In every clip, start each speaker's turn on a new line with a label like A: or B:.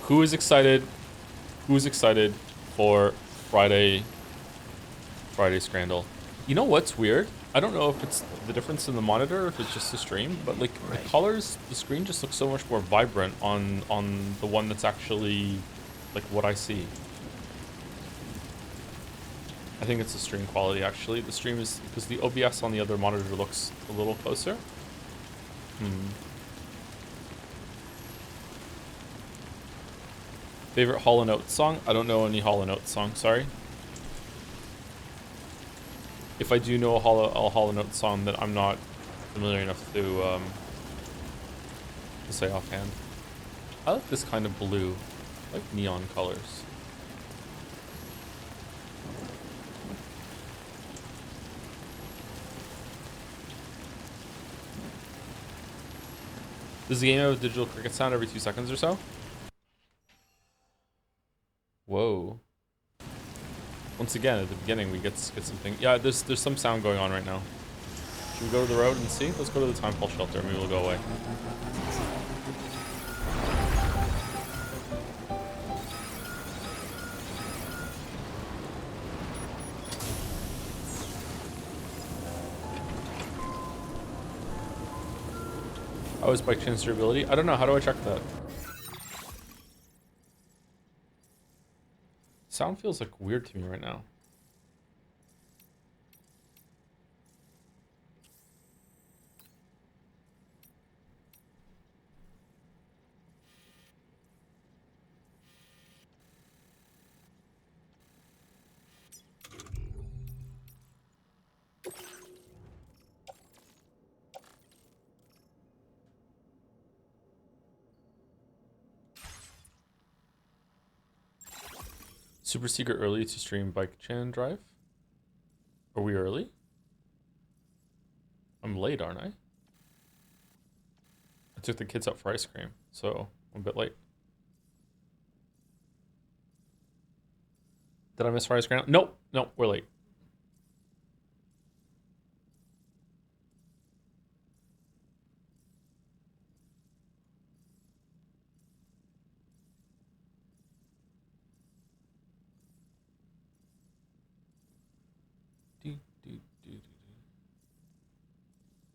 A: Who is excited? Who's excited for Friday Scrandle? You know what's weird? I don't know if it's the difference in the monitor, or if it's just the stream, but like the colors, the screen just looks so much more vibrant on the one that's actually like what I see. I think it's the stream quality actually. The stream is because the OBS on the other monitor looks a little closer. Favorite Hall & Oates song? I don't know any Hall & Oates song, sorry. If I do know a Hall & Oates song that I'm not familiar enough to say offhand. I like this kind of blue, like neon colors. Does the game have a digital cricket sound every 2 seconds or so? Whoa. Once again, at the beginning, we get something. Yeah, there's some sound going on right now. Should we go to the road and see? Let's go to the Timefall shelter. Maybe we'll go away. How is bike chain durability? I don't know. How do I check that? Sound feels like weird to me right now. Super secret early to stream bike chain drive? Are we early? I'm late, aren't I? I took the kids out for ice cream, so I'm a bit late. Did I miss Friday's ground? Nope, we're late.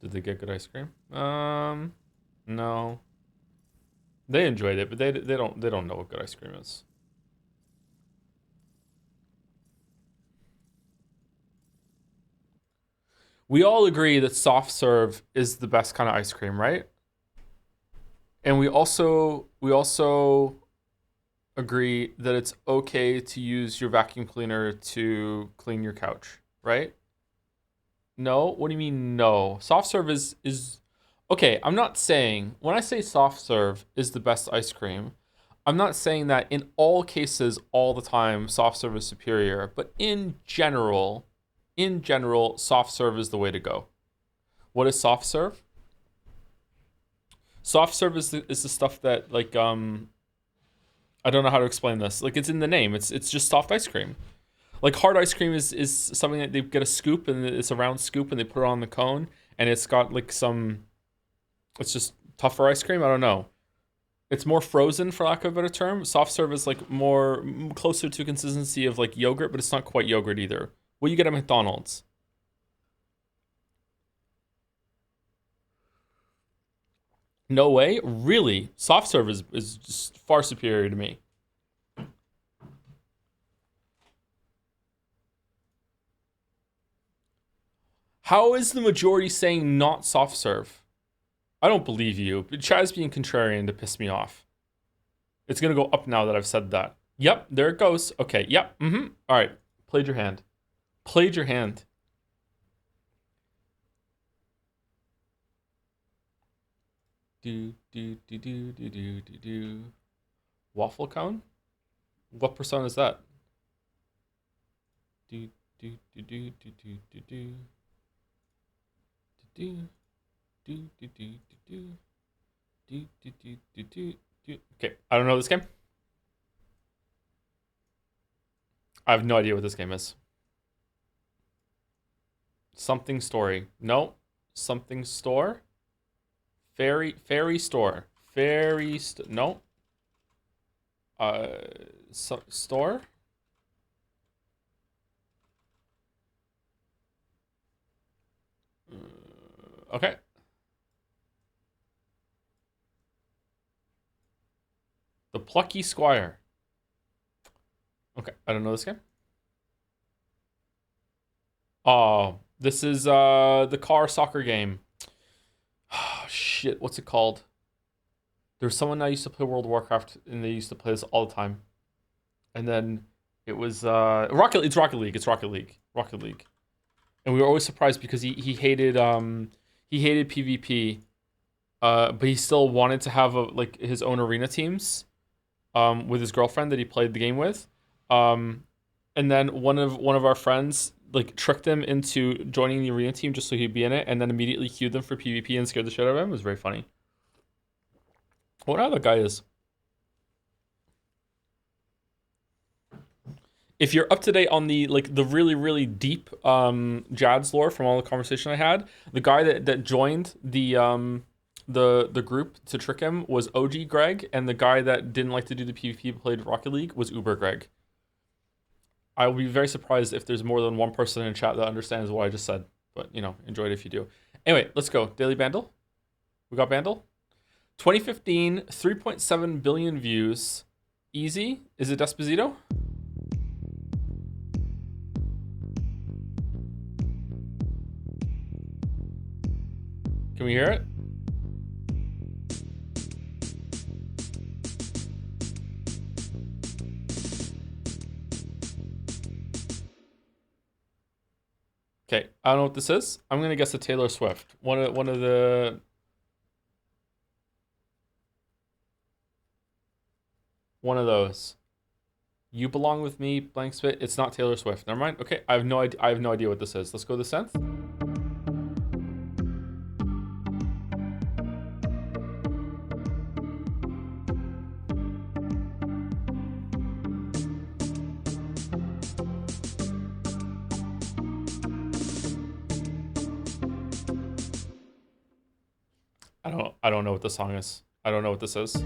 A: Did they get good ice cream? No. They enjoyed it, but they don't know what good ice cream is. We all agree that soft serve is the best kind of ice cream, right? And we also agree that it's okay to use your vacuum cleaner to clean your couch, right? No? What do you mean no? Soft serve is okay, I'm not saying when I say soft serve is the best ice cream, I'm not saying that in all cases all the time soft serve is superior, but in general, soft serve is the way to go. What is soft serve? Soft serve is the stuff that like I don't know how to explain this. Like it's in the name. It's just soft ice cream. Like hard ice cream is something that they get a scoop and it's a round scoop and they put it on the cone and it's got like some. It's just tougher ice cream. I don't know. It's more frozen for lack of a better term. Soft serve is like more closer to consistency of like yogurt, but it's not quite yogurt either. What you get at McDonald's? No way. Really? Soft serve is just far superior to me. How is the majority saying not soft serve? I don't believe you. Chad's being contrarian to piss me off. It's gonna go up now that I've said that. Yep, there it goes. Okay, yep. All right. Played your hand. Played your hand. Do. Waffle cone? What persona is that? Do do do do do do do do do do do do do do do do do do do. Okay, I don't know this game. I have no idea what this game is. Something story. No. Something store. Fairy store. No. Store. Okay. The Plucky Squire. Okay, I don't know this game. Oh, this is the car soccer game. Oh, shit, what's it called? There's someone I used to play World of Warcraft, and they used to play this all the time. And then it was Rocket. It's Rocket League. It's Rocket League. Rocket League. And we were always surprised because he hated PvP, but he still wanted to have his own arena teams, with his girlfriend that he played the game with, and then one of our friends like tricked him into joining the arena team just so he'd be in it, and then immediately queued them for PvP and scared the shit out of him. It was very funny. What other guy is? If you're up to date on the really really deep Jad's lore from all the conversation I had, the guy that joined the group to trick him was OG Greg, and the guy that didn't like to do the PvP but played Rocket League was Uber Greg. I will be very surprised if there's more than one person in chat that understands what I just said, but enjoy it if you do. Anyway, let's go. Daily Bandle. We got Bandle. 2015, 3.7 billion views. Easy. Is it Despacito? Can we hear it? Okay, I don't know what this is. I'm gonna guess a Taylor Swift. One of the. One of those. You belong with me, blank spit. It's not Taylor Swift. Never mind. Okay, I have no idea. I have no idea what this is. Let's go to the synth. I don't know what the song is. I don't know what this is.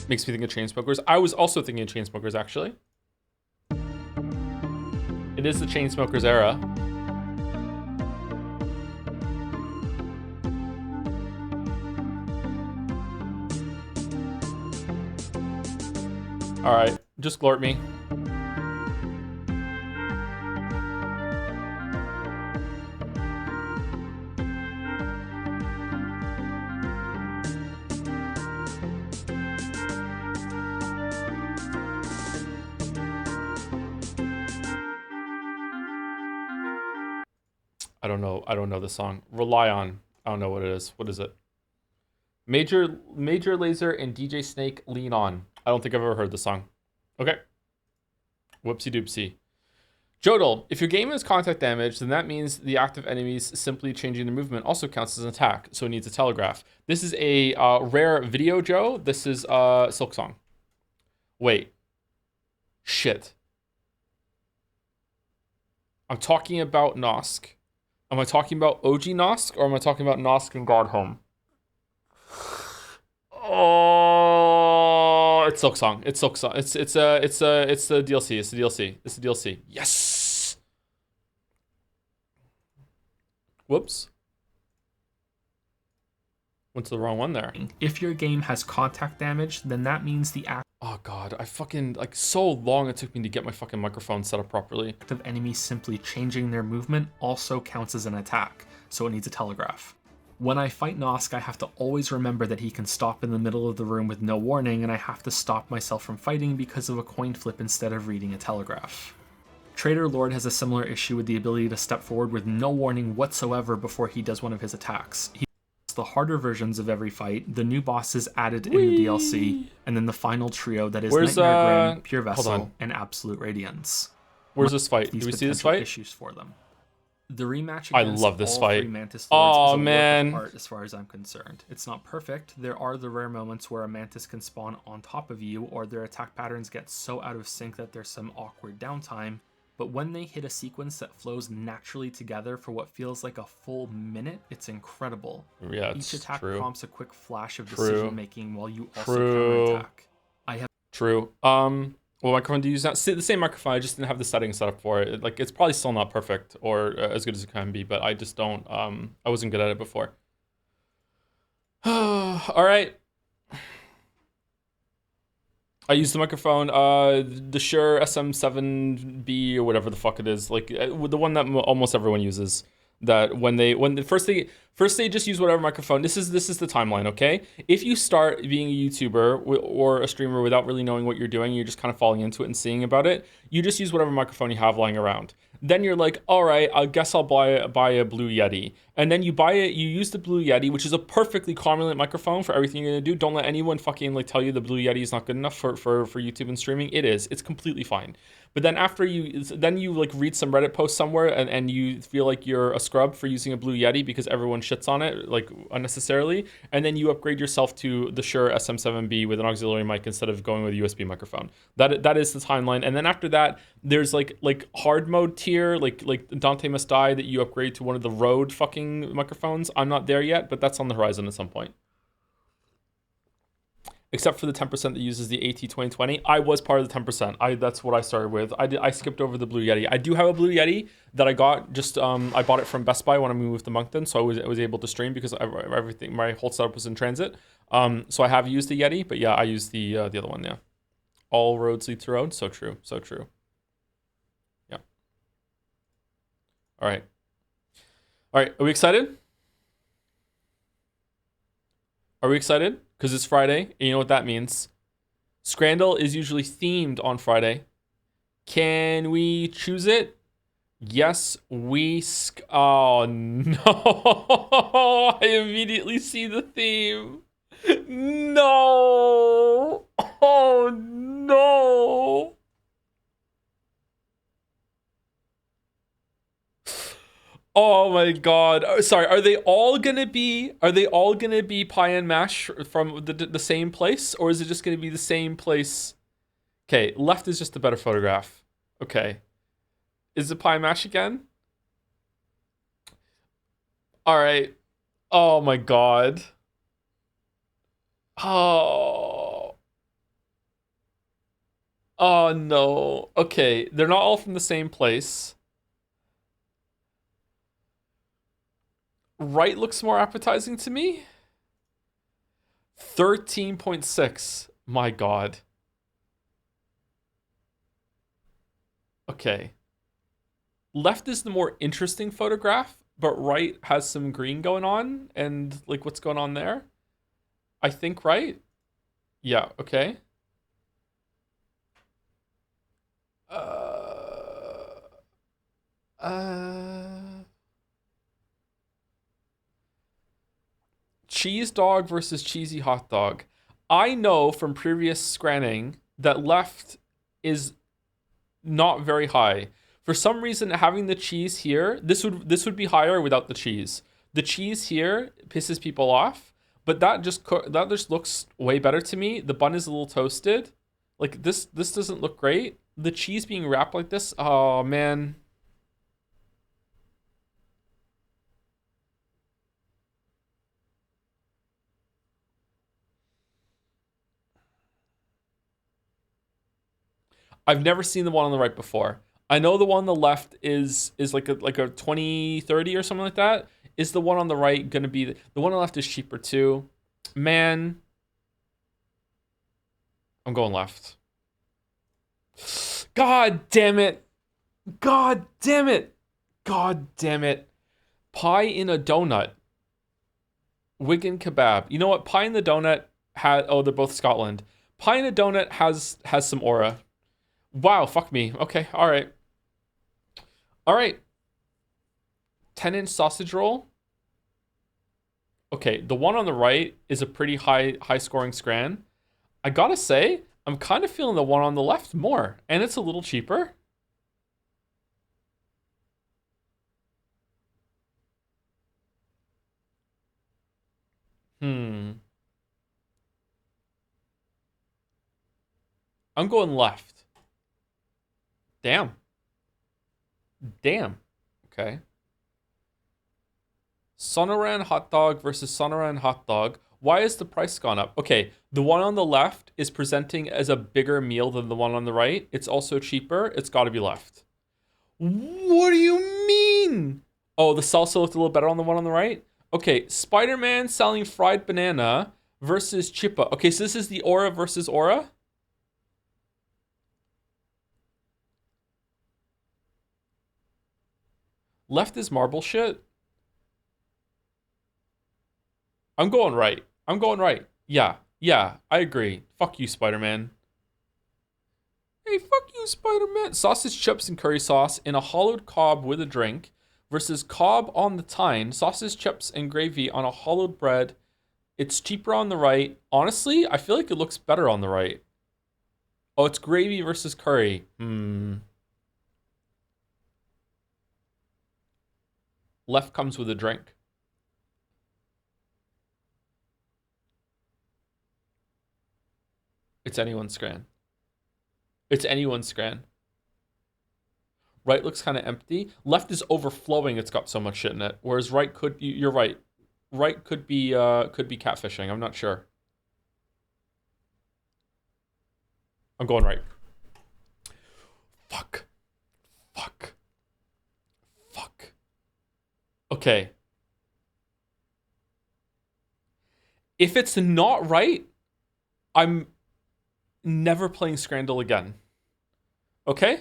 A: Makes me think of Chainsmokers. I was also thinking of Chainsmokers, actually. It is the Chainsmokers era. All right, just glort me. I don't know the song. Rely On. I don't know what it is. What is it? Major Lazer and DJ Snake, Lean On. I don't think I've ever heard the song. Okay. Whoopsie doopsie. Jodel, if your game has contact damage, then that means the active enemies simply changing their movement also counts as an attack, so it needs a telegraph. This is a rare video, Joe. This is Silk Song. Wait. Shit. I'm talking about Nosk. Am I talking about OG Nosk, or am I talking about Nosk and God Home? it's Silk Song. It's Silk Song. It's the DLC. It's the DLC. It's the DLC. Yes. Whoops. Went to the wrong one there.
B: If your game has contact damage, then that means the
A: Oh god, I fucking, like, so long it took me to get my fucking microphone set up properly.
B: act of enemies simply changing their movement also counts as an attack, so it needs a telegraph. When I fight Nosk, I have to always remember that he can stop in the middle of the room with no warning, and I have to stop myself from fighting because of a coin flip instead of reading a telegraph. Trader Lord has a similar issue with the ability to step forward with no warning whatsoever before he does one of his attacks. He the harder versions of every fight, the new bosses added in the DLC, and then the final trio that is
A: Where's,
B: Nightmare Grim, Pure
A: hold
B: Vessel,
A: on.
B: and Absolute Radiance.
A: Where's this fight?
B: These
A: Do we see this
B: potential
A: fight?
B: issues for them. The rematch
A: I
B: against
A: love this
B: all
A: fight.
B: three Mantis Lords
A: Oh,
B: is a
A: man.
B: work of art as far as I'm concerned. It's not perfect. There are the rare moments where a Mantis can spawn on top of you, or their attack patterns get so out of sync that there's some awkward downtime. But when they hit a sequence that flows naturally together for what feels like a full minute, it's incredible.
A: Yeah, it's
B: Each attack
A: true.
B: prompts a quick flash of
A: True.
B: decision making while you also
A: True.
B: counterattack. I have
A: True. What microphone do you use now? The same microphone. I just didn't have the settings set up for it. Like, it's probably still not perfect or as good as it can be, but I just don't. I wasn't good at it before. All right. I use the microphone, the Shure SM7B or whatever the fuck it is, like the one that almost everyone uses. That when first they just use whatever microphone. This is the timeline, okay? If you start being a YouTuber or a streamer without really knowing what you're doing, you're just kind of falling into it and seeing about it. You just use whatever microphone you have lying around. Then you're like, all right, I guess I'll buy a Blue Yeti, and then you buy it. You use the Blue Yeti, which is a perfectly competent microphone for everything you're gonna do. Don't let anyone fucking like tell you the Blue Yeti is not good enough for YouTube and streaming. It is. It's completely fine. But then after you like read some Reddit post somewhere and you feel like you're a scrub for using a Blue Yeti because everyone shits on it like unnecessarily, and then you upgrade yourself to the Shure SM7B with an auxiliary mic instead of going with a USB microphone. That is the timeline. And then after that, there's like hard mode tier, like Dante Must Die, that you upgrade to one of the Rode fucking microphones. I'm not there yet, but that's on the horizon at some point. Except for the 10% that uses the AT2020. I was part of the 10%. That's what I started with. I skipped over the Blue Yeti. I do have a Blue Yeti that I got just I bought it from Best Buy when I moved to Moncton, so I was able to stream because everything, my whole setup was in transit. So I have used the Yeti, but yeah, I used the other one. Yeah, all roads lead to Rode. So true. So true. Yeah. All right. All right. Are we excited? Are we excited? Because it's Friday, and you know what that means. Scrandle is usually themed on Friday. Can we choose it? Yes, oh no. I immediately see the theme. No. Oh no. Oh my god. Sorry, are they all gonna be pie and mash from the same place? Or is it just gonna be the same place? Okay, left is just a better photograph. Okay. Is it pie and mash again? Alright. Oh my god. Oh. Oh no. Okay, they're not all from the same place. Right looks more appetizing to me. 13.6. My god. Okay. Left is the more interesting photograph, but right has some green going on and like what's going on there. I think right. Yeah, okay. Cheese dog versus cheesy hot dog. I know from previous scanning that left is not very high. For some reason, having the cheese here, this would be higher without the cheese. The cheese here pisses people off, but that just looks way better to me. The bun is a little toasted. Like this doesn't look great. The cheese being wrapped like this, oh man. I've never seen the one on the right before. I know the one on the left is like a 2030 or something like that. Is the one on the right gonna be the one on the left is cheaper too? Man, I'm going left. God damn it. God damn it. God damn it. Pie in a donut. Wigan kebab. You know what? Pie in the donut had they're both Scotland. Pie in a donut has some aura. Wow, fuck me. Okay, all right. All right. 10-inch sausage roll. Okay, the one on the right is a pretty high scoring scran. I gotta say, I'm kind of feeling the one on the left more, and it's a little cheaper. Hmm. I'm going left. Damn. Damn. Okay. Sonoran hot dog versus Sonoran hot dog. Why has the price gone up? Okay, the one on the left is presenting as a bigger meal than the one on the right. It's also cheaper. It's got to be left. What do you mean? Oh, the salsa looked a little better on the one on the right? Okay, Spider-Man selling fried banana versus Chippa. Okay, so this is the Aura versus Aura? Left is marble shit? I'm going right. I'm going right. Yeah, I agree. Fuck you, Spider-Man. Hey, fuck you, Spider-Man. Sausage chips and curry sauce in a hollowed cob with a drink versus cob on the tine, sausage chips and gravy on a hollowed bread. It's cheaper on the right. Honestly, I feel like it looks better on the right. Oh, it's gravy versus curry. Left comes with a drink. It's anyone's scran. It's anyone's scran. Right looks kind of empty. Left is overflowing. It's got so much shit in it. Whereas right could you're right. Right could be catfishing. I'm not sure. I'm going right. Fuck. Fuck. Fuck. Okay. If it's not right, I'm never playing Scrandle again. Okay?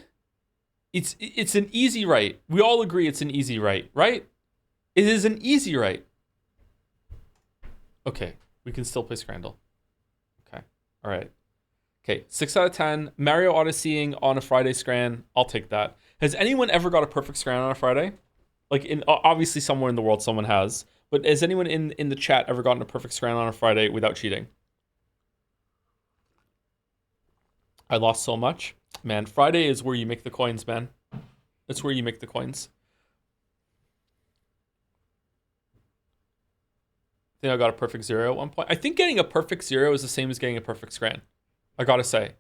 A: It's an easy right. We all agree it's an easy right, right? It is an easy right. Okay, we can still play Scrandle. Okay, all right. Okay, 6 out of 10. Mario Odysseying on a Friday scran. I'll take that. Has anyone ever got a perfect scran on a Friday? Like, in obviously somewhere in the world someone has. But has anyone in the chat ever gotten a perfect scran on a Friday without cheating? I lost so much. Man, Friday is where you make the coins, man. That's where you make the coins. I think I got a perfect zero at one point. I think getting a perfect zero is the same as getting a perfect scran. I gotta say.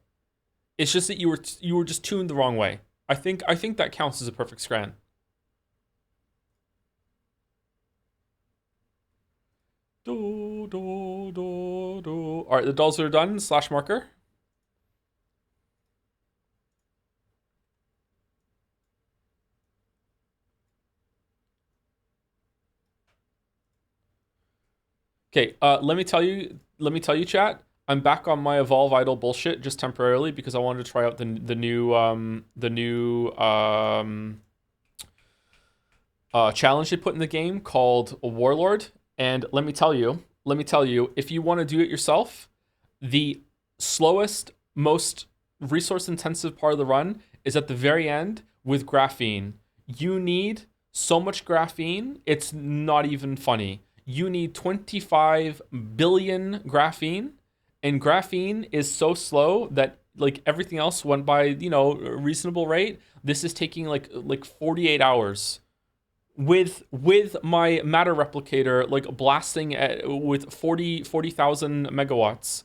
A: It's just that you were just tuned the wrong way. I think that counts as a perfect scran. Do, do, do, do. All right, the dolls are done. Slash marker. Okay, let me tell you, chat. I'm back on my Evolve Idol bullshit just temporarily because I wanted to try out the new challenge they put in the game called Warlord. And let me tell you, if you want to do it yourself, the slowest, most resource intensive part of the run is at the very end with graphene. You need so much graphene, it's not even funny. You need 25 billion graphene, and graphene is so slow that like everything else went by, a reasonable rate. This is taking like 48 hours with my matter replicator like blasting with 40,000 megawatts.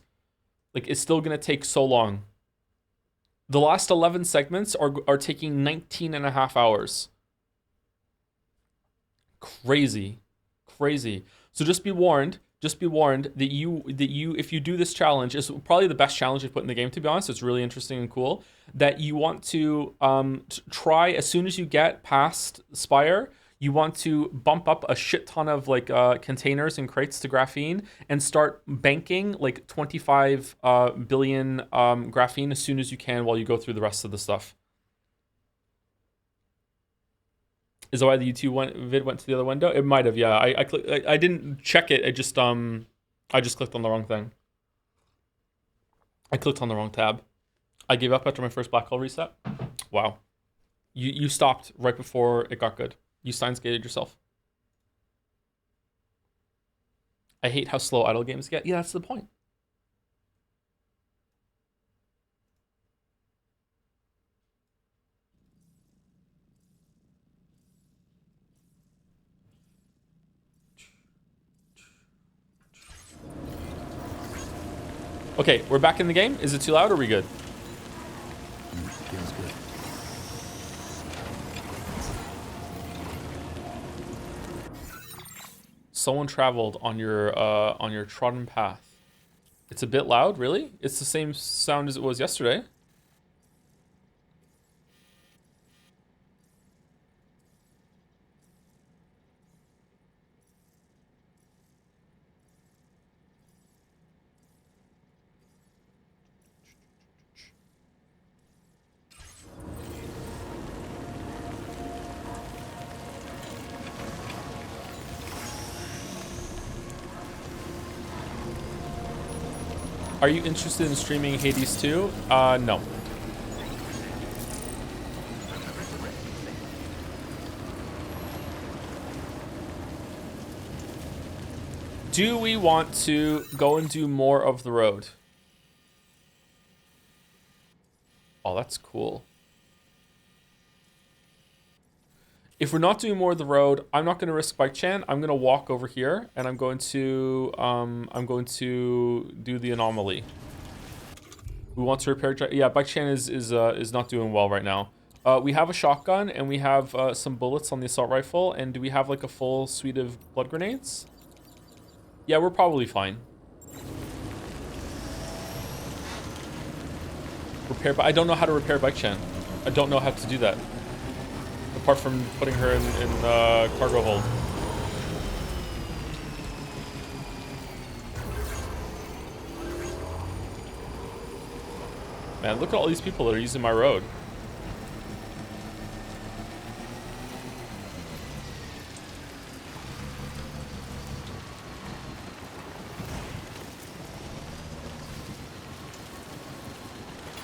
A: Like it's still going to take so long. The last 11 segments are taking 19 and a half hours. Crazy. So just be warned, Just be warned that you if you do this challenge, it's probably the best challenge you put in the game, to be honest. It's really interesting and cool. That you want to try as soon as you get past Spire, you want to bump up a shit ton of like containers and crates to graphene and start banking like 25 billion graphene as soon as you can while you go through the rest of the stuff. Is that why the YouTube vid went to the other window? It might have, yeah. I didn't check it. I just clicked on the wrong thing. I clicked on the wrong tab. I gave up after my first black hole reset. Wow. You stopped right before it got good. You Steins gated yourself. I hate how slow idle games get. Yeah, that's the point. Okay, we're back in the game. Is it too loud or are we good?
C: Feels good.
A: Someone traveled on your trodden path. It's a bit loud, really? It's the same sound as it was yesterday. Are you interested in streaming Hades 2? No. Do we want to go and do more of the road? Oh, that's cool. If we're not doing more of the road, I'm not going to risk Bike Chan. I'm going to walk over here, and I'm going to do the anomaly. We want to repair. Yeah, Bike Chan is not doing well right now. We have a shotgun, and we have some bullets on the assault rifle. And do we have like a full suite of blood grenades? Yeah, we're probably fine. Repair. I don't know how to repair Bike Chan. I don't know how to do that. Apart from putting her in cargo hold. Man, look at all these people that are using my road.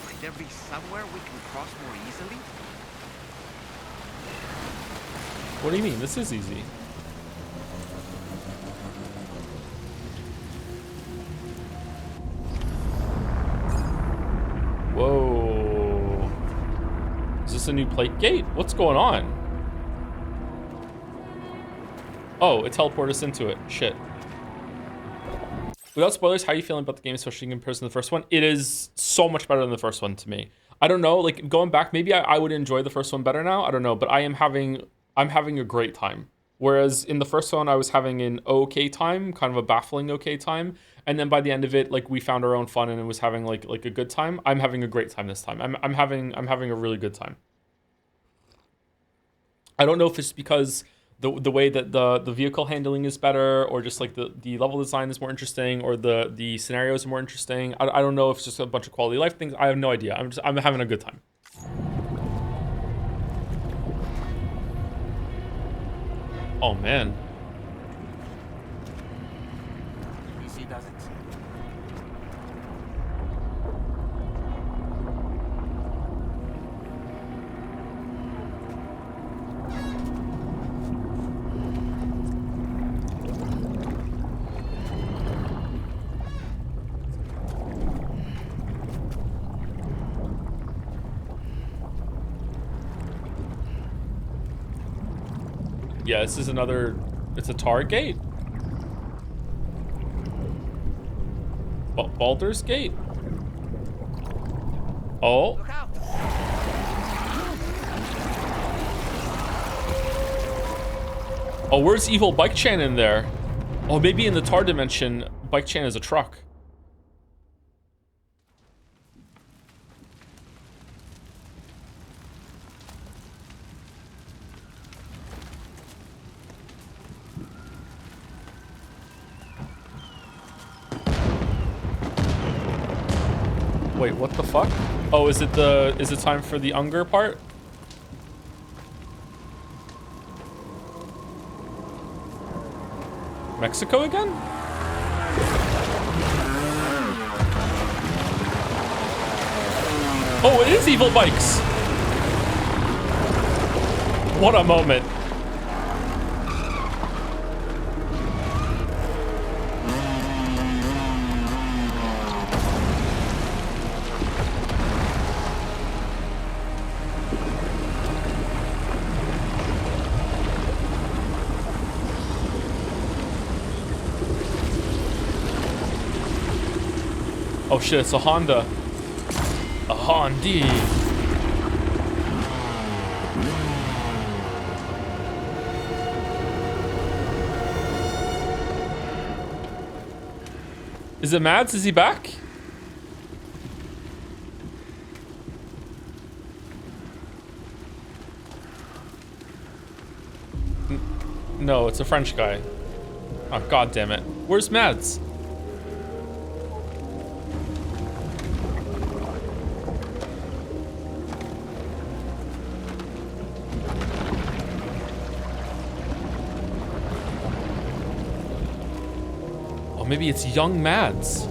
D: Might there be somewhere we can cross more easily?
A: What do you mean? This is easy. Whoa. Is this a new plate gate? What's going on? Oh, it teleported us into it. Shit. Without spoilers, how are you feeling about the game, especially in comparison to the first one? It is so much better than the first one to me. I don't know, like going back, maybe I would enjoy the first one better now. I don't know, but I'm having a great time. Whereas in the first one, I was having an okay time, kind of a baffling okay time. And then by the end of it, like we found our own fun and it was having like a good time. I'm having a great time this time. I'm having a really good time. I don't know if it's because the way that the vehicle handling is better, or just like the level design is more interesting, or the scenarios are more interesting. I don't know if it's just a bunch of quality of life things. I have no idea. I'm having a good time. Oh man.
D: Easy does it.
A: Yeah, this is another. It's a tar gate. Baldur's Gate. Oh.
D: Look out!
A: Oh, where's Evil Bike Chan in there? Oh, maybe in the Tar dimension, Bike Chan is a truck. Wait, what the fuck? Oh, is it time for the Unger part? Mexico again? Oh, it is evil bikes! What a moment. Oh shit, it's a Honda. A Hondi. Is it Mads? Is he back? No, it's a French guy. Oh, god damn it. Where's Mads? Oh, maybe it's young Mads.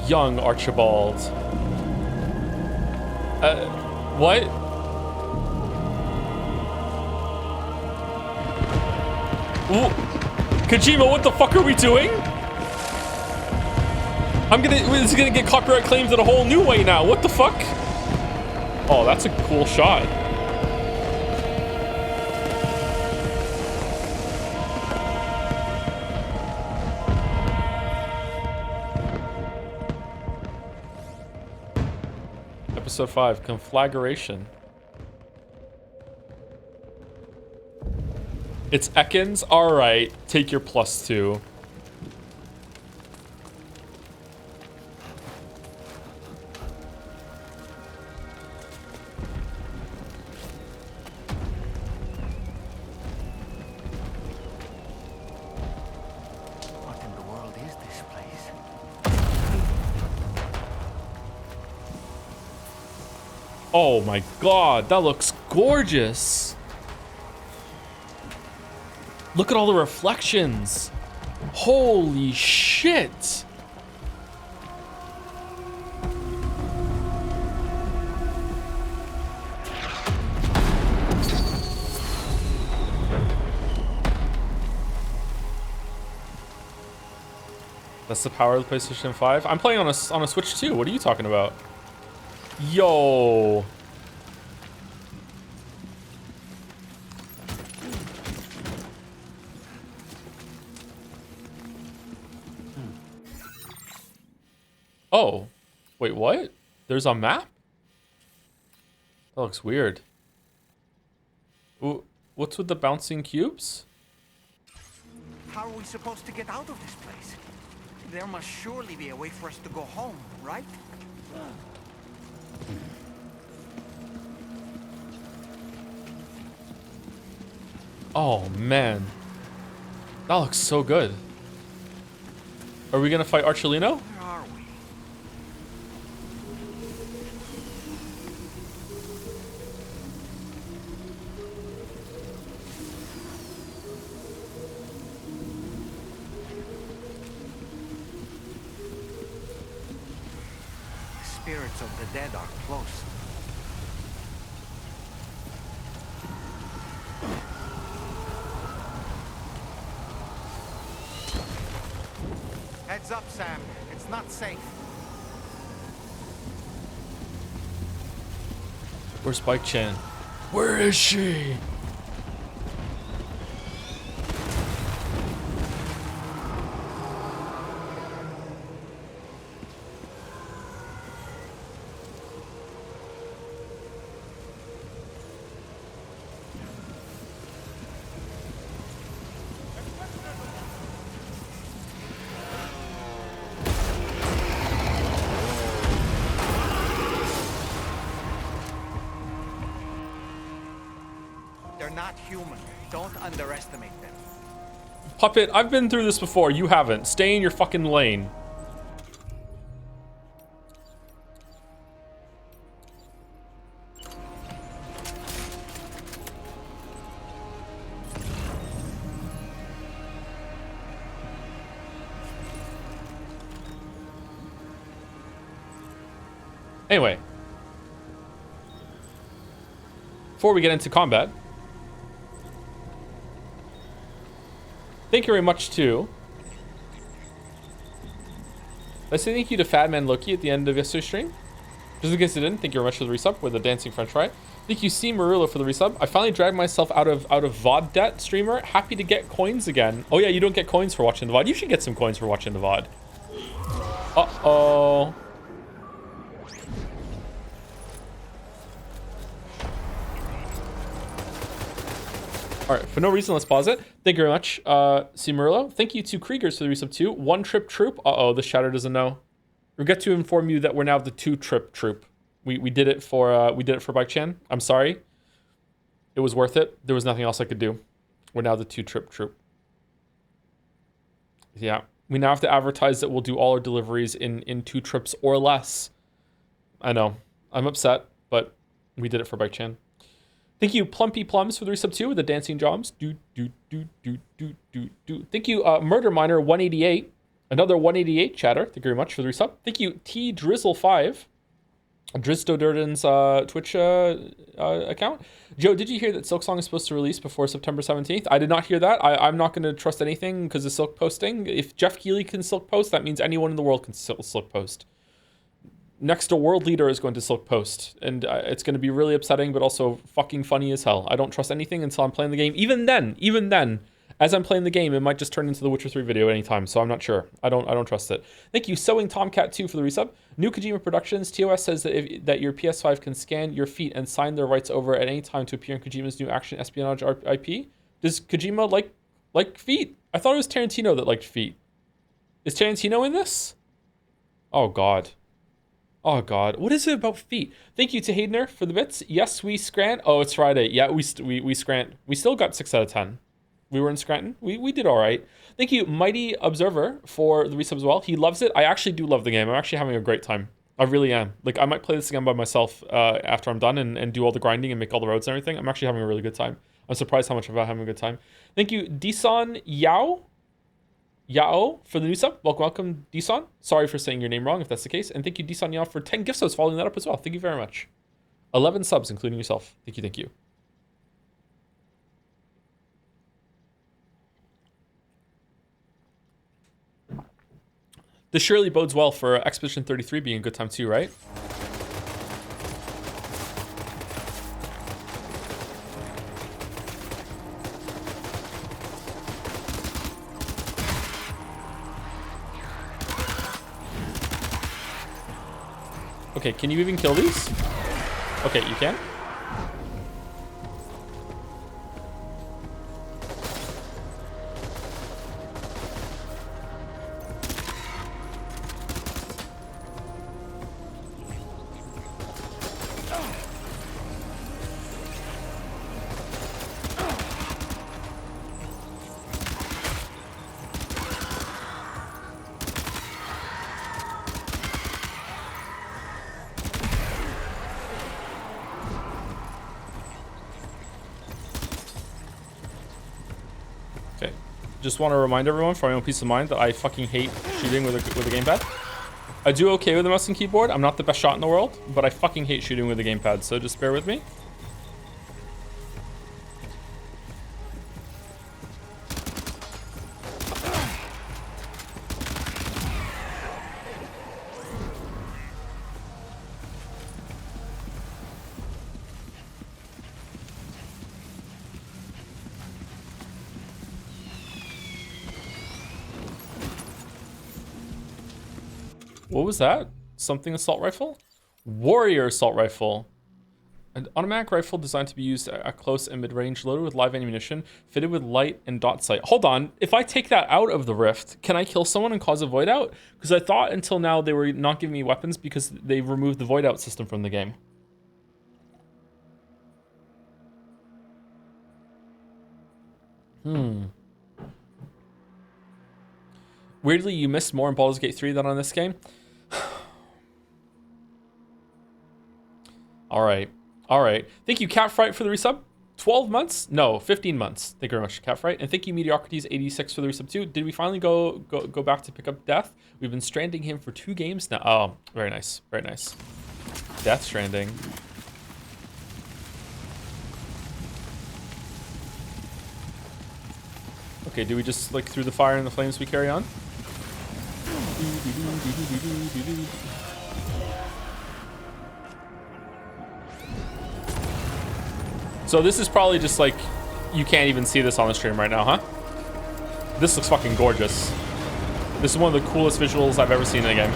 A: Young Archibald. What? Ooh. Kojima, what the fuck are we doing? This is gonna get copyright claims in a whole new way now. What the fuck? Oh, that's a cool shot. Episode 5, Conflagration. It's Ekans? Alright, take your +2.
D: What in the world is this place?
A: Oh my god, that looks gorgeous. Look at all the reflections. Holy shit. That's the power of the PlayStation 5. I'm playing on a Switch too. What are you talking about? Yo. Oh, wait, what? There's a map? That looks weird. Ooh, what's with the bouncing cubes?
D: How are we supposed to get out of this place? There must surely be a way for us to go home, right?
A: Oh, man. That looks so good. Are we gonna fight Archelino?
D: Where are we? The spirits of the dead are close. Heads up, Sam. It's not safe.
A: Where's Spike Chan? Where is she?
D: not human. Don't underestimate them.
A: Puppet, I've been through this before. You haven't. Stay in your fucking lane. Anyway, before we get into combat, thank you very much to... I say thank you to Fatman Loki at the end of yesterday's stream. Just in case you didn't, thank you very much for the resub with the dancing french fry. Thank you, C. Marulo, for the resub. I finally dragged myself out of VOD debt, streamer. Happy to get coins again. Oh yeah, you don't get coins for watching the VOD. You should get some coins for watching the VOD. Uh-oh. All right, for no reason, let's pause it. Thank you very much, C. Merlo. Thank you to Kriegers for the resub too. One trip troop. Uh-oh, the shatter doesn't know. Regret to inform you that we're now the 2-trip troop. We did it for Bike Chan. I'm sorry. It was worth it. There was nothing else I could do. We're now the 2-trip troop. Yeah, we now have to advertise that we'll do all our deliveries in 2 trips or less. I know. I'm upset, but we did it for Bike Chan. Thank you, Plumpy Plums, for the resub 2 with the dancing jobs. Thank you, Murder Miner 188. Another 188 chatter. Thank you very much for the resub. Thank you, T Drizzle 5. Drizdo Durden's Twitch account. Joe, did you hear that Silk Song is supposed to release before September 17th? I did not hear that. I'm not going to trust anything because of Silk posting. If Jeff Keighley can Silk post, that means anyone in the world can Silk post. Next to World Leader is going to Silk post, and it's going to be really upsetting, but also fucking funny as hell. I don't trust anything until I'm playing the game. Even then, as I'm playing the game, it might just turn into the Witcher 3 video at any time, so I'm not sure. I don't trust it. Thank you, Sewing Tomcat 2 for the resub. New Kojima Productions, TOS says that your PS5 can scan your feet and sign their rights over at any time to appear in Kojima's new action espionage IP. Does Kojima like feet? I thought it was Tarantino that liked feet. Is Tarantino in this? Oh god. Oh god, what is it about feet? Thank you to Haydener for the bits. Yes, we scrant. Oh, it's Friday. Yeah, we scrant. We still got 6 out of 10. We were in Scranton. We did all right. Thank you, Mighty Observer, for the resub as well. He loves it. I actually do love the game. I'm actually having a great time. I really am. Like, I might play this again by myself after I'm done and do all the grinding and make all the roads and everything. I'm actually having a really good time. I'm surprised how much I'm having a good time. Thank you, Disan Yao for the new sub. Welcome, Disan. Sorry for saying your name wrong if that's the case. And thank you, Disan Yao, for 10 gift subs following that up as well. Thank you very much. 11 subs, including yourself. Thank you. This surely bodes well for Expedition 33 being a good time too, right? Okay, can you even kill these? Okay, you can. Just want to remind everyone for my own peace of mind that I fucking hate shooting with a gamepad. I do okay with the mouse and keyboard. I'm not the best shot in the world, but I fucking hate shooting with a gamepad, so just bear with me. What was that? Something assault rifle? Warrior assault rifle. An automatic rifle designed to be used at close and mid-range, loaded with live ammunition, fitted with light and dot sight. Hold on, if I take that out of the rift, can I kill someone and cause a void out? Because I thought until now they were not giving me weapons because they removed the void out system from the game. Weirdly, you missed more in Baldur's Gate 3 than on this game. All right. All right. Thank you, Catfright, for the resub. 12 months? No, 15 months. Thank you very much, Catfright. And thank you, Mediocrities86 for the resub too. Did we finally go back to pick up Death? We've been stranding him for 2 games now. Oh, very nice. Very nice. Death Stranding. Okay, do we just, like, through the fire and the flames we carry on? So this is probably just like, you can't even see this on the stream right now, huh? This looks fucking gorgeous. This is one of the coolest visuals I've ever seen in a game.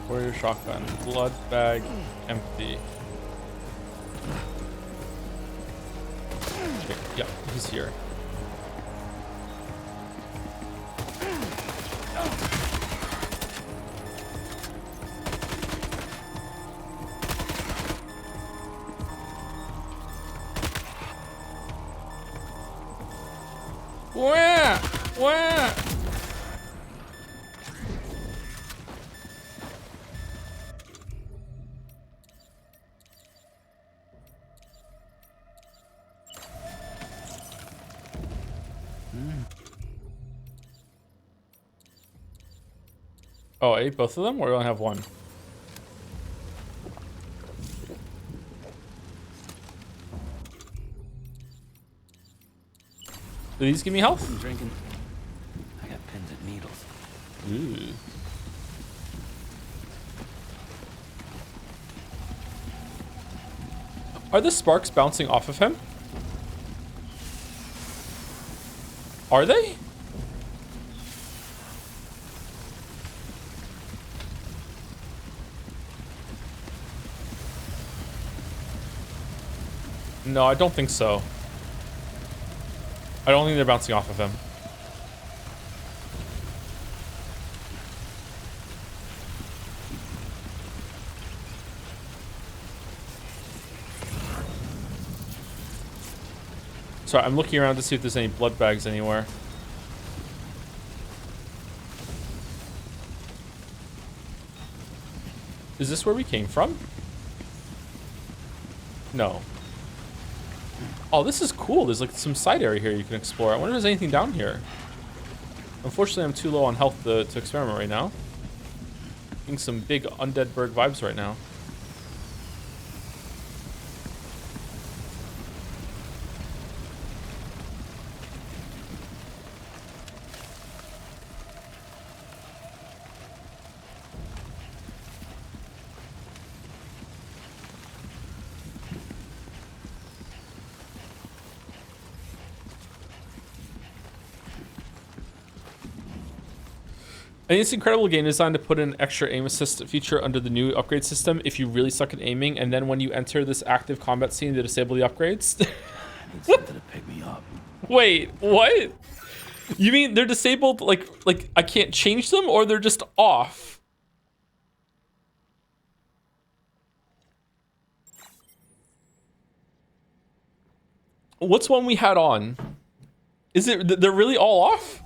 A: Warrior shotgun. Blood bag empty. Okay, yeah, he's here. Where? Where? Oh, I ate both of them, or do I only have one? Do these give me health?
C: I'm drinking. I got pins and needles.
A: Ooh. Are the sparks bouncing off of him? Are they? No, I don't think so. I don't think they're bouncing off of him. Sorry, I'm looking around to see if there's any blood bags anywhere. Is this where we came from? No. Oh, this is cool. There's like some side area here you can explore. I wonder if there's anything down here. Unfortunately, I'm too low on health to experiment right now. Getting some big Undead Berg vibes right now. And it's incredible game designed to put an extra aim assist feature under the new upgrade system if you really suck at aiming, and then when you enter this active combat scene to disable the upgrades.
C: I need something to pick me up.
A: Wait, what? You mean they're disabled like I can't change them, or they're just off? What's one we had on? Is it they're really all off?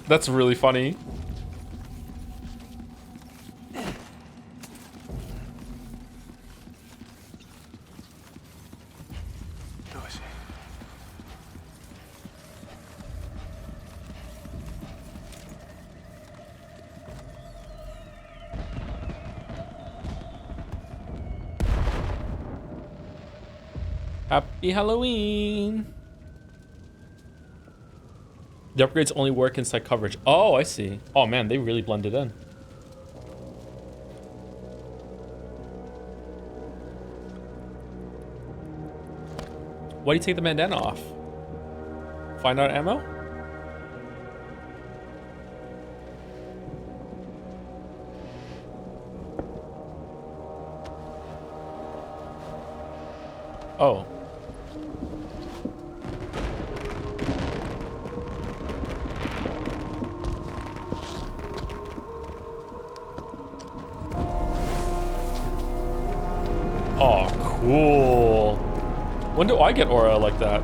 A: That's really funny. Happy Halloween. The upgrades only work inside coverage. Oh, I see. Oh man, they really blended in. Why do you take the bandana off? Find out ammo? Oh. Oh, cool. When do I get aura like that?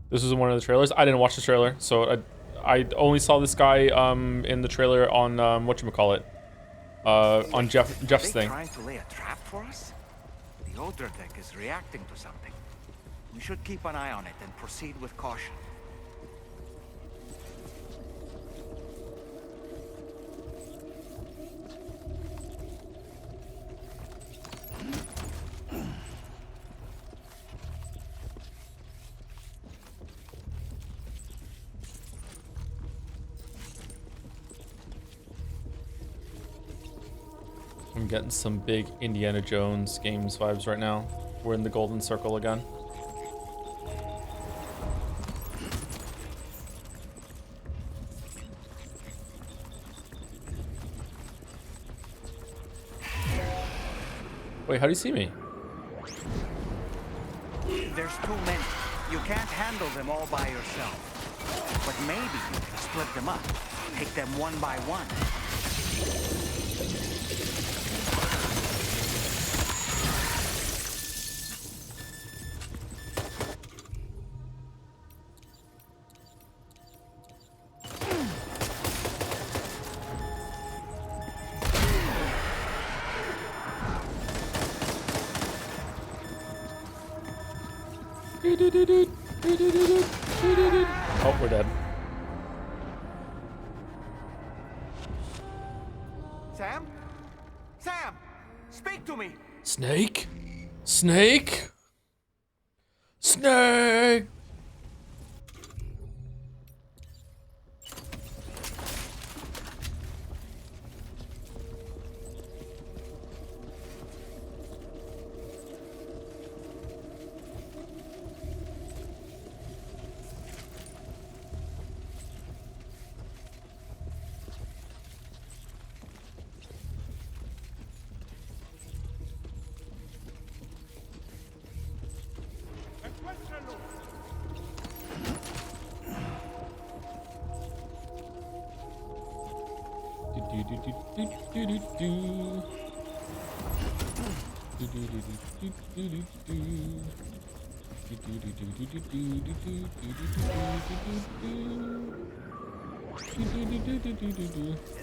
A: This was in one of the trailers. I didn't watch the trailer, so I only saw this guy in the trailer on whatchamacallit. On Jeff's thing.
D: Trying to lay a trap for us? The Odra deck is reacting to something. We should keep an eye on it and proceed with caution.
A: I'm getting some big Indiana Jones games vibes right now. We're in the golden circle again. Wait, how do you see me?
D: There's too many. You can't handle them all by yourself. But maybe you can split them up. Take them one by one.
A: Oh, we're dead.
D: Sam? Sam! Speak to me!
A: Snake? Snake? Snake!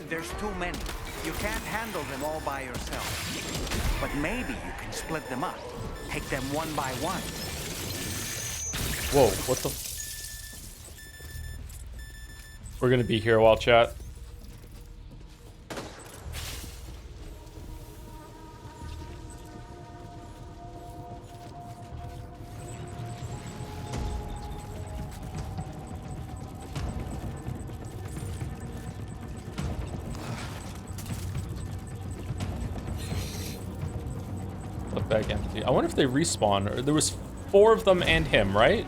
D: There's too many. You can't handle them all by yourself. But maybe you can split them up. Take them one by one.
A: Whoa, what the? We're gonna be here a while, chat. Bag empty. I wonder if they respawn. There was 4 of them and him, right?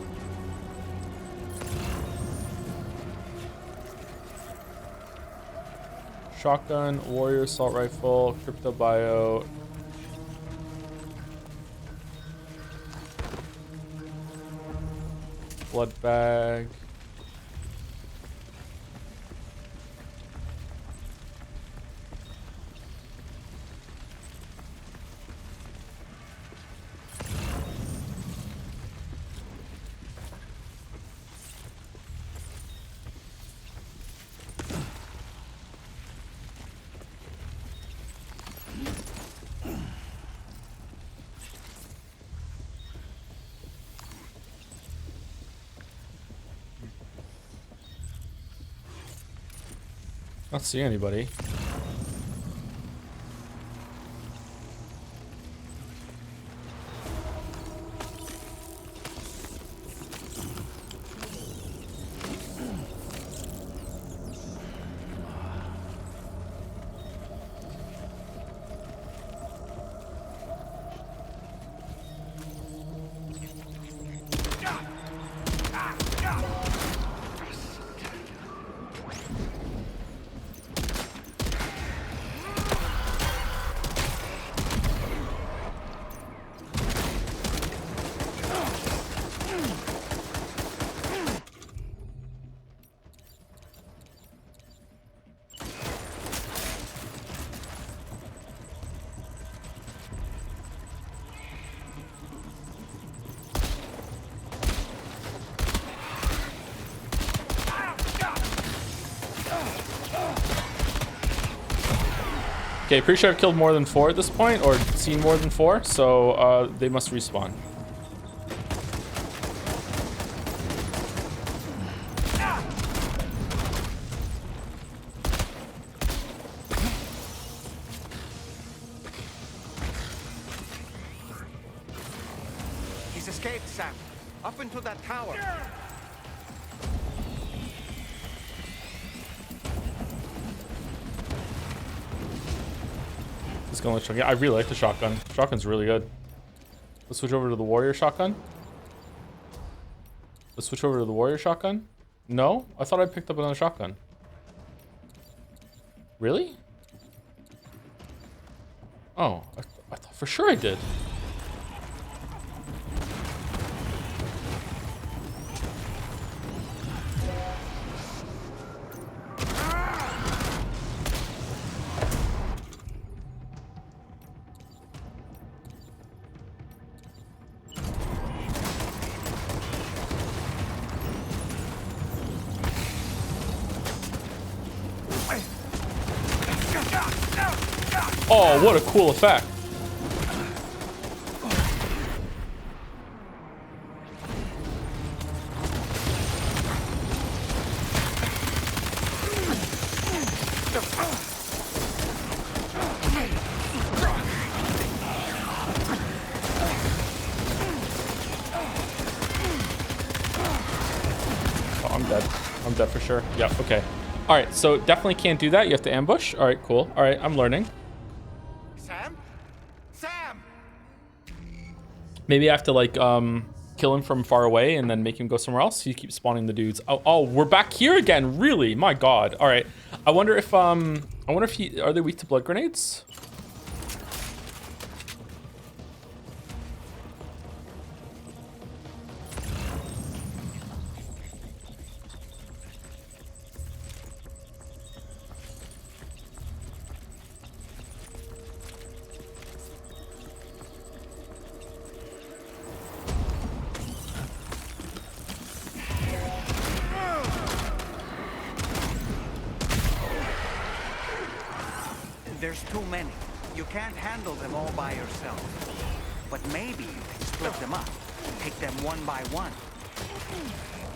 A: Shotgun, warrior, assault rifle, crypto bio. Blood bag. Not see anybody. Okay, pretty sure I've killed more than 4 at this point, or seen more than 4, so they must respawn.
D: He's escaped, Sam. Up into that tower.
A: Let's go with shotgun. I really like the shotgun. Shotgun's really good. Let's switch over to the warrior shotgun. Let's switch over to the warrior shotgun. No? I thought I picked up another shotgun. Really? Oh, I thought for sure I did. Oh, what a cool effect. Oh, I'm dead. I'm dead for sure. Yeah, okay. All right, so definitely can't do that. You have to ambush. All right, cool. All right, I'm learning.
D: Sam? Sam!
A: Maybe I have to like kill him from far away and then make him go somewhere else. You keep spawning the dudes. Oh, we're back here again. Really? My God. All right. I wonder if are they weak to blood grenades?
D: There's too many. You can't handle them all by yourself. But maybe you can split them up. Take them one by one.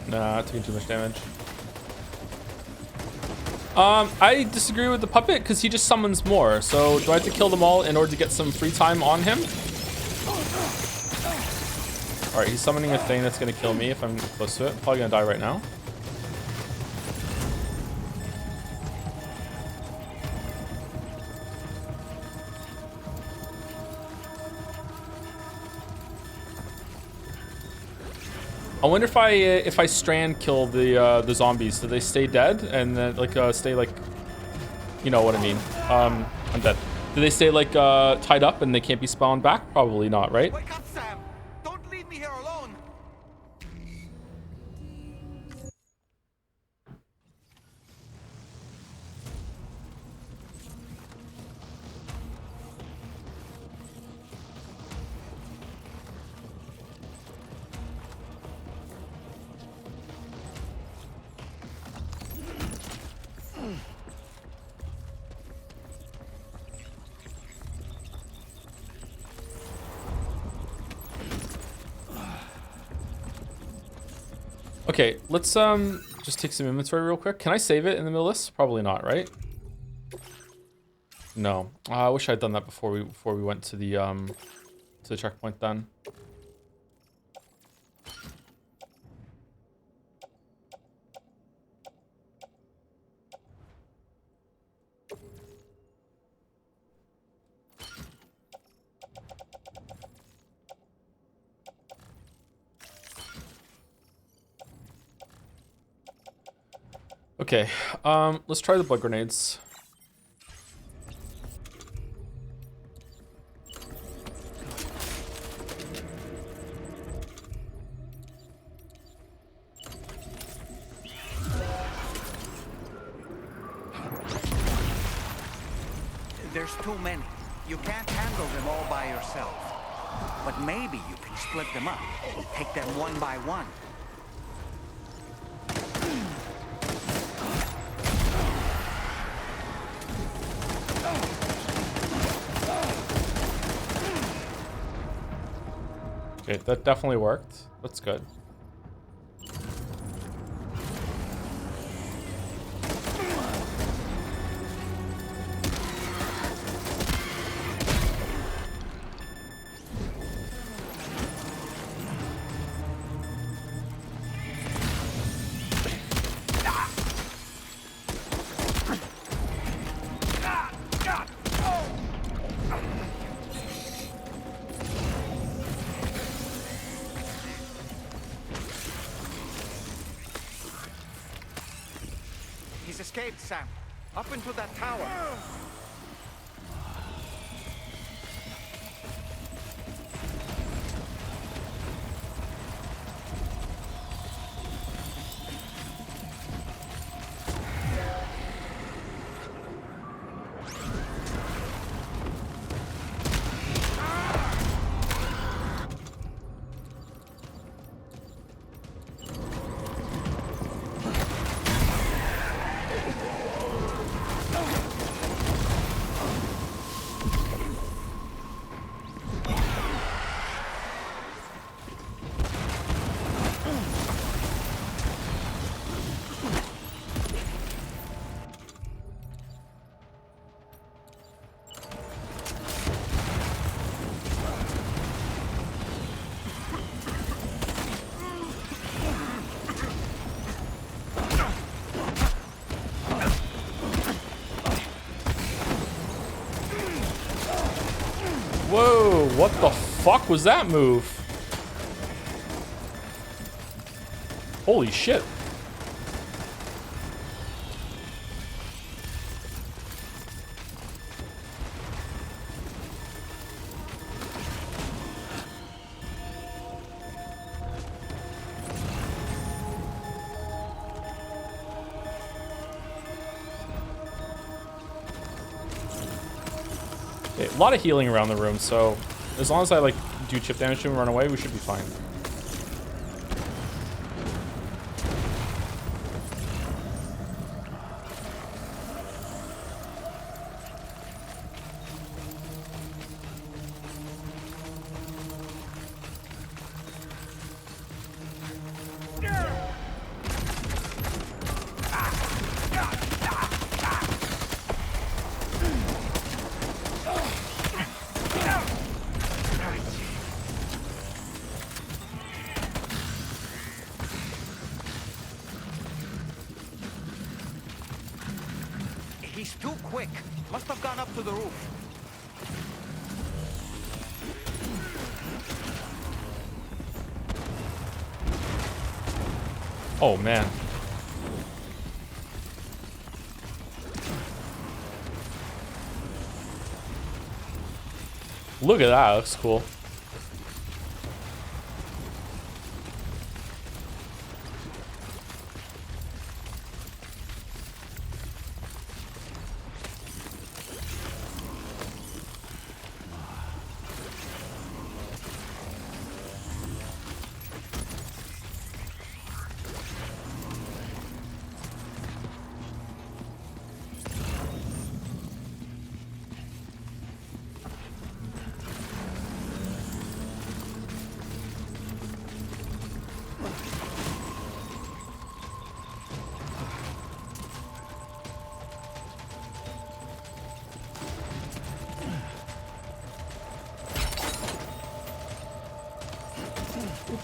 A: Nah, taking too much damage. I disagree with the puppet because he just summons more. So do I have to kill them all in order to get some free time on him? All right, he's summoning a thing that's gonna kill me if I'm close to it. Probably gonna die right now. I wonder if I strand kill the zombies, do they stay dead and then like stay like, you know what I mean? I'm dead. Do they stay like tied up and they can't be spawned back? Probably not, right?
D: Wake up, Sam! Don't leave me here alone!
A: Okay, let's just take some inventory real quick. Can I save it in the middle of this? Probably not, right? No. I wish I'd done that before we went to the checkpoint then. Okay, let's try the blood grenades.
D: There's too many. You can't handle them all by yourself. But maybe you can split them up. Take them one by one.
A: Okay, that definitely worked. That's good.
D: He's escaped, Sam. Up into that tower.
A: Whoa, what the fuck was that move? Holy shit. Okay, a lot of healing around the room, so as long as I like do chip damage to him and run away, we should be fine.
D: He's too quick. Must have gone up to the roof.
A: Oh man. Look at that, looks cool.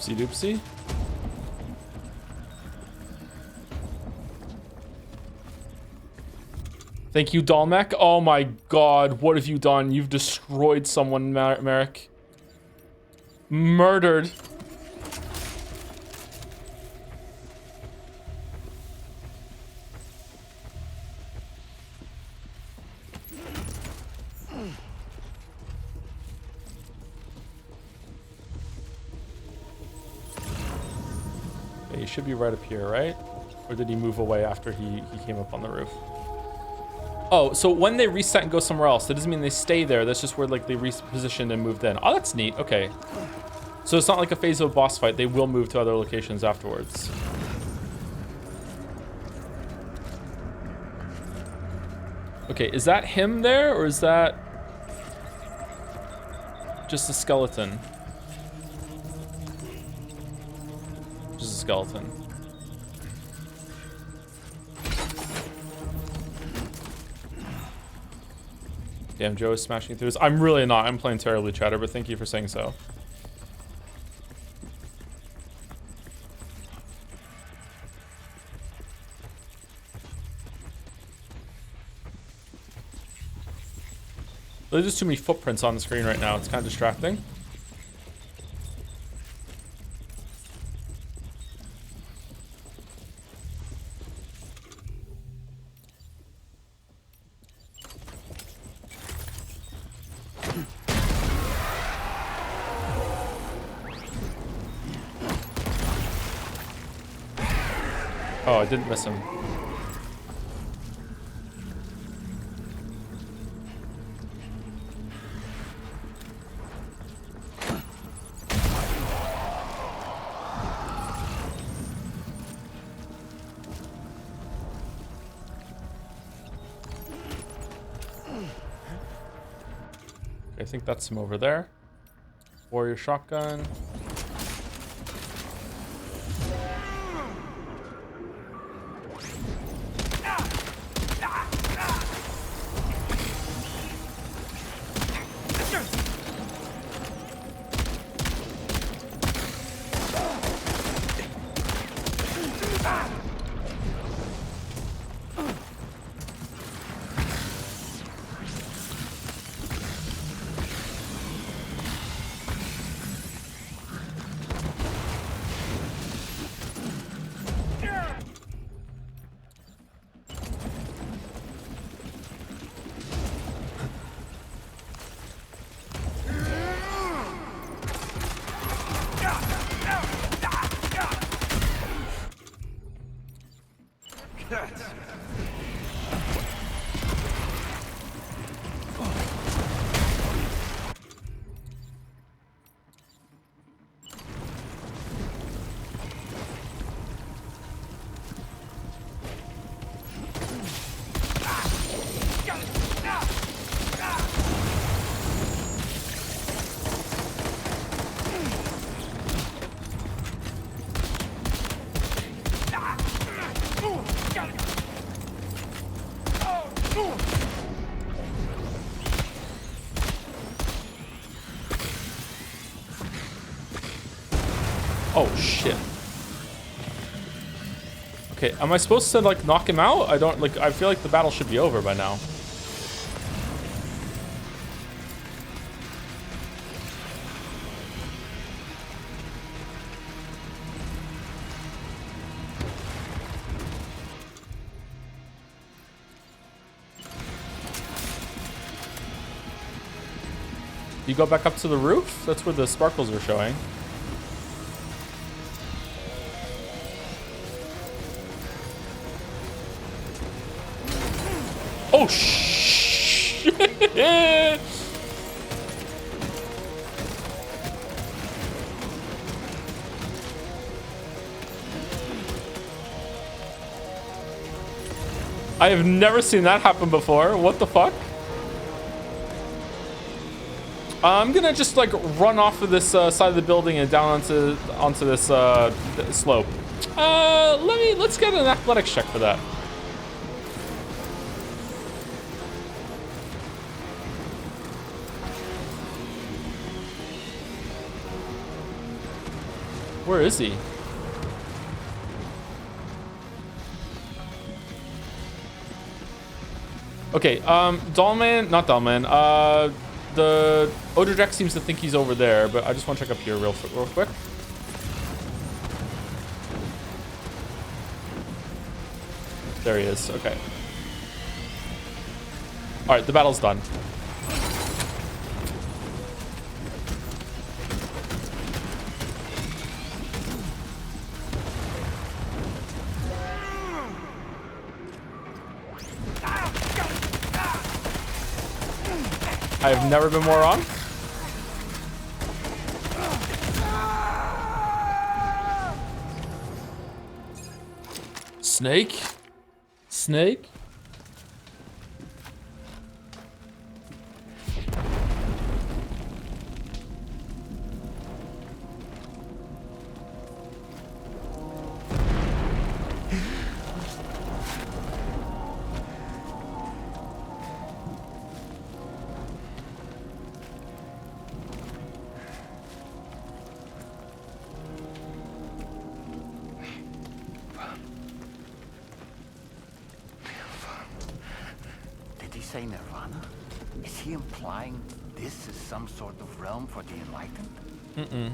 A: Oopsie doopsie. Thank you, Dalmec. Oh my god, what have you done? You've destroyed someone, Merrick. Murdered. Okay, he should be right up here, right? Or did he move away after he came up on the roof? Oh, so when they reset and go somewhere else, that doesn't mean they stay there. That's just where like they repositioned and moved in. Oh, that's neat. Okay. So it's not like a phase of a boss fight. They will move to other locations afterwards. Okay, is that him there, or is that just a skeleton? Just a skeleton. Damn, Joe is smashing through this. I'm really not. I'm playing terribly, Chatter, but thank you for saying so. There's just too many footprints on the screen right now. It's kind of distracting. Oh, I didn't miss him. I think that's him over there. Warrior shotgun. Oh shit. Okay, am I supposed to like knock him out? I don't like. I feel like the battle should be over by now. You go back up to the roof? That's where the sparkles are showing. Oh shit! I have never seen that happen before. What the fuck? I'm gonna just like run off of this side of the building and down onto this slope. Let's get an athletics check for that. Where is he? Okay, Dollman, not Dollman, the Odradek seems to think he's over there, but I just want to check up here real quick. There he is, okay. Alright, the battle's done. I have never been more wrong. Snake? Snake?
D: say Nirvana? Is he implying this is some sort of realm for the enlightened?
A: Mm-mm.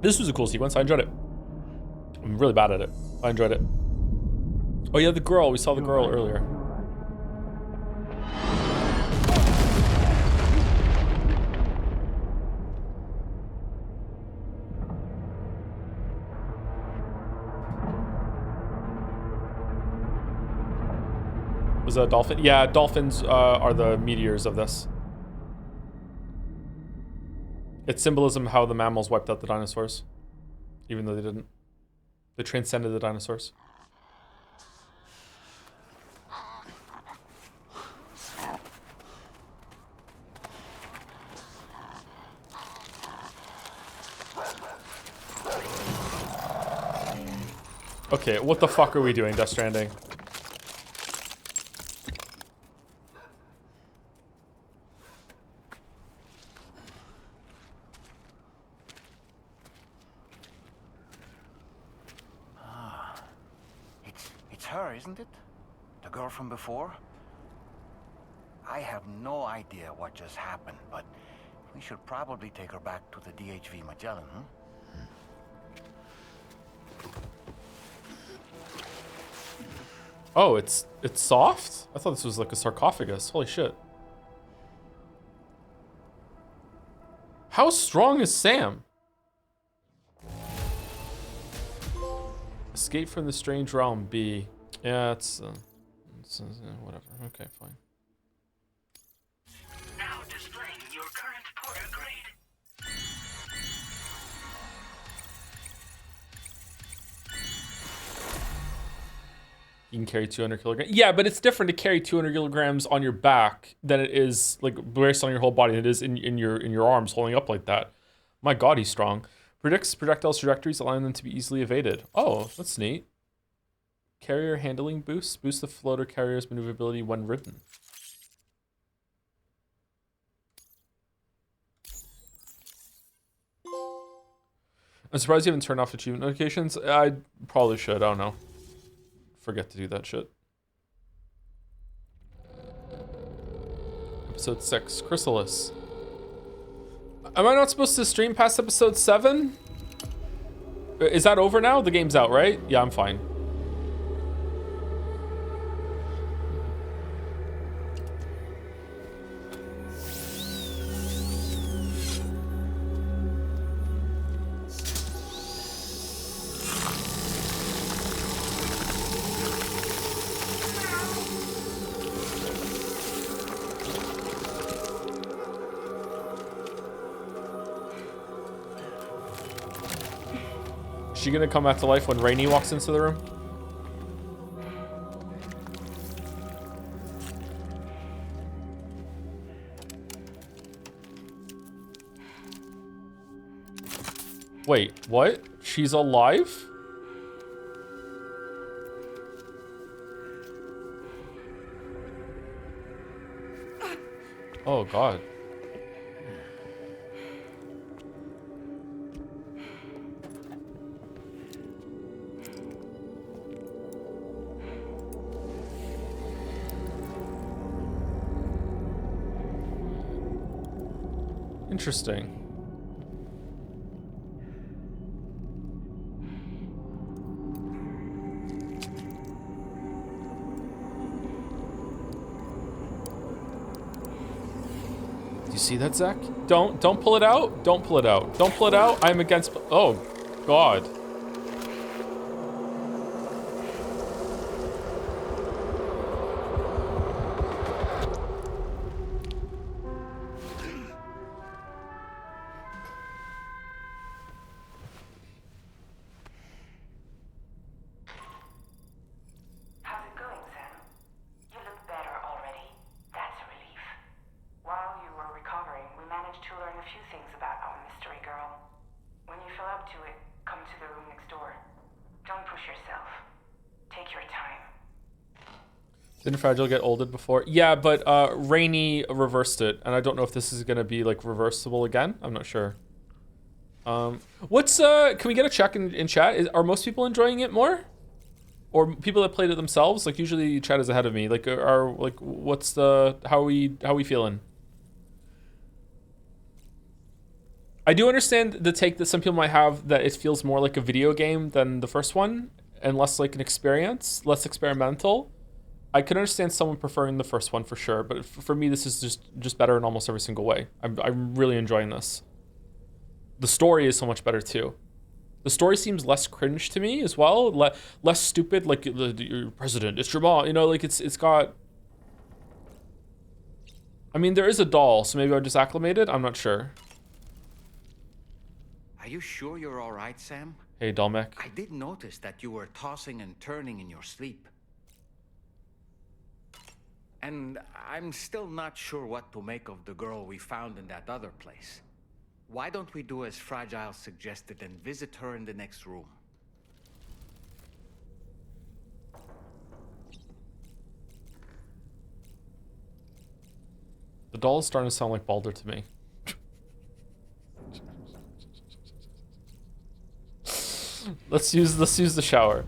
A: This was a cool sequence. I enjoyed it. I'm really bad at it. I enjoyed it. Oh yeah, the girl. We saw the girl earlier. Was that a dolphin? Yeah, dolphins are the meteors of this. It's symbolism how the mammals wiped out the dinosaurs. Even though they didn't. They transcended the dinosaurs. Okay, what the fuck are we doing, Death Stranding?
D: It's her, isn't it? The girl from before? I have no idea what just happened, but we should probably take her back to the DHV Magellan, huh?
A: Oh, it's soft? I thought this was like a sarcophagus. Holy shit. How strong is Sam? Escape from the strange realm, B. Yeah, it's whatever. Okay, fine.
E: Now displaying your current porter grade.
A: You can carry 200 kilograms. Yeah, but it's different to carry 200 kilograms on your back than it is like braced on your whole body. It is in your arms holding up like that. My God, he's strong. Predicts projectiles trajectories, allowing them to be easily evaded. Oh, that's neat. Carrier handling boosts. Boost the floater carrier's maneuverability when ridden. I'm surprised you haven't turned off achievement notifications. I probably should. I don't know. Forget to do that shit. Episode 6, Chrysalis. Am I not supposed to stream past episode 7? Is that over now? The game's out, right? Yeah, I'm fine. Is she gonna come back to life when Rainey walks into the room? Wait, what? She's alive? Oh God. Interesting. Do you see that, Zach? Don't pull it out. Don't pull it out. Don't pull it out. I'm against. Oh, God.
E: How's it going, Sam? You look better already. That's a relief. While you were recovering, we managed to learn a few things about our mystery girl. When you feel up to it, come to the room
A: Didn't Fragile get olded before? Yeah, but Rainy reversed it, and I don't know if this is gonna be like reversible again. I'm not sure. What's can we get a check in chat? Are most people enjoying it more, or people that played it themselves? Like usually chat is ahead of me. Like what's the how are we feeling? I do understand the take that some people might have that it feels more like a video game than the first one, and less like an experience, less experimental. I could understand someone preferring the first one for sure, but for me, this is just better in almost every single way. I'm really enjoying this. The story is so much better too. The story seems less cringe to me as well, less stupid. Like your president, it's your mom. You know, like it's got. I mean, there is a doll, so maybe I just acclimated. I'm not sure.
D: Are you sure you're all right, Sam?
A: Hey, Dolmec.
D: I did notice that you were tossing and turning in your sleep. And I'm still not sure what to make of the girl we found in that other place. Why don't we do as Fragile suggested and visit her in the next room?
A: The doll is starting to sound like Baldur to me. Let's use the shower.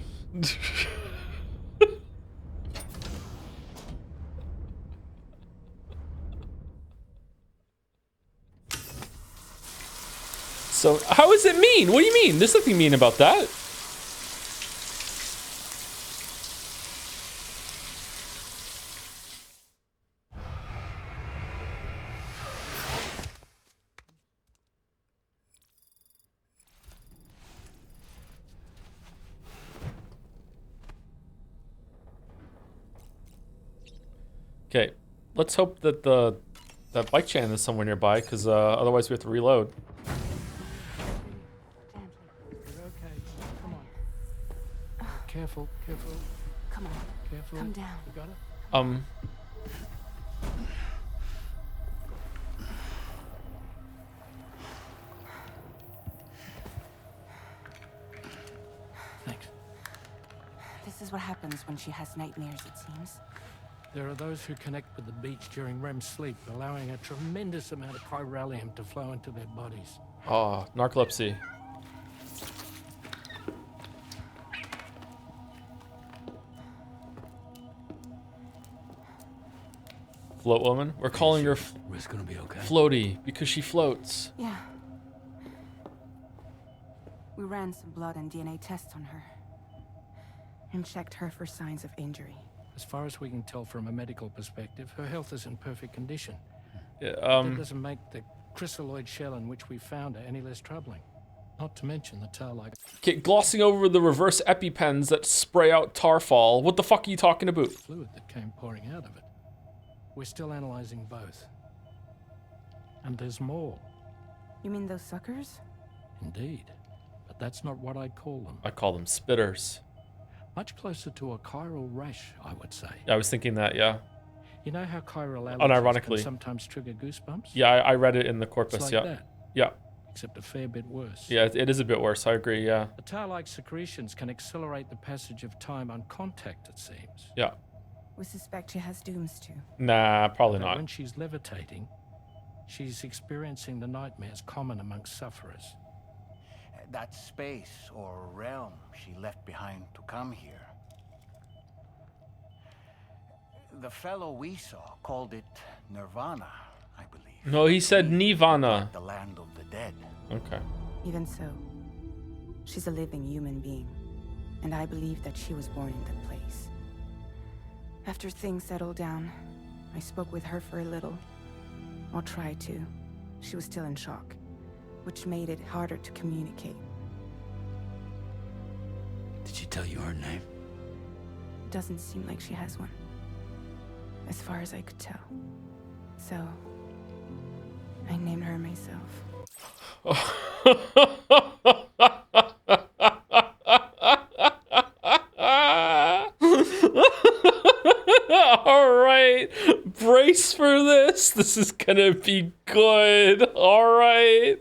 A: So how is it mean? What do you mean? There's nothing mean about that. Okay, let's hope that that bike chain is somewhere nearby, because otherwise we have to reload.
F: You're okay. Come on. Careful, careful,
G: Come on,
F: careful.
G: come down.
F: You got it?
C: Thanks.
G: This is what happens when she has nightmares, it seems.
F: There are those who connect with the beach during REM sleep, allowing a tremendous amount of chiralium to flow into their bodies.
A: Oh, narcolepsy. Float woman? We're calling her
C: Risk gonna be okay.
A: Floaty because she floats.
G: Yeah. We ran some blood and DNA tests on her. And checked her for signs of injury.
F: As far as we can tell from a medical perspective, her health is in perfect condition.
A: Yeah,
F: That doesn't make the chrysaloid shell in which we found her any less troubling. Not to mention the tail-like.
A: okay, glossing over the reverse EpiPens that spray out tarfall. What the fuck are you talking about?
F: fluid that came pouring out of it. We're still analyzing both. And there's more.
G: You mean those suckers?
F: Indeed. But that's not what I'd call them.
A: I call them spitters.
F: Much closer to a chiral rash, I would say.
A: Yeah, I was thinking that, yeah.
F: You know how chiral allergies
A: Unironically.
F: can sometimes trigger goosebumps?
A: Yeah, I read it in the corpus,
F: It's like
A: yeah.
F: that,
A: Yeah.
F: except a fair bit worse.
A: Yeah, it is a bit worse, I agree, yeah.
F: The tail-like secretions can accelerate the passage of time on contact, it seems.
A: Yeah.
G: We suspect she has dooms too.
A: Nah, probably
F: But
A: not.
F: when she's levitating, she's experiencing the nightmares common amongst sufferers.
D: That space or realm she left behind to come here. The fellow we saw called it Nirvana, I believe.
A: No, he said Nirvana.
D: The land of the dead.
A: Okay.
G: Even so, she's a living human being. And I believe that she was born in that place. After things settled down, I spoke with her for a little. Or tried to. She was still in shock, which made it harder to communicate.
C: Did she tell you her name?
G: Doesn't seem like she has one. As far as I could tell. So, I named her myself.
A: All right, brace for this. This is gonna be good. All right.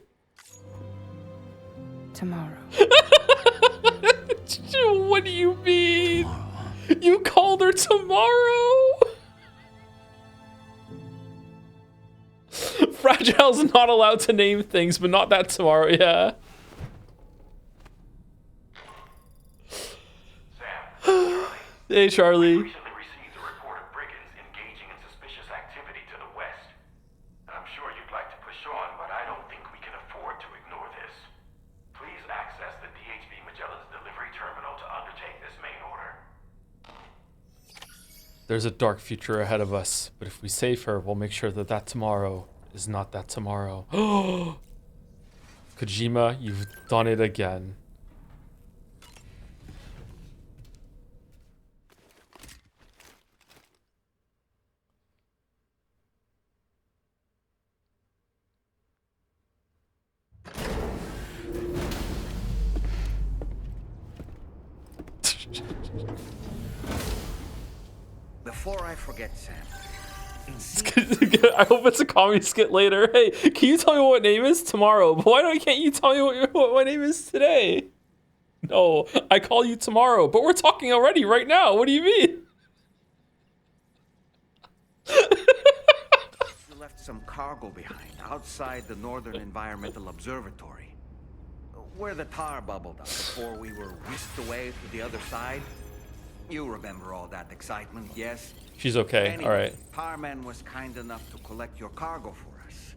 G: Tomorrow.
A: What do you mean? You called her tomorrow. Fragile's not allowed to name things, but not that tomorrow. Yeah.
H: Sam,
A: Hey, Charlie.
H: recently received a report of brigands engaging in suspicious activity to the west. I'm sure you'd like to push on, but I don't think we can afford to ignore this. Please access the DHV Magellan's delivery terminal to undertake this main order.
A: There's a dark future ahead of us, but if we save her, we'll make sure that that tomorrow is not that tomorrow. Kojima, you've done it again.
D: Before I forget, Sam.
A: I hope it's a comedy skit later. Hey, can you tell me what name is tomorrow? But can't you tell me what my name is today? No, I call you tomorrow, but we're talking already right now. What do you mean?
D: You left some cargo behind outside the Northern Environmental Observatory, where the tar bubbled up before we were whisked away to the other side. You remember all that excitement, yes?
A: She's okay.
D: Anyway,
A: All right.
D: Tarman was kind enough to collect your cargo for us.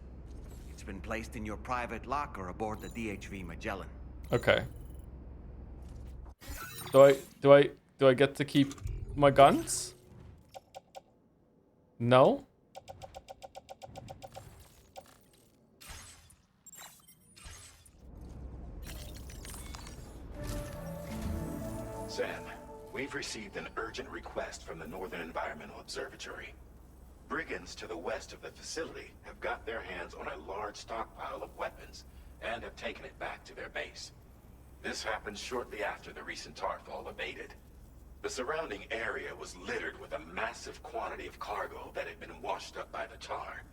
D: It's been placed in your private locker aboard the DHV Magellan.
A: Okay. Do I get to keep my guns? No?
H: Sam, we've received an urgent request from the Northern Environmental Observatory. Brigands to the west of the facility have got their hands on a large stockpile of weapons and have taken it back to their base. This happened shortly after the recent tarfall abated. The surrounding area was littered with a massive quantity of cargo that had been washed up by the tar.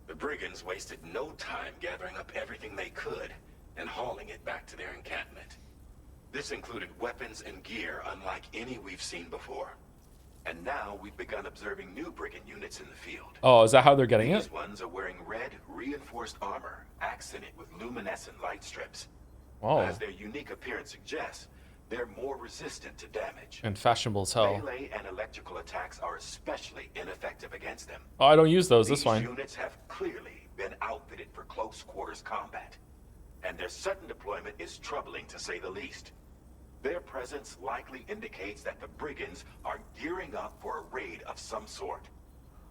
H: The brigands wasted no time gathering up everything they could and hauling it back to their encampment. This included weapons and gear unlike any we've seen before. And now we've begun observing new brigand units in the field.
A: Oh, is that how they're getting
H: These
A: it?
H: ones are wearing red, reinforced armor, accented with luminescent light strips.
A: Wow.
H: As their unique appearance suggests, they're more resistant to damage.
A: And fashionable as hell.
H: Melee and electrical attacks are especially ineffective against them.
A: Oh, I don't use those.
H: These
A: That's fine.
H: units have clearly been outfitted for close quarters combat, and their sudden deployment is troubling to say the least. Their presence likely indicates that the brigands are gearing up for a raid of some sort.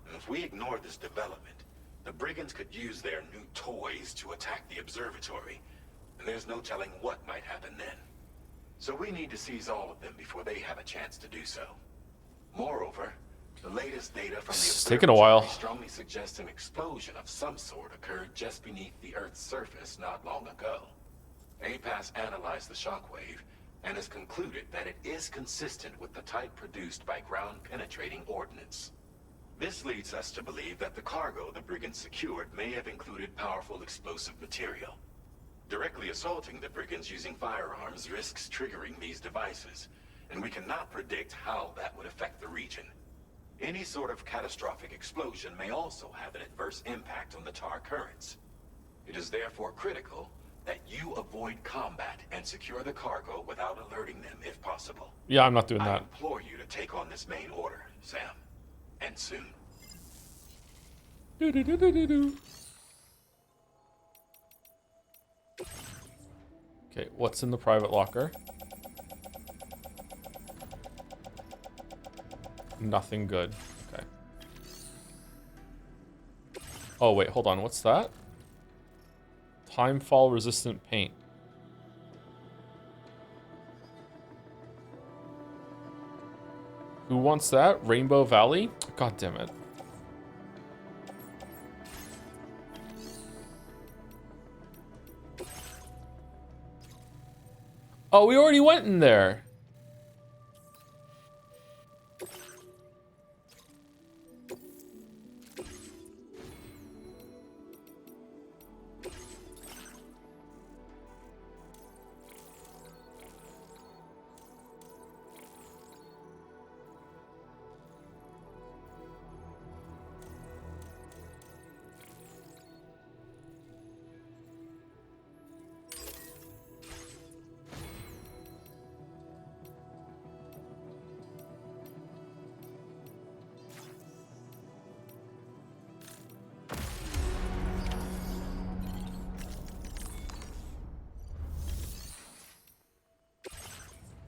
H: And if we ignore this development, the brigands could use their new toys to attack the observatory, and there's no telling what might happen then. So we need to seize all of them before they have a chance to do so. Moreover, the latest data from the
A: It's taken a while.
H: strongly suggests an explosion of some sort occurred just beneath the Earth's surface not long ago. APAS analyzed the shockwave and has concluded that it is consistent with the type produced by ground-penetrating ordnance. This leads us to believe that the cargo the brigands secured may have included powerful explosive material. Directly assaulting the brigands using firearms risks triggering these devices, and we cannot predict how that would affect the region. Any sort of catastrophic explosion may also have an adverse impact on the tar currents. It is therefore critical that you avoid combat and secure the cargo without alerting them if possible.
A: Yeah, I'm not doing
H: I
A: that.
H: implore you to take on this main order, Sam. And soon.
A: Do-do-do-do-do-do. Okay, what's in the private locker? Nothing good. Okay. Oh, wait, hold on. What's that? Timefall resistant paint. Who wants that? Rainbow Valley? God damn it. Oh, we already went in there.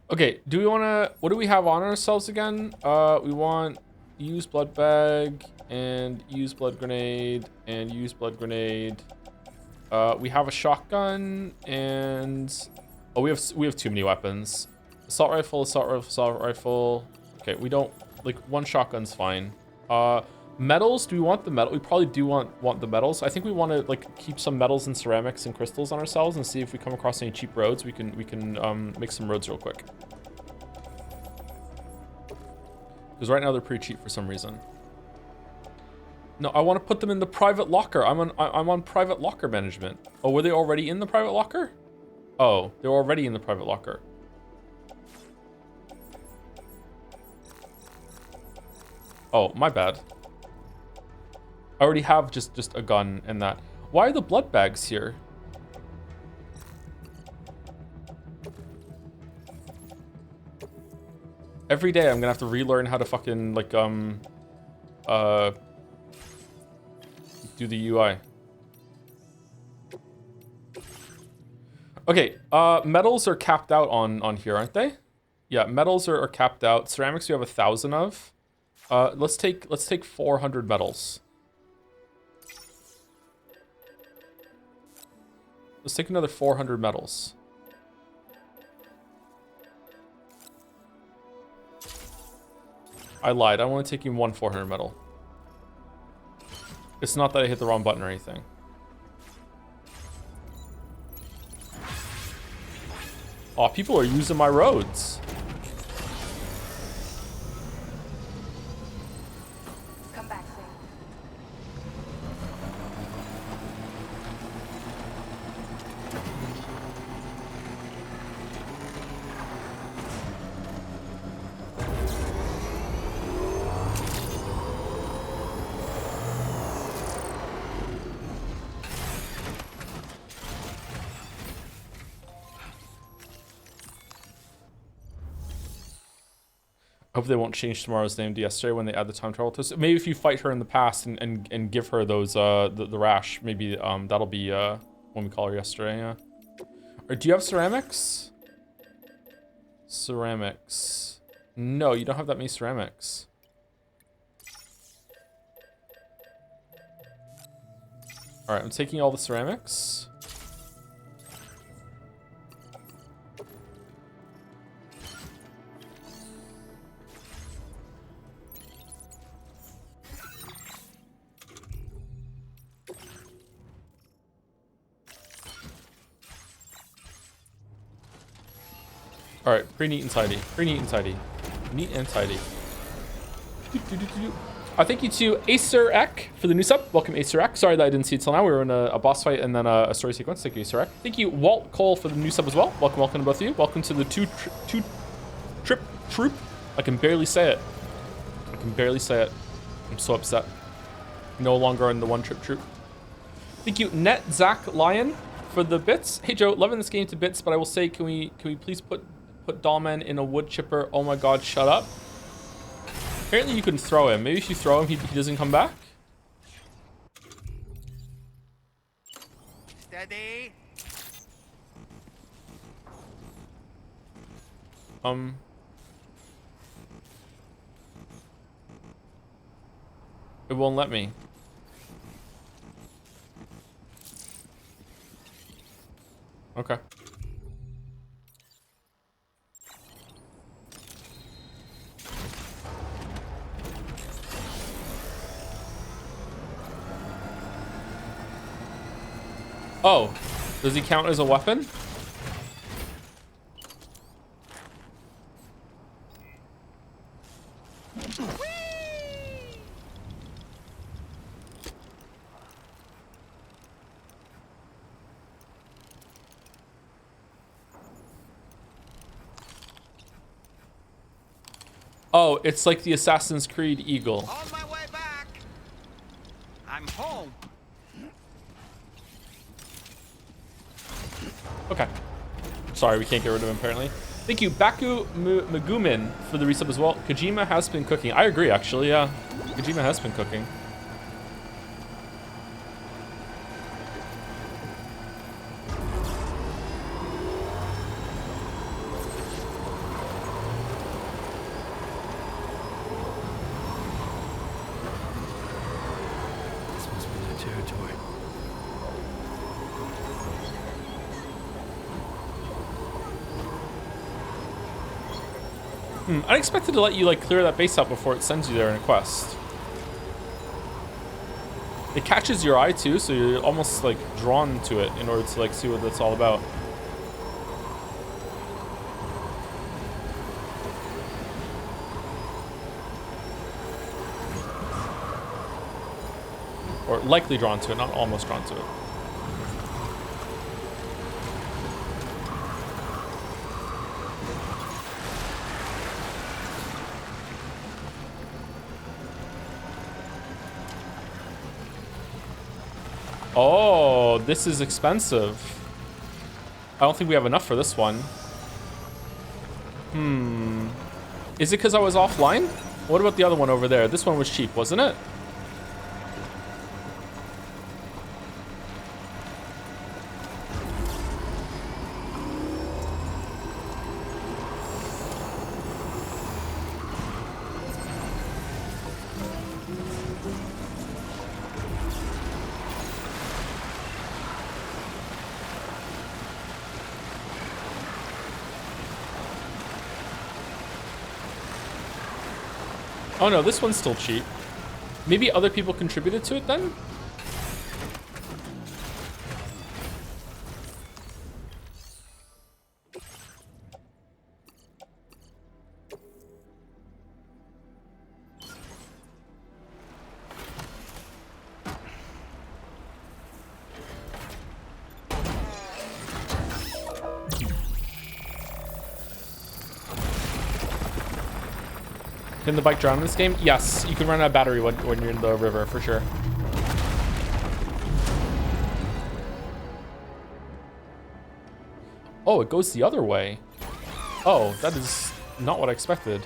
A: Okay, do we want to... What do we have on ourselves again? We want use blood bag and use blood grenade and use blood grenade. We have a shotgun and... Oh, we have too many weapons. Assault rifle, assault rifle, assault rifle. Okay, we don't... Like, one shotgun's fine. Metals, do we want the metal? We probably do want the metals. I think we want to like keep some metals and ceramics and crystals on ourselves and see if we come across any cheap roads. We can make some roads real quick. Because right now they're pretty cheap for some reason. No, I want to put them in the private locker. I'm on private locker management. Oh, were they already in the private locker? Oh, they're already in the private locker. Oh, my bad. I already have just a gun and that. Why are the blood bags here? Every day I'm gonna have to relearn how to fucking like do the UI. Okay, metals are capped out on here, aren't they? Yeah, metals are capped out. Ceramics we have 1,000 of. Let's take 400 metals. Let's take another 400 metals. I lied. I'm only taking one 400 metal. It's not that I hit the wrong button or anything. Oh, people are using my roads.
E: Come back soon.
A: I hope they won't change tomorrow's name to yesterday when they add the time travel twist. Maybe if you fight her in the past and give her those the rash, maybe that'll be when we call her yesterday. Yeah. Or do you have ceramics? Ceramics. No, you don't have that many ceramics. All right, I'm taking all the ceramics. All right, pretty neat and tidy. Pretty neat and tidy. Neat and tidy. Thank you to Acer Ek for the new sub. Welcome, Acer Ek. Sorry that I didn't see it till now. We were in a boss fight and then a story sequence. Thank you, Acer Ek. Thank you, Walt Cole, for the new sub as well. Welcome to both of you. Welcome to the two trip troop. I can barely say it. I can barely say it. I'm so upset. No longer in the one trip troop. Thank you, Net Zach Lion, for the bits. Hey Joe, loving this game to bits, but I will say, can we please put Dollman in a wood chipper? Oh my god, shut up. Apparently you can throw him. Maybe if you throw him, he doesn't come back.
D: Steady.
A: It won't let me. Okay. Oh, does he count as a weapon? Oh, it's like the Assassin's Creed Eagle.
D: On my way back. I'm home.
A: Okay. Sorry, we can't get rid of him apparently. Thank you, Baku Magumin, for the resub as well. Kojima has been cooking. I agree, actually, yeah. Kojima has been cooking.
F: territory.
A: I expected to let you like clear that base out before it sends you there in a quest. It catches your eye too, so you're almost like drawn to it in order to like see what that's all about. Or likely drawn to it, not almost drawn to it. Oh, this is expensive. I don't think we have enough for this one. Is it because I was offline? What about the other one over there? This one was cheap, wasn't it? Oh no, this one's still cheap. Maybe other people contributed to it then? Can the bike drown in this game? Yes, you can run out of battery when you're in the river, for sure. Oh, it goes the other way. Oh, that is not what I expected.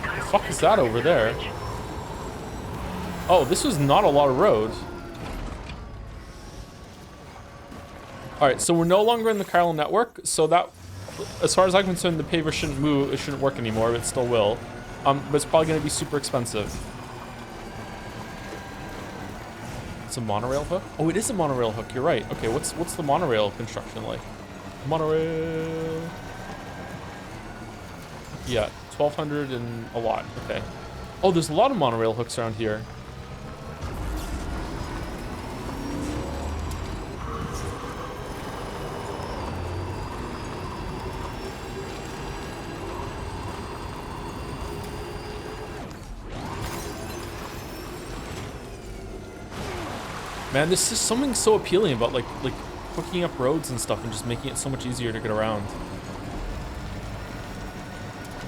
A: What the fuck is that over there? Oh, this was not a lot of road. Alright, so we're no longer in the chiral network, so that, as far as I'm concerned, the paver shouldn't move, it shouldn't work anymore, but it still will. But it's probably going to be super expensive. It's a monorail hook? Oh, it is a monorail hook, you're right. Okay, what's the monorail construction like? Monorail... Yeah, 1,200 and a lot, okay. Oh, there's a lot of monorail hooks around here. Man, there's just something so appealing about like hooking up roads and stuff and just making it so much easier to get around.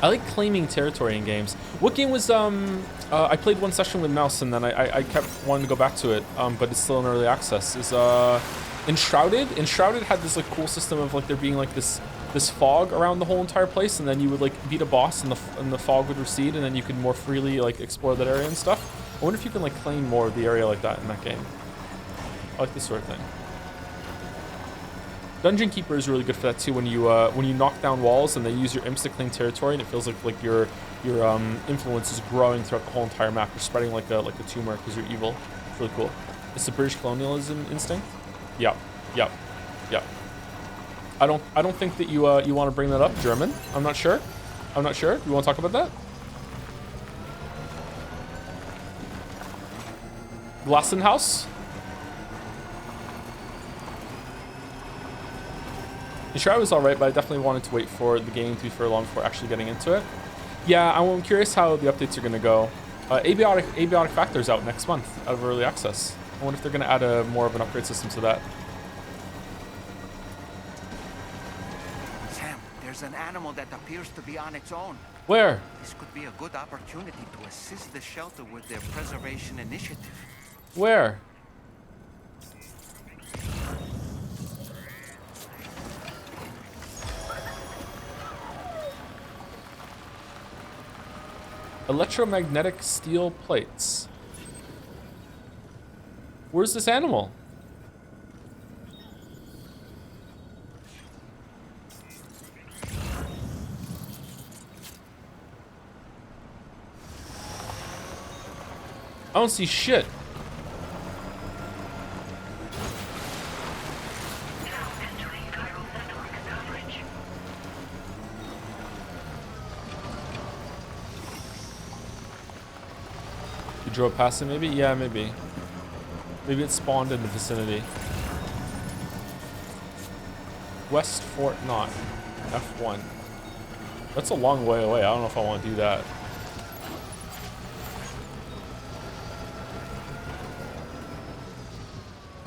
A: I like claiming territory in games. What game was, I played one session with Mouse and then I kept wanting to go back to it, but it's still in early access, is Enshrouded. Enshrouded had this like cool system of like there being like this fog around the whole entire place, and then you would like beat a boss and the fog would recede, and then you could more freely like explore that area and stuff. I wonder if you can like claim more of the area like that in that game. I like this sort of thing. Dungeon Keeper is really good for that too. When you knock down walls and they use your imps to claim territory, and it feels like your influence is growing throughout the whole entire map. You're spreading like a tumor because you're evil. It's really cool. It's the British colonialism instinct. Yep. I don't think that you want to bring that up, German. I'm not sure. You want to talk about that? Glassenhaus? Sure, I was alright, but I definitely wanted to wait for the game to be further along before actually getting into it. Yeah, I'm curious how the updates are going to go. Abiotic Factor's out next month out of early access. I wonder if they're going to add more of an upgrade system to that.
D: Sam, there's an animal that appears to be on its own.
A: Where?
D: This could be a good opportunity to assist the shelter with their preservation initiative.
A: Where? Electromagnetic steel plates. Where's this animal? I don't see shit. You drove past it maybe? Yeah, maybe. Maybe it spawned in the vicinity. West Fort Knot. F1. That's a long way away. I don't know if I want to do that.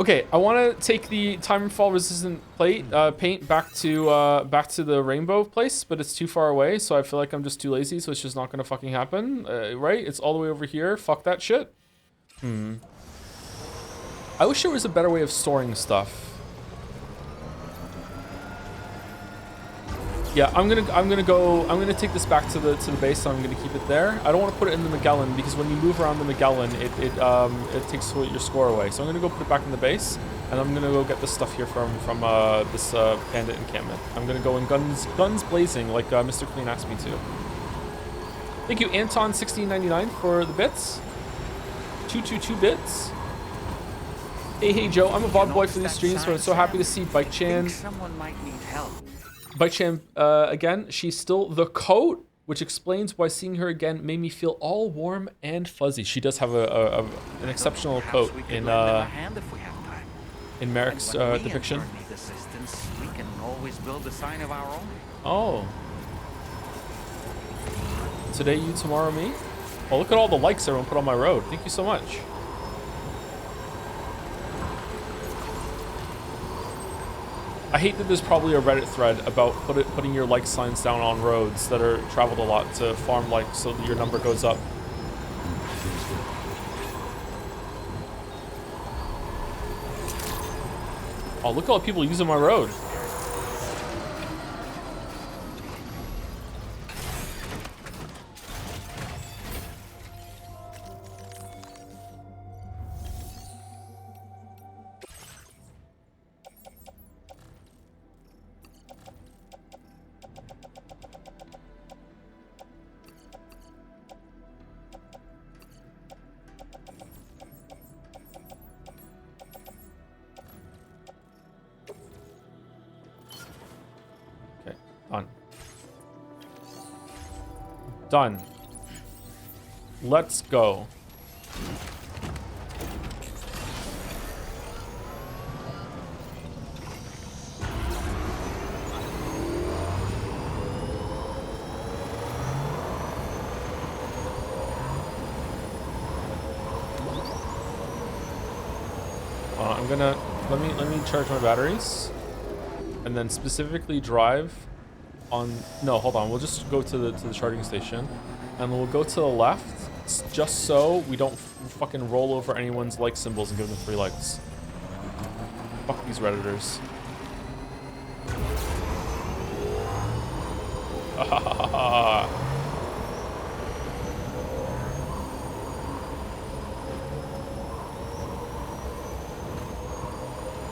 A: Okay, I want to take the time and fall resistant paint back to the rainbow place, but it's too far away, so I feel like I'm just too lazy, so it's just not gonna fucking happen, right? It's all the way over here. Fuck that shit. I wish there was a better way of storing stuff. Yeah, I'm gonna take this back to the base, so I'm gonna keep it there. I don't want to put it in the Magellan because when you move around the Magellan, it takes your score away. So I'm gonna go put it back in the base, and I'm gonna go get this stuff here from this bandit encampment. I'm gonna go in guns blazing like Mr. Clean asked me to. Thank you, Anton1699 for the bits. 222 bits. Hey Joe, I'm a VOD boy for these streams, but I'm so happy to see Bike Chan.
D: Someone might need help.
A: Bike Chan, again, she's still the coat, which explains why seeing her again made me feel all warm and fuzzy. She does have an exceptional coat in Merrick's depiction.
D: We can always build a sign of our own.
A: Oh. Today you, tomorrow me? Oh, look at all the likes everyone put on my road. Thank you so much. I hate that there's probably a Reddit thread about putting your like signs down on roads that are traveled a lot to farm likes so that your number goes up. Oh, look at all the people using my road. Done. Let's go. I'm gonna let me charge my batteries, and then specifically drive on. No, hold on. We'll just go to the charging station, and we'll go to the left, just so we don't fucking roll over anyone's like symbols and give them 3 likes. Fuck these redditors.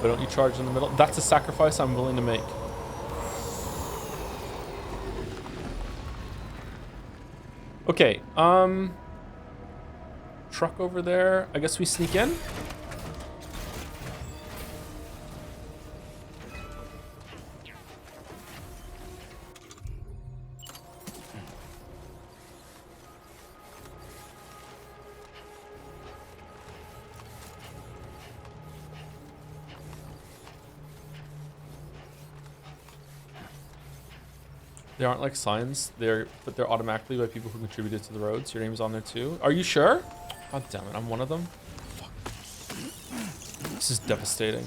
A: Why don't you charge in the middle? That's a sacrifice I'm willing to make. Okay, truck over there. I guess we sneak in. They aren't like signs, but they're automatically by people who contributed to the roads. Your name's on there too. Are you sure? God damn it, I'm one of them. Fuck. This is devastating.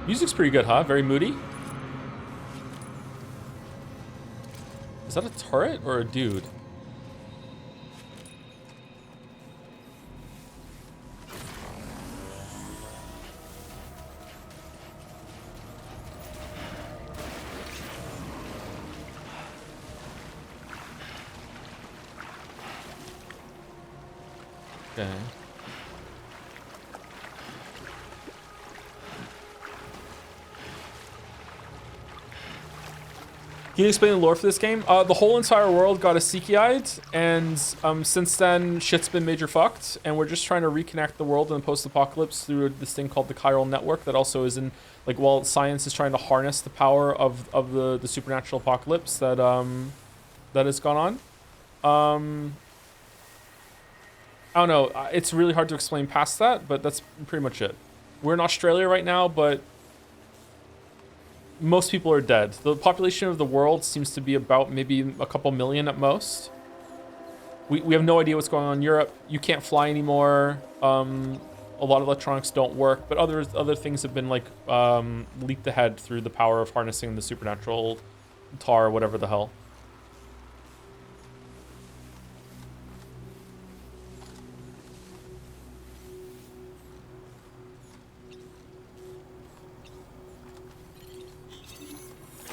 A: Music's pretty good, huh? Very moody. Is that a turret or a dude? Okay. Can you explain the lore for this game? The whole entire world got Iseki'd, and since then, shit's been major fucked, and we're just trying to reconnect the world in the post-apocalypse through this thing called the chiral network that also is in, like, while science is trying to harness the power of the supernatural apocalypse that that has gone on. I don't know. It's really hard to explain past that, but that's pretty much it. We're in Australia right now, but most people are dead. The population of the world seems to be about maybe a couple million at most. We have no idea what's going on in Europe. You can't fly anymore. A lot of electronics don't work, but other things have been like leaked ahead through the power of harnessing the supernatural tar, whatever the hell.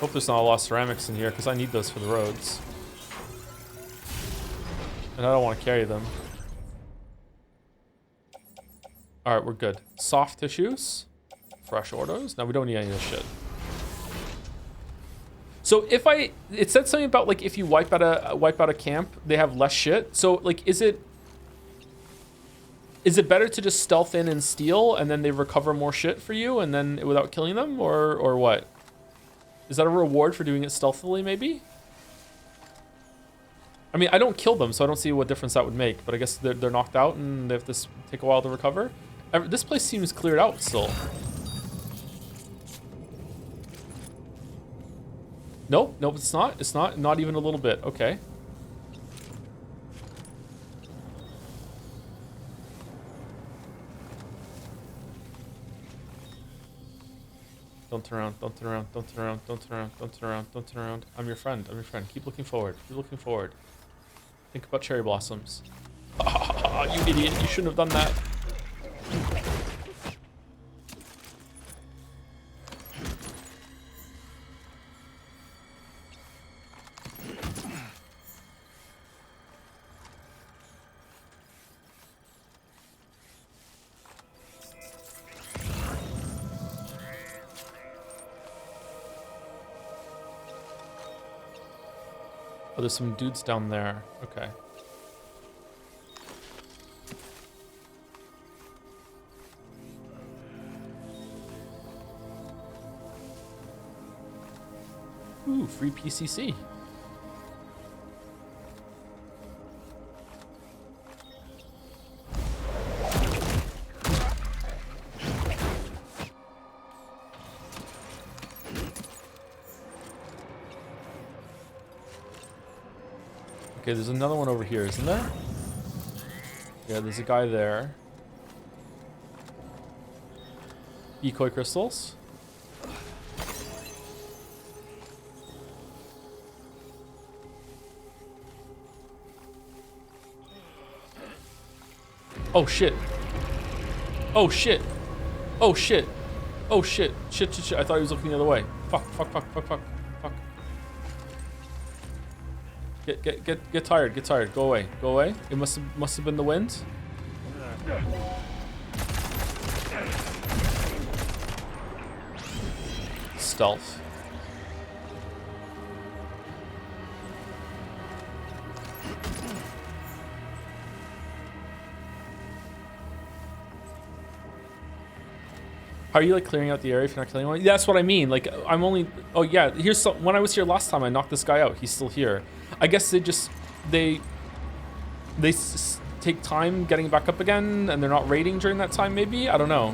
A: Hope there's not a lot of ceramics in here, because I need those for the roads. And I don't want to carry them. Alright, we're good. Soft tissues. Fresh ordos. Now we don't need any of this shit. So if it said something about, like, if you wipe out a camp, they have less shit. So, like, is it better to just stealth in and steal, and then they recover more shit for you, and then without killing them, or what? Is that a reward for doing it stealthily, maybe? I mean, I don't kill them, so I don't see what difference that would make. But I guess they're knocked out and they have to take a while to recover. This place seems cleared out still. Nope, nope, it's not. It's not even a little bit. Okay. Don't turn around, don't turn around, don't turn around, don't turn around, don't turn around, don't turn around. I'm your friend, I'm your friend. Keep looking forward, keep looking forward. Think about cherry blossoms. You idiot, you shouldn't have done that. Oh, there's some dudes down there. Okay. Ooh, free PCC. Okay, there's another one over here, isn't there? Yeah, there's a guy there. Decoy crystals. Oh shit. Oh shit. Oh shit. Oh shit. Shit, shit, shit. I thought he was looking the other way. Fuck, fuck, fuck, fuck, fuck, fuck. Get tired, get tired. Go away, go away. It must have been the wind. Stealth. How are you, like, clearing out the area if you're not killing anyone? That's what I mean. Like, I'm only... Oh, yeah. Here's some... When I was here last time, I knocked this guy out. He's still here. I guess they just... They take time getting back up again, and they're not raiding during that time, maybe? I don't know.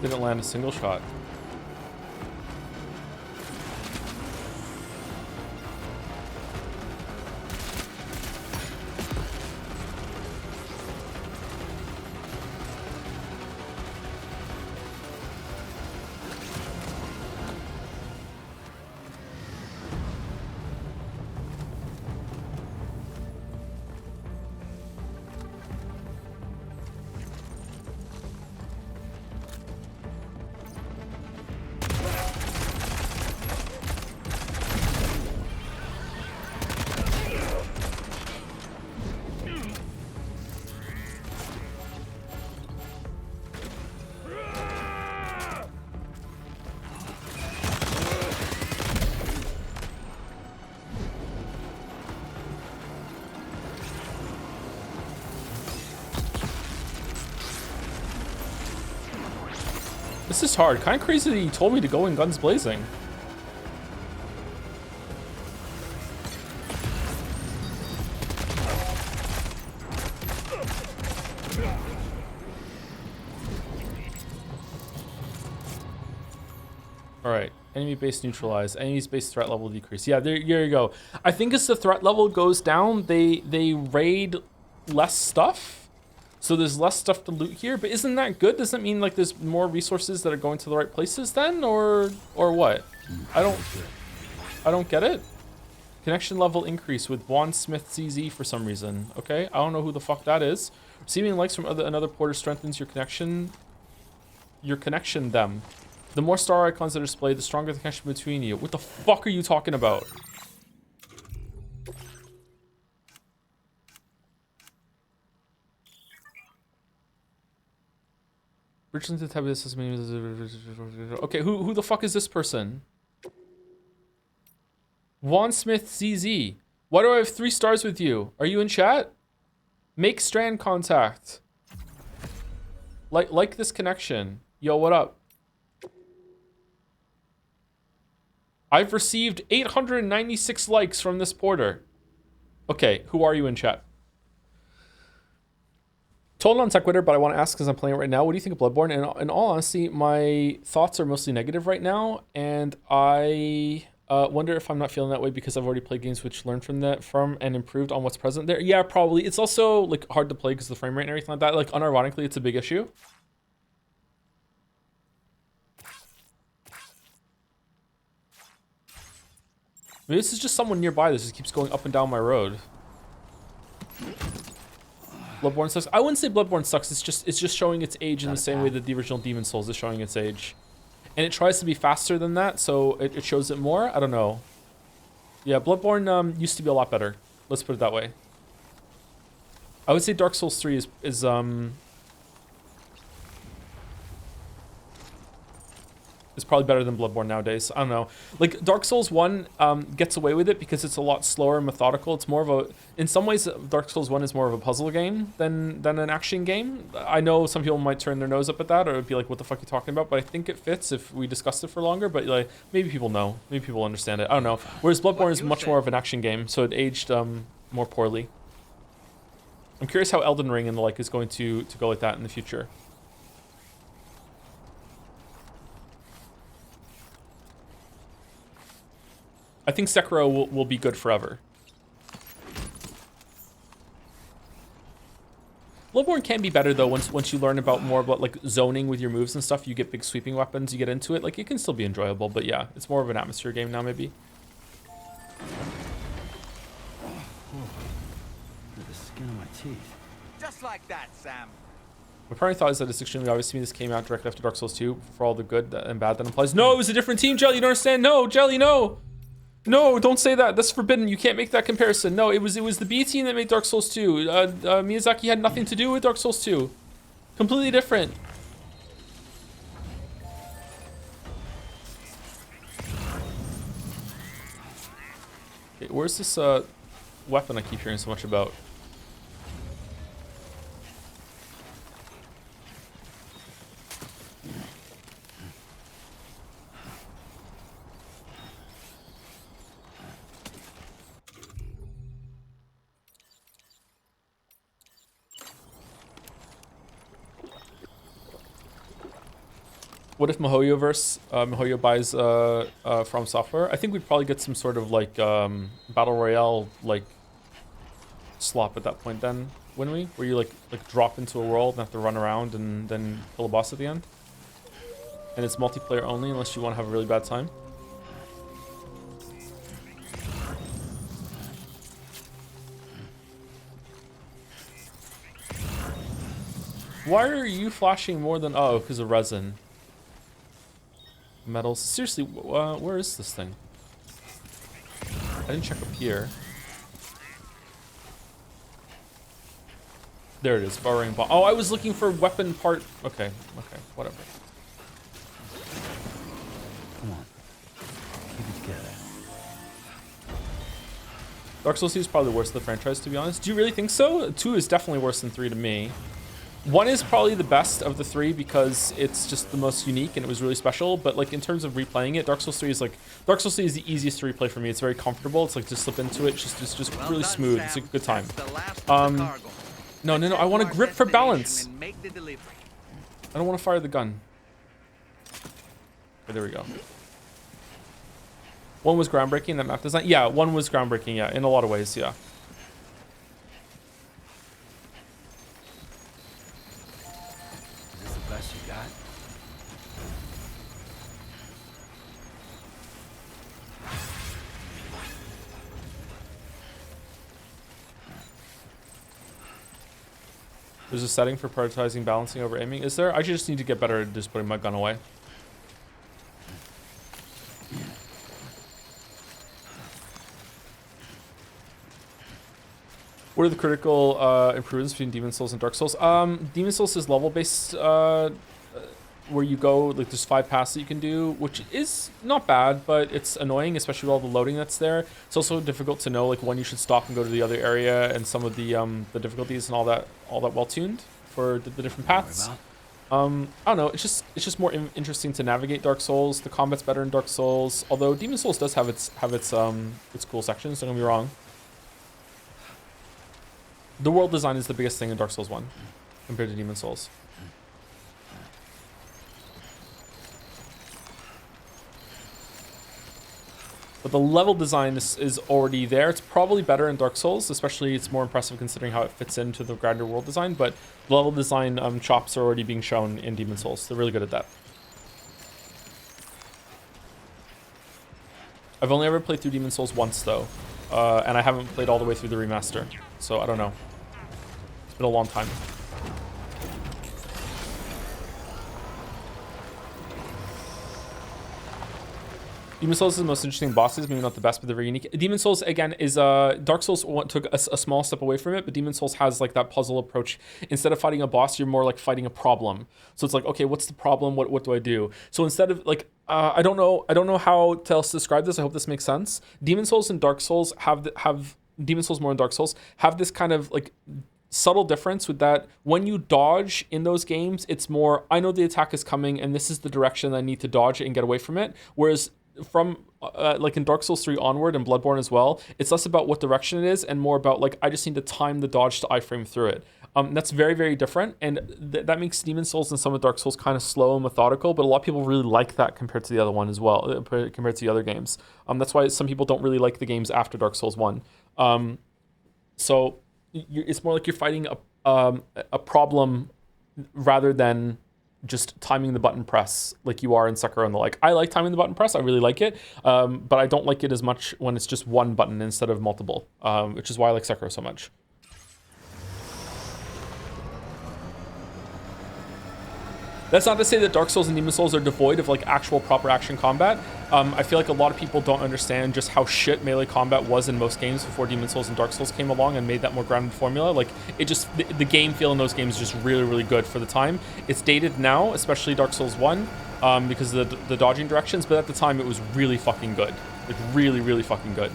A: Didn't land a single shot. This is hard. Kind of crazy that he told me to go in guns blazing. All right. Enemy base neutralized. Enemy's base threat level decreased. Yeah, there you go. I think as the threat level goes down, they raid less stuff. So there's less stuff to loot here, but isn't that good? Doesn't that mean like there's more resources that are going to the right places then, or what? I don't get it. Connection level increase with Wandsmith CZ for some reason. Okay, I don't know who the fuck that is. Receiving likes from another porter strengthens your connection. Them. The more star icons that are displayed, the stronger the connection between you. What the fuck are you talking about? Richland to type of this is okay, who the fuck is this person? Wandsmith ZZ. Why do I have 3 stars with you? Are you in chat? Make Strand contact. Like this connection. Yo, what up? I've received 896 likes from this porter. Okay, who are you in chat? Total non sequitur, but I want to ask because I'm playing it right now. What do you think of Bloodborne? And in all honesty, my thoughts are mostly negative right now, and I wonder if I'm not feeling that way because I've already played games which learned from and improved on what's present there. Yeah, probably. It's also like hard to play because of the frame rate and everything like that. Like unironically, it's a big issue. Maybe this is just someone nearby that just keeps going up and down my road. Bloodborne sucks. I wouldn't say Bloodborne sucks. It's just showing its age in the same way that the original Demon Souls is showing its age, and it tries to be faster than that, so it shows it more. I don't know. Yeah, Bloodborne used to be a lot better. Let's put it that way. I would say Dark Souls 3 is probably better than Bloodborne nowadays. I don't know. Like Dark Souls 1 gets away with it because it's a lot slower and methodical. It's more of a, in some ways, Dark Souls 1 is more of a puzzle game than an action game. I know some people might turn their nose up at that or be like, what the fuck are you talking about? But I think it fits if we discussed it for longer, but like maybe people know. Maybe people understand it. I don't know. Whereas Bloodborne is much more of an action game, so it aged more poorly. I'm curious how Elden Ring and the like is going to go like that in the future. I think Sekiro will be good forever. Bloodborne can be better though once you learn about more about like zoning with your moves and stuff. You get big sweeping weapons, you get into it. Like it can still be enjoyable, but yeah, it's more of an atmosphere game now maybe.
C: The skin of my teeth.
D: Just like that, Sam.
A: My primary thought is that it's extremely obvious to me this came out directly after Dark Souls 2 for all the good and bad that implies. No, it was a different team, Jelly. You don't understand. No, Jelly, no. No, don't say that. That's forbidden. You can't make that comparison. No, it was the B team that made Dark Souls 2. Miyazaki had nothing to do with Dark Souls 2. Completely different. Okay, where's this weapon I keep hearing so much about? What if MiHoYo buys From Software? I think we'd probably get some sort of like battle royale like slop at that point then, wouldn't we? Where you like drop into a world and have to run around and then kill a boss at the end. And it's multiplayer only unless you want to have a really bad time. Why are you flashing more than because of resin? Metals. Seriously, where is this thing? I didn't check up here. There it is, borrowing bomb. Oh, I was looking for weapon part. Okay, whatever.
C: Come on. Keep it together.
A: Dark Souls 2 is probably the worst of the franchise, to be honest. Do you really think so? 2 is definitely worse than 3 to me. 1 is probably the best of the 3 because it's just the most unique and it was really special. But like in terms of replaying it, Dark Souls 3 is like Dark Souls 3 is the easiest to replay for me. It's very comfortable. It's like just slip into it. It's just
D: Well
A: really
D: done,
A: smooth.
D: Sam.
A: It's a good time.
D: That's the last of the
A: Um,
D: cargo.
A: No,
D: Let's
A: no, no.
D: head
A: I want
D: to
A: to
D: our
A: grip for
D: destination
A: balance.
D: and make the delivery.
A: I don't want to fire the gun. Okay, there we go. 1 was groundbreaking. That map design. Yeah, 1 was groundbreaking. Yeah, in a lot of ways. Yeah.
C: Is this the best you got?
A: There's a setting for prioritizing balancing over aiming. Is there? I just need to get better at just putting my gun away. What are the critical improvements between Demon Souls and Dark Souls? Demon Souls is level-based, where you go, like there's 5 paths that you can do, which is not bad, but it's annoying, especially with all the loading that's there. It's also difficult to know like when you should stop and go to the other area, and some of the difficulties and all that well tuned for the different paths. I don't know. It's just more interesting to navigate Dark Souls. The combat's better in Dark Souls, although Demon Souls does have its cool sections. Don't get me wrong. The world design is the biggest thing in Dark Souls 1 compared to Demon Souls. But the level design is already there. It's probably better in Dark Souls, especially it's more impressive considering how it fits into the grander world design. But the level design chops are already being shown in Demon Souls. They're really good at that. I've only ever played through Demon Souls once though, and I haven't played all the way through the remaster, so I don't know. It's been a long time. Demon Souls is the most interesting bosses, maybe not the best, but they're very unique. Demon Souls, again, is Dark Souls took a small step away from it, but Demon Souls has like that puzzle approach. Instead of fighting a boss, you're more like fighting a problem. So it's like, okay, what's the problem? What do I do? So instead of like, I don't know how to else describe this. I hope this makes sense. Demon Souls and Dark Souls have Demon Souls more and Dark Souls have this kind of like subtle difference with that when you dodge in those games, it's more, I know the attack is coming and this is the direction I need to dodge it and get away from it. Whereas from like in Dark Souls 3 onward and Bloodborne as well, it's less about what direction it is and more about like I just need to time the dodge to iframe through it. That's very, very different, and that makes Demon Souls and some of Dark Souls kind of slow and methodical, but a lot of people really like that compared to the other one as well, compared to the other games. That's why some people don't really like the games after Dark Souls 1. So it's more like you're fighting a problem rather than just timing the button press like you are in Sekiro and the like. I like timing the button press. I really like it, but I don't like it as much when it's just one button instead of multiple, which is why I like Sekiro so much. That's not to say that Dark Souls and Demon Souls are devoid of like actual proper action combat. I feel like a lot of people don't understand just how shit melee combat was in most games before Demon Souls and Dark Souls came along and made that more grounded formula. Like it just, the game feel in those games is just really, really good for the time. It's dated now, especially Dark Souls 1, because of the dodging directions, but at the time it was really fucking good. Like really, really fucking good.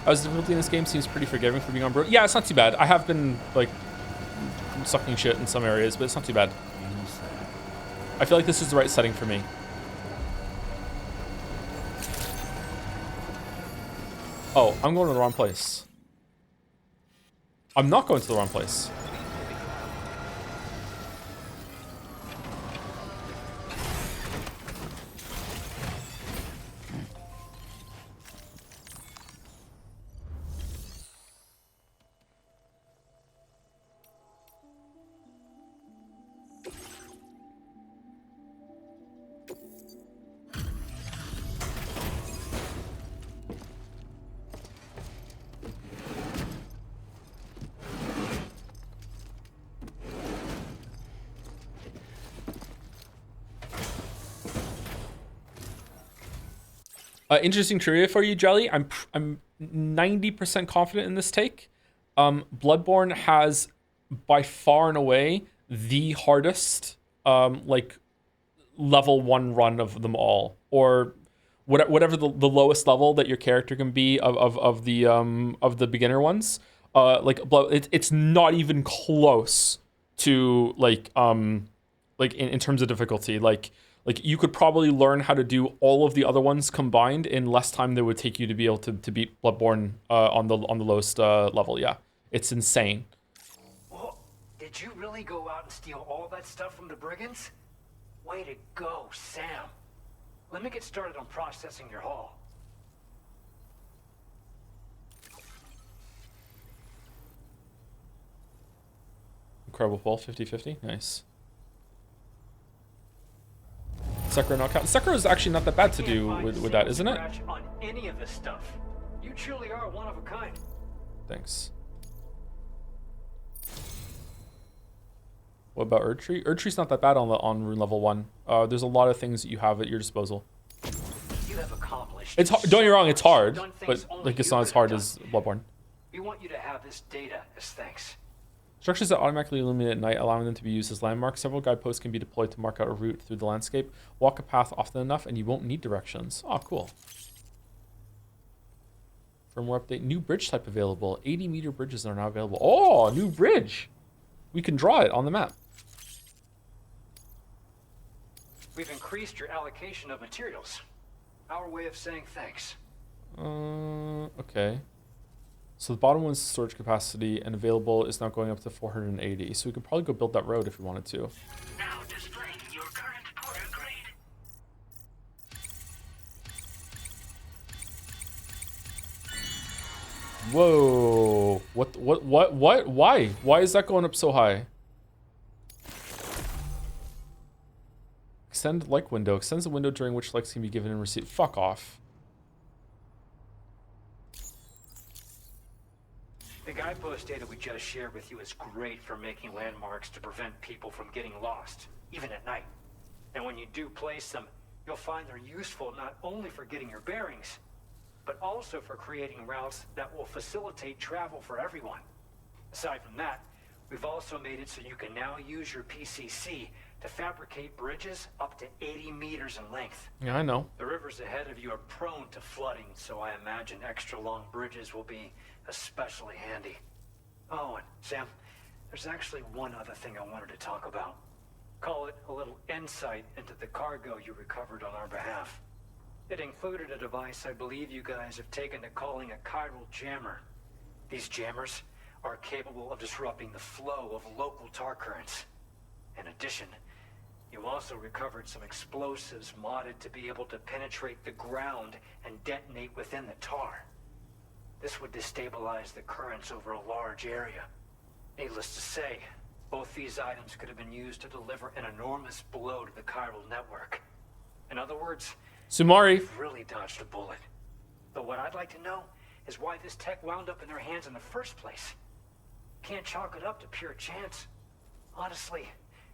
A: As difficulty in this game seems pretty forgiving for being on bro. Yeah, it's not too bad. I have been like sucking shit in some areas, but it's not too bad. I feel like this is the right setting for me. Oh, I'm going to the wrong place. I'm not going to the wrong place. Interesting trivia for you, Jelly. I'm 90% confident in this take. Bloodborne has by far and away the hardest like level 1 run of them all, or whatever the lowest level that your character can be of the beginner ones. It's not even close to in terms of difficulty. Like you could probably learn how to do all of the other ones combined in less time than it would take you to be able to beat Bloodborne on the lowest level. Yeah, it's insane.
C: Well, did you really go out and steal all that stuff from the brigands? Way to go, Sam. Let me get started on processing your haul.
A: Incredible Ball 50-50. Nice. Sekiro not count. Sekiro is actually not that bad to do with that, isn't it?
C: On any of this stuff. You truly are one of a kind.
A: Thanks. What about Erdtree? Erdtree's not that bad on rune level 1. There's a lot of things that you have at your disposal.
C: You have accomplished.
A: Don't get me wrong, it's hard, but like it's not as hard as Bloodborne.
C: We want you to have this data as thanks.
A: Structures that automatically illuminate at night, allowing them to be used as landmarks. Several guideposts can be deployed to mark out a route through the landscape. Walk a path often enough, and you won't need directions. Oh, cool. Firmware update. New bridge type available. 80-meter bridges are now available. Oh, new bridge. We can draw it on the map.
C: We've increased your allocation of materials. Our way of saying thanks.
A: Okay. So the bottom one's storage capacity and available is now going up to 480. So we could probably go build that road if we wanted to.
E: Now displaying your current porter grade.
A: Whoa. What? Why? Why is that going up so high? Extend like window. Extends the window during which likes can be given and received. Fuck off.
C: The guidepost data we just shared with you is great for making landmarks to prevent people from getting lost, even at night. And when you do place them, you'll find they're useful not only for getting your bearings, but also for creating routes that will facilitate travel for everyone. Aside from that, we've also made it so you can now use your PCC to fabricate bridges up to 80 meters in length.
A: Yeah, I know.
C: The rivers ahead of you are prone to flooding, so I imagine extra long bridges will be especially handy. Oh, and Sam, there's actually one other thing I wanted to talk about. Call it a little insight into the cargo you recovered on our behalf. It included a device I believe you guys have taken to calling a chiral jammer. These jammers are capable of disrupting the flow of local tar currents. In addition, you also recovered some explosives modded to be able to penetrate the ground and detonate within the tar. This would destabilize the currents over a large area. Needless to say, both these items could have been used to deliver an enormous blow to the chiral network. In other words,
A: Sumari.
C: you've really dodged a bullet. But what I'd like to know is why this tech wound up in their hands in the first place. Can't chalk it up to pure chance. Honestly,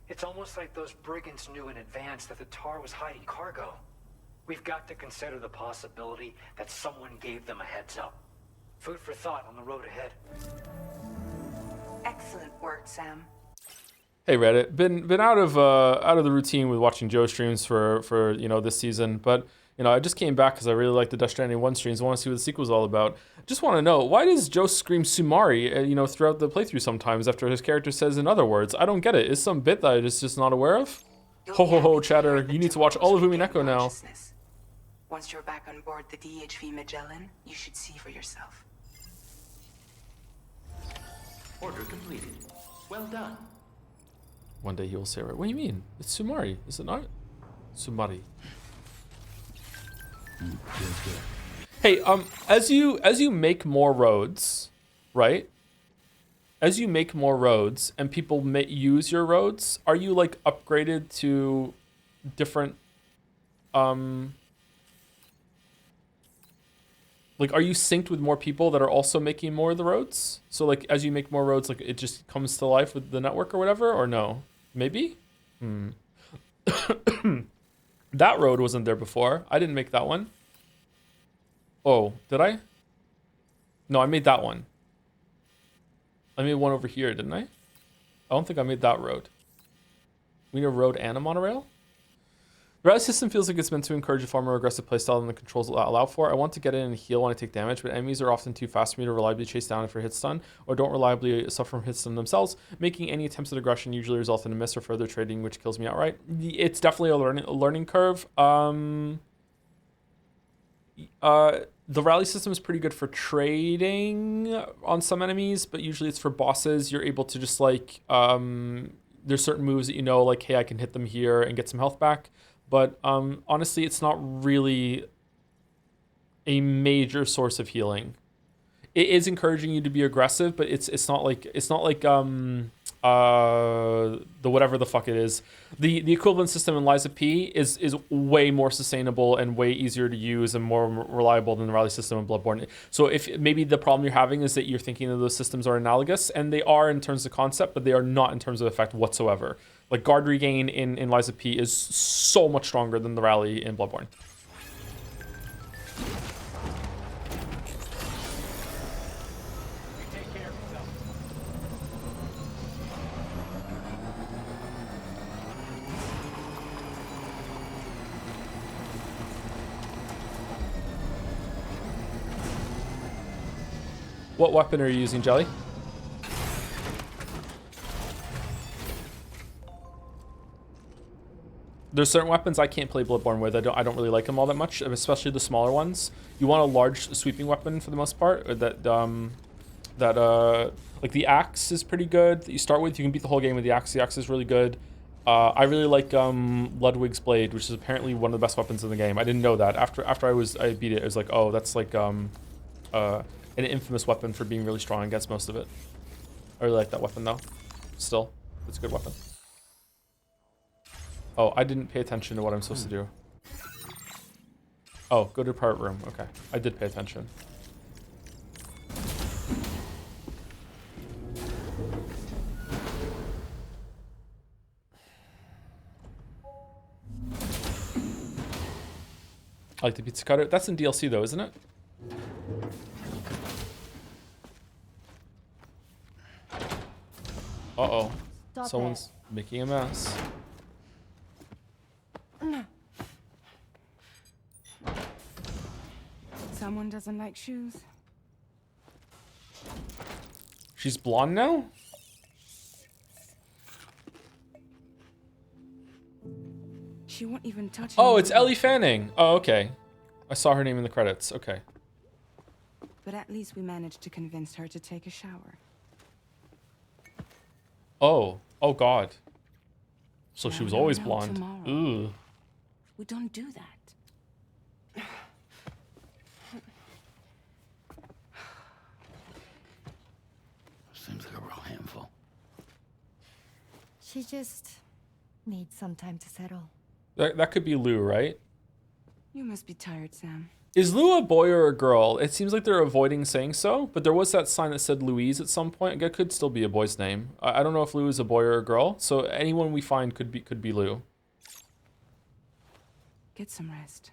C: it's almost like those brigands knew in advance that the tar was hiding cargo. We've got to consider the possibility that someone gave them a heads up. Food for thought on the road ahead.
G: Excellent work, Sam.
A: Hey Reddit, been out of the routine with watching Joe streams for this season, but I just came back because I really like the Death Stranding 1 streams. I want to see what the sequel's all about. Just want to know, why does Joe scream Sumari throughout the playthrough sometimes after his character says in other words? I don't get it. Is some bit that I just not aware of? Ho ho ho, chatter! You need to watch all of Umineko now.
G: Once you're back on board the DHV Magellan, you should see for yourself.
I: Order completed. Well done.
A: One day he will say, right? What do you mean? It's Sumari, is it not? Sumari. Hey, as you make more roads, right? As you make more roads and people use your roads, are you like upgraded to different like, are you synced with more people that are also making more of the roads? So like, as you make more roads, like it just comes to life with the network or whatever, or no? Maybe? That road wasn't there before. I didn't make that one. Oh, did I? No, I made that one. I made one over here, didn't I? I don't think I made that road. We need a road and a monorail. The rally system feels like it's meant to encourage a far more aggressive playstyle than the controls allow for. I want to get in and heal when I take damage, but enemies are often too fast for me to reliably chase down if they're hit stun, or don't reliably suffer from hit stun themselves, making any attempts at aggression usually result in a miss or further trading, which kills me outright. It's definitely a learning curve. The rally system is pretty good for trading on some enemies, but usually it's for bosses. You're able to just like, there's certain moves that you know, like, hey, I can hit them here and get some health back. But honestly, it's not really a major source of healing. It is encouraging you to be aggressive, but it's not like the whatever the fuck it is. The equivalent system in Lies of P is way more sustainable and way easier to use and more reliable than the rally system in Bloodborne. So if maybe the problem you're having is that you're thinking that those systems are analogous, and they are in terms of concept, but they are not in terms of effect whatsoever. Like guard regain in Lies of P is so much stronger than the rally in Bloodborne. What weapon are you using, Jelly? There's certain weapons I can't play Bloodborne with. I don't really like them all that much, especially the smaller ones. You want a large sweeping weapon for the most part. Like the axe is pretty good that you start with. You can beat the whole game with the axe. The axe is really good. I really like Ludwig's blade, which is apparently one of the best weapons in the game. I didn't know that. After I beat it, I was like, oh, that's like an infamous weapon for being really strong against most of it. I really like that weapon though. Still, it's a good weapon. Oh, I didn't pay attention to what I'm supposed to do. Oh, go to part room. Okay, I did pay attention. I like the pizza cutter. That's in DLC though, isn't it? Uh-oh. Someone's making a mess.
G: Someone doesn't like shoes.
A: She's blonde now?
G: She won't even touch
A: Oh,
G: me.
A: it's Ellie Fanning. Oh, okay. I saw her name in the credits. Okay.
G: But at least we managed to convince her to take a shower.
A: Oh. Oh, God. So she
G: Now
A: was
G: we'll
A: always
G: know
A: blonde.
G: tomorrow.
A: Ooh.
G: We don't do that.
J: Seems like a real handful.
K: She just needs some time to settle.
A: That could be Lou, right?
G: You must be tired, Sam.
A: Is Lou a boy or a girl? It seems like they're avoiding saying so, but there was that sign that said Louise at some point. It could still be a boy's name. I don't know if Lou is a boy or a girl, so anyone we find could be Lou.
G: Get some rest.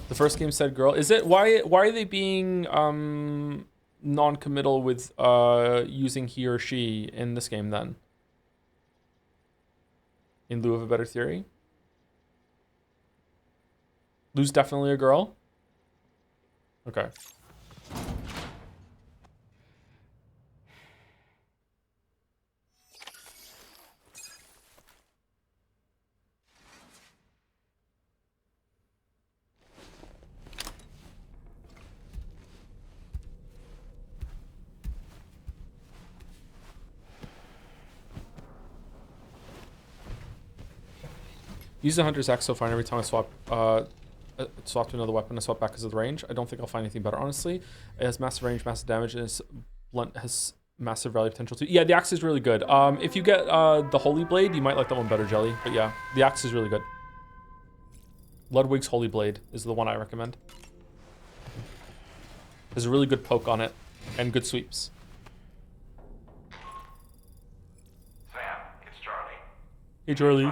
A: The first game said girl. Is it why are they being non-committal with using he or she in this game then? In lieu of a better theory? Lou's definitely a girl? Okay. Use the Hunter's Axe so far, and every time I swap to another weapon, I swap back because of the range. I don't think I'll find anything better, honestly. It has massive range, massive damage, and its blunt has massive rally potential too. Yeah, the axe is really good. If you get the Holy Blade, you might like that one better, Jelly. But yeah, the axe is really good. Ludwig's Holy Blade is the one I recommend. There's a really good poke on it, and good sweeps.
L: Sam, it's Charlie.
A: Hey, Charlie.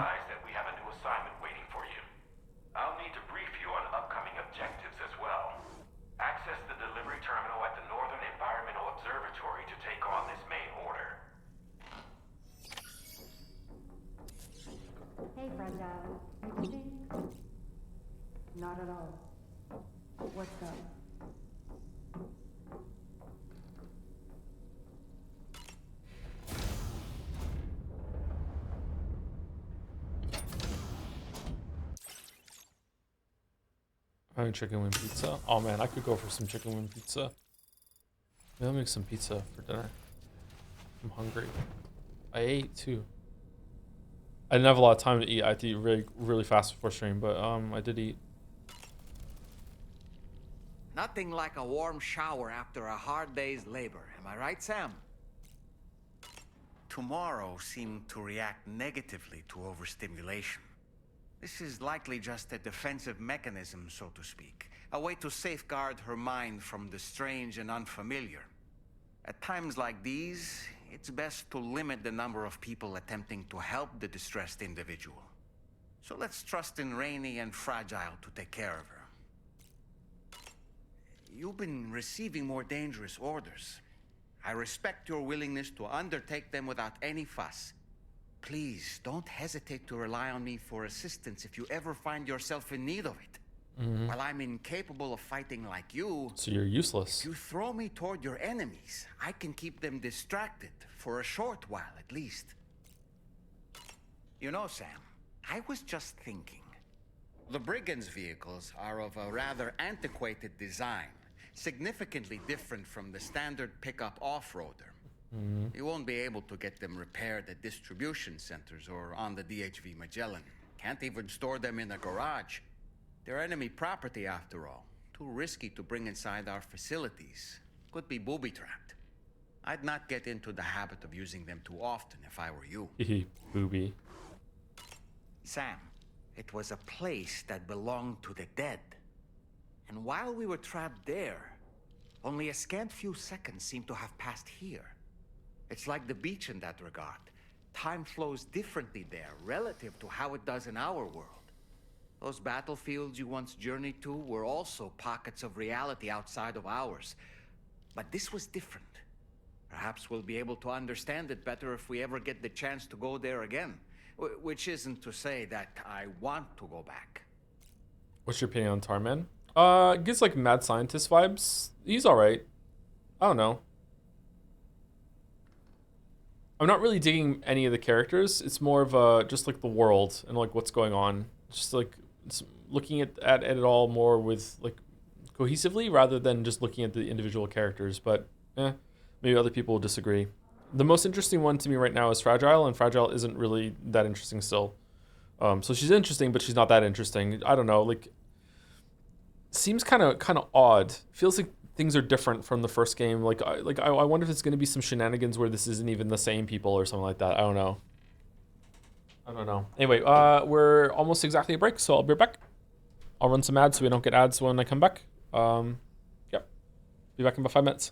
A: Having chicken wing pizza. Oh man, I could go for some chicken wing pizza. Maybe I'll make some pizza for dinner. I'm hungry. I ate too. I didn't have a lot of time to eat. I had to eat really fast before stream, but I did eat.
D: Nothing like a warm shower after a hard day's labor. Am I right, Sam? Tomorrow seemed to react negatively to overstimulation. This is likely just a defensive mechanism, so to speak. A way to safeguard her mind from the strange and unfamiliar. At times like these, it's best to limit the number of people attempting to help the distressed individual. So let's trust in Rainey and Fragile to take care of her. You've been receiving more dangerous orders. I respect your willingness to undertake them without any fuss. Please, don't hesitate to rely on me for assistance if you ever find yourself in need of it. While I'm incapable of fighting like you...
A: So you're useless.
D: If you throw me toward your enemies, I can keep them distracted, for a short while at least. You know, Sam, I was just thinking. The Brigands' vehicles are of a rather antiquated design, significantly different from the standard pickup off-roader. You won't be able to get them repaired at distribution centers or on the DHV Magellan. Can't even store them in a garage. They're enemy property after all. Too risky to bring inside our facilities. Could be booby-trapped. I'd not get into the habit of using them too often if I were you.
A: Booby.
D: Sam, it was a place that belonged to the dead. And while we were trapped there, only a scant few seconds seemed to have passed here. It's like the beach in that regard. Time flows differently there, relative to how it does in our world. Those battlefields you once journeyed to were also pockets of reality outside of ours. But this was different. Perhaps we'll be able to understand it better if we ever get the chance to go there again. Which isn't to say that I want to go back.
A: What's your opinion on Tarman? Gives like mad scientist vibes. He's alright. I don't know. I'm not really digging any of the characters. It's more of just like the world and like what's going on. Just like looking at it all more with like cohesively rather than just looking at the individual characters. But maybe other people will disagree. The most interesting one to me right now is Fragile, and Fragile isn't really that interesting still. So she's interesting, but she's not that interesting. I don't know. Like, seems kind of odd. Feels like things are different from the first game. I wonder if it's going to be some shenanigans where this isn't even the same people or something like that. I don't know. Anyway, we're almost exactly a break, so I'll be back. I'll run some ads so we don't get ads when I come back. Yep. Be back in about 5 minutes.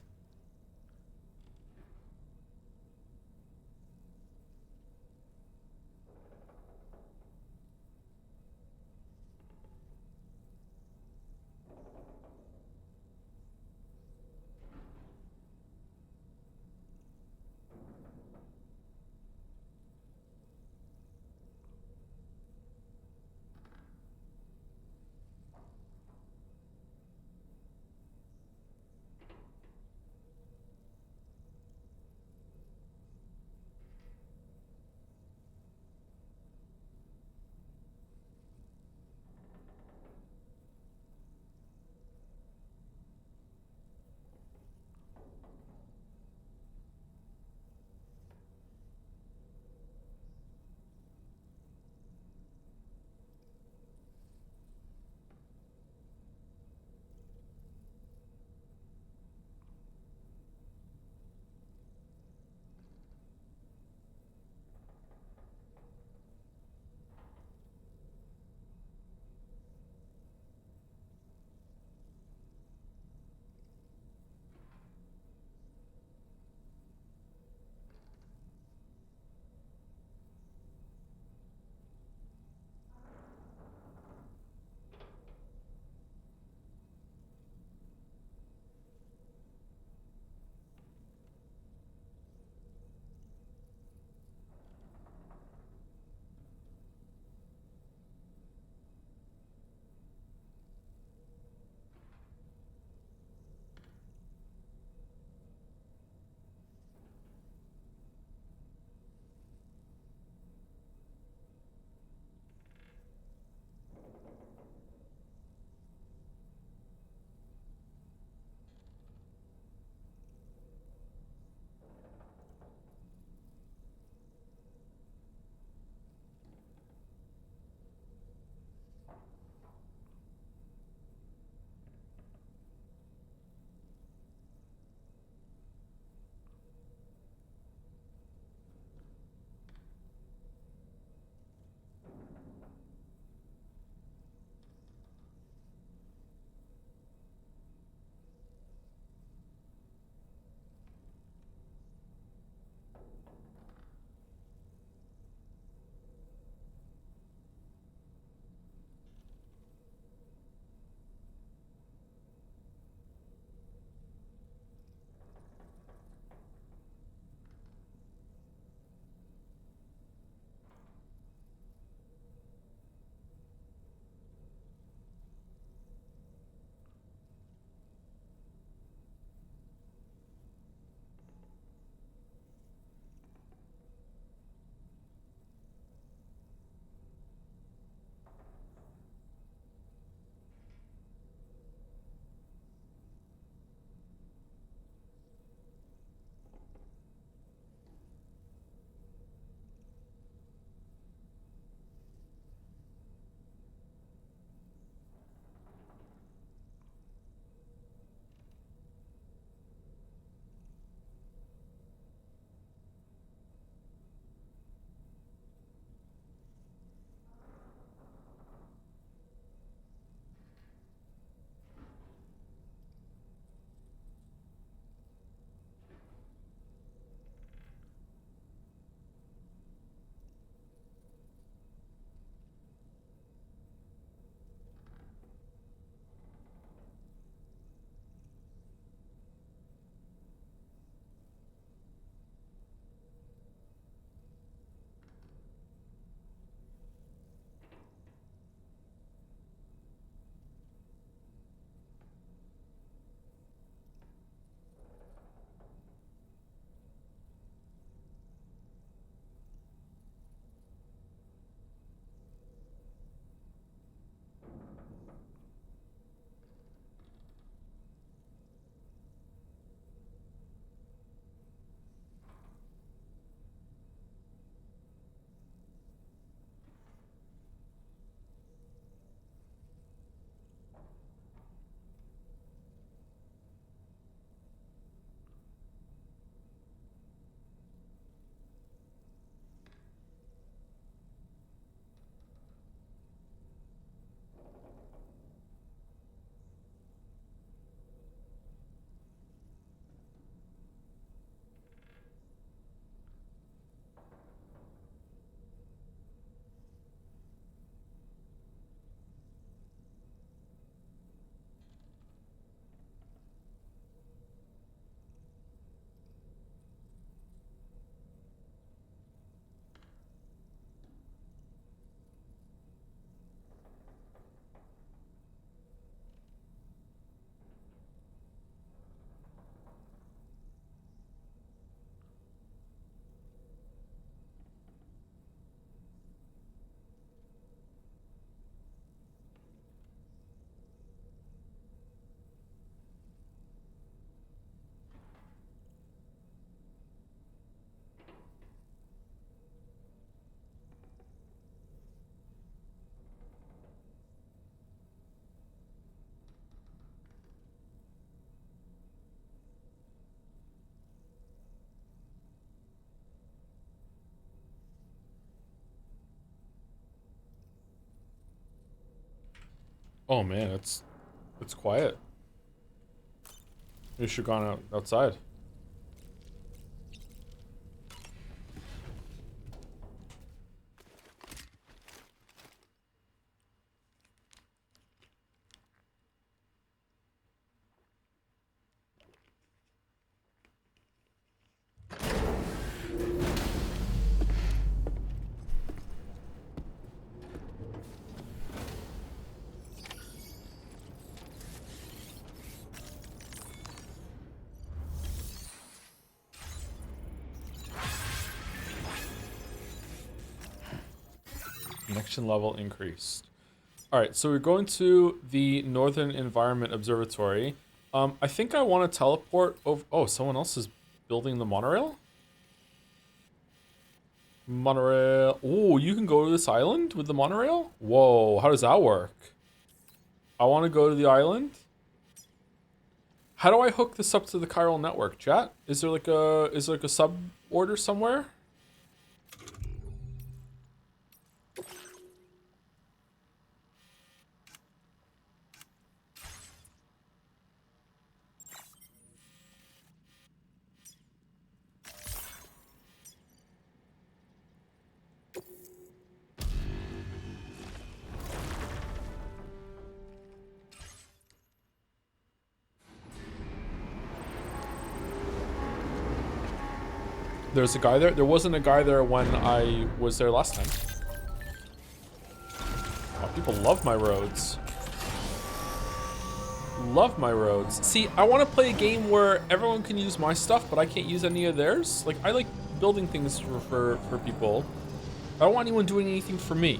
A: Oh man, it's quiet. You should have gone outside. Connection level increased. All right, so we're going to the Northern Environment Observatory. I think I want to teleport over. Oh, someone else is building the monorail? Monorail. Oh, you can go to this island with the monorail? Whoa, how does that work? I want to go to the island. How do I hook this up to the chiral network, chat? Is there like a sub order somewhere? There's a guy there? There wasn't a guy there when I was there last time. Oh, people love my roads. Love my roads. See, I want to play a game where everyone can use my stuff, but I can't use any of theirs. Like, I like building things for people. I don't want anyone doing anything for me.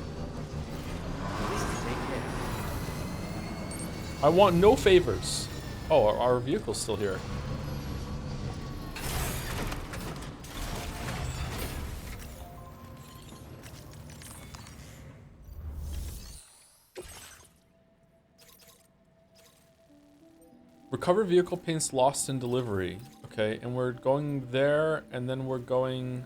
A: I want no favors. Oh, our vehicle's still here. Recover vehicle paints lost in delivery. Okay, and we're going there, and then we're going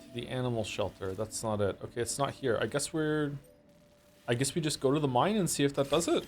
A: to the animal shelter. That's not it. Okay, it's not here. I guess we just go to the mine and see if that does it.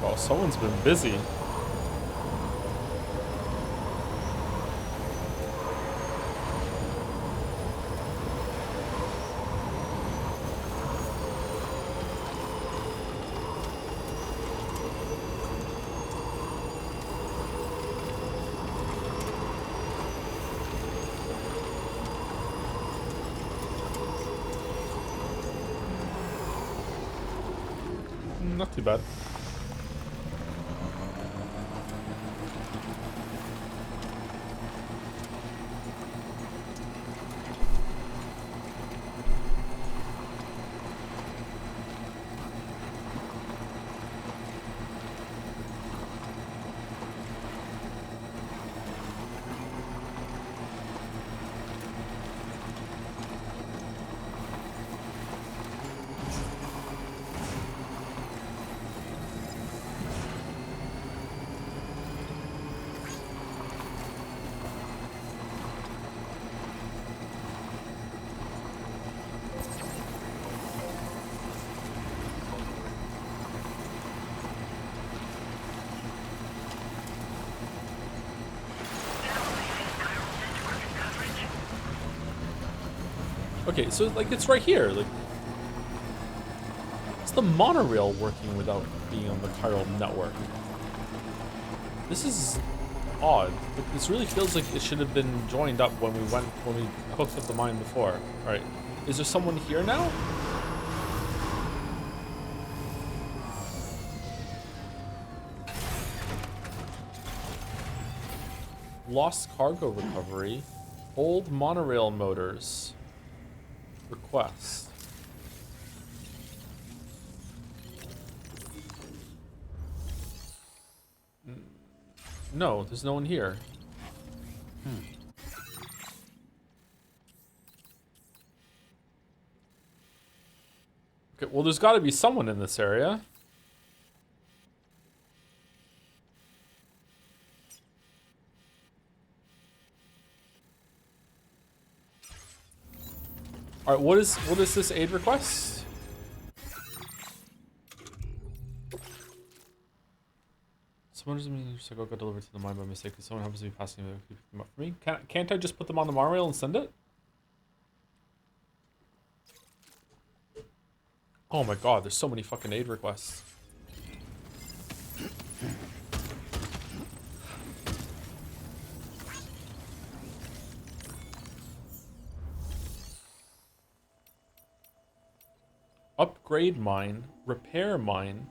A: Oh, someone's been busy. Not too bad. Okay, so like it's right here. Like, the monorail working without being on the chiral network? This is odd. This really feels like it should have been joined up when we hooked up the mine before. All right, is there someone here now? Lost cargo recovery. Old monorail motors. Request. No, there's no one here. Okay, well, there's got to be someone in this area. All right, what is this aid request? Someone doesn't mean your got delivered to the mine by mistake. Someone happens to be passing them up for me. Can't I just put them on the monorail and send it? Oh my god, there's so many fucking aid requests. Upgrade mine, repair mine.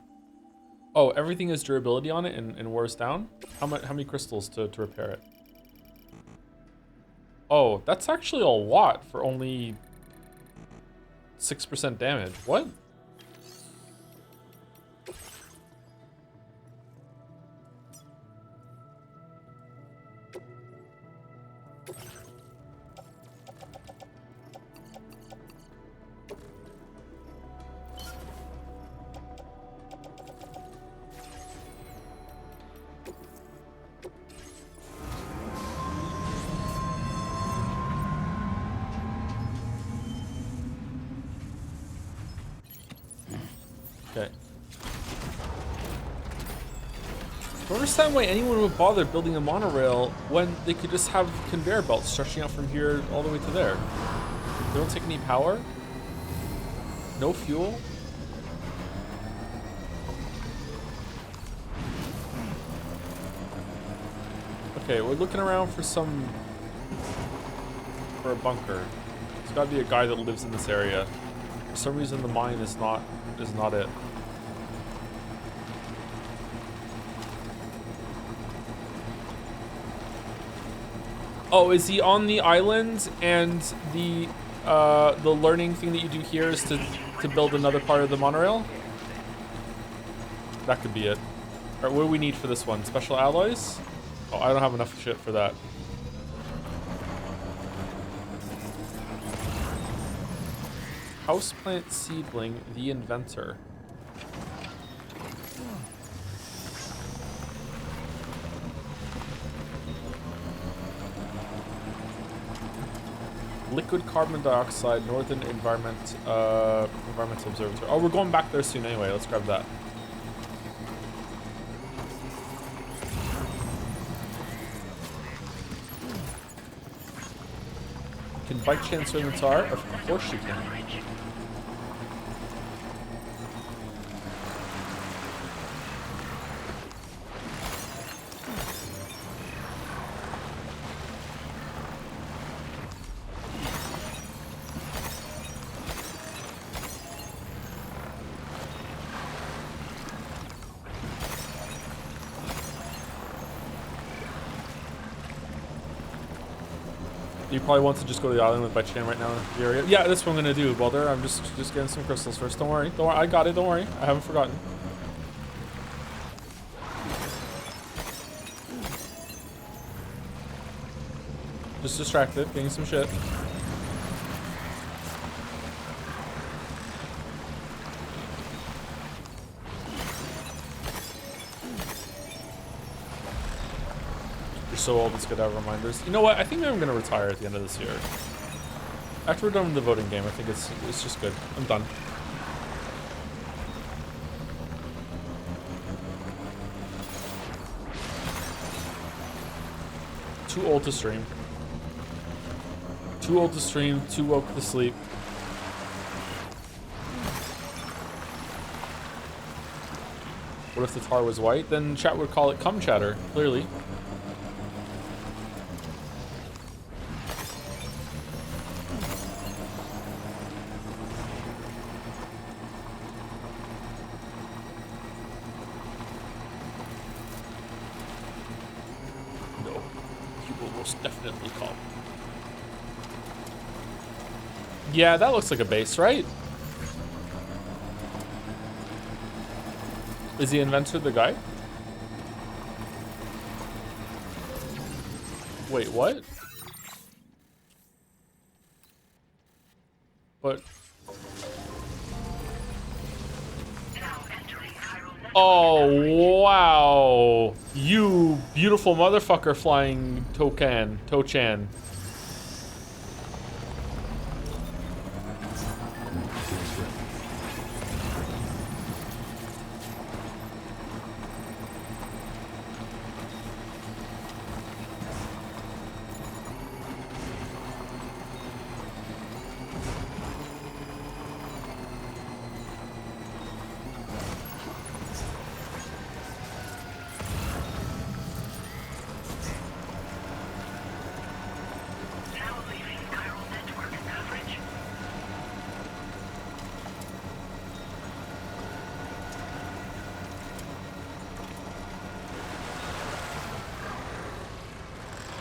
A: Oh, everything has durability on it and wears down? How many crystals to repair it? Oh, that's actually a lot for only 6% damage. What? Okay. I don't understand why anyone would bother building a monorail when they could just have conveyor belts stretching out from here all the way to there. They don't take any power. No fuel. Okay, we're looking around for a bunker. There's gotta be a guy that lives in this area. For some reason the mine is not it. Oh, is he on the island and the learning thing that you do here is to build another part of the monorail? That could be it. Alright, what do we need for this one? Special alloys? Oh, I don't have enough shit for that. Houseplant seedling, the inventor. Liquid carbon dioxide, Northern Environmental Observatory. Oh, we're going back there soon anyway. Let's grab that. Can bike transfer the tar? Of course you can. You probably want to just go to the island with bike chain right now in the area. Yeah, that's what I'm gonna do, Baldur. I'm just getting some crystals first. Don't worry. Don't worry. I got it. Don't worry. I haven't forgotten. Just distracted, getting some shit. You're so old, it's good to have reminders. You know what? I think I'm gonna retire at the end of this year. After we're done with the voting game, I think it's just good. I'm done. Too old to stream. Too old to stream, too woke to sleep. What if the tar was white? Then chat would call it cum chatter, clearly. No, you will most definitely call. Yeah, that looks like a base, right? Is the inventor the guy? Wait, what? But... Oh, wow. You beautiful motherfucker flying Tochan.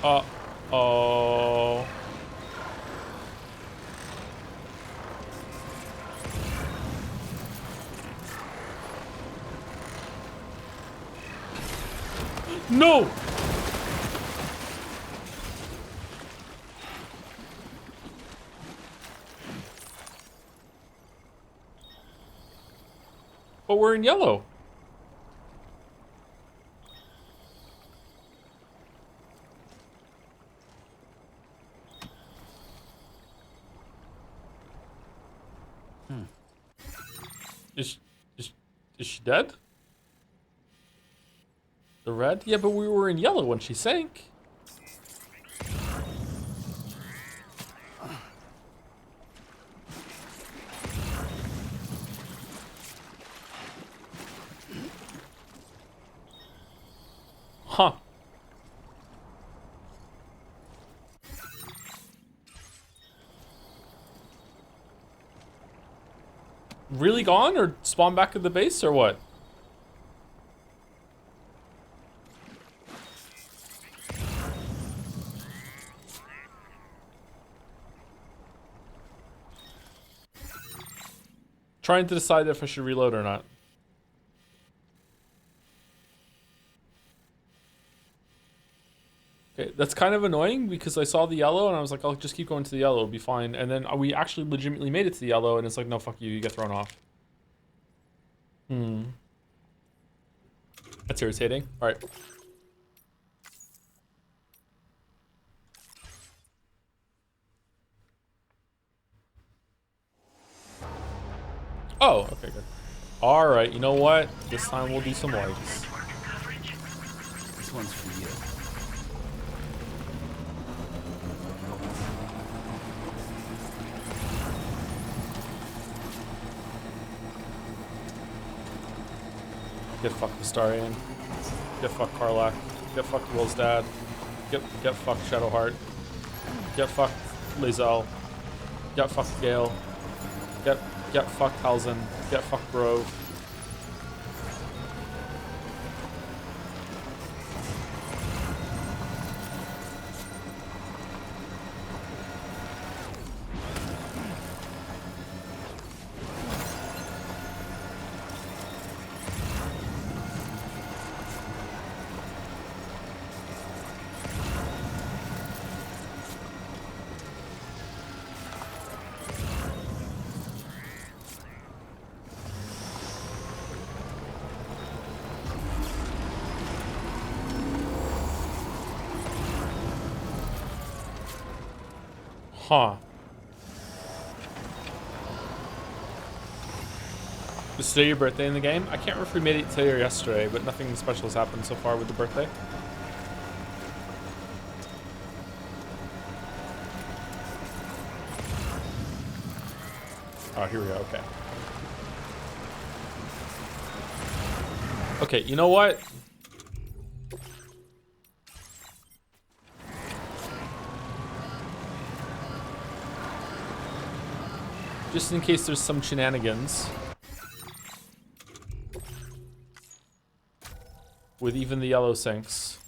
A: Uh-oh. No! But we're in yellow. Is she dead? The red? Yeah, but we were in yellow when she sank. Huh. Really gone or spawn back at the base or what? Trying to decide if I should reload or not. Okay, that's kind of annoying because I saw the yellow and I was like, I'll just keep going to the yellow, it'll be fine. And then we actually legitimately made it to the yellow and it's like, no, fuck you, you get thrown off. That's irritating. All right. Oh, okay, good. All right, you know what? This time we'll do some lights.
J: This one's for you.
A: Get fucked Astarion. Get fucked Karlach. Get fucked Will's dad. Get fucked Shadowheart. Get fucked Lae'zel. Get fucked Gale. Get fucked Halzin. Get fucked Grove. Huh. Is today your birthday in the game? I can't remember if we made it today or yesterday, but nothing special has happened so far with the birthday. Oh, here we go, okay. Okay, you know what? Just in case there's some shenanigans with even the yellow sinks.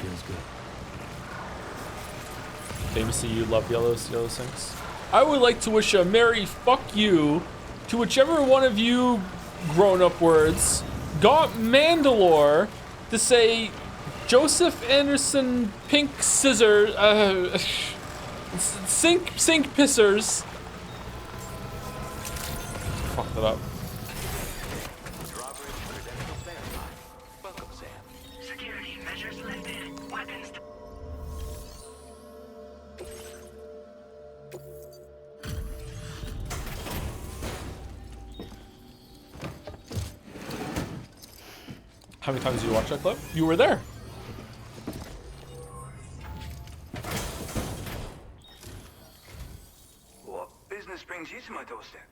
J: Feels good.
A: Famously, you love yellow sinks. I would like to wish a merry fuck you to whichever one of you grown-up words got Mandalore to say Joseph Anderson pink scissor sink pissers. Fuck that up.
I: Drawbridge credentials verified. Welcome, Sam.
E: Security measures lifted. Weapons.
A: How many times did you watch that clip? You were there.
M: What business brings you to my doorstep?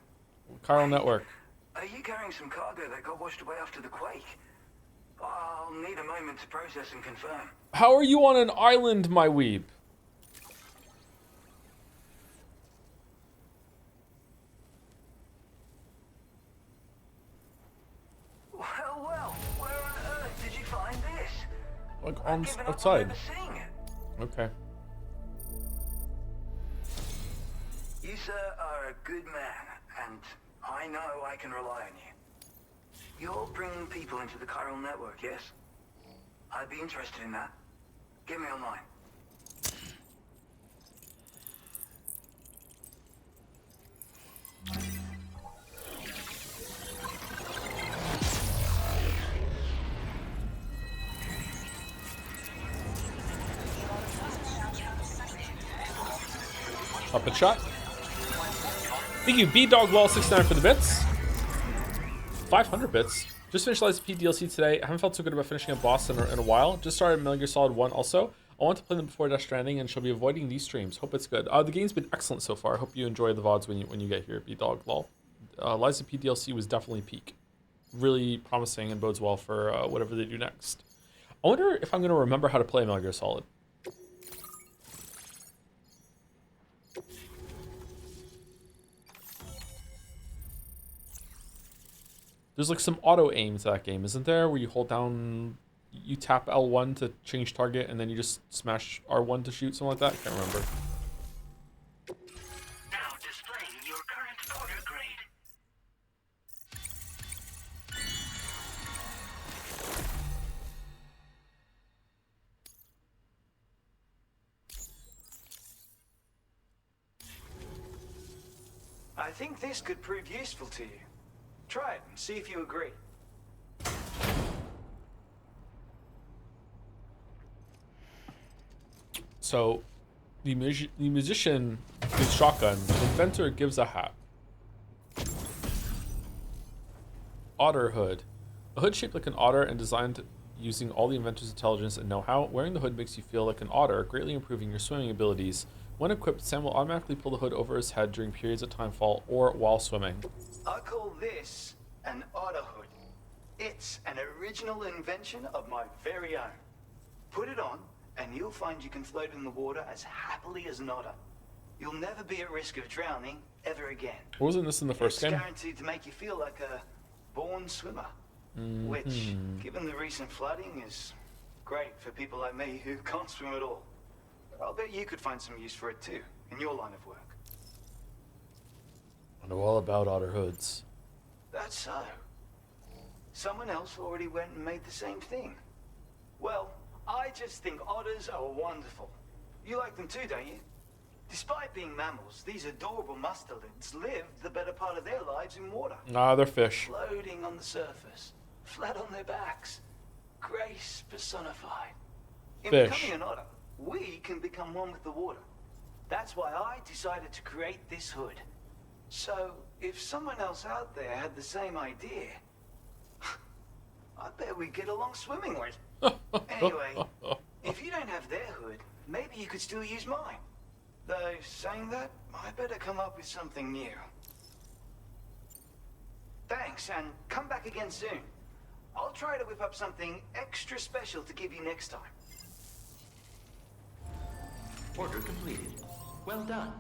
A: Chiral Network.
M: Are you carrying some cargo that got washed away after the quake? I'll need a moment to process and confirm.
A: How are you on an island, my weeb?
M: Well, where on earth did you find this?
A: Like
M: I've
A: on
M: given up on
A: outside.
M: overseeing it.
A: Okay.
M: You, sir, are a good man, and I know I can rely on you. You're bringing people into the chiral network, yes? I'd be interested in that. Get me online.
A: Up a shot. Thank you, BDogWall69 for the bits. 500 bits. Just finished Lies of P DLC today. I haven't felt so good about finishing a boss in a while. Just started Metal Gear Solid 1 also. I want to play them before Death Stranding and shall be avoiding these streams. Hope it's good. The game's been excellent so far. I hope you enjoy the VODs when you get here, BDogLol. Lies of P DLC was definitely peak. Really promising and bodes well for whatever they do next. I wonder if I'm going to remember how to play Metal Gear Solid. There's like some auto aim to that game, isn't there? Where you hold down, you tap L1 to change target, and then you just smash R1 to shoot, something like that. I can't remember.
E: Now displaying your current order grade.
C: I think this could prove useful to you. Try it and see if you agree.
A: So, the musician gives shotgun, the inventor gives a hat. Otter hood. A hood shaped like an otter and designed using all the inventor's intelligence and know-how. Wearing the hood makes you feel like an otter, greatly improving your swimming abilities. When equipped, Sam will automatically pull the hood over his head during periods of timefall or while swimming.
C: I call this an otter hood. It's an original invention of my very own. Put it on, and you'll find you can float in the water as happily as an otter. You'll never be at risk of drowning ever again.
A: Wasn't this in the first game?
C: It's guaranteed to make you feel like a born swimmer. Which, given the recent flooding, is great for people like me who can't swim at all. I'll bet you could find some use for it too, in your line of work.
A: I know all about otter hoods.
C: That's so. Someone else already went and made the same thing. Well, I just think otters are wonderful. You like them too, don't you?
M: Despite being mammals, these adorable mustelids live the better part of their lives in water.
A: Nah, they're fish.
M: Floating on the surface, flat on their backs. Grace personified. In
A: Fish.
M: becoming an otter, we can become one with the water. That's why I decided to create this hood. So, if someone else out there had the same idea, I bet we'd get along swimmingly. Anyway, if you don't have their hood, maybe you could still use mine. Though, saying that, I better come up with something new. Thanks, and come back again soon. I'll try to whip up something extra special to give you next time.
I: Order completed. Well done.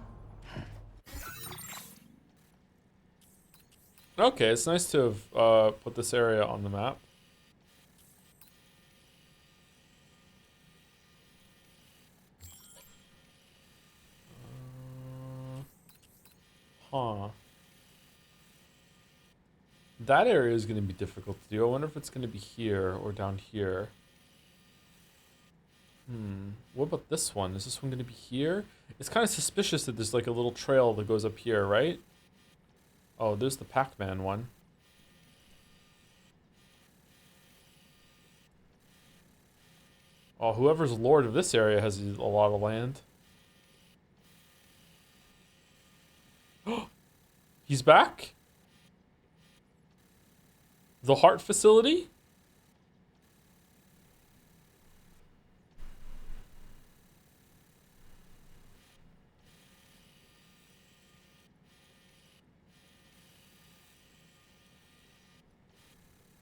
A: Okay, it's nice to have put this area on the map. Huh. That area is going to be difficult to do. I wonder if it's going to be here or down here. What about this one? Is this one going to be here? It's kind of suspicious that there's like a little trail that goes up here, right? Oh, there's the Pac-Man one. Oh, whoever's lord of this area has a lot of land. He's back? The heart facility?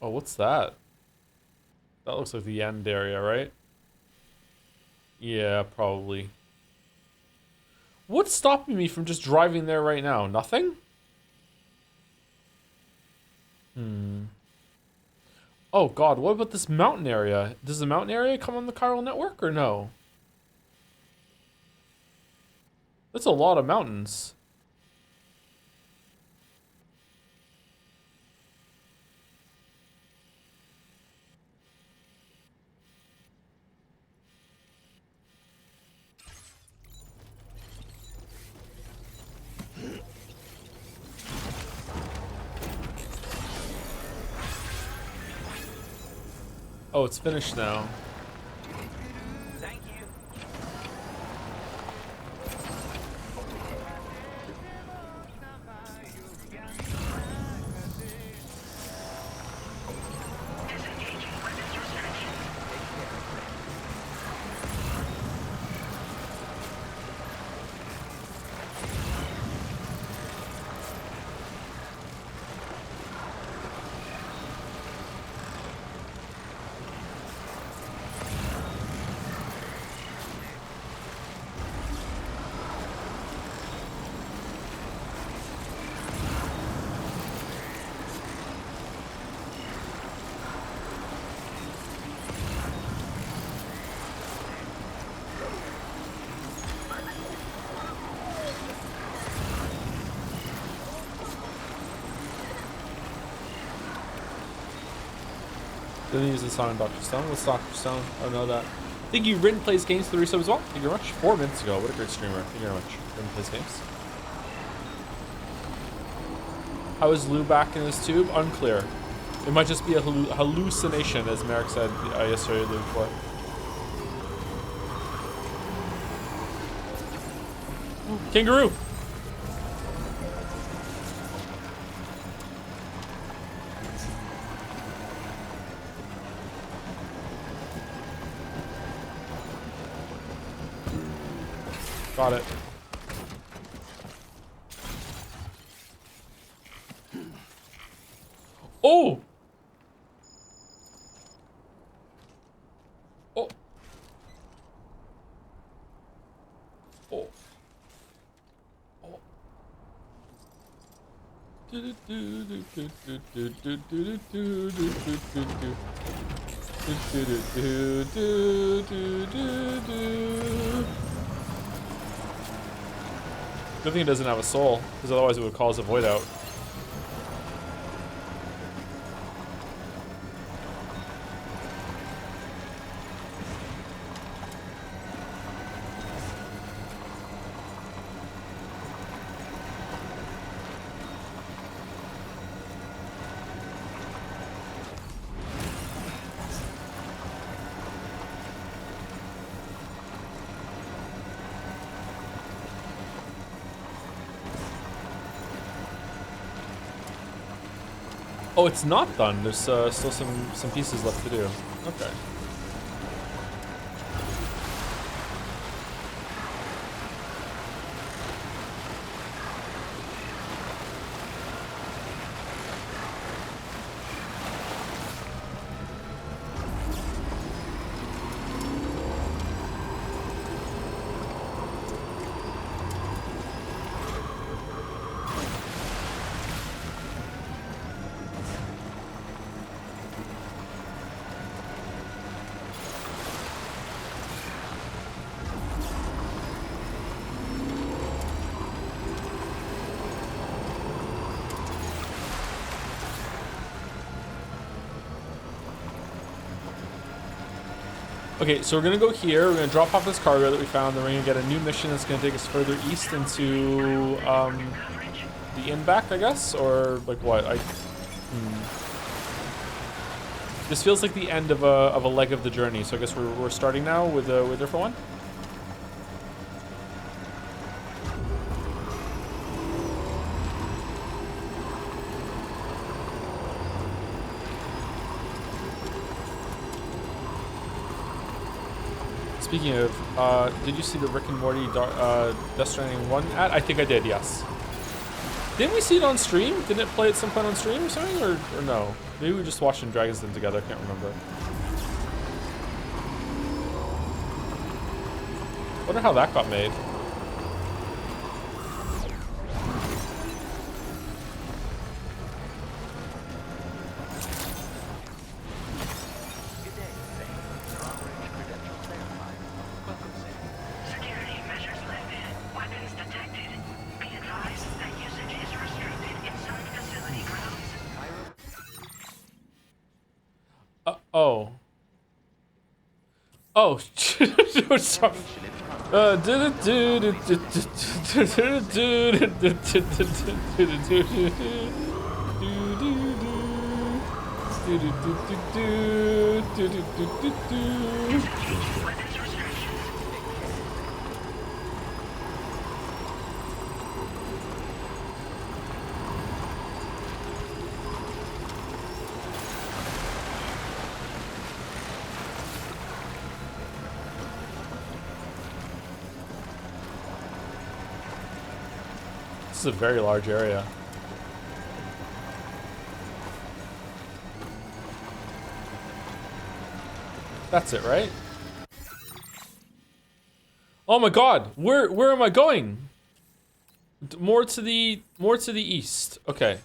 A: Oh, what's that? That looks like the end area, right? Yeah, probably. What's stopping me from just driving there right now? Nothing? Oh god, what about this mountain area? Does the mountain area come on the chiral network or no? That's a lot of mountains. Oh, it's finished now.
M: Thank you.
A: Didn't use the song on Dr. Stone. What's Dr. Stone? I don't know that. Thank you, Rin Plays Games for the resub as well. Thank you very much. 4 minutes ago. What a great streamer. Thank you very much. Rin Plays Games. How is Lou back in his tube? Unclear. It might just be a hallucination, as Merrick said yesterday or the day before. Kangaroo! Got it. Oh! Oh. Oh. Oh. Good thing it doesn't have a soul, because otherwise it would cause a void out. Oh, it's not done. There's still some pieces left to do. Okay. Okay, so we're gonna go here. We're gonna drop off this cargo that we found. Then we're gonna get a new mission that's gonna take us further east into the inn back, I guess, or like what? This feels like the end of a leg of the journey. So I guess we're starting now with a different one. Speaking of, did you see the Rick and Morty Death Stranding 1 ad? I think I did, yes. Didn't we see it on stream? Didn't it play at some point on stream or something, or no? Maybe we were just watching Dragon's Den together, I can't remember. Wonder how that got made. Oh, sorry. This is a very large area. That's it, right? Oh my god, where am I going? More to the east. Okay.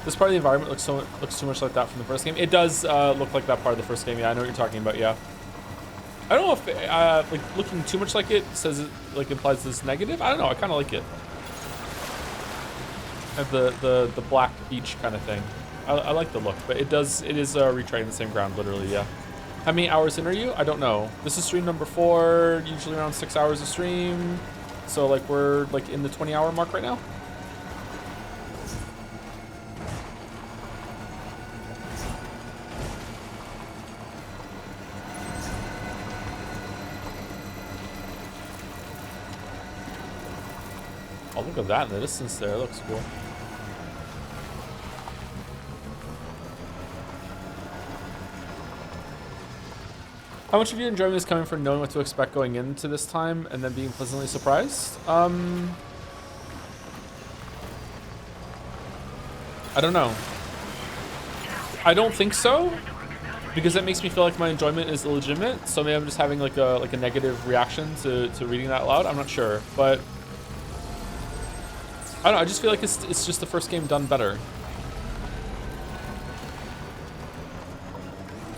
A: This part of the environment looks too much like that from the first game. It does look like that part of the first game. Yeah, I know what you're talking about. Yeah. I don't know if like looking too much like it says it like implies this negative. I don't know. I kind of like it. Have the black beach kind of thing. I like the look, but it is retreading the same ground, literally. Yeah. How many hours in are you? I don't know. This is stream number 4. Usually around 6 hours of stream. So like we're like in the 20-hour mark right now. Oh, look at that in the distance there. It looks cool. How much of your enjoyment is coming from knowing what to expect going into this time and then being pleasantly surprised? I don't know. I don't think so, because that makes me feel like my enjoyment is illegitimate. So maybe I'm just having like a negative reaction to reading that aloud. I'm not sure, but I don't know. I just feel like it's just the first game done better.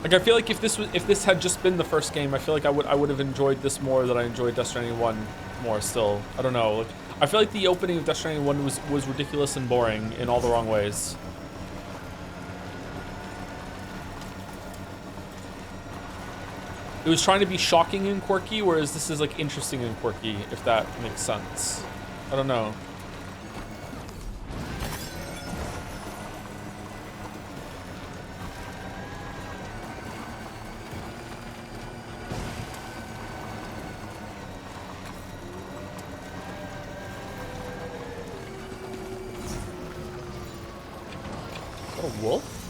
A: Like I feel like if this had just been the first game, I feel like I would have enjoyed this more than I enjoyed Death Stranding 1 more still. I don't know. Like, I feel like the opening of Death Stranding 1 was ridiculous and boring in all the wrong ways. It was trying to be shocking and quirky, whereas this is like interesting and quirky, if that makes sense. I don't know. that a wolf?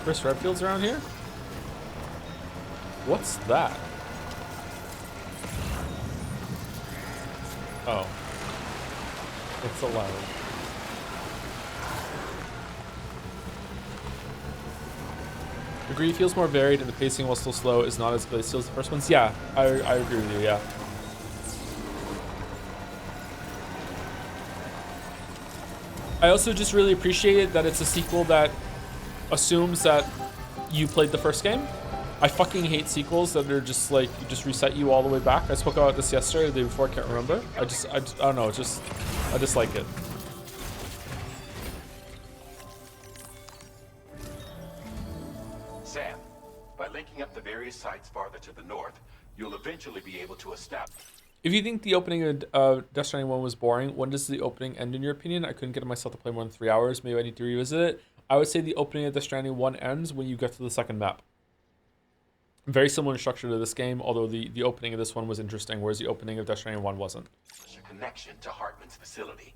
A: Chris Redfield's around here? What's that? Oh. It's allowed. Agree, feels more varied and the pacing, while still slow, is not as glacial as the first ones. Yeah, I agree with you, yeah. I also just really appreciate that it's a sequel that assumes that you played the first game. I fucking hate sequels that are just like, just reset you all the way back. I spoke about this yesterday or the day before, I can't remember. I don't know, I dislike it.
H: Sam, by linking up the various sites farther to the north, you'll eventually be able to establish...
A: If you think the opening of Death Stranding 1 was boring, when does the opening end in your opinion? I couldn't get myself to play more than 3 hours. Maybe I need to revisit it. I would say the opening of Death Stranding 1 ends when you get to the second map. Very similar in structure to this game, although the opening of this one was interesting, whereas the opening of Death Stranding 1 wasn't.
H: A connection to Hartman's facility.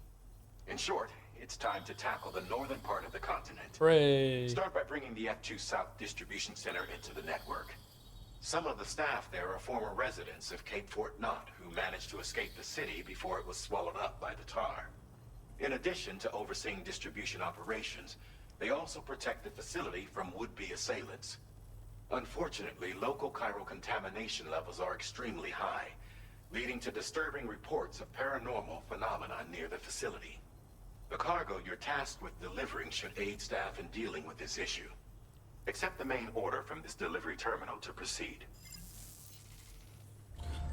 H: In short, it's time to tackle the northern part of the continent.
A: Hooray!
H: Start by bringing the F2 South Distribution Center into the network. Some of the staff there are former residents of Cape Fort Knott who managed to escape the city before it was swallowed up by the tar. In addition to overseeing distribution operations, they also protect the facility from would-be assailants. Unfortunately, local chiral contamination levels are extremely high, leading to disturbing reports of paranormal phenomena near the facility. The cargo you're tasked with delivering should aid staff in dealing with this issue. Accept the main order from this delivery terminal to proceed.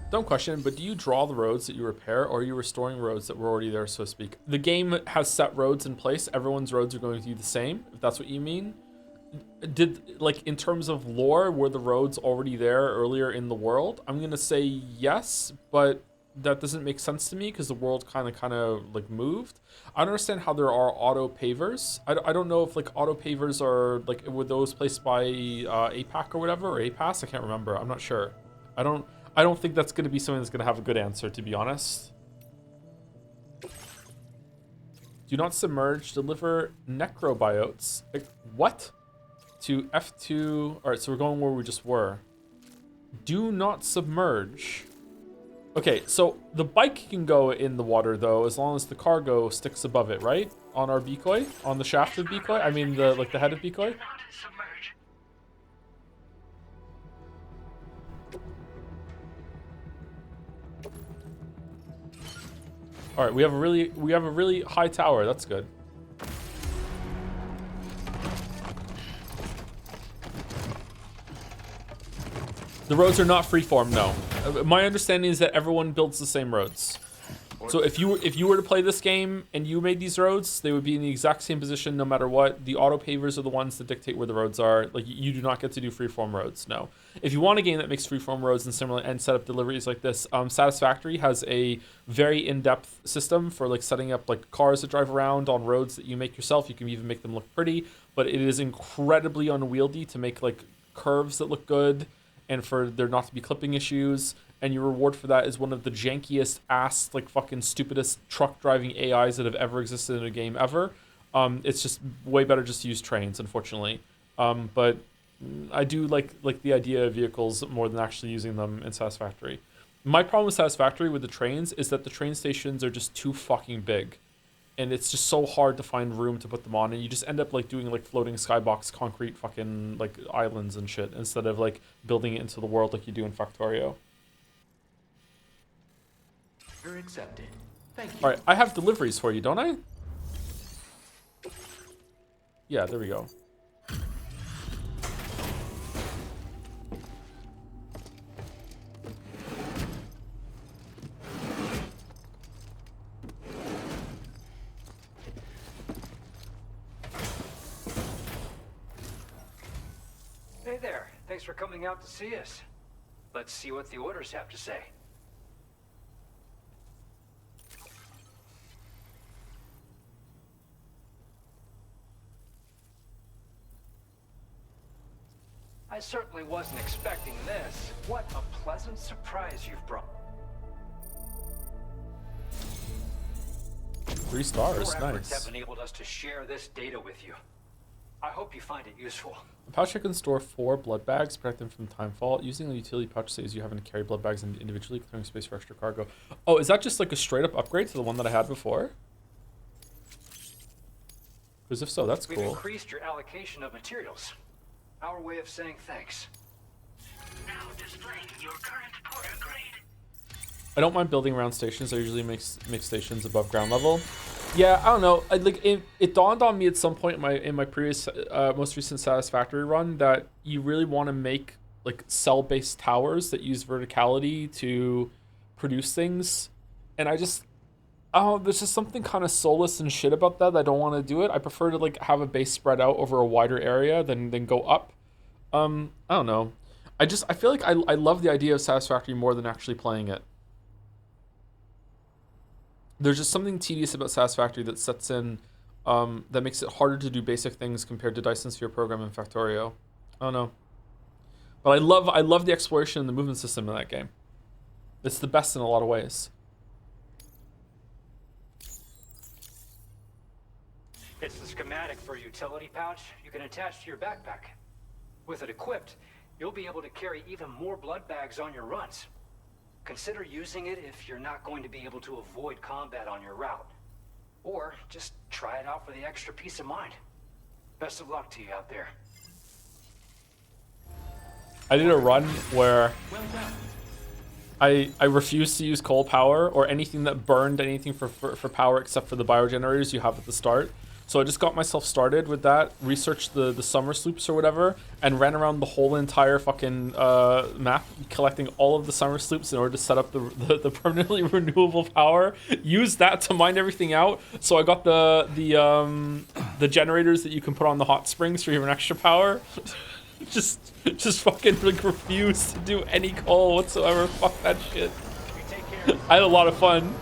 A: Dumb question, but do you draw the roads that you repair, or are you restoring roads that were already there, so to speak? The game has set roads in place. Everyone's roads are going to be the same, if that's what you mean. Did, like, in terms of lore, were the roads already there earlier in the world? I'm going to say yes, but that doesn't make sense to me because the world kind of like moved. I don't understand how there are auto pavers. I don't know if like auto pavers are like, were those placed by APAC or whatever, or APAS? I can't remember. I'm not sure. I don't think that's going to be something that's going to have a good answer, to be honest. Do not submerge. Deliver necrobiotes. Like, what? To F2. All right, so we're going where we just were. Do not submerge. Okay, so the bike can go in the water though, as long as the cargo sticks above it, right? On our decoy, on the shaft of decoy. I mean, the head of decoy. All right, we have a really high tower. That's good. The roads are not freeform, no. My understanding is that everyone builds the same roads. So if you were to play this game and you made these roads, they would be in the exact same position no matter what. The auto pavers are the ones that dictate where the roads are. Like, you do not get to do freeform roads, no. If you want a game that makes freeform roads and similar and set up deliveries like this, Satisfactory has a very in-depth system for like setting up like cars that drive around on roads that you make yourself. You can even make them look pretty, but it is incredibly unwieldy to make like curves that look good, and for there not to be clipping issues, and your reward for that is one of the jankiest ass, like fucking stupidest truck driving AIs that have ever existed in a game ever. It's just way better just to use trains, unfortunately. But I do like the idea of vehicles more than actually using them in Satisfactory. My problem with Satisfactory with the trains is that the train stations are just too fucking big. And it's just so hard to find room to put them on, and you just end up like doing like floating skybox concrete fucking like islands and shit instead of like building it into the world like you do in Factorio.
I: You're accepted. Thank you.
A: All right, I have deliveries for you, don't I? Yeah, there we go.
C: Hey there. Thanks for coming out to see us. Let's see what the orders have to say. I certainly wasn't expecting this. What a pleasant surprise you've brought.
A: 3 stars,
C: Your efforts
A: nice.
C: have enabled us to share this data with you. I hope you find it useful.
A: A pouch can store 4 blood bags, protect them from timefall. Using the utility pouch saves you having to carry blood bags individually, clearing space for extra cargo. Oh, is that just like a straight up upgrade to the one that I had before? Because if so, that's
C: We've
A: cool.
C: increased your allocation of materials. Our way of saying thanks.
E: Now displaying your current porter grade.
A: I don't mind building around stations. I usually make stations above ground level. Yeah, I don't know. It dawned on me at some point in my previous most recent Satisfactory run that you really want to make like cell-based towers that use verticality to produce things, and there's just something kind of soulless and shit about that. I don't want to do it. I prefer to like have a base spread out over a wider area than go up. I don't know. I feel like I love the idea of Satisfactory more than actually playing it. There's just something tedious about Satisfactory that sets in, that makes it harder to do basic things compared to Dyson Sphere Program and Factorio. I don't know. But I love the exploration and the movement system in that game. It's the best in a lot of ways.
C: It's the schematic for a utility pouch you can attach to your backpack. With it equipped, you'll be able to carry even more blood bags on your runs. Consider using it if you're not going to be able to avoid combat on your route. Or just try it out for the extra peace of mind. Best of luck to you out there.
A: I did a run where I refused to use coal power or anything that burned anything for power except for the biogenerators you have at the start. So I just got myself started with that, researched the summer sloops or whatever, and ran around the whole entire fucking map, collecting all of the summer sloops in order to set up the permanently renewable power. Used that to mine everything out. So I got the generators that you can put on the hot springs for even extra power. just fucking like refuse to do any coal whatsoever. Fuck that shit. I had a lot of fun.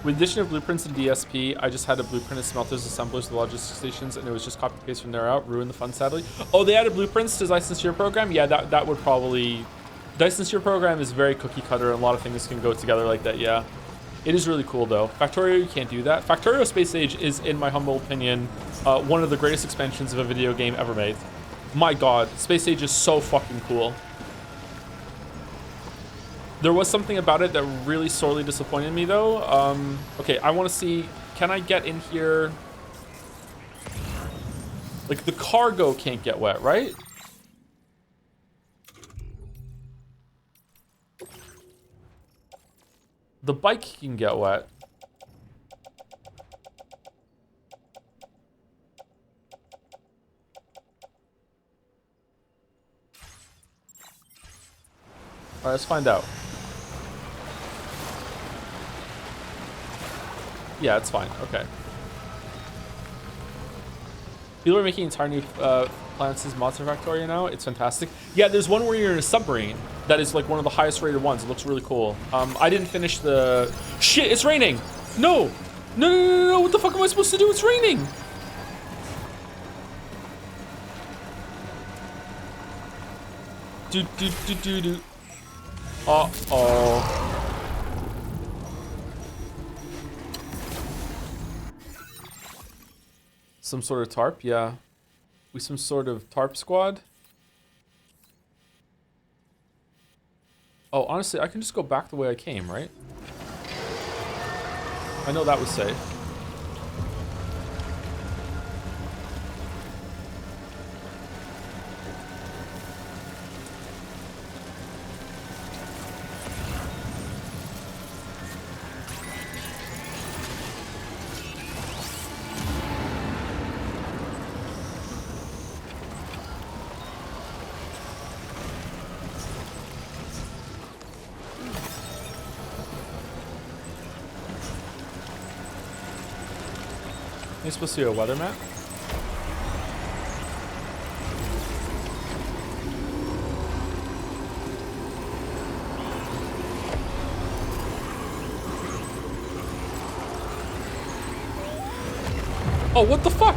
A: With the addition of blueprints and DSP, I just had a blueprint of smelters, assemblers, the logistics stations, and it was just copy paste from there out. Ruined the fun, sadly. Oh, they added blueprints to Dyson Sphere Program? Yeah, that would probably... Dyson Sphere Program is very cookie cutter, and a lot of things can go together like that, yeah. It is really cool, though. Factorio, you can't do that. Factorio Space Age is, in my humble opinion, one of the greatest expansions of a video game ever made. My god, Space Age is so fucking cool. There was something about it that really sorely disappointed me, though. Okay, I want to see... Can I get in here? Like, the cargo can't get wet, right? The bike can get wet. All right, let's find out. Yeah, it's fine. Okay. People are making entire new planets as Monster Factorio now. It's fantastic. Yeah, there's one where you're in a submarine that is like one of the highest rated ones. It looks really cool. I didn't finish the... Shit, it's raining! No! No, what the fuck am I supposed to do? It's raining! Do. Uh-oh. Some sort of tarp? Yeah. We some sort of tarp squad? Oh, honestly, I can just go back the way I came, right? I know that was safe. Are you supposed to do a weather map? Oh, what the fuck?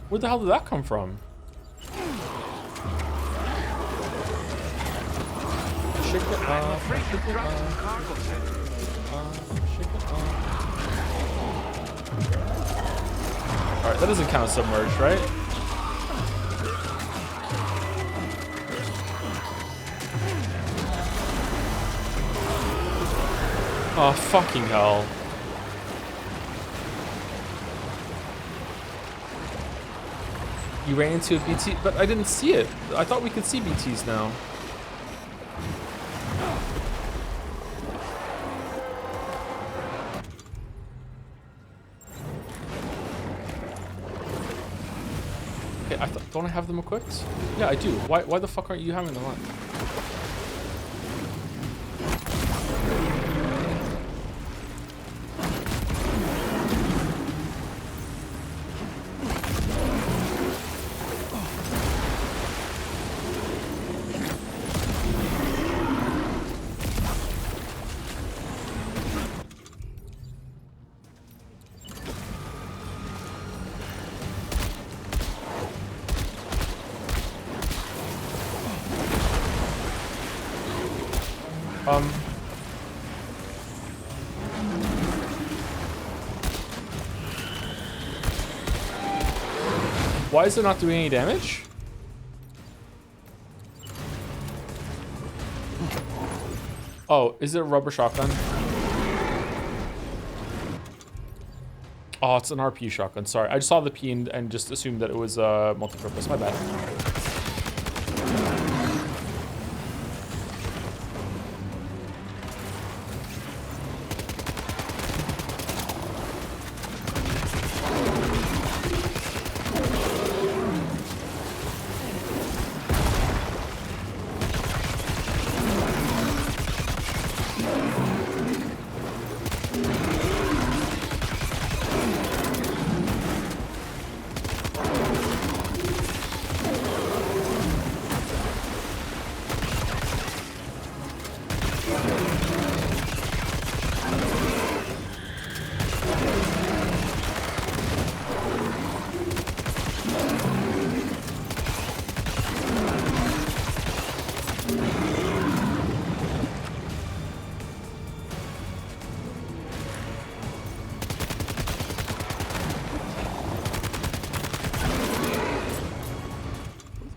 A: Where the hell did that come from? Shake it up, shake it up, shake it up. Alright, that doesn't count as submerged, right? Oh, fucking hell. You ran into a BT, but I didn't see it. I thought we could see BTs now. Okay, don't I have them equipped? Yeah, I do. Why the fuck aren't you having them on? Why is it not doing any damage? Oh, is it a rubber shotgun? Oh, it's an RP shotgun. Sorry, I just saw the P and just assumed that it was multi-purpose. My bad.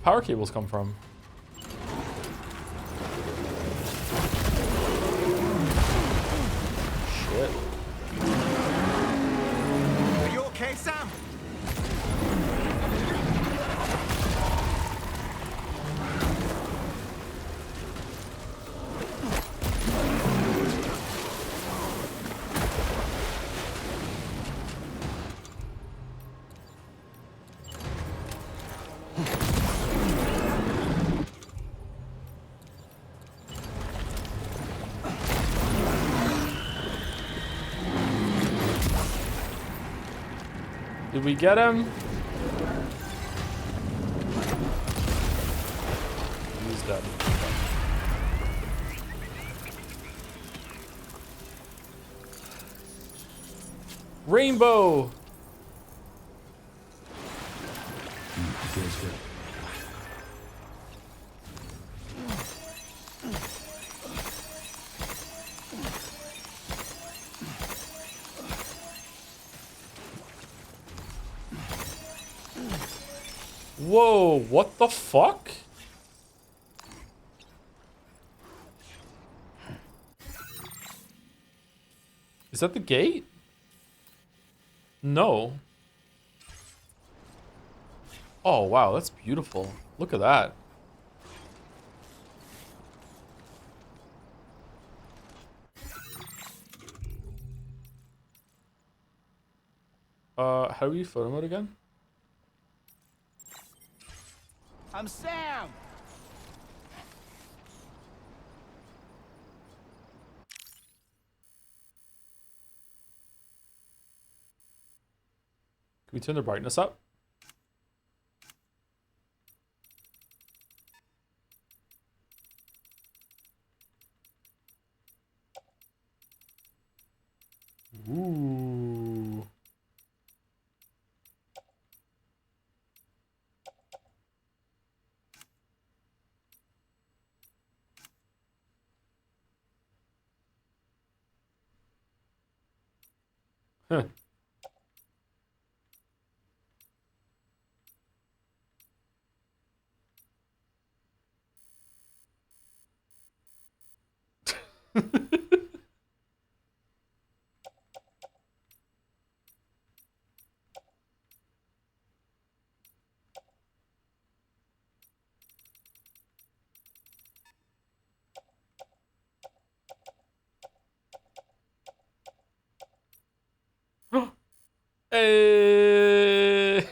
A: Power cables come from? Shit.
N: Are you okay, Sam?
A: Did we get him? He's dead. Rainbow!
J: Feels good.
A: Whoa, what the fuck? Is that the gate? No. Oh, wow, that's beautiful. Look at that. How do we photo mode again?
N: I'm Sam!
A: Can we turn the brightness up? Ooh. Huh. Hey.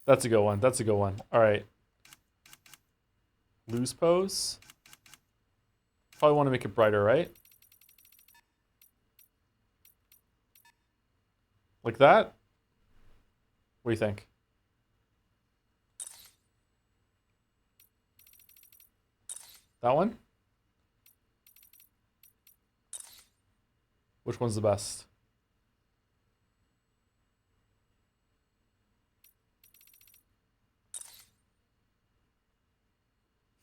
A: That's a good one. That's a good one. All right. Loose pose. Probably want to make it brighter, right? Like that? What do you think? That one? Which one's the best?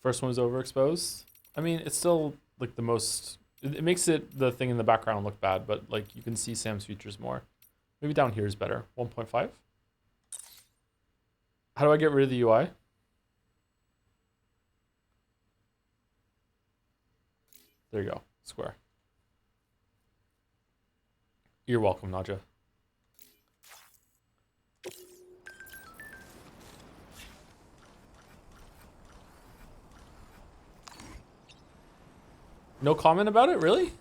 A: First one's overexposed. I mean, it's still like the most. It makes it the thing in the background look bad, but like you can see Sam's features more. Maybe down here is better. 1.5. How do I get rid of the UI? There you go. Square. You're welcome, Nadja. No comment about it, really?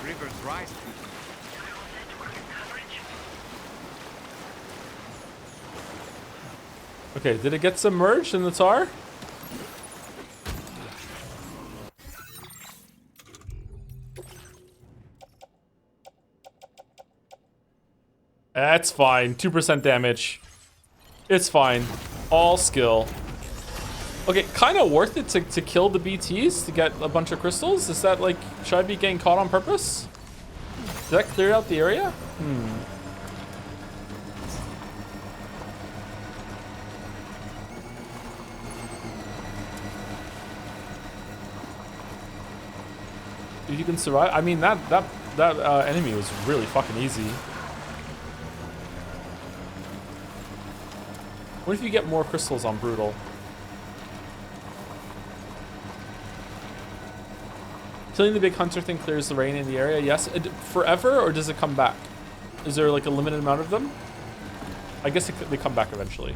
D: River's rise.
A: Okay, did it get submerged in the tar? That's fine. 2% damage. It's fine. All skill. Okay, kind of worth it to kill the BTs to get a bunch of crystals? Is that like, should I be getting caught on purpose? Did that clear out the area? If you can survive, I mean that enemy was really fucking easy. What if you get more crystals on Brutal? Killing the big hunter thing clears the rain in the area. Yes, forever, or does it come back? Is there like a limited amount of them? I guess they come back eventually.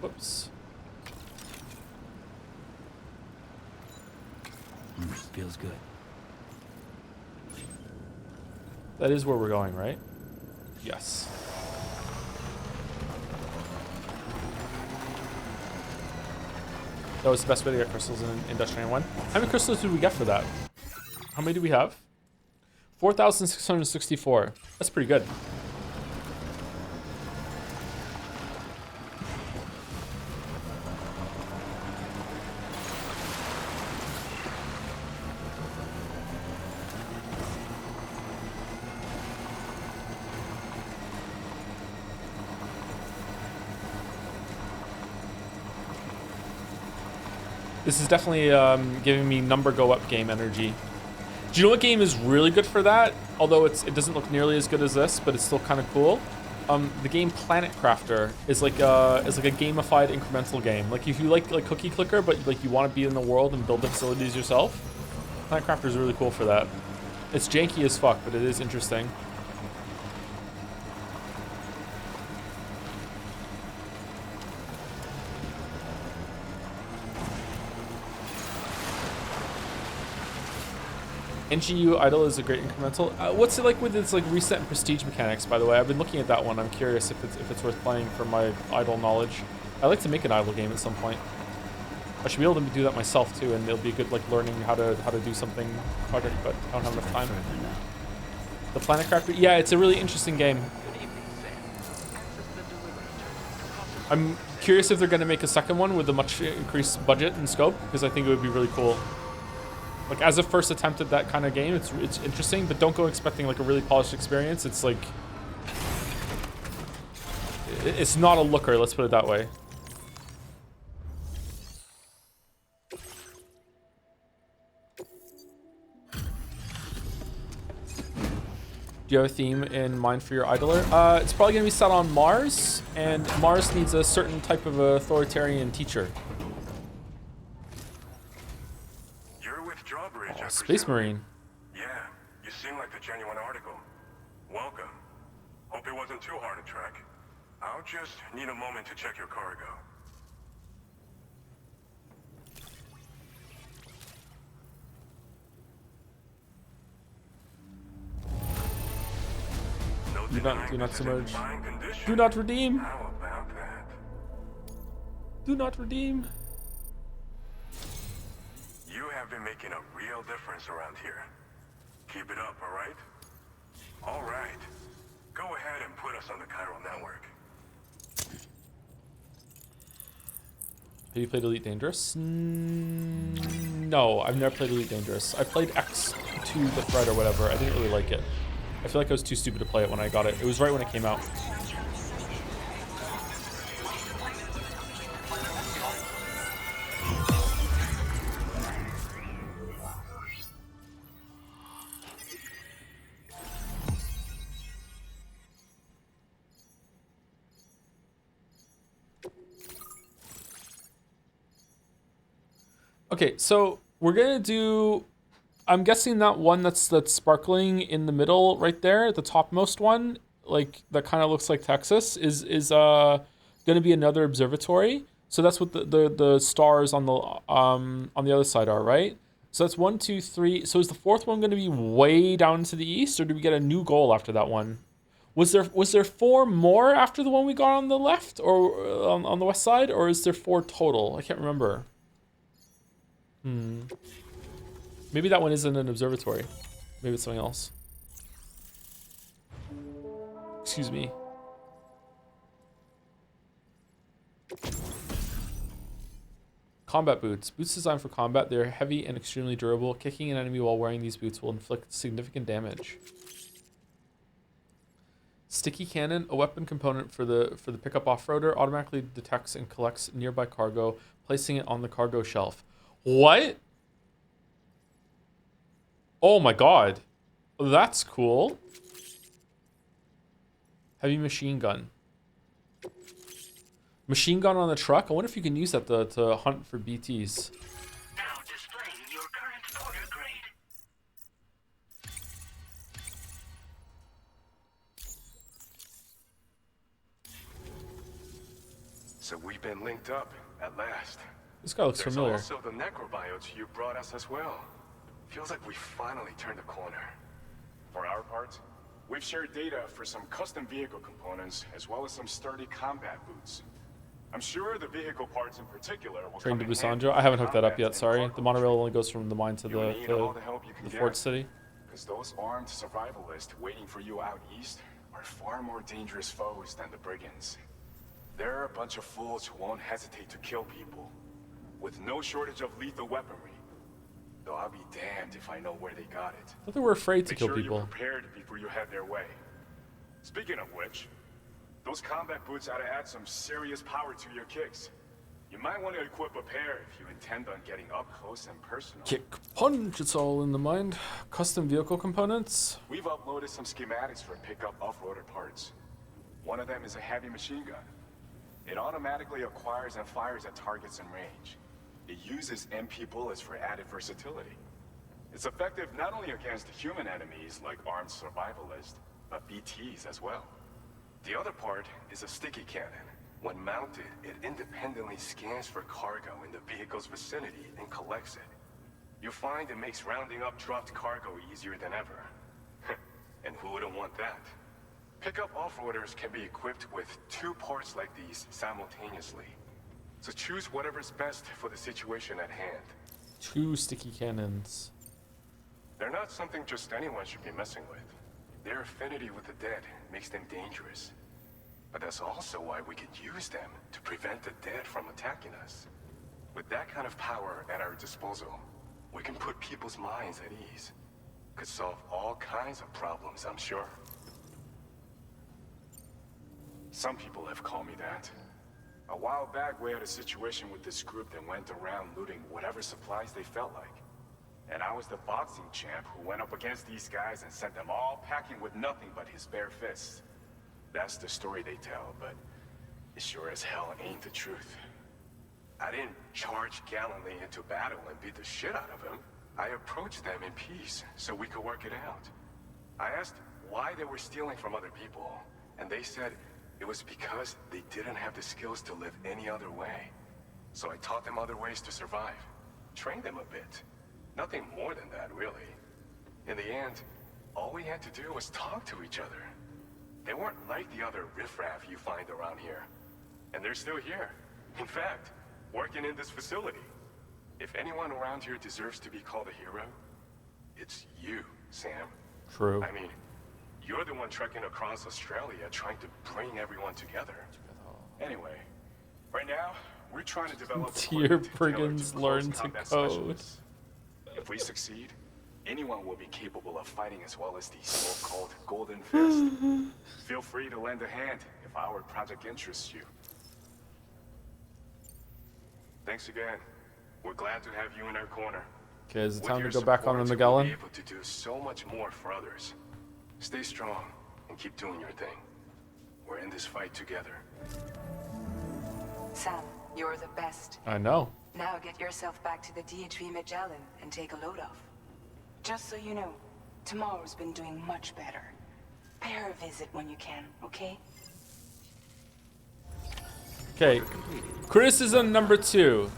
A: Whoops.
J: Feels good.
A: That is where we're going, right? Yes. That was the best way to get crystals in Dutch 91. How many crystals did we get for that? How many do we have? 4,664. That's pretty good. This is definitely giving me number go up game energy. Do you know what game is really good for that? Although it doesn't look nearly as good as this, but it's still kind of cool. The game Planet Crafter is like a gamified incremental game. Like if you like Cookie Clicker, but like you want to be in the world and build the facilities yourself, Planet Crafter is really cool for that. It's janky as fuck, but it is interesting. NGU idle is a great incremental. What's it like with its like reset and prestige mechanics? By the way, I've been looking at that one. I'm curious if it's worth playing for my idle knowledge. I'd like to make an idle game at some point. I should be able to do that myself too, and it'll be good like learning how to do something project, but I don't have enough time. The Planet Crafter, yeah, it's a really interesting game. I'm curious if they're going to make a second one with a much increased budget and scope, because I think it would be really cool. Like as a first attempt at that kind of game, it's interesting, but don't go expecting like a really polished experience. It's like it's not a looker, let's put it that way. Do you have a theme in mind for your idler? It's probably gonna be set on Mars, and Mars needs a certain type of authoritarian teacher.
O: You're with Drawbridge,
A: Oh, Space Marine.
O: Yeah, you seem like the genuine article. Welcome. Hope it wasn't too hard to track. I'll just need a moment to check your cargo.
A: Do not submerge. Do not redeem.
O: How about that?
A: Do not redeem.
O: You have been making a real difference around here. Keep it up, alright? Alright. Go ahead and put us on the chiral network.
A: Have you played Elite Dangerous? No, I've never played Elite Dangerous. I played X2 The Thread or whatever. I didn't really like it. I feel like I was too stupid to play it when I got it. It was right when it came out. Okay, so we're gonna do, I'm guessing that one that's sparkling in the middle right there, the topmost one, like that kind of looks like Texas, is gonna be another observatory. So that's what the stars on the other side are, right? So that's 1, 2, 3. So is the fourth one gonna be way down to the east, or do we get a new goal after that one? Was there 4 more after the one we got on the left, or on the west side, or is there 4 total? I can't remember. Maybe that one isn't an observatory. Maybe it's something else. Excuse me. Combat boots. Boots designed for combat. They're heavy and extremely durable. Kicking an enemy while wearing these boots will inflict significant damage. Sticky cannon, a weapon component for the pickup off-roader, automatically detects and collects nearby cargo, placing it on the cargo shelf. What? Oh my god. That's cool. Heavy machine gun. Machine gun on the truck? I wonder if you can use that to hunt for BTs.
P: Now displaying your current order grade.
O: So we've been linked up, at last.
A: This guy looks familiar.
O: There's also the necrobiotes you brought us as well. Feels like we finally turned the corner.
Q: For our part, we've shared data for some custom vehicle components, as well as some sturdy combat boots. I'm sure the vehicle parts in particular will
A: Train
Q: come
A: to
Q: in handy
A: Busanjo. I haven't hooked that up
Q: combat
A: yet,
Q: and
A: sorry.
Q: cargo
A: The monorail
Q: trade.
A: only goes from the mine to
Q: You need all the help you can
A: the
Q: get,
A: fort city.
Q: because those armed survivalists waiting for you out east are far more dangerous foes than the brigands. They're a bunch of fools who won't hesitate to kill people, with no shortage of lethal weaponry. Though I'll be damned if I know where they got it.
A: I thought they were afraid to
Q: Make
A: kill
Q: sure
A: people.
Q: You're prepared before you head their way. Speaking of which, those combat boots ought to add some serious power to your kicks. You might want to equip a pair if you intend on getting up close and personal.
A: Kick, punch, it's all in the mind. Custom vehicle components.
Q: We've uploaded some schematics for pickup off-roader parts. One of them is a heavy machine gun. It automatically acquires and fires at targets in range. It uses MP bullets for added versatility. It's effective not only against human enemies like armed survivalists, but BTs as well. The other part is a sticky cannon. When mounted, it independently scans for cargo in the vehicle's vicinity and collects it. You'll find it makes rounding up dropped cargo easier than ever. And who wouldn't want that? Pickup off-roaders can be equipped with 2 parts like these simultaneously. So choose whatever's best for the situation at hand.
A: 2 sticky cannons.
Q: They're not something just anyone should be messing with. Their affinity with the dead makes them dangerous. But that's also why we can use them to prevent the dead from attacking us. With that kind of power at our disposal, we can put people's minds at ease. Could solve all kinds of problems, I'm sure. Some people have called me that. A while back, we had a situation with this group that went around looting whatever supplies they felt like. And I was the boxing champ who went up against these guys and sent them all packing with nothing but his bare fists. That's the story they tell, but it sure as hell ain't the truth. I didn't charge gallantly into battle and beat the shit out of them. I approached them in peace so we could work it out. I asked why they were stealing from other people, and they said it was because they didn't have the skills to live any other way. So I taught them other ways to survive, trained them a bit. Nothing more than that, really. In the end, all we had to do was talk to each other. They weren't like the other riffraff you find around here. And they're still here. In fact, working in this facility. If anyone around here deserves to be called a hero, it's you, Sam.
A: True.
Q: I mean, you're the one trekking across Australia trying to bring everyone together. Anyway, right now, we're trying to develop
A: Tier brigands learn to code.
Q: If we succeed, anyone will be capable of fighting as well as these so-called Golden Fist. Feel free to lend a hand if our project interests you. Thanks again. We're glad to have you in our corner.
A: Okay, is it
Q: With
A: time to
Q: your
A: go back on the
Q: support, we'll
A: Magellan?
Q: be able to do so much more for others. Stay strong and keep doing your thing. We're in this fight together.
E: Sam, you're the best.
A: I know.
E: Now get yourself back to the DHV Magellan and take a load off. Just so you know, tomorrow's been doing much better. Pay her a visit when you can, okay?
A: Okay, criticism number 2.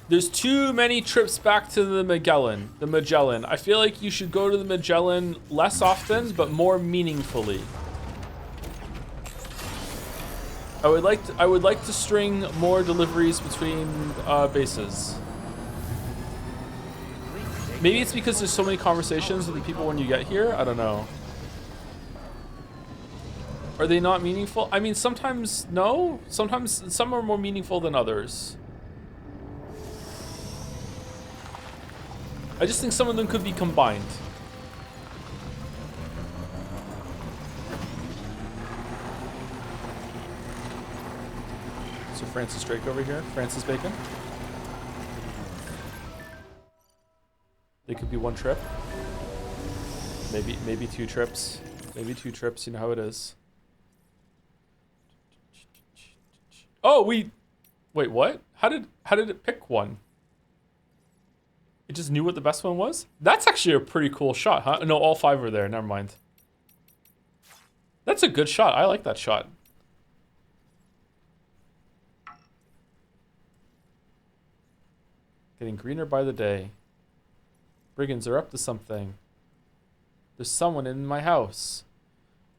A: There's too many trips back to the Magellan. I feel like you should go to the Magellan less often, but more meaningfully. I would like to string more deliveries between bases. Maybe it's because there's so many conversations with the people when you get here. I don't know. Are they not meaningful? I mean, sometimes no. Sometimes some are more meaningful than others. I just think some of them could be combined. So Francis Drake over here, Francis Bacon. They could be 1 trip. Maybe 2 trips. Maybe 2 trips, you know how it is. Oh, wait, what? How did it pick one? It just knew what the best one was? That's actually a pretty cool shot, huh? No, all 5 were there. Never mind. That's a good shot. I like that shot. Getting greener by the day. Brigands are up to something. There's someone in my house.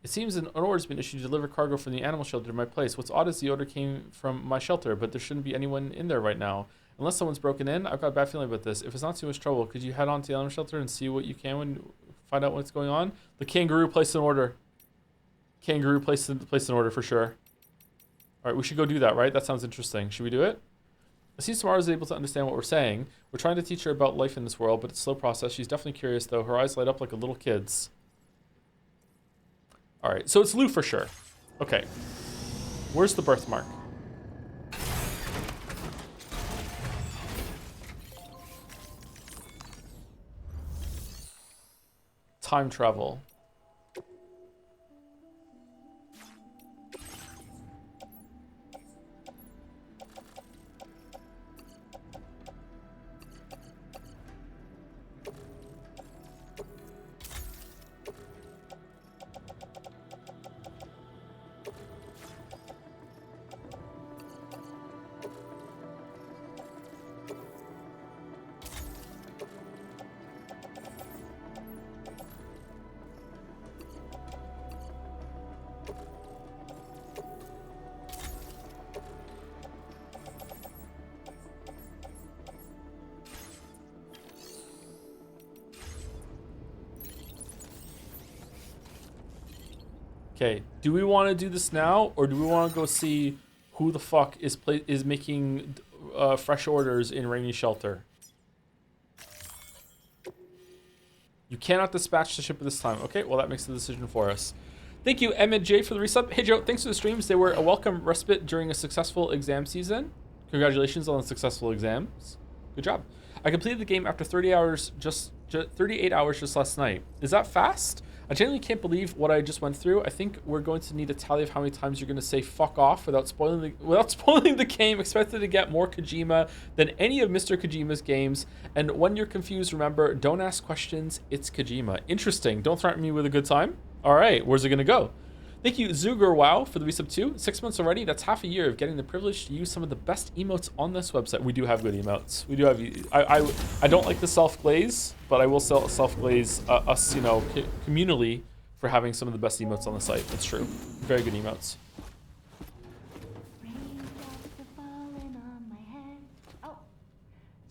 A: It seems an order's been issued to deliver cargo from the animal shelter to my place. What's odd is the order came from my shelter, but there shouldn't be anyone in there right now. Unless someone's broken in, I've got a bad feeling about this. If it's not too much trouble, could you head on to the animal shelter and see what you can when find out what's going on? The kangaroo placed an order. Kangaroo placed an order for sure. All right, we should go do that, right? That sounds interesting. Should we do it? It seems Samara is able to understand what we're saying. We're trying to teach her about life in this world, but it's a slow process. She's definitely curious, though. Her eyes light up like a little kid's. All right, so it's Lou for sure. Okay. Where's the birthmark? Time travel. Okay, do we want to do this now, or do we want to go see who the fuck is making fresh orders in Rainy Shelter? You cannot dispatch the ship at this time. Okay, well that makes the decision for us. Thank you, Emmett J, for the resub. Hey Joe, thanks for the streams. They were a welcome respite during a successful exam season. Congratulations on the successful exams. Good job. I completed the game after 38 hours just last night. Is that fast? I genuinely can't believe what I just went through. I think we're going to need a tally of how many times you're going to say fuck off without spoiling the game. Expected to get more Kojima than any of Mr. Kojima's games. And when you're confused, remember, don't ask questions. It's Kojima. Interesting. Don't threaten me with a good time. All right, where's it going to go? Thank you, Zuger Wow, for the resub too. 6 months already. That's half a year of getting the privilege to use some of the best emotes on this website. We do have good emotes. We do have. I don't like the self glaze, but I will self glaze us, communally for having some of the best emotes on the site. That's true. Very good emotes.
K: Oh,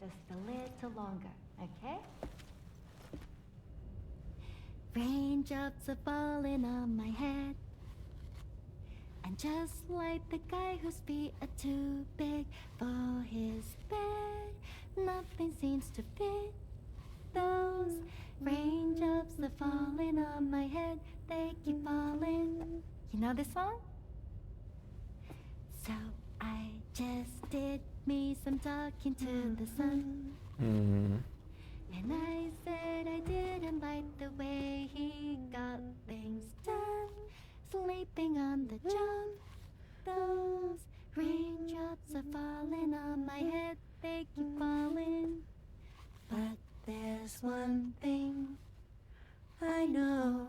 K: just a little longer, okay? Raindrops are falling on my head. And just like the guy whose feet are too big for his bed, nothing seems to fit. Those raindrops are falling on my head, they keep falling. You know this song? So I just did me some talking to the sun. And I said I didn't like the way he got things done. Sleeping on the job. Those raindrops are falling on my head, they keep falling. But there's one thing I know.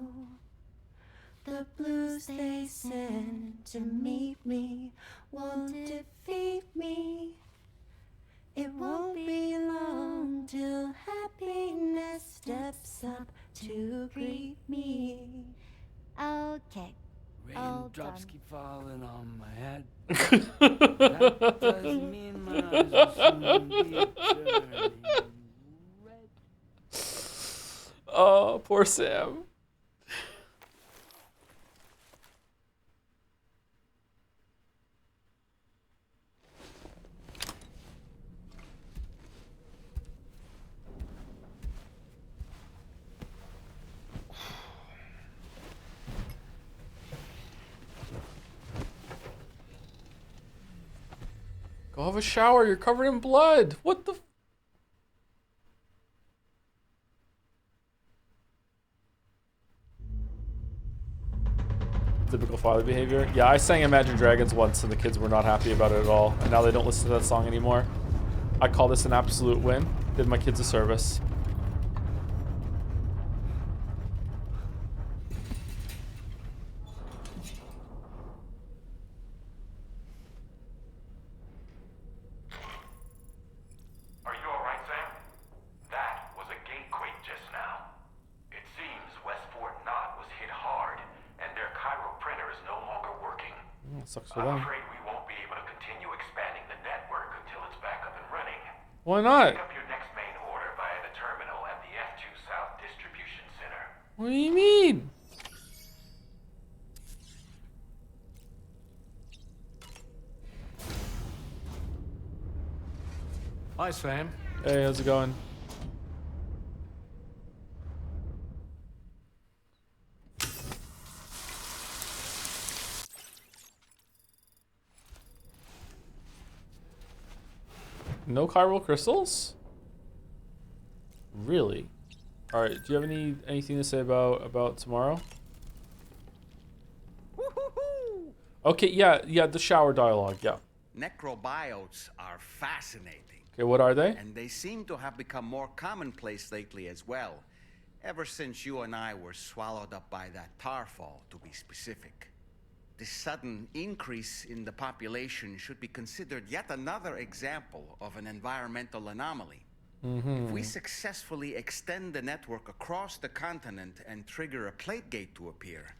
K: The blues they send to meet me won't defeat me. It won't be long till happiness steps up to greet me. Okay.
R: Raindrops keep falling on my head. That doesn't mean my eyes will soon be turning red.
A: Oh, poor Sam. Go have a shower. You're covered in blood. What the? Typical father behavior. Yeah, I sang Imagine Dragons once and the kids were not happy about it at all. And now they don't listen to that song anymore. I call this an absolute win. Did my kids a service. Sucks for them.
L: I'm afraid we won't be able to continue expanding the network until it's back up and running.
A: Why not?
L: Pick up your next main order via the terminal at the F2 South Distribution Center.
A: What do you mean?
R: Hi, Sam.
A: Hey, how's it going? No chiral crystals? Really? All right. Do you have anything to say about tomorrow? Okay. Yeah. The shower dialogue. Yeah.
D: Necrobiotes are fascinating.
A: Okay. What are they?
D: And they seem to have become more commonplace lately as well. Ever since you and I were swallowed up by that tar fall, to be specific. This sudden increase in the population should be considered yet another example of an environmental anomaly. If we successfully extend the network across the continent and trigger a plate gate to appear,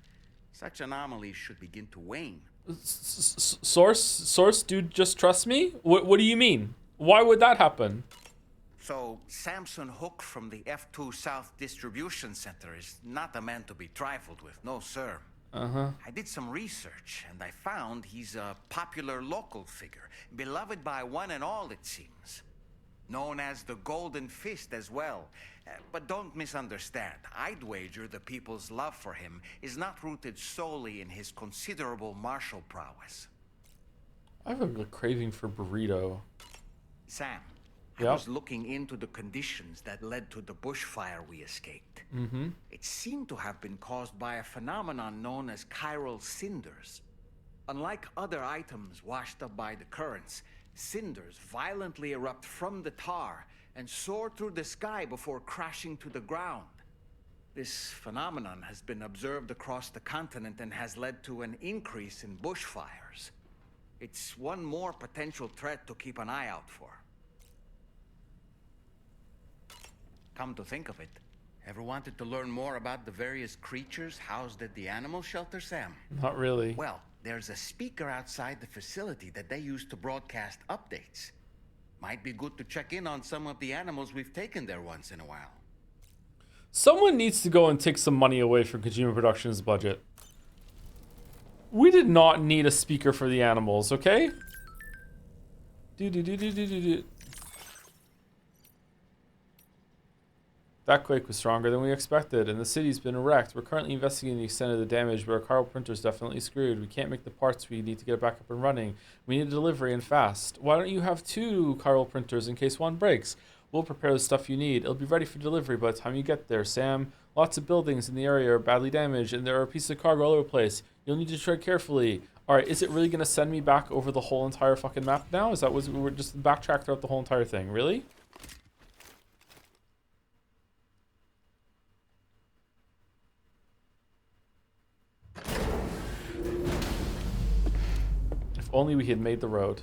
D: such anomalies should begin to wane.
A: Source, dude, just trust me? What do you mean? Why would that happen?
D: So, Samson Hook from the F2 South Distribution Center is not a man to be trifled with, no sir.
A: Uh-huh.
D: I did some research, and I found he's a popular local figure, beloved by one and all, it seems. Known as the Golden Fist as well. But don't misunderstand. I'd wager the people's love for him is not rooted solely in his considerable martial prowess.
A: I have a craving for burrito.
D: Sam,
A: Yep.
D: I was looking into the conditions that led to the bushfire we escaped.
A: Mm-hmm.
D: It seemed to have been caused by a phenomenon known as chiral cinders. Unlike other items washed up by the currents, cinders violently erupt from the tar and soar through the sky before crashing to the ground. This phenomenon has been observed across the continent and has led to an increase in bushfires. It's one more potential threat to keep an eye out for. Come to think of it, ever wanted to learn more about the various creatures housed at the animal shelter, Sam?
A: Not really.
D: Well, there's a speaker outside the facility that they use to broadcast updates. Might be good to check in on some of the animals we've taken there once in a while.
A: Someone needs to go and take some money away from Kojima Productions' budget. We did not need a speaker for the animals, okay? That quake was stronger than we expected, and the city's been wrecked. We're currently investigating the extent of the damage, but our chiral printer's definitely screwed. We can't make the parts we need to get it back up and running. We need a delivery and fast. Why don't you have 2 chiral printers in case one breaks? We'll prepare the stuff you need. It'll be ready for delivery by the time you get there, Sam. Lots of buildings in the area are badly damaged, and there are pieces of cargo all over the place. You'll need to tread carefully. Alright, is it really going to send me back over the whole entire fucking map now? Is that what we're just backtrack throughout the whole entire thing? Really? If only we had made the road.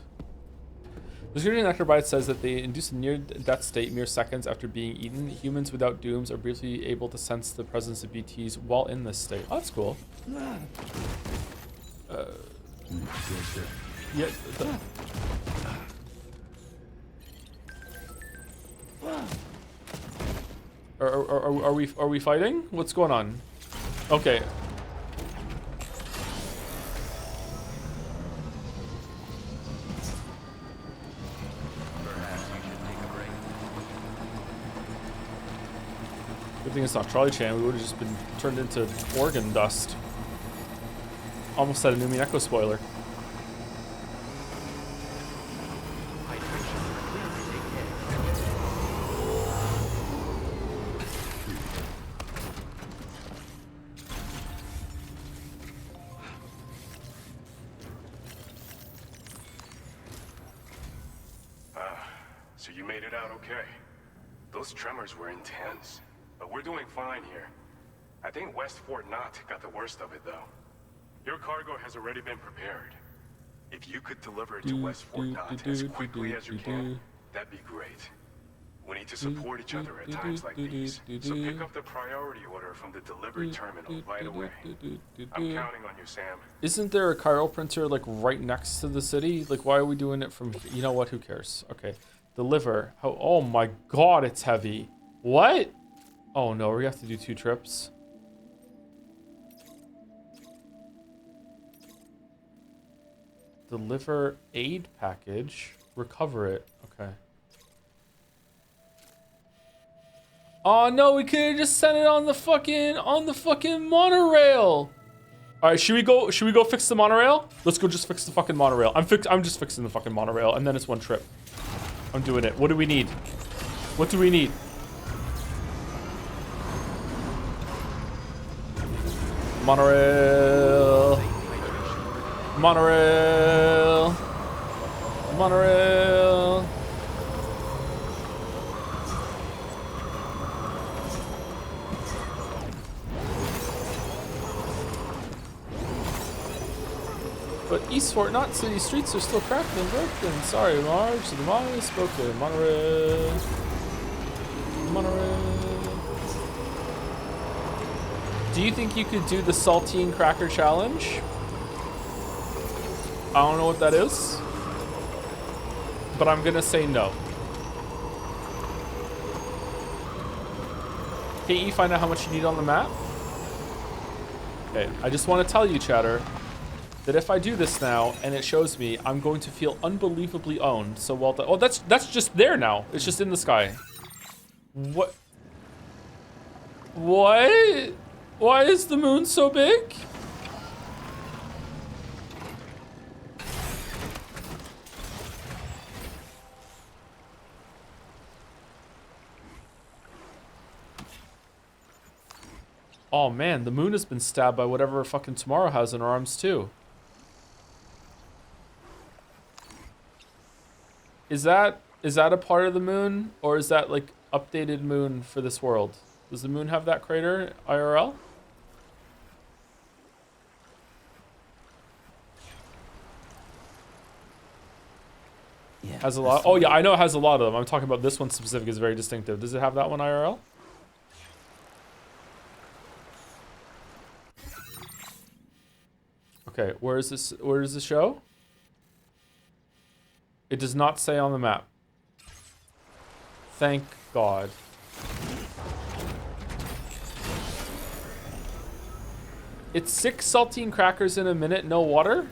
A: The security necrobite says that they induce a near-death state mere seconds after being eaten. Humans without dooms are briefly able to sense the presence of BTs while in this state. Oh, that's cool. Yeah. Are we fighting? What's going on? Okay. Good thing it's not Charlie Chan. We would have just been turned into organ dust. Almost had a Numi Echo spoiler.
Q: So you made it out okay. Those tremors were intense. But we're doing fine here. I think West Fort Knott got the worst of it, though. Your cargo has already been prepared. If you could deliver it to West Fort Knott as quickly as you can, that'd be great. We need to support each other at times like these, so pick up the priority order from the delivery terminal right away. I'm counting on you, Sam.
A: Isn't there a chiral printer, like, right next to the city? Like, why are we doing it from here? You know what? Who cares? Okay. Deliver. Oh my god, it's heavy. What? Oh no, we have to do 2 trips. Deliver aid package. Recover it. Okay. Oh no, we could have just sent it on the fucking monorail. Alright, should we go fix the monorail? Let's go just fix the fucking monorail. I'm just fixing the fucking monorail, and then it's 1 trip. I'm doing it. What do we need? What do we need? Monorail. Monorail. Monorail. But East Fort Knott city streets are still cracked and broken. Sorry, Marge. The monorail is broken. Monorail. Monorail. Do you think you could do the saltine cracker challenge? I don't know what that is, but I'm gonna say no. Can't you find out how much you need on the map? Okay, I just want to tell you, chatter, that if I do this now and it shows me, I'm going to feel unbelievably owned. So well done. Oh, that's just there now. It's just in the sky. What? What? Why is the moon so big? Oh man, the moon has been stabbed by whatever fucking Tomorrow has in her arms too. Is that a part of the moon, or is that like updated moon for this world? Does the moon have that crater IRL?
J: Yeah.
A: Has a lot. Oh yeah, I know it has a lot of them. I'm talking about this one specific is very distinctive. Does it have that one IRL? Okay, where is this? Where does this show? It does not say on the map. Thank God. It's 6 saltine crackers in a minute, no water?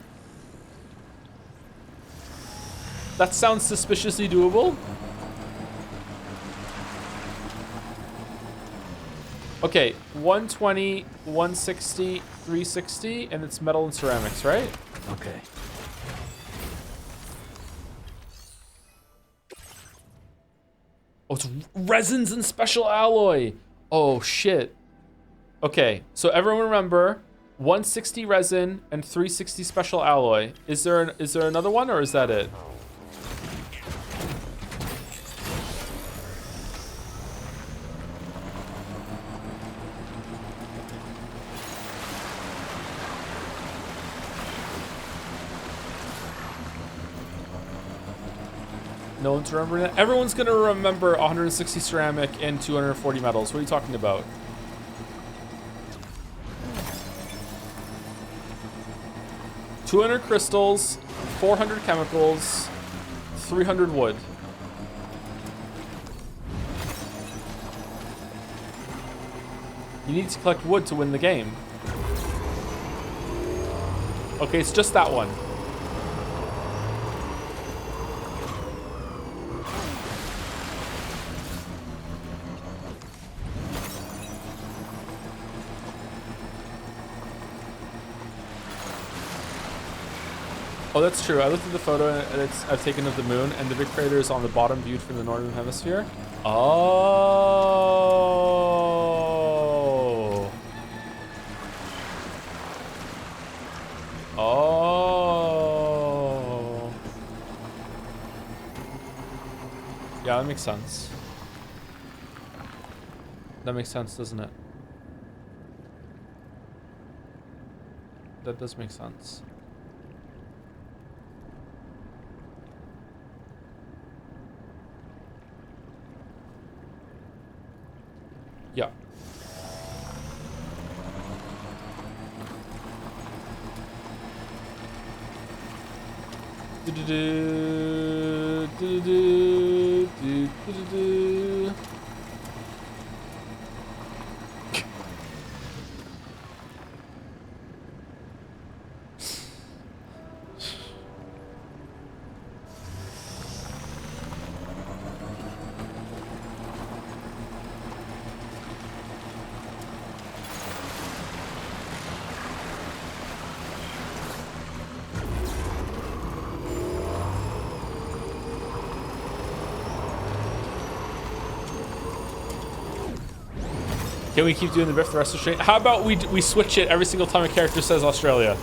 A: That sounds suspiciously doable. Okay, 120, 160, 360, and it's metal and ceramics, right?
J: Okay.
A: Oh, it's resins and special alloy. Oh, shit. Okay, so everyone remember, 160 resin and 360 special alloy. Is there another one, or is that it? No one's remembering that? Everyone's gonna remember 160 ceramic and 240 metals. What are you talking about? $200 crystals, 400 chemicals, 300 wood. You need to collect wood to win the game. Okay, it's just that one. Oh, that's true. I looked at the photo I've taken of the moon, and the big crater is on the bottom viewed from the northern hemisphere. Oh. Oh. Yeah, that makes sense. That makes sense, doesn't it? That does make sense. Yeah. Can we keep doing the riff the rest of the stream? How about we switch it every single time a character says Australia?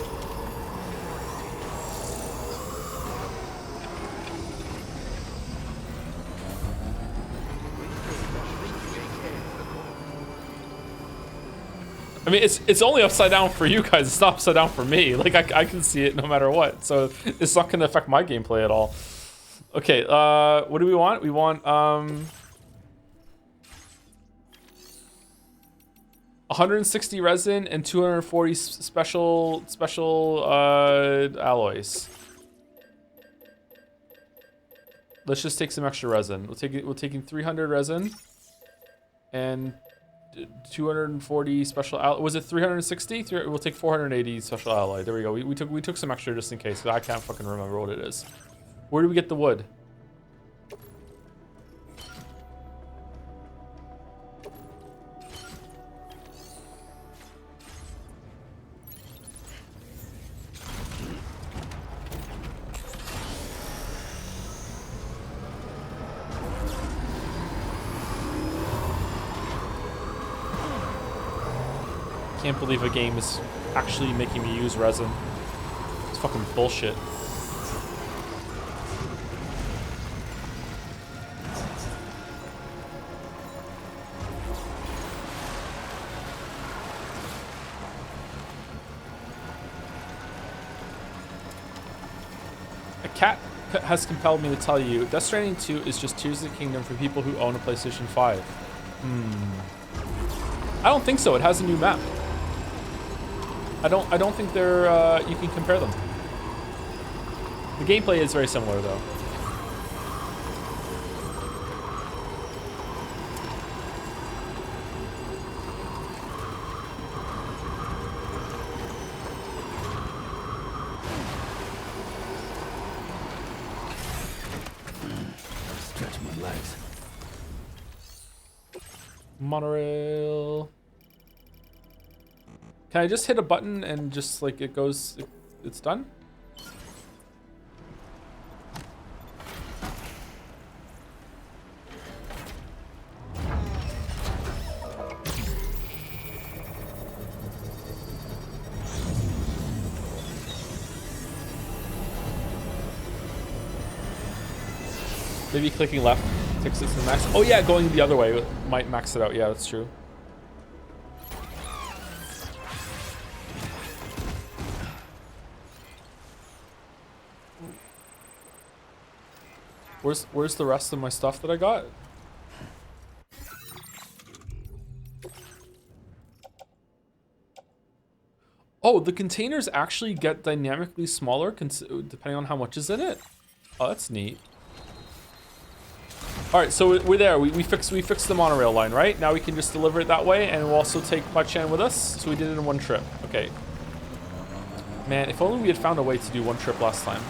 A: I mean, it's only upside down for you guys. It's not upside down for me. Like, I can see it no matter what. So it's not going to affect my gameplay at all. Okay, what do we want? We want, 160 resin and 240 special alloys. Let's just take some extra resin. We're taking 300 resin and 240 special alloy. Was it 360? We'll take 480 special alloy. There we go. We took some extra just in case. 'Cause I can't fucking remember what it is. Where do we get the wood? Can't believe a game is actually making me use resin. It's fucking bullshit. A cat has compelled me to tell you, Death Stranding 2 is just Tears of the Kingdom for people who own a PlayStation 5. I don't think so. It has a new map. I don't think they're you can compare them. The gameplay is very similar though.
J: Stretch my legs.
A: Monorail. Can I just hit a button and just like it goes, it's done? Maybe clicking left takes it to the max. Oh yeah, going the other way might max it out. Yeah, that's true. Where's the rest of my stuff that I got? Oh, the containers actually get dynamically smaller depending on how much is in it. Oh, that's neat. All right, so we're there. We fixed the monorail line, right? Now we can just deliver it that way, and we'll also take Chan with us. So we did it in one trip. Okay. Man, if only we had found a way to do one trip last time.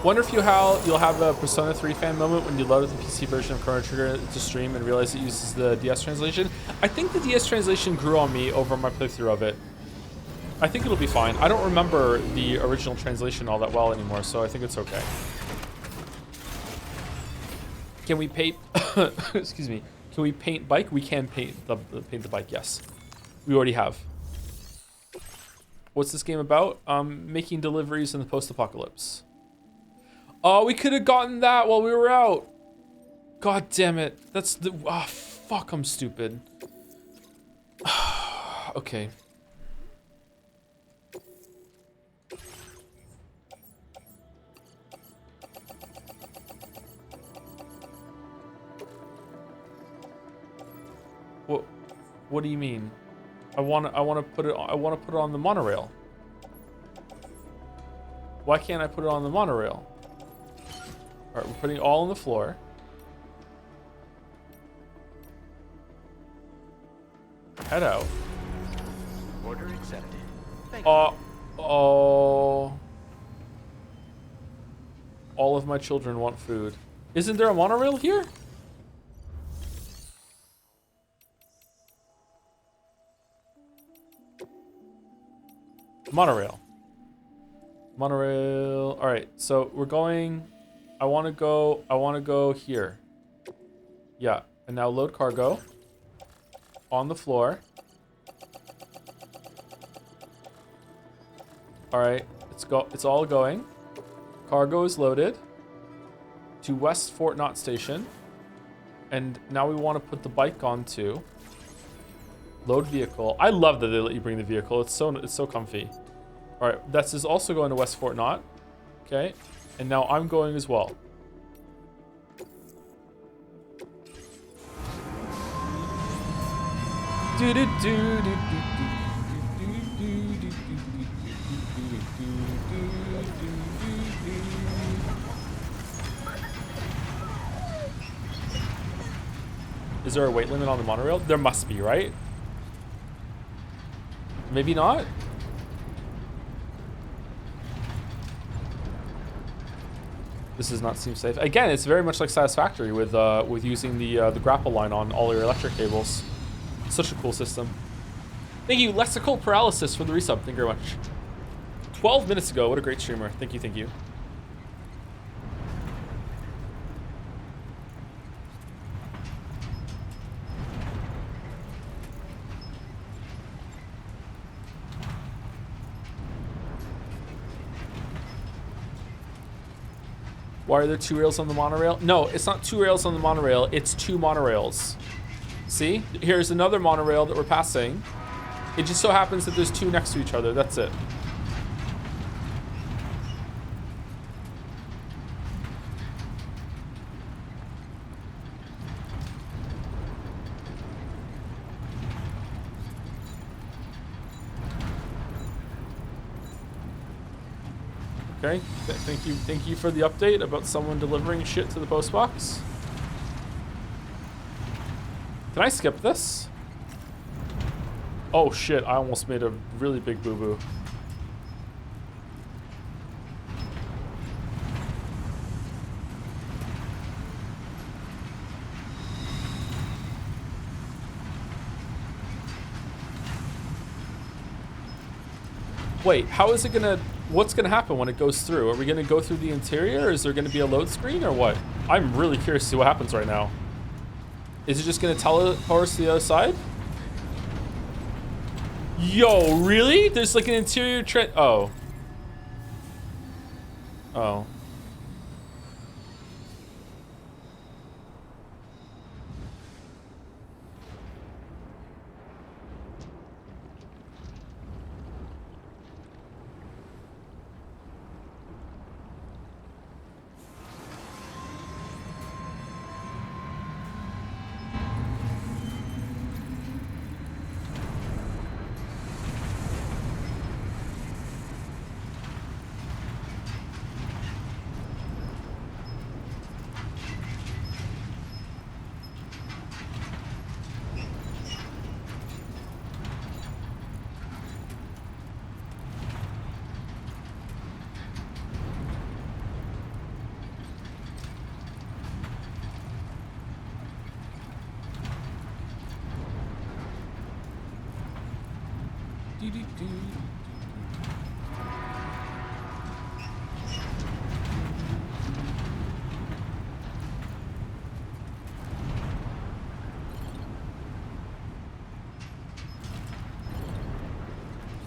A: Wonder if you'll have a Persona 3 fan moment when you load the PC version of Chrono Trigger to stream and realize it uses the DS translation. I think the DS translation grew on me over my playthrough of it. I think it'll be fine. I don't remember the original translation all that well anymore, so I think it's okay. Can we paint? Excuse me. Can we paint bike? We can paint the bike. Yes, we already have. What's this game about? Making deliveries in the post-apocalypse. Oh, we could have gotten that while we were out. God damn it. That's the... Oh, fuck, I'm stupid. Okay. What do you mean? I want to put it on the monorail. Why can't I put it on the monorail? All right, we're putting it all on the floor. Head out.
I: Order accepted. Thank
A: Oh. All of my children want food. Isn't there a monorail here? Monorail. All right, so we're going. I want to go here. Yeah, And now load cargo. On the floor. Alright, it's all going. Cargo is loaded. To West Fort Knott Station. And now we want to put the bike onto. Load vehicle. I love that they let you bring the vehicle. It's so comfy. Alright, this is also going to West Fort Knott. Okay. And now I'm going as well. Is there a weight limit on the monorail? There must be, right? Maybe not? This does not seem safe. Again, it's very much like Satisfactory with using the grapple line on all your electric cables. Such a cool system. Thank you, Lexical Paralysis, for the resub. Thank you very much. 12 minutes ago. What a great streamer. Thank you, thank you. Why are there 2 rails on the monorail? No, it's not 2 rails on the monorail. It's 2 monorails. See? Here's another monorail that we're passing. It just so happens that there's 2 next to each other. That's it. Okay, thank you for the update about someone delivering shit to the post box. Can I skip this? Oh shit, I almost made a really big boo-boo. Wait, how is it gonna... What's gonna happen when it goes through? Are we gonna go through the interior? Or is there gonna be a load screen or what? I'm really curious to see what happens right now. Is it just gonna teleport us to the other side? Yo, really? There's like an interior oh. Oh.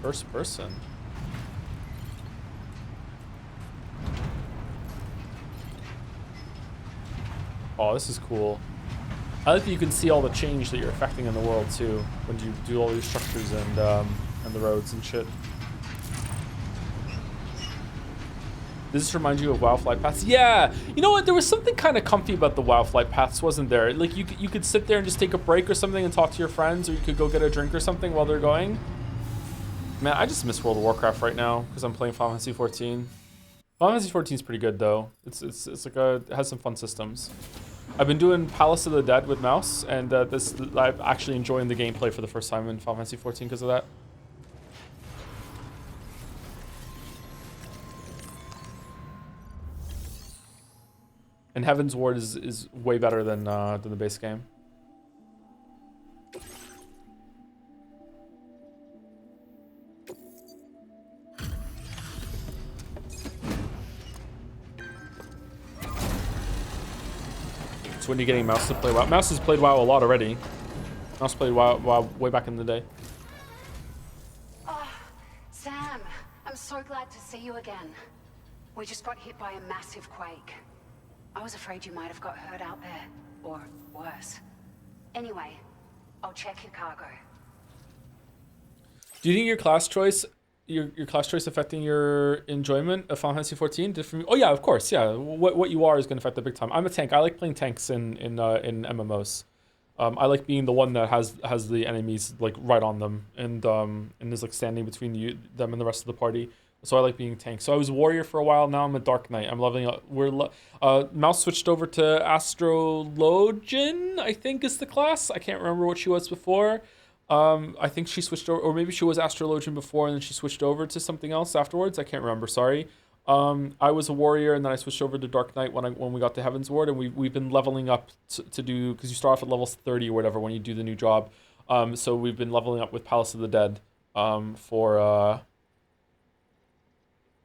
A: First person. Oh, this is cool. I like that you can see all the change that you're affecting in the world too when you do all these structures and the roads and shit. Does this remind you of WoW flight paths? Yeah! You know what? There was something kind of comfy about the WoW flight paths, wasn't there? Like, you could sit there and just take a break or something and talk to your friends, or you could go get a drink or something while they're going. Man, I just miss World of Warcraft right now because I'm playing Final Fantasy 14. Final Fantasy 14 is pretty good, though. It's like it has some fun systems. I've been doing Palace of the Dead with mouse, and I'm actually enjoying the gameplay for the first time in Final Fantasy 14 because of that. And Heaven's Ward is way better than the base game. So when are you getting Mouse to play WoW? Mouse has played WoW a lot already. Mouse played WoW way back in the day.
S: Oh, Sam, I'm so glad to see you again. We just got hit by a massive quake. I was afraid you might have got hurt out there, or worse. Anyway, I'll check your cargo.
A: Do you think your class choice affecting your enjoyment of Final Fantasy 14? Different? Oh yeah, of course. Yeah, what you are is going to affect it big time. I'm a tank. I like playing tanks in MMOs. I like being the one that has the enemies like right on them and is like standing between them and the rest of the party. So I like being tank. So I was warrior for a while. Now I'm a dark knight. I'm leveling up. Mouse switched over to Astrologian, I think is the class. I can't remember what she was before. I think she switched over, or maybe she was Astrologian before and then she switched over to something else afterwards. I can't remember. Sorry. I was a warrior and then I switched over to Dark Knight when we got to Heaven's Ward, and we've been leveling up to do, because you start off at level 30 or whatever when you do the new job. So we've been leveling up with Palace of the Dead for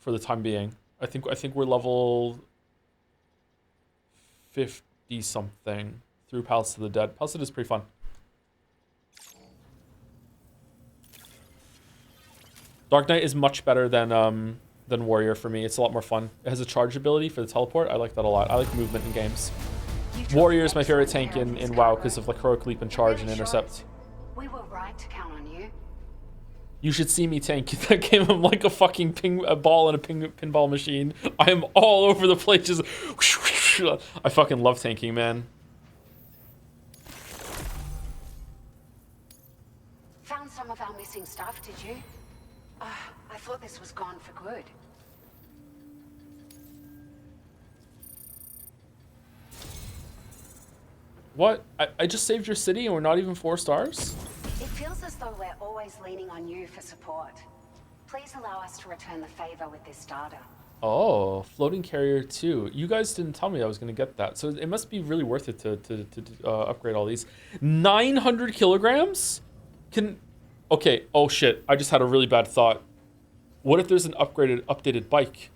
A: the time being. I think we're level 50 something through Palace of the Dead. Palace of the Dead is pretty fun. Dark Knight is much better than Warrior for me. It's a lot more fun. It has a charge ability for the teleport. I like that a lot. I like movement in games. Warrior is my favorite tank in WoW because of like heroic leap and charge and intercept.
S: We were right to count on you.
A: You should see me tank that game. I'm like a fucking ball in a pinball machine. I am all over the place. Just I fucking love tanking, man.
S: Found some of our missing stuff, did you? I thought this was gone for good.
A: What? I just saved your city and we're not even 4 stars?
S: It feels as though we're always leaning on you for support. Please allow us to return the favor with this data.
A: Oh, floating carrier 2. You guys didn't tell me I was going to get that. So it must be really worth it to upgrade all these. 900 kilograms? Okay, oh shit. I just had a really bad thought. What if there's an updated bike?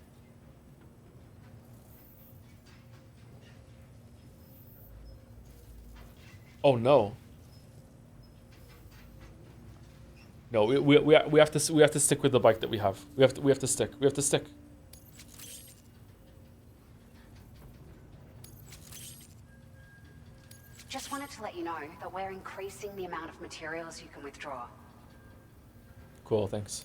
A: Oh no. No, we have to stick with the bike that we have. We have to stick.
S: Just wanted to let you know that we're increasing the amount of materials you can withdraw.
A: Cool, thanks.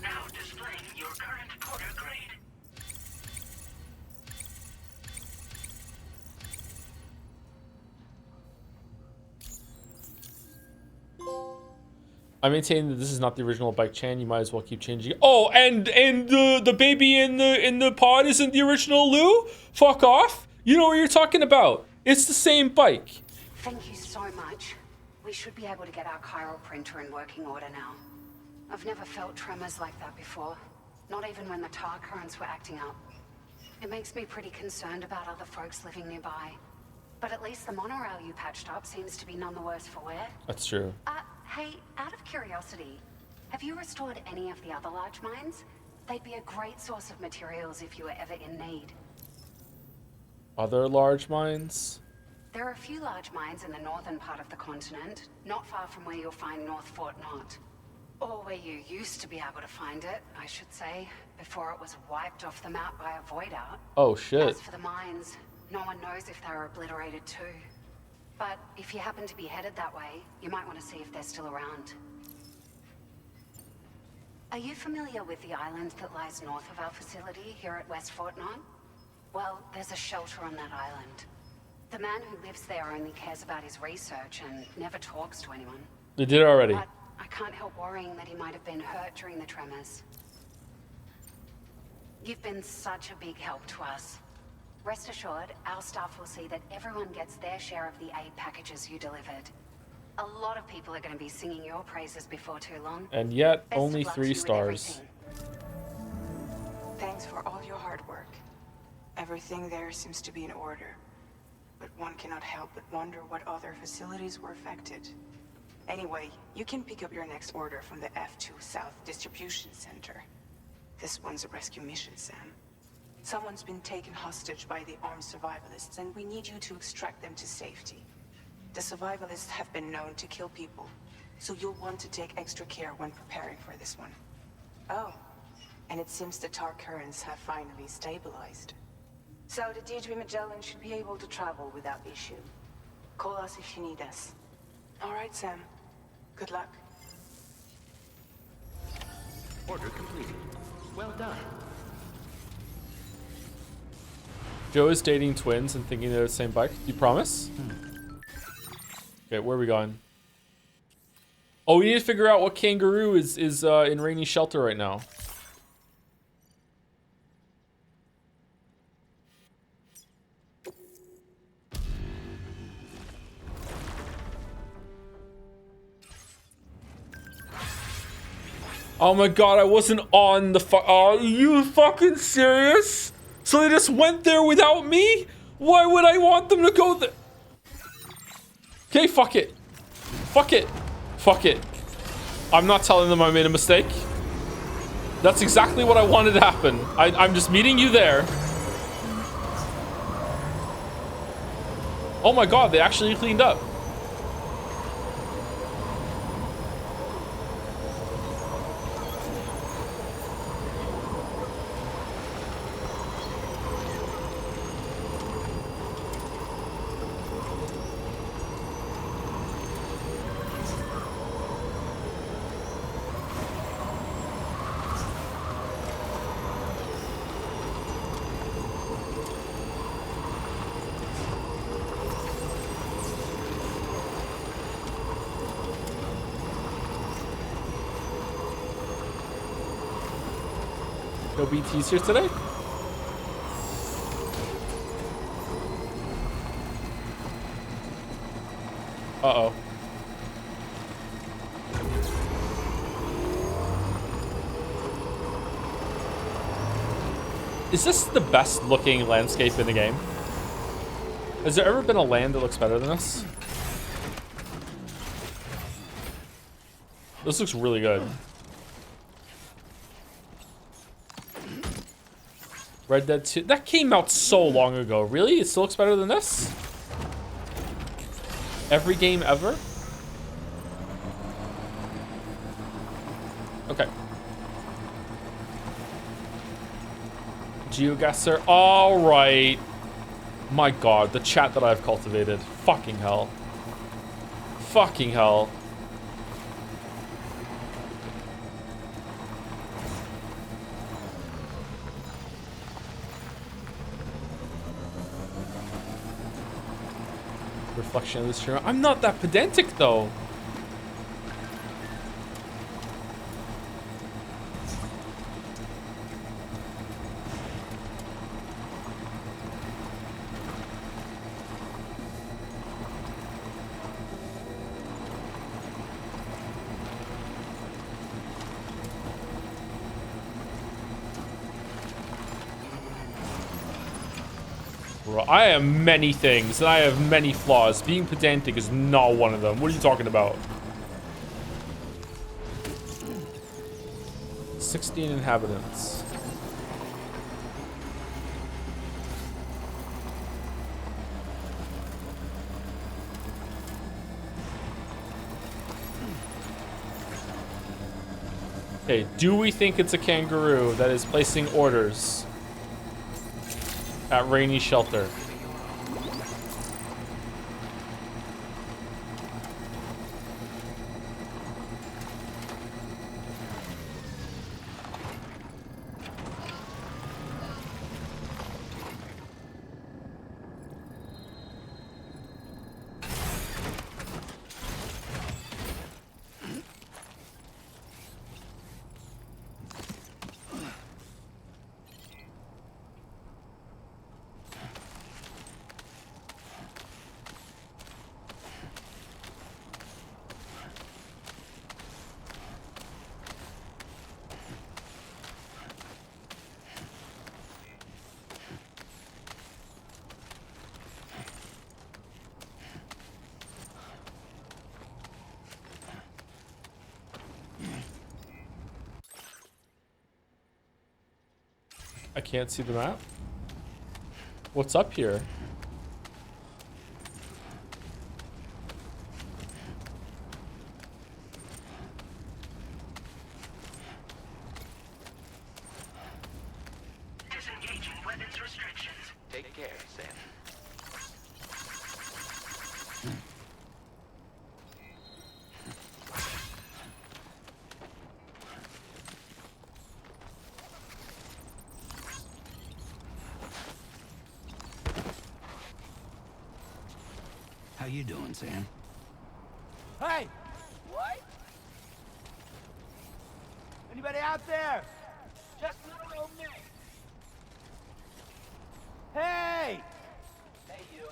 P: Now displaying your current porter grade.
A: I maintain that this is not the original bike chain. You might as well keep changing it. Oh, and the baby in the pod isn't the original Lou? Fuck off. You know what you're talking about. It's the same bike.
S: Thank you so much. We should be able to get our chiral printer in working order now. I've never felt tremors like that before. Not even when the tar currents were acting up. It makes me pretty concerned about other folks living nearby. But at least the monorail you patched up seems to be none the worse for wear.
A: That's true.
S: Hey, out of curiosity, have you restored any of the other large mines? They'd be a great source of materials if you were ever in need.
A: Other large mines?
S: There are a few large mines in the northern part of the continent, not far from where you'll find North Fort Knot. Or where you used to be able to find it, I should say, before it was wiped off the map by a void out.
A: Oh shit.
S: As for the mines, no one knows if they were obliterated too. But if you happen to be headed that way, you might want to see if they're still around. Are you familiar with the island that lies north of our facility here at West Fort Knot? Well, there's a shelter on that island. The man who lives there only cares about his research and never talks to anyone.
A: They did it already.
S: But I can't help worrying that he might have been hurt during the tremors. You've been such a big help to us. Rest assured, our staff will see that everyone gets their share of the aid packages you delivered. A lot of people are going to be singing your praises before too long.
A: And yet,
S: Best
A: only
S: of luck
A: 3
S: to you with
A: stars.
G: Thanks for all your hard work. Everything there seems to be in order. But one cannot help but wonder what other facilities were affected. Anyway, you can pick up your next order from the F2 South Distribution Center. This one's a rescue mission, Sam.
E: Someone's been taken hostage by the armed survivalists, and we need you to extract them to safety. The survivalists have been known to kill people, so you'll want to take extra care when preparing for this one. Oh, and it seems the tar currents have finally stabilized. So the D3 Magellan should be able to travel without issue. Call us if you need us. All right, Sam. Good luck.
I: Order completed. Well done.
A: Joe is dating twins and thinking they're the same bike. You promise? Okay, where are we going? Oh, we need to figure out what kangaroo is in Rainy Shelter right now. Oh my god, I wasn't on the are you fucking serious? So they just went there without me? Why would I want them to go there? Okay, fuck it. Fuck it. Fuck it. I'm not telling them I made a mistake. That's exactly what I wanted to happen. I'm just meeting you there. Oh my god, they actually cleaned up. No BTs here today? Uh-oh. Is this the best looking landscape in the game? Has there ever been a land that looks better than this? This looks really good. Red Dead 2. That came out so long ago. Really? It still looks better than this? Every game ever? Okay. GeoGuessr. Alright. My god, the chat that I've cultivated. Fucking hell. Fucking hell. Reflection of this stream. I'm not that pedantic though. I am many things, and I have many flaws. Being pedantic is not one of them. What are you talking about? 16 inhabitants. Okay, do we think it's a kangaroo that is placing orders at Rainy Shelter? I can't see the map. What's up here?
P: Disengaging weapons restrictions.
I: Take care, Sam.
J: How you doing, Sam?
N: Hey! What? Anybody out there? Just little old me. Hey! Hey, you.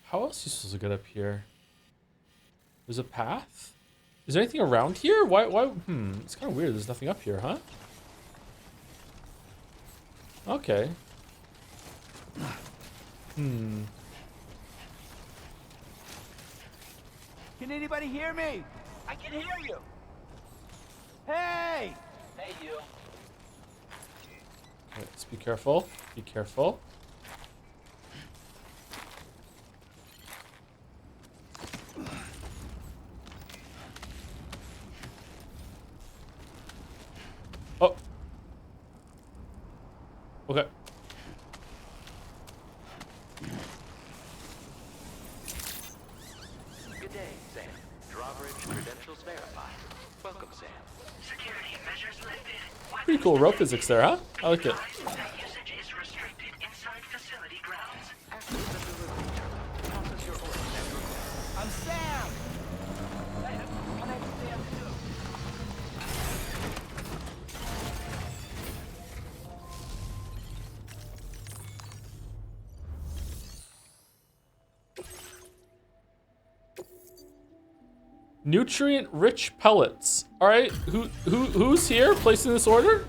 A: How else are you supposed to get up here? There's a path? Is there anything around here? Why, it's kind of weird. There's nothing up here, huh? Okay.
N: Can anybody hear me? I can hear you. Hey! Hey, you.
A: Right, let's be careful. Be careful. Oh. Okay.
I: Good day, Sam. Drawbridge credentials verified. Welcome, Sam.
P: Security measures lifted.
A: Pretty cool rope physics there, huh? I like it.
P: That usage is restricted inside facility grounds.
I: After the delivery terminal, process your order at your desk.
N: I'm Sam! My name's Sam, too.
A: Nutrient-rich pellets. All right, who's here placing this order?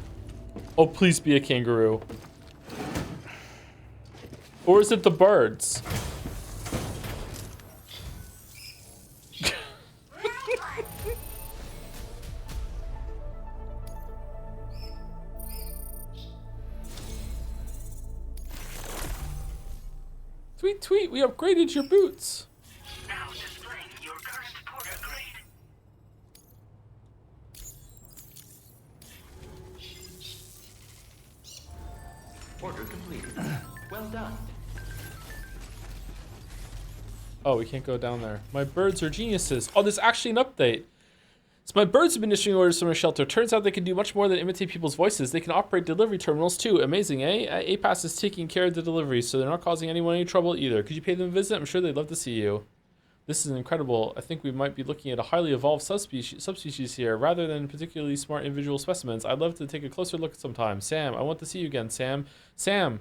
A: Oh, please be a kangaroo. Or is it the birds? Tweet, tweet, we upgraded your boots.
P: Now displaying your current porter grade.
I: Order completed. Well done.
A: Oh, we can't go down there. My birds are geniuses. Oh, there's actually an update. So my birds have been issuing orders from a shelter. Turns out they can do much more than imitate people's voices. They can operate delivery terminals too. Amazing, eh? APAS is taking care of the deliveries, so they're not causing anyone any trouble either. Could you pay them a visit? I'm sure they'd love to see you. This is incredible. I think we might be looking at a highly evolved subspecies here, rather than particularly smart individual specimens. I'd love to take a closer look sometime. Sam, I want to see you again, Sam. Sam,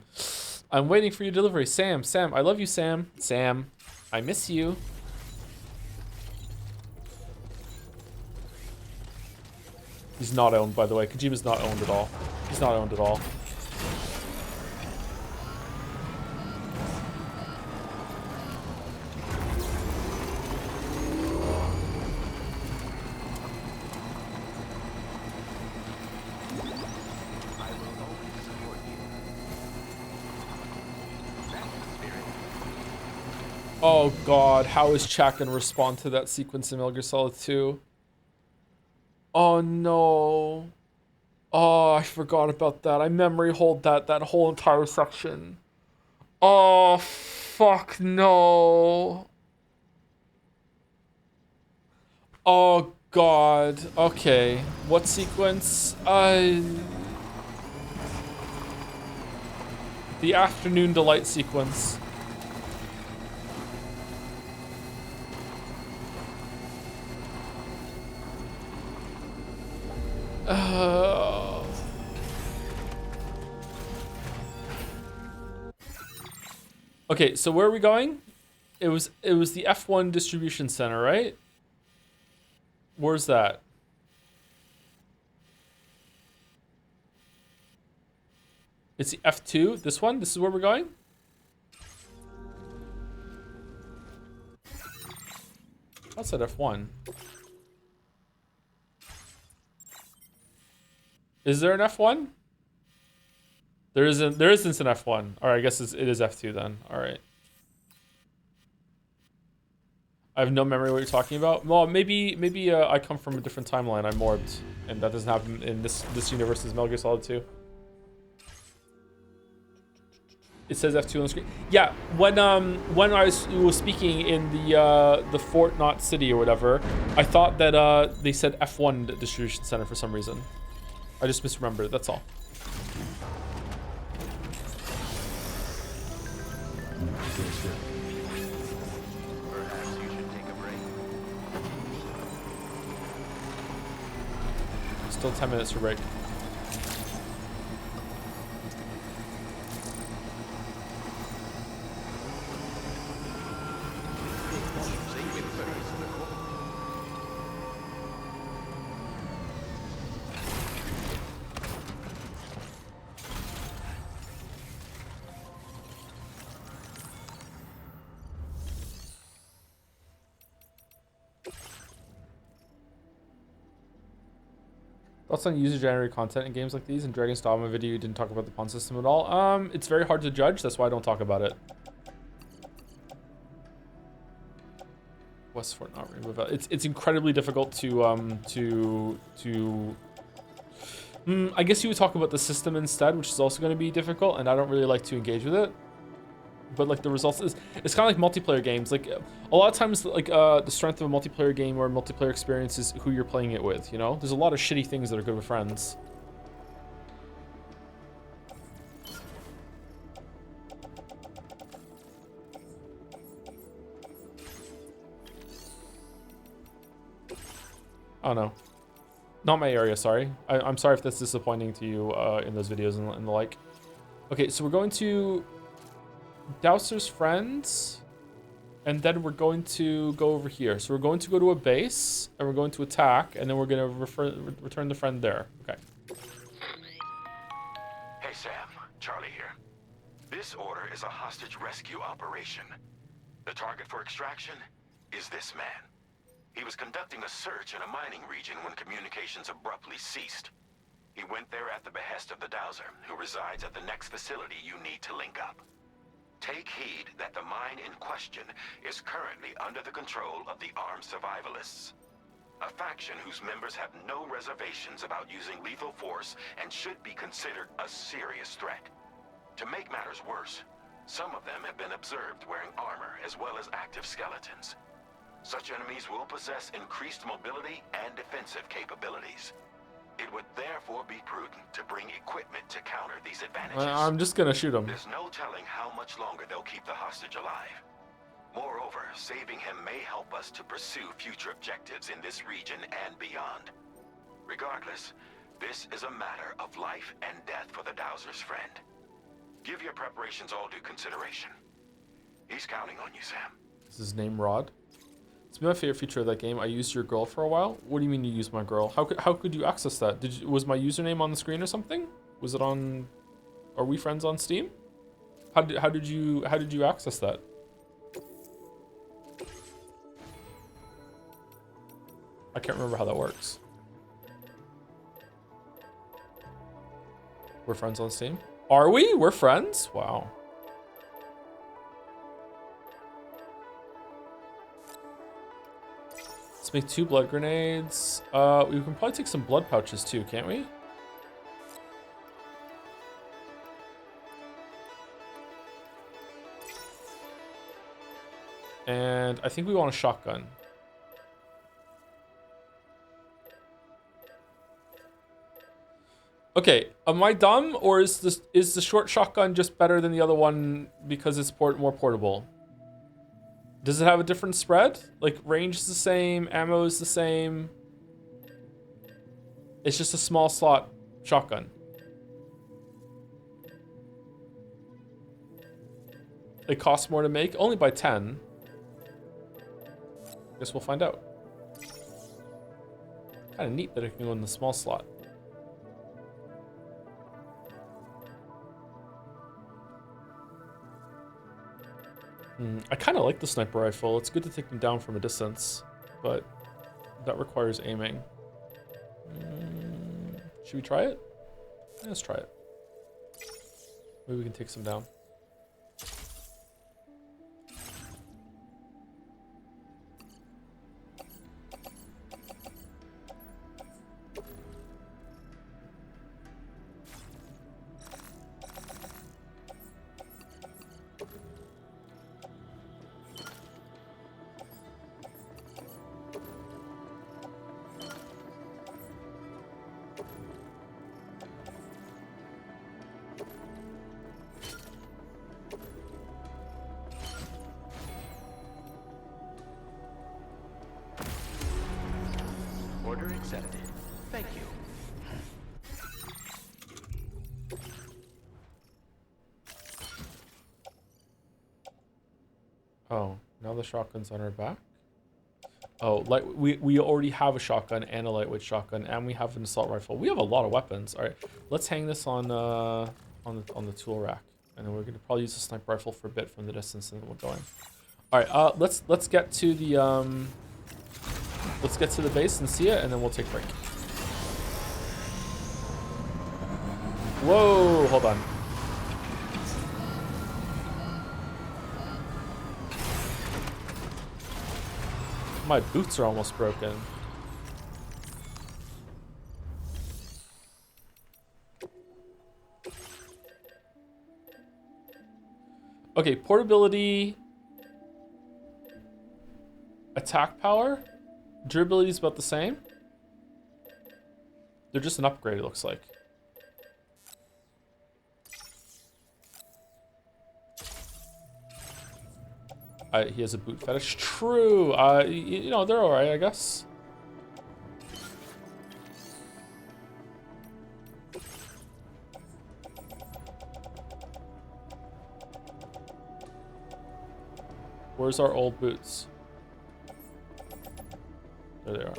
A: I'm waiting for your delivery. Sam, I love you, Sam. Sam, I miss you. He's not owned, by the way. Kojima's not owned at all. He's not owned at all. Oh god, how is Chak gonna respond to that sequence in Metal Gear Solid 2? Oh no. Oh, I forgot about that. I memory hold that whole entire section. Oh, fuck no. Oh god. Okay. What sequence? The Afternoon Delight sequence. Okay, so where are we going? It was the F1 distribution center, right? Where's that? It's the F2, this one? This is where we're going? That's at F1. Is there an F1? There isn't an F1. All right, I guess it is F2 then. All right. I have no memory of what you're talking about. Well, maybe I come from a different timeline. I'm morbed, and that doesn't happen in this universe's Metal Gear Solid 2. It says F2 on the screen. Yeah, when I was speaking in the Fort Knot City or whatever, I thought that they said F1 distribution center for some reason. I just misremembered it, that's all.
I: Perhaps you should take a break.
A: Still 10 minutes for break. Thoughts on user-generated content in games like these? In Dragon's Dogma video, you didn't talk about the pawn system at all. It's very hard to judge. That's why I don't talk about it. Westford, not Rainbow Valley. It's incredibly difficult to I guess you would talk about the system instead, which is also going to be difficult, and I don't really like to engage with it. But like the results is, it's kind of like multiplayer games. Like a lot of times, like the strength of a multiplayer game or a multiplayer experience is who you're playing it with. You know, there's a lot of shitty things that are good with friends. Oh no, not my area. Sorry, I'm sorry if that's disappointing to you in those videos and the like. Okay, so we're going to Dowser's friends, and then we're going to go over here. So we're going to go to a base, and we're going to attack, and then we're going to return the friend there. Okay.
H: Hey Sam, Charlie here. This order is a hostage rescue operation. The target for extraction is this man. He was conducting a search in a mining region when communications abruptly ceased. He went there at the behest of the Dowser, who resides at the next facility you need to link up. Take heed that the mine in question is currently under the control of the armed survivalists, a faction whose members have no reservations about using lethal force and should be considered a serious threat. To make matters worse, some of them have been observed wearing armor as well as active skeletons. Such enemies will possess increased mobility and defensive capabilities. It would therefore be prudent to bring equipment to counter these advantages.
A: I'm just gonna shoot him.
H: There's no telling how much longer they'll keep the hostage alive. Moreover, saving him may help us to pursue future objectives in this region and beyond. Regardless, this is a matter of life and death for the Dowser's friend. Give your preparations all due consideration. He's counting on you, Sam.
A: Is his name Rod? It's been my favorite feature of that game. I used your girl for a while. What do you mean you used my girl? How could you access that? Was my username on the screen or something? Was it on? Are we friends on Steam? How did you access that? I can't remember how that works. We're friends on Steam? Are we? We're friends? Wow. Let's make 2 blood grenades. We can probably take some blood pouches too, can't we? And I think we want a shotgun. Okay, am I dumb, or is the short shotgun just better than the other one because it's more portable? Does it have a different spread? Like, range is the same, ammo is the same. It's just a small slot shotgun. It costs more to make? Only by 10. Guess we'll find out. Kind of neat that it can go in the small slot. I kind of like the sniper rifle. It's good to take them down from a distance, but that requires aiming. Should we try it? Let's try it. Maybe we can take some down.
I: Order accepted. Thank you.
A: Oh, now the shotgun's on our back? Oh, like we already have a shotgun and a lightweight shotgun, and we have an assault rifle. We have a lot of weapons. All right, let's hang this on the tool rack, and then we're gonna probably use the sniper rifle for a bit from the distance, and then we'll go in. All right, let's get to the base and see it, and then we'll take a break. Whoa, hold on. My boots are almost broken. Okay, portability, attack power, durability is about the same. They're just an upgrade, it looks like. He has a boot fetish. True. You know, they're alright, I guess. Where's our old boots? There they are.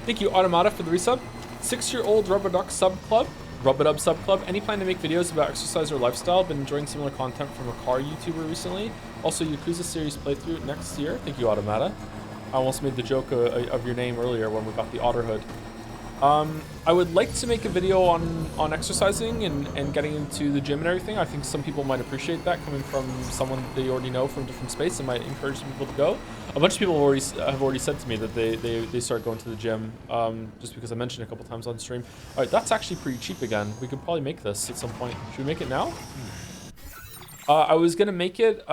A: Thank you, Automata, for the resub. 6-year-old Rubberduck Sub Club. Rubadub Sub Club. Any plan to make videos about exercise or lifestyle? Been enjoying similar content from a car YouTuber recently. Also, Yakuza series playthrough next year. Thank you, Automata. I almost made the joke of your name earlier when we got the Otter Hood. I would like to make a video on exercising and getting into the gym and everything. I think some people might appreciate that coming from someone they already know from a different space and might encourage people to go. A bunch of people have already said to me that they start going to the gym just because I mentioned it a couple times on stream. All right, that's actually pretty cheap again. We could probably make this at some point. Should we make it now? I was gonna make it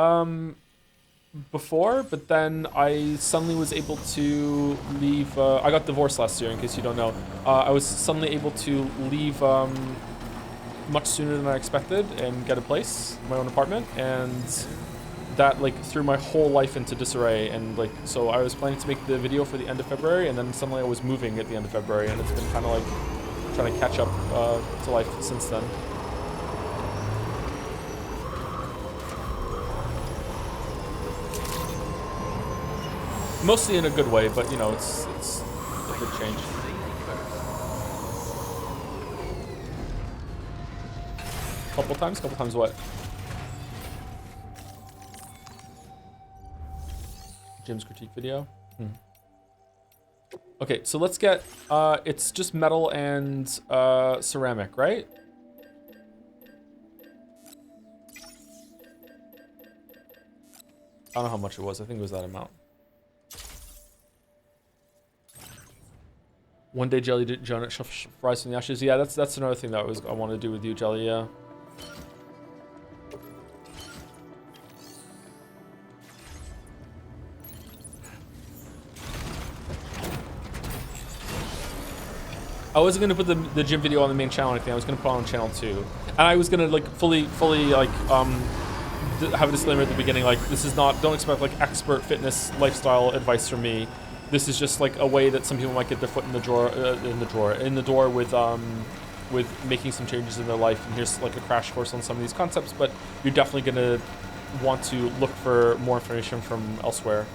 A: before, but then I suddenly was able to leave. I got divorced last year, in case you don't know. I was suddenly able to leave much sooner than I expected and get a place, my own apartment, and that like threw my whole life into disarray. And like, so I was planning to make the video for the end of February, and then suddenly I was moving at the end of February, and it's been kind of like trying to catch up to life since then. Mostly in a good way, but you know, it's a big change. Couple times what? Jim's critique video. Okay, so let's get, it's just metal and ceramic, right? I don't know how much it was. I think it was that amount. One day Jelly did Jonah fries from the ashes. Yeah, that's another thing that I want to do with you, Jelly. Yeah. I wasn't gonna put the gym video on the main channel or anything. I was gonna put it on channel 2, and I was gonna like fully like have a disclaimer at the beginning, like this is not, don't expect like expert fitness lifestyle advice from me. This is just like a way that some people might get their foot in the door with with making some changes in their life, and here's like a crash course on some of these concepts, but you're definitely going to want to look for more information from elsewhere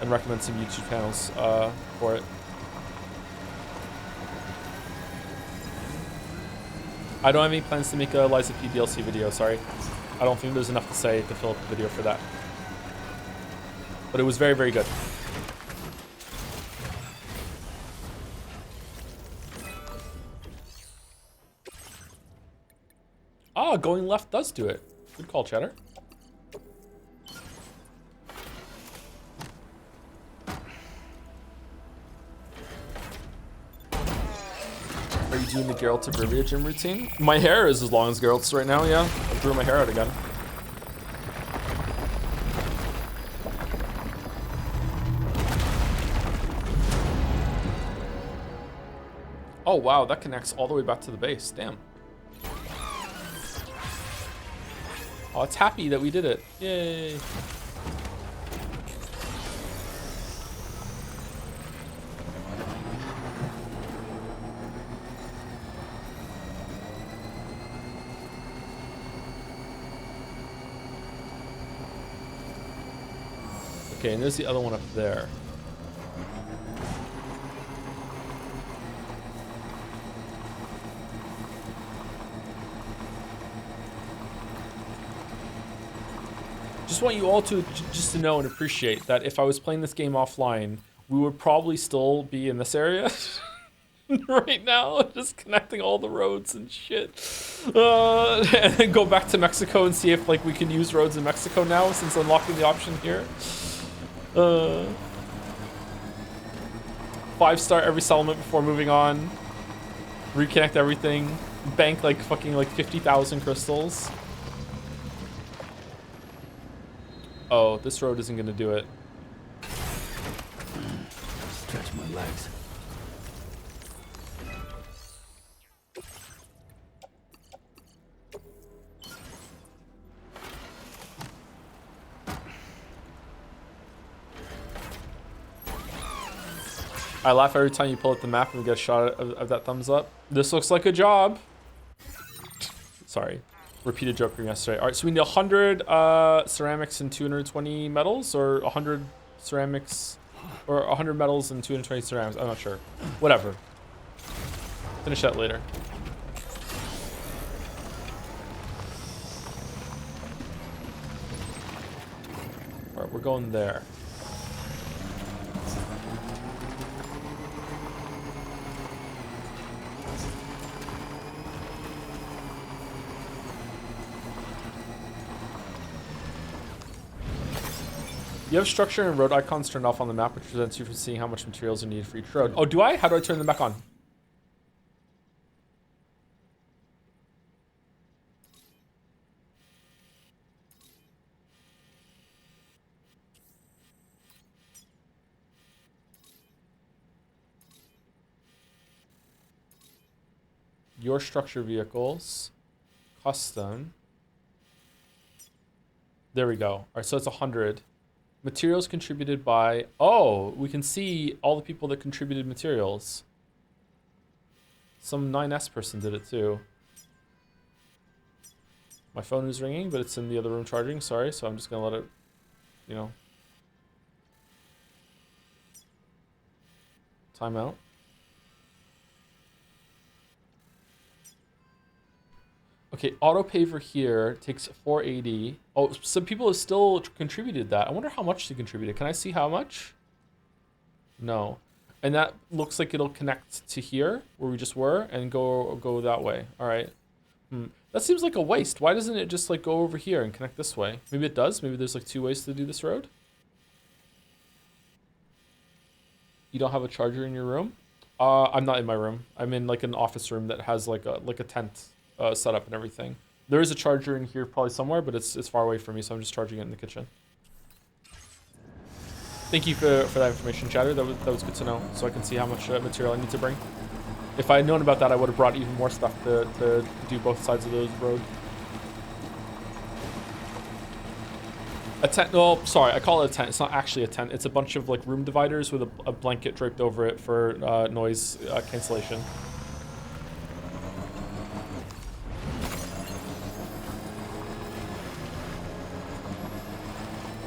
A: and recommend some YouTube channels for it. I don't have any plans to make a Liza P DLC video, sorry. I don't think there's enough to say to fill up the video for that. But it was very, very good. Ah, going left does do it. Good call, Cheddar. Are you doing the Geralt of Rivia gym routine? My hair is as long as Geralt's right now, yeah. I grew my hair out again. Oh wow, that connects all the way back to the base. Damn. Oh, it's happy that we did it. Yay. Okay, and there's the other one up there. Just want you all to just to know and appreciate that if I was playing this game offline, we would probably still be in this area right now, just connecting all the roads and shit. And then go back to Mexico and see if like we can use roads in Mexico now since unlocking the option here. 5-star every settlement before moving on. Reconnect everything. Bank like fucking like 50,000 crystals. Oh, this road isn't gonna do it.
J: Stretch my legs.
A: I laugh every time you pull up the map and we get a shot of that thumbs up. This looks like a job. Sorry. Repeated joke from yesterday. All right, so we need 100 ceramics and 220 metals, or 100 ceramics, or 100 metals and 220 ceramics. I'm not sure. Whatever. Finish that later. All right, we're going there. You have structure and road icons turned off on the map, which prevents you from seeing how much materials are needed for each road. Oh, do I? How do I turn them back on? Your structure vehicles. Custom. There we go. All right, so it's 100. Materials contributed by... Oh, we can see all the people that contributed materials. Some 9S person did it too. My phone is ringing, but it's in the other room charging. Sorry, so I'm just going to let it, you know, time out. Okay, auto paver here takes 480. Oh, some people have still contributed that. I wonder how much they contributed. Can I see how much? No. And that looks like it'll connect to here where we just were and go that way. All right. That seems like a waste. Why doesn't it just like go over here and connect this way? Maybe it does. Maybe there's like 2 ways to do this road. You don't have a charger in your room? I'm not in my room. I'm in like an office room that has like a tent set up and everything. There is a charger in here probably somewhere, but it's far away from me, so I'm just charging it in the kitchen. Thank you for that information, chatter. That was good to know, so I can see how much material I need to bring. If I had known about that, I would have brought even more stuff to do both sides of those road. A tent, well, sorry, I call it a tent. It's not actually a tent. It's a bunch of like room dividers with a blanket draped over it for noise cancellation.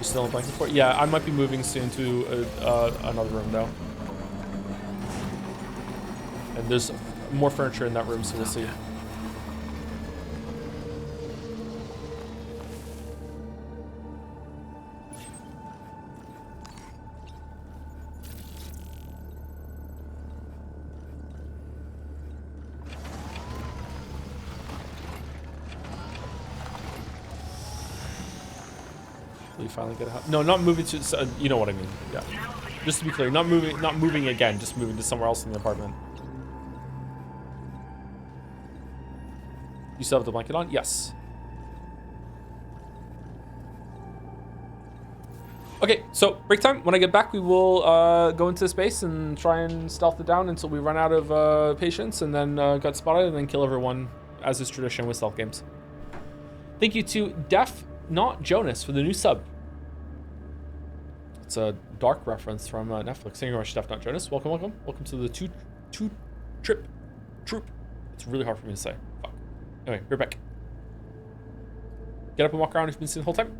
A: You still in blanket fort? Yeah, I might be moving soon to another room though. And there's more furniture in that room, so we'll see. Will you finally get a house? No, not moving to. You know what I mean. Yeah. Just to be clear, not moving again. Just moving to somewhere else in the apartment. You still have the blanket on? Yes. Okay, so break time. When I get back, we will go into space and try and stealth it down until we run out of patience, and then get spotted, and then kill everyone, as is tradition with stealth games. Thank you to Def Not Jonas for the new sub. It's a dark reference from Netflix. Thank you very much, Def Not Jonas. Welcome, welcome. Welcome to the two troop. It's really hard for me to say. Fuck. Anyway, we're back. Get up and walk around if you've been sitting the whole time.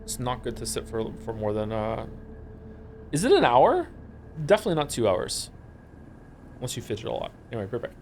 A: It's not good to sit for more than is it an hour? Definitely not 2 hours. Unless you fidget a lot. Anyway, we're back.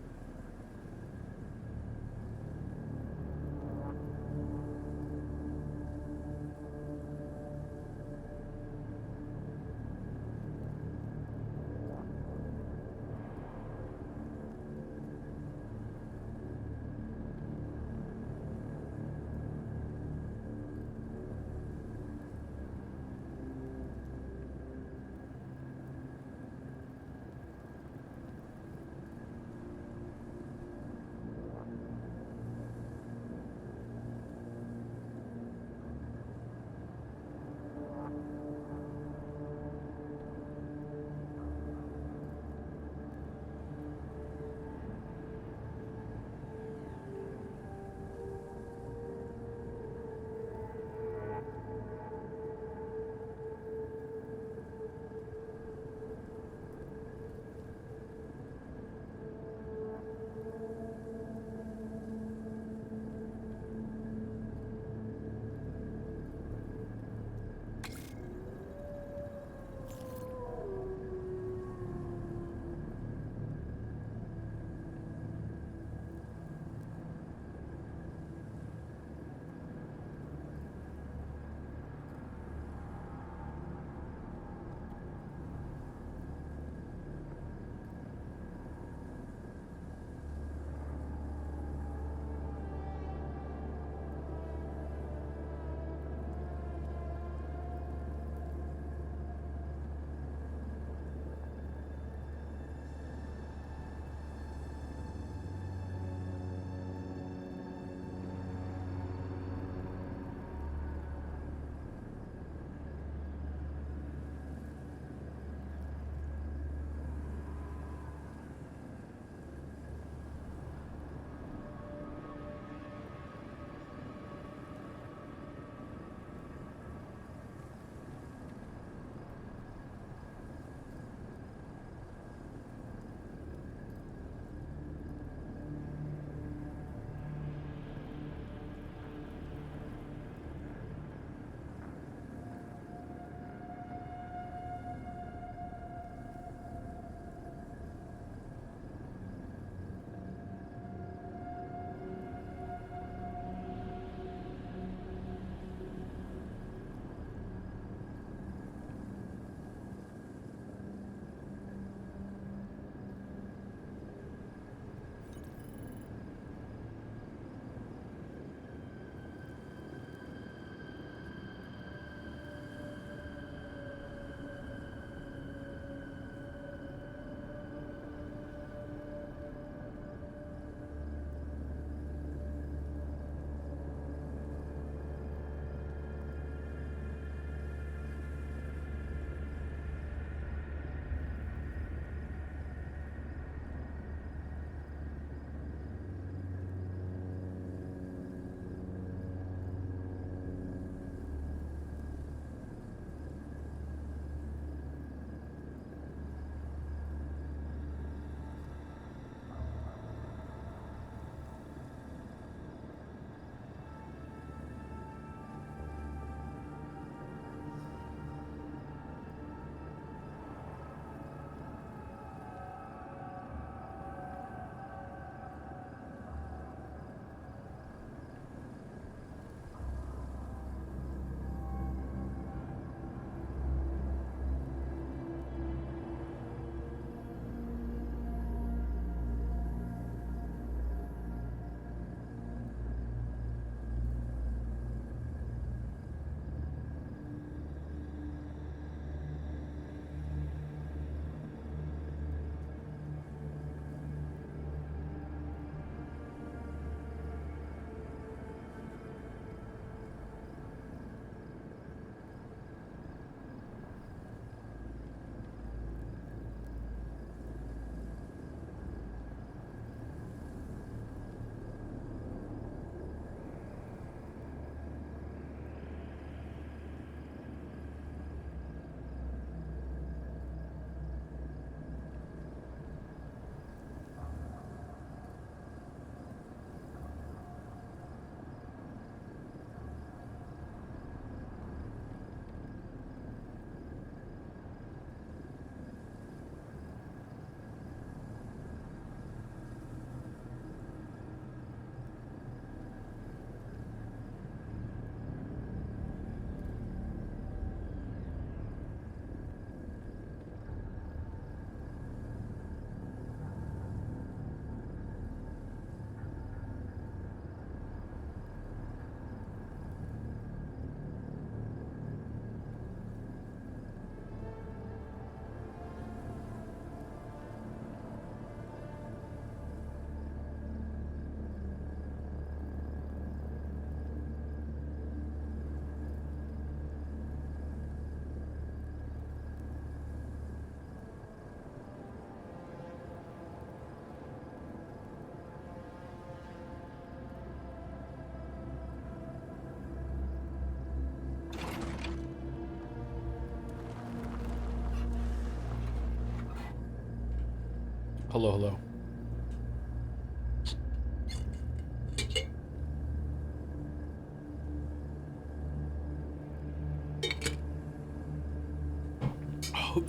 A: Hello, hello.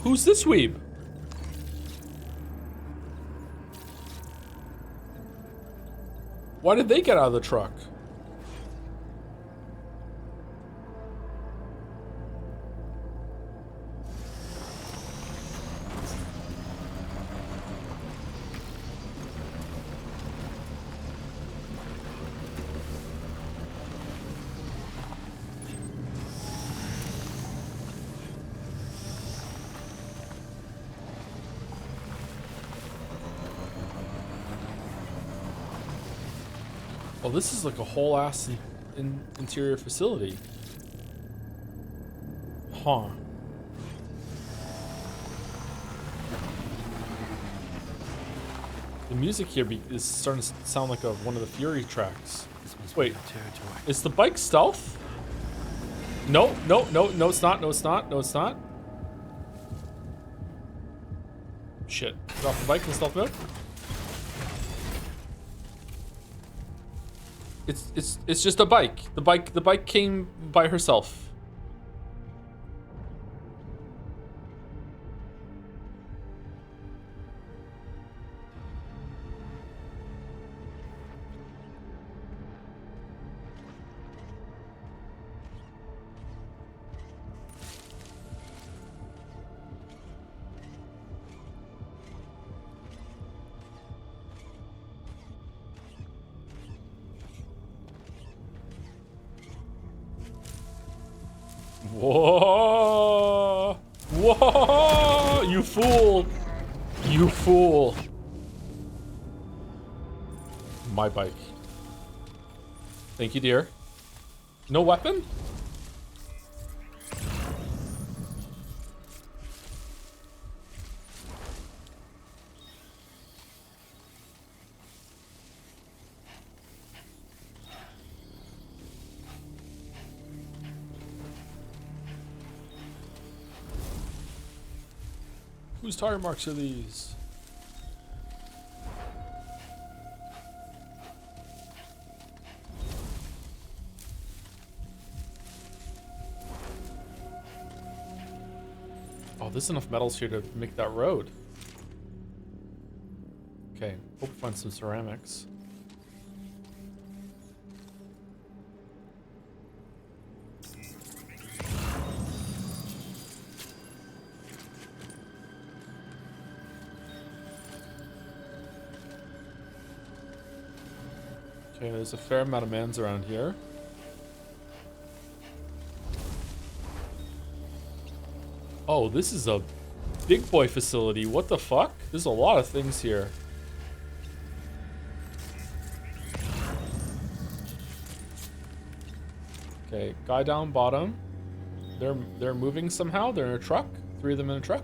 A: Who's this weeb? Why did they get out of the truck? Oh, this is like a whole ass interior facility. Huh. The music here is starting to sound like one of the Fury tracks. Wait, is the bike stealth? No, no, no, no, it's not. No, it's not. No, it's not. Shit. Drop the bike in stealth mode. It's just a bike. The bike came by herself. Whoa! Whoa! You fool! You fool! My bike. Thank you, dear. No weapon? Whose tire marks are these? Oh, there's enough metals here to make that road. Okay, hope we find some ceramics. Okay, there's a fair amount of mans around here. Oh, this is a big boy facility. What the fuck? There's a lot of things here. Okay, guy down bottom. They're moving somehow. They're in a truck. 3 of them in a truck.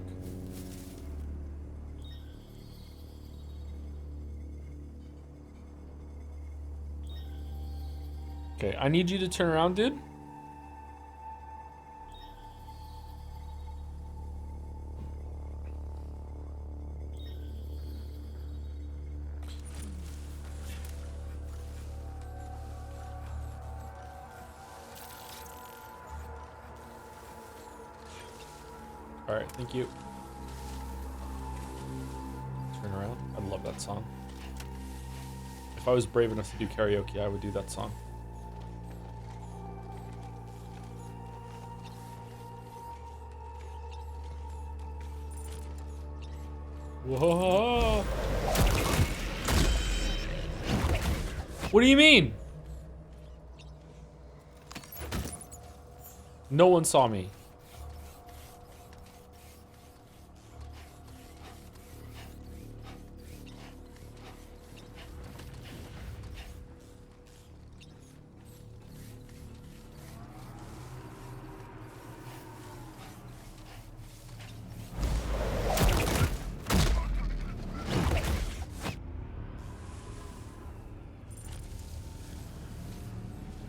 A: Okay, I need you to turn around, dude. Alright, thank you. Turn around. I love that song. If I was brave enough to do karaoke, I would do that song. Whoa! What do you mean? No one saw me.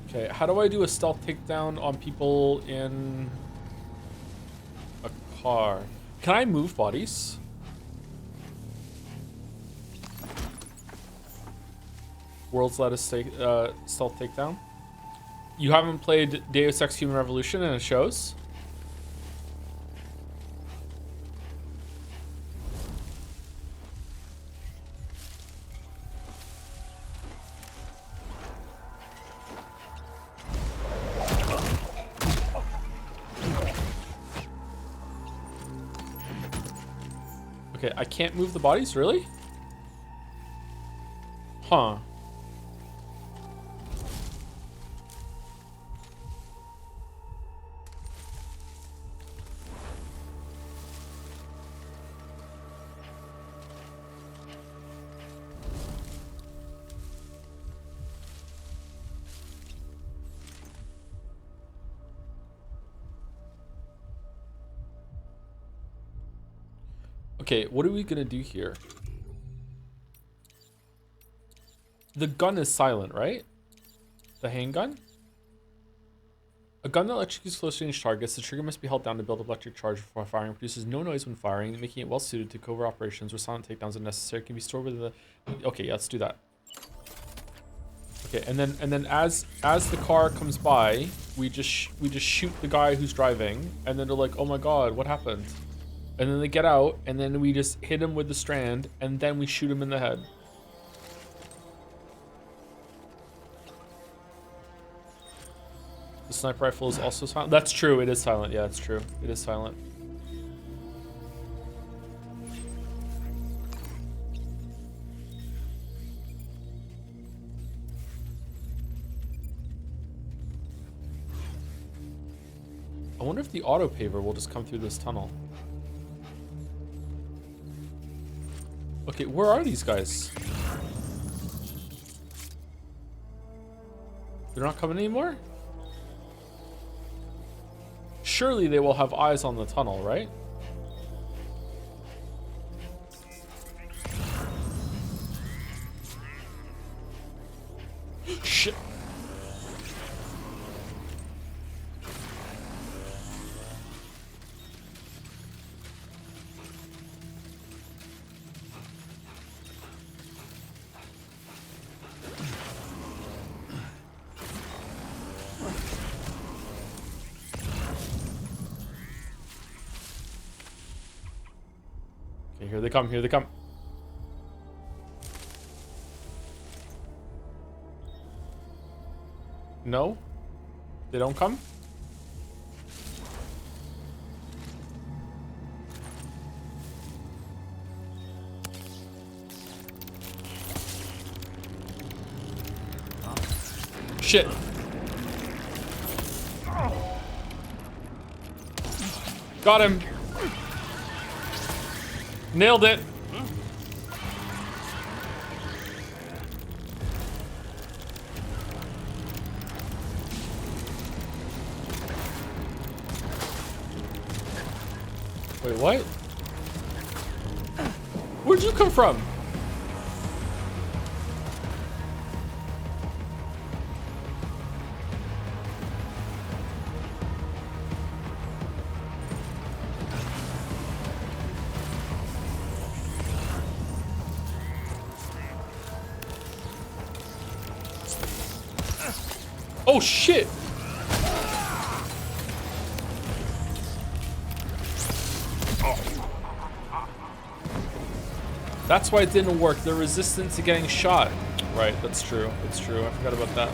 A: Okay, how do I do a stealth takedown on people in a car? Can I move bodies? world's latest stealth takedown. You haven't played Deus Ex Human Revolution and it shows? Okay, I can't move the bodies, really? Huh. Okay, what are we gonna do here? The gun is silent, right? The handgun? A gun that electrocutes close range targets. The trigger must be held down to build electric charge before firing. Produces no noise when firing, making it well suited to covert operations where silent takedowns are necessary. Can be stored with the. Okay, yeah, let's do that. Okay, and then as the car comes by, we just shoot the guy who's driving, and then they're like, oh my god, what happened? And then they get out, and then we just hit him with the strand, and then we shoot him in the head. The sniper rifle is also silent. That's true, it is silent. Yeah, it's true. It is silent. I wonder if the auto paver will just come through this tunnel. Okay, where are these guys? They're not coming anymore? Surely they will have eyes on the tunnel, right? Shit. Okay, here they come, here they come. No? They don't come? Shit. Got him. Nailed it. Wait, what? Where'd you come from? Oh shit! That's why it didn't work. The resistance to getting shot. Right, that's true. That's true. I forgot about that.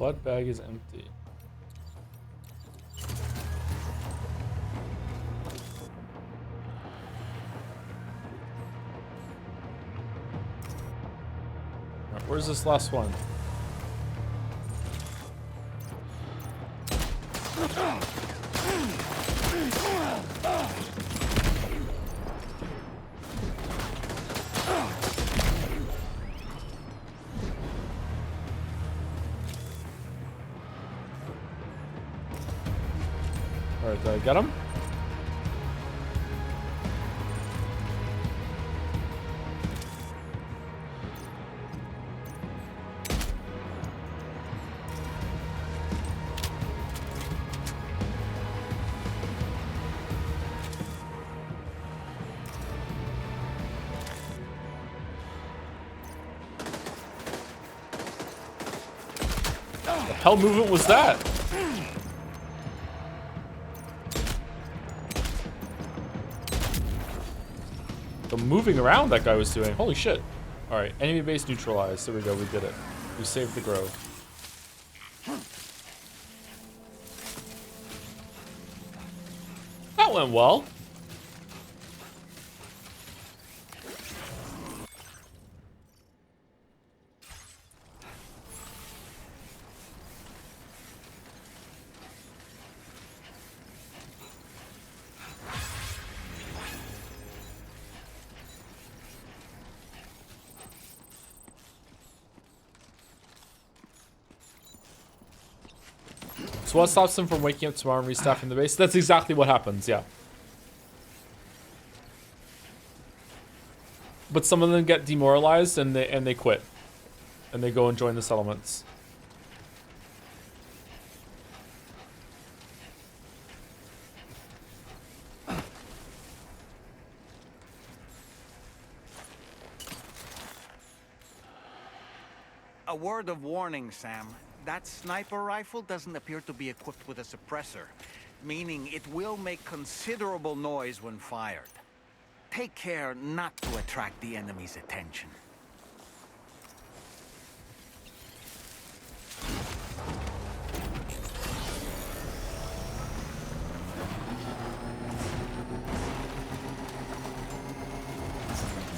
A: blood bag is empty. Right, where's this last one? Alright, did I get him? What the hell movement was that? The moving around that guy was doing. Holy shit. Alright, enemy base neutralized. There we go, we did it. We saved the grove. That went well. So what stops them from waking up tomorrow and restaffing the base? That's exactly what happens, yeah. But some of them get demoralized and they quit. And they go and join the settlements.
D: A word of warning, Sam. That sniper rifle doesn't appear to be equipped with a suppressor, meaning it will make considerable noise when fired. Take care not to attract the enemy's attention.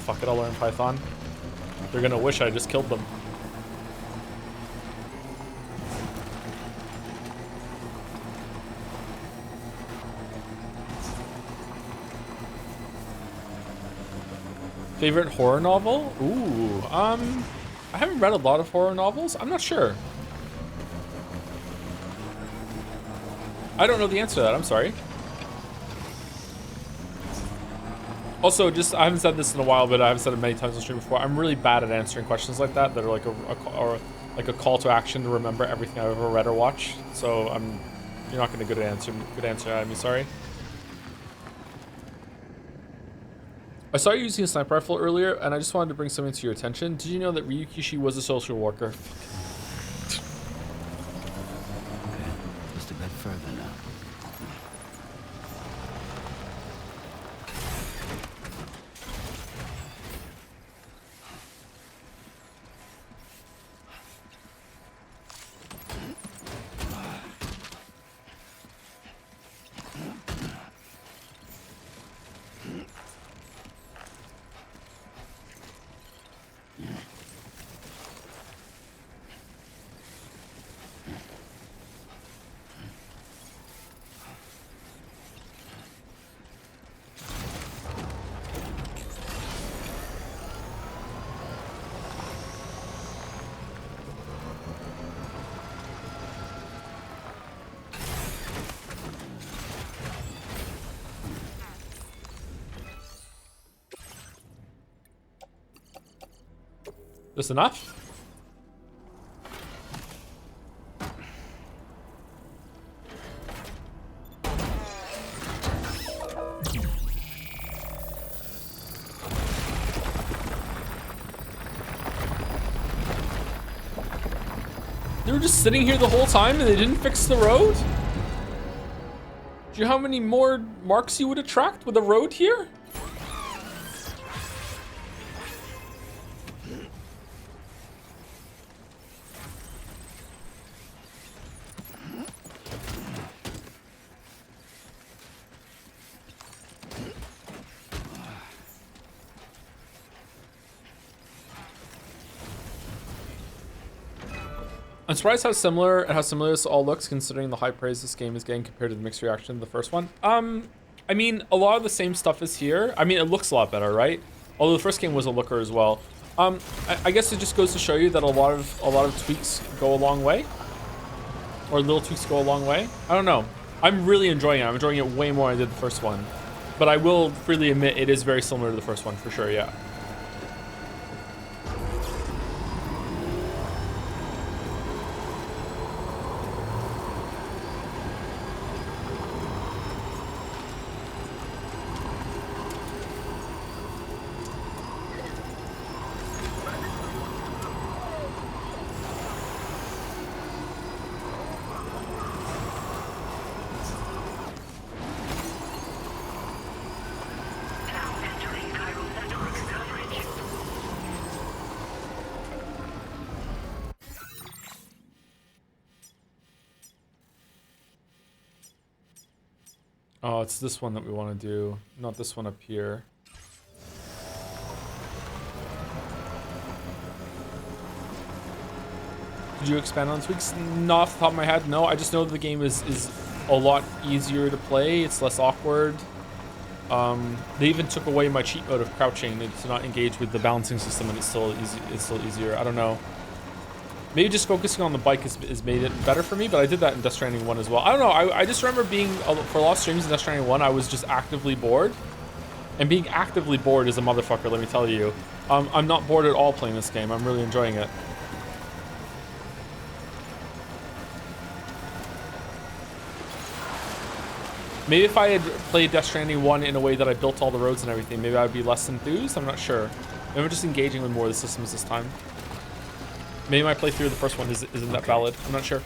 A: Fuck it, I'll learn Python. They're gonna wish I just killed them. Favorite horror novel? Ooh, I haven't read a lot of horror novels. I'm not sure. I don't know the answer to that. I'm sorry. Also, just, I haven't said this in a while, but I haven't said it many times on stream before. I'm really bad at answering questions like that are like a call to action to remember everything I've ever read or watched. So you're not gonna get a good answer out of me. Sorry. I saw you using a sniper rifle earlier, and I just wanted to bring something to your attention. Did you know that Ryukishi was a social worker?
J: Okay, just a bit further now.
A: This enough? They were just sitting here the whole time and they didn't fix the road? Do you know how many more marks you would attract with a road here? I'm surprised how similar this all looks, considering the high praise this game is getting compared to the mixed reaction to the first one. I mean, a lot of the same stuff is here. I mean, it looks a lot better, right? Although the first game was a looker as well. I guess it just goes to show you that a lot of tweaks go a long way, or little tweaks go a long way. I don't know. I'm really enjoying it. I'm enjoying it way more than I did the first one, but I will freely admit it is very similar to the first one for sure. Yeah. Oh, it's this one that we want to do, not this one up here. Did you expand on tweaks? Not off the top of my head, no. I just know that the game is a lot easier to play. It's less awkward. They even took away my cheat mode of crouching to not engage with the balancing system, and it's still easy. It's still easier. I don't know. Maybe just focusing on the bike has made it better for me, but I did that in Death Stranding 1 as well. I don't know. I just remember being, for a lot of streams in Death Stranding 1, I was just actively bored. And being actively bored is a motherfucker, let me tell you. I'm not bored at all playing this game. I'm really enjoying it. Maybe if I had played Death Stranding 1 in a way that I built all the roads and everything, maybe I would be less enthused. I'm not sure. Maybe I'm just engaging with more of the systems this time. Maybe my playthrough of the first one isn't that valid. I'm not sure.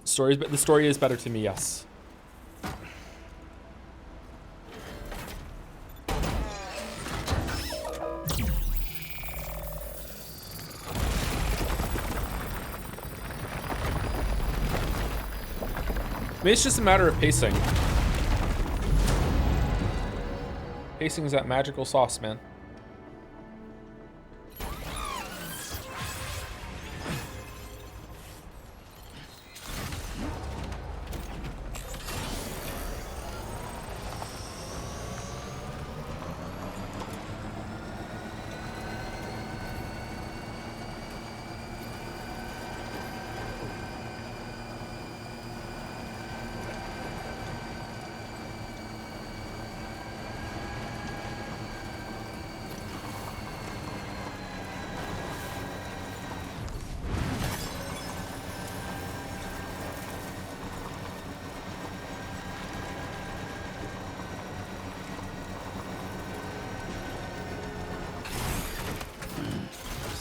A: The story is better to me, yes. Maybe it's just a matter of pacing. Pacing is that magical sauce, man.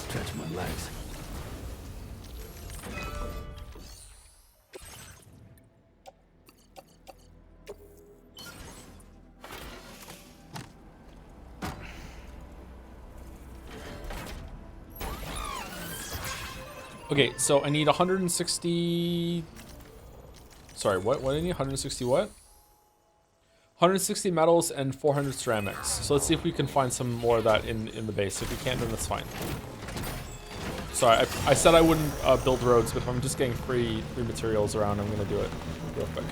J: Stretch my legs.
A: Okay, so I need 160... Sorry, what do I need? 160 what? 160 metals and 400 ceramics. So let's see if we can find some more of that in the base. If we can't, then that's fine. Sorry, I said I wouldn't build roads, but if I'm just getting free materials around, I'm gonna do it real quick.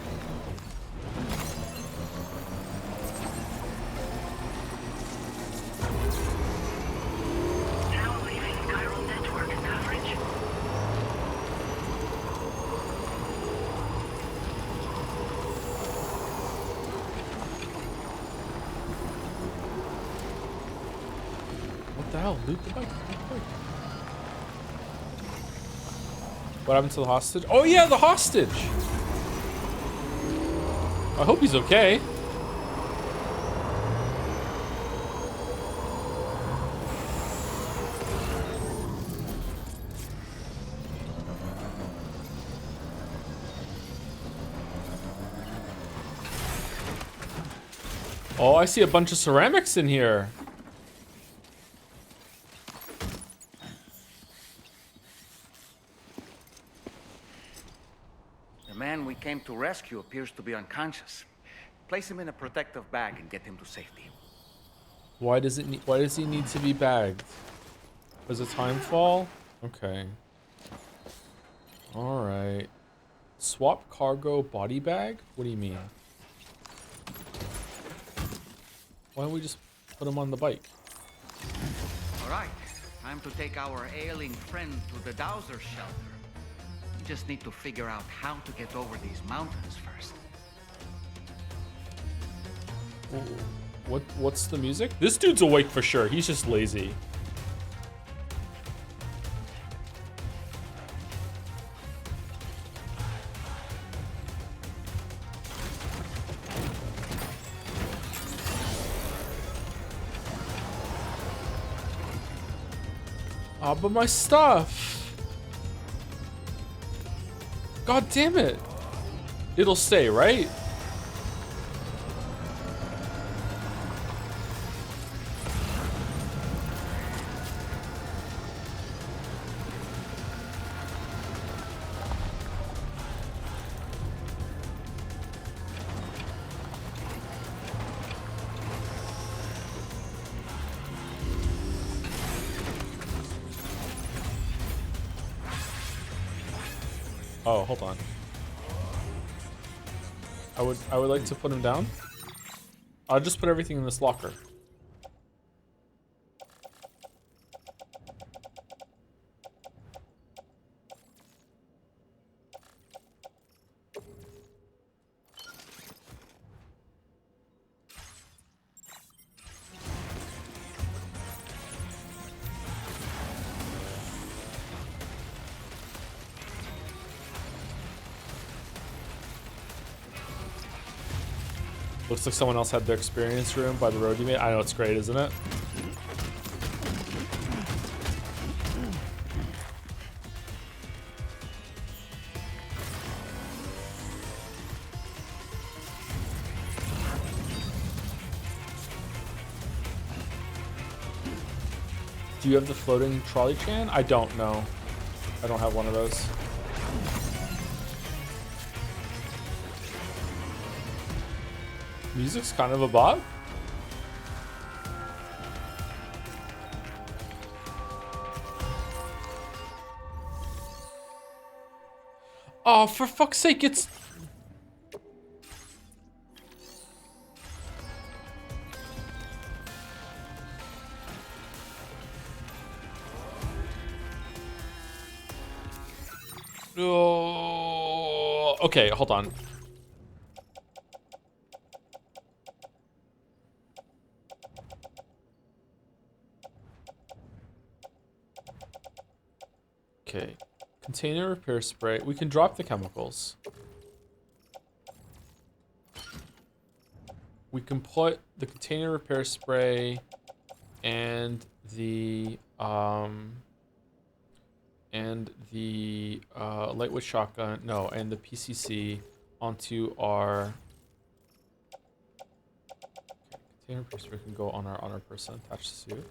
A: What the hell? Loot the bike. Loot the bike. What happened to the hostage? Oh yeah, the hostage! I hope he's okay. Oh, I see a bunch of ceramics in here.
D: The man we came to rescue appears to be unconscious. Place him in a protective bag and get him to safety.
A: Why does he need to be bagged? Does a time fall? Okay. Alright. Swap cargo body bag? What do you mean? Why don't we just put him on the bike?
D: Alright, time to take our ailing friend to the Dowser shelter. We just need to figure out how to get over these mountains first.
A: What's the music? This dude's awake for sure. He's just lazy. Ah, but my stuff. God damn it. It'll stay, right? Oh, hold on. I would like to put him down. I'll just put everything in this locker. Looks like someone else had their experience room by the road you made. I know, it's great, isn't it? Do you have the floating trolley chan? I don't know. I don't have one of those. Music's kind of a bop. Oh, for fuck's sake, it's... Oh, okay, hold on. Okay, container repair spray. We can drop the chemicals. We can put the container repair spray and the lightweight shotgun, no, and the PCC onto our container repair spray can go on our person attached suit.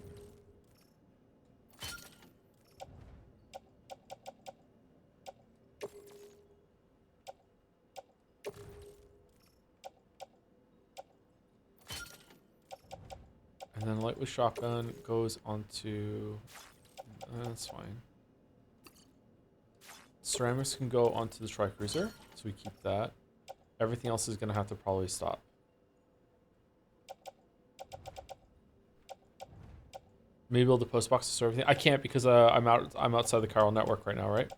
A: And then lightweight shotgun goes onto... that's fine. Ceramics can go onto the tri-cruiser, so we keep that. Everything else is going to have to probably stop. Maybe build the post boxes to everything. I can't because I'm outside the chiral network right now, right?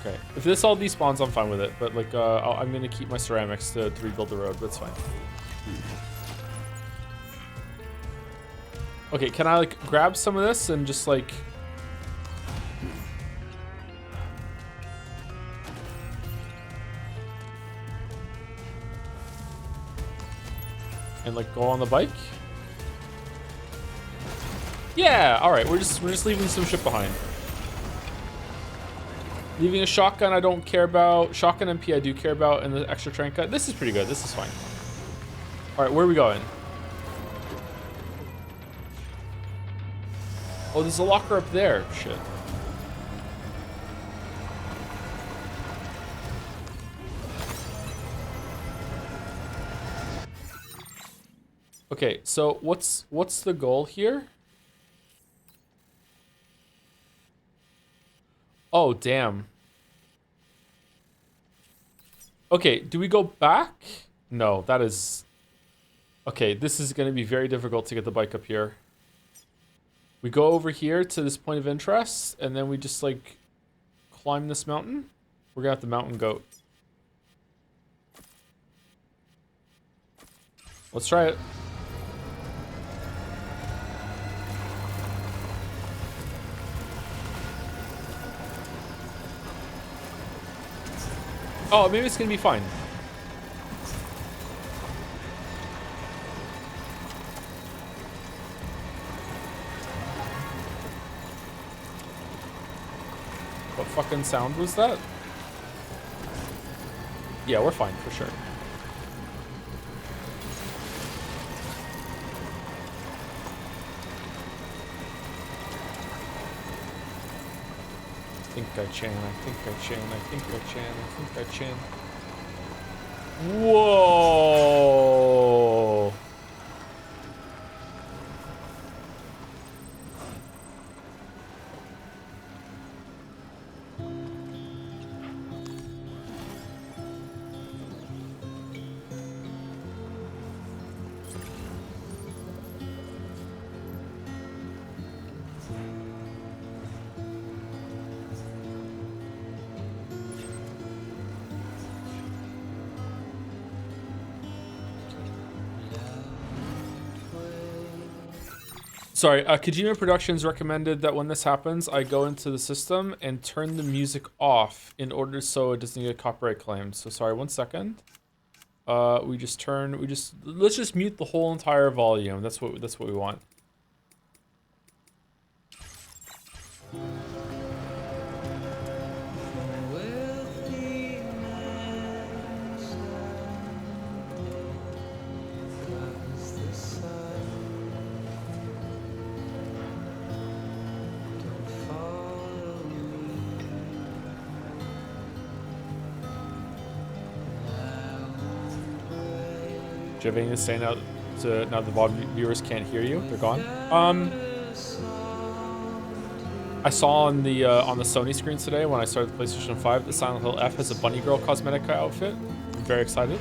A: Okay, if this all despawns, I'm fine with it. But like, I'm gonna keep my ceramics to rebuild the road. That's fine. Okay, can I like grab some of this and just like? And like go on the bike? Yeah. All right, we're just leaving some shit behind. Leaving a shotgun I don't care about. Shotgun MP I do care about, and the extra trank cut. This is pretty good. This is fine. All right, where are we going? Oh, there's a locker up there. Shit. Okay, so what's the goal here? Oh, damn. Okay, do we go back? No, that is... Okay, this is going to be very difficult to get the bike up here. We go over here to this point of interest, and then we just, like, climb this mountain. We're going to have the mountain goat. Let's try it. Oh, maybe it's gonna be fine. What fucking sound was that? Yeah, we're fine for sure. I think I can, I think I can, I think I can, I think I can. Whoa! Sorry, Kojima Productions recommended that when this happens, I go into the system and turn the music off in order so it doesn't get copyright claimed. So sorry, 1 second. Let's just mute the whole entire volume. That's what we want. Do you have anything to say now the VOD viewers can't hear you? They're gone. I saw on the Sony screens today when I started the PlayStation 5 that Silent Hill F has a bunny girl cosmetic outfit. I'm very excited.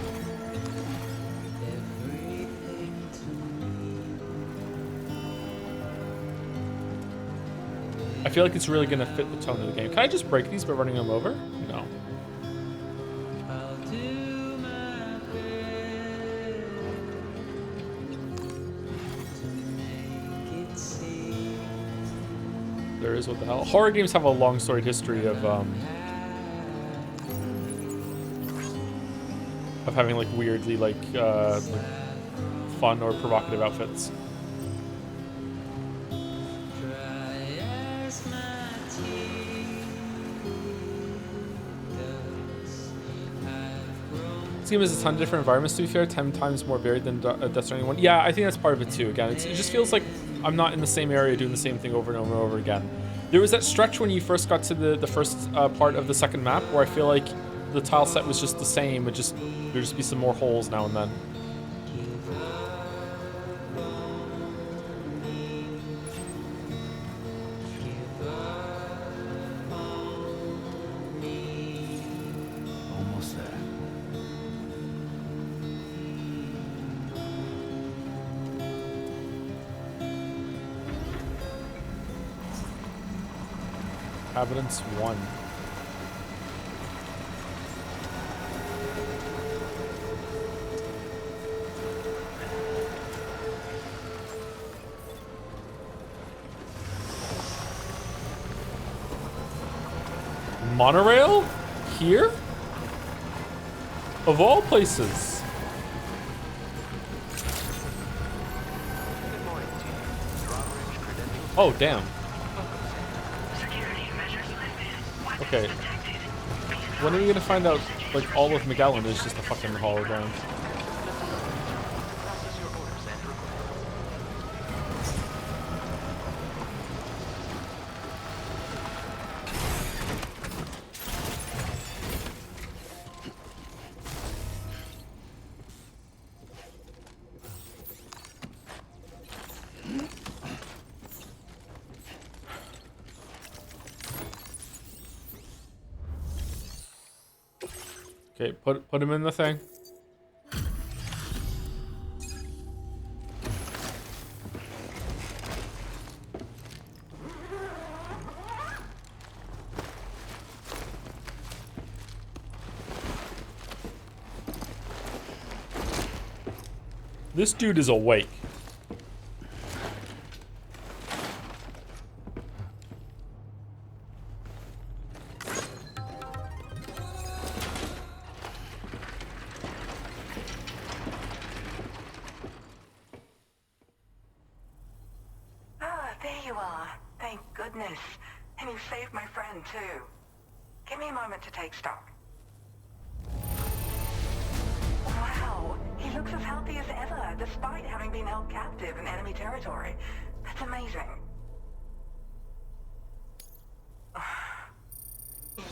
A: I feel like it's really gonna fit the tone of the game. Can I just break these by running them over? No. There is, what the hell? Horror games have a long storied history of having like weirdly like fun or provocative outfits. This game has a ton of different environments, to be fair, 10 times more varied than Death Stranding 1. Yeah, I think that's part of it too. Again, it just feels like I'm not in the same area doing the same thing over and over and over again. There was that stretch when you first got to the first part of the second map where I feel like the tile set was just the same, there'd just be some more holes now and then.
J: Almost there.
A: Inhabitants 1. Monorail? Here? Of all places. Oh, damn. Okay. When are we gonna find out, like, all of Magellan is just a fucking hologram? Okay, put him in the thing. This dude is awake.
M: Ah, there you are. Thank goodness. And you saved my friend, too. Give me a moment to take stock. Wow, he looks as healthy as ever, despite having been held captive in enemy territory. That's amazing.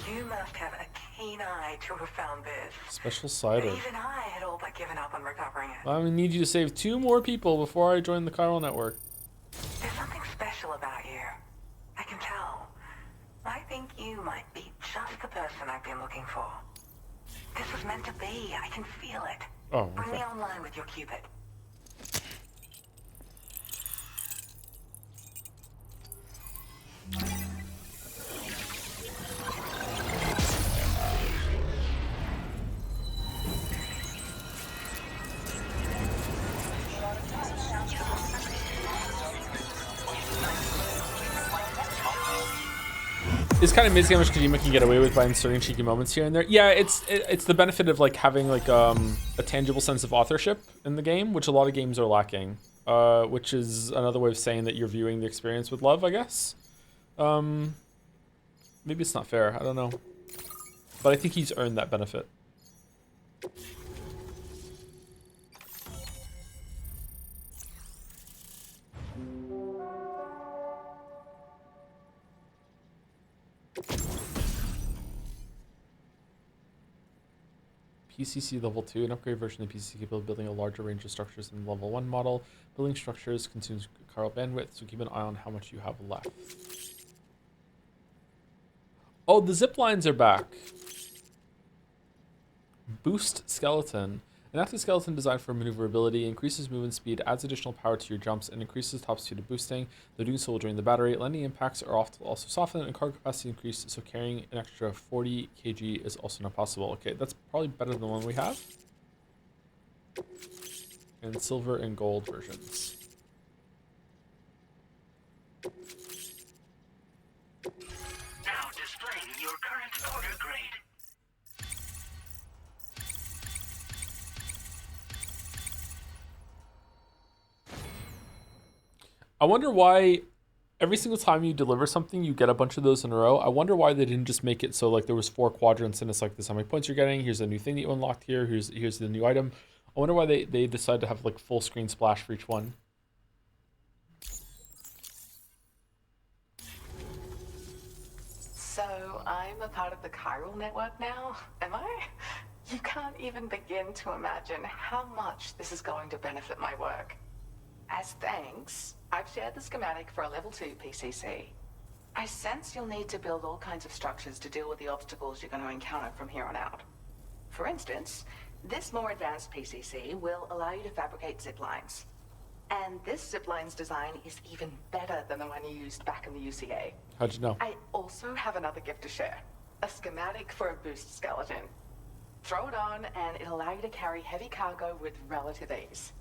M: You must have a keen eye to have found this.
A: Special cider.
M: Even I had all but given up on recovering it.
A: I need you to save 2 more people before I join the chiral network.
M: There's something special about you. I can tell. I think you might be just the person I've been looking for. This was meant to be. I can feel it.
A: Oh,
M: Bring me
A: okay.
M: online with your Cupid.
A: It's kind of amazing how much Kojima can get away with by inserting cheeky moments here and there. Yeah, it's the benefit of like having like a tangible sense of authorship in the game, which a lot of games are lacking. Which is another way of saying that you're viewing the experience with love, I guess. Maybe it's not fair. I don't know, but I think he's earned that benefit. PCC level 2, an upgrade version of the PCC capable of building a larger range of structures than the level 1 model. Building structures consumes chiral bandwidth, so keep an eye on how much you have left. Oh, the zip lines are back. Boost skeleton. An active skeleton designed for maneuverability, increases movement speed, adds additional power to your jumps, and increases top speed of boosting. Though doing so will drain the battery. Landing impacts are also softened and cargo capacity increased, so carrying an extra 40 kg is also not possible. Okay, that's probably better than the one we have. And silver and gold versions.
P: Now displaying your current order grade.
A: I wonder why every single time you deliver something, you get a bunch of those in a row. I wonder why they didn't just make it so like there was 4 quadrants and it's like this how many points you're getting. Here's a new thing that you unlocked here. Here's the new item. I wonder why they decided to have like full screen splash for each one.
E: So I'm a part of the chiral network now, am I? You can't even begin to imagine how much this is going to benefit my work. As thanks, I've shared the schematic for a level 2 PCC. I sense you'll need to build all kinds of structures to deal with the obstacles you're going to encounter from here on out. For instance, this more advanced PCC will allow you to fabricate zip lines. And this zip line's design is even better than the one you used back in the UCA.
A: How'd you know?
E: I also have another gift to share. A schematic for a boost skeleton. Throw it on and it'll allow you to carry heavy cargo with relative ease.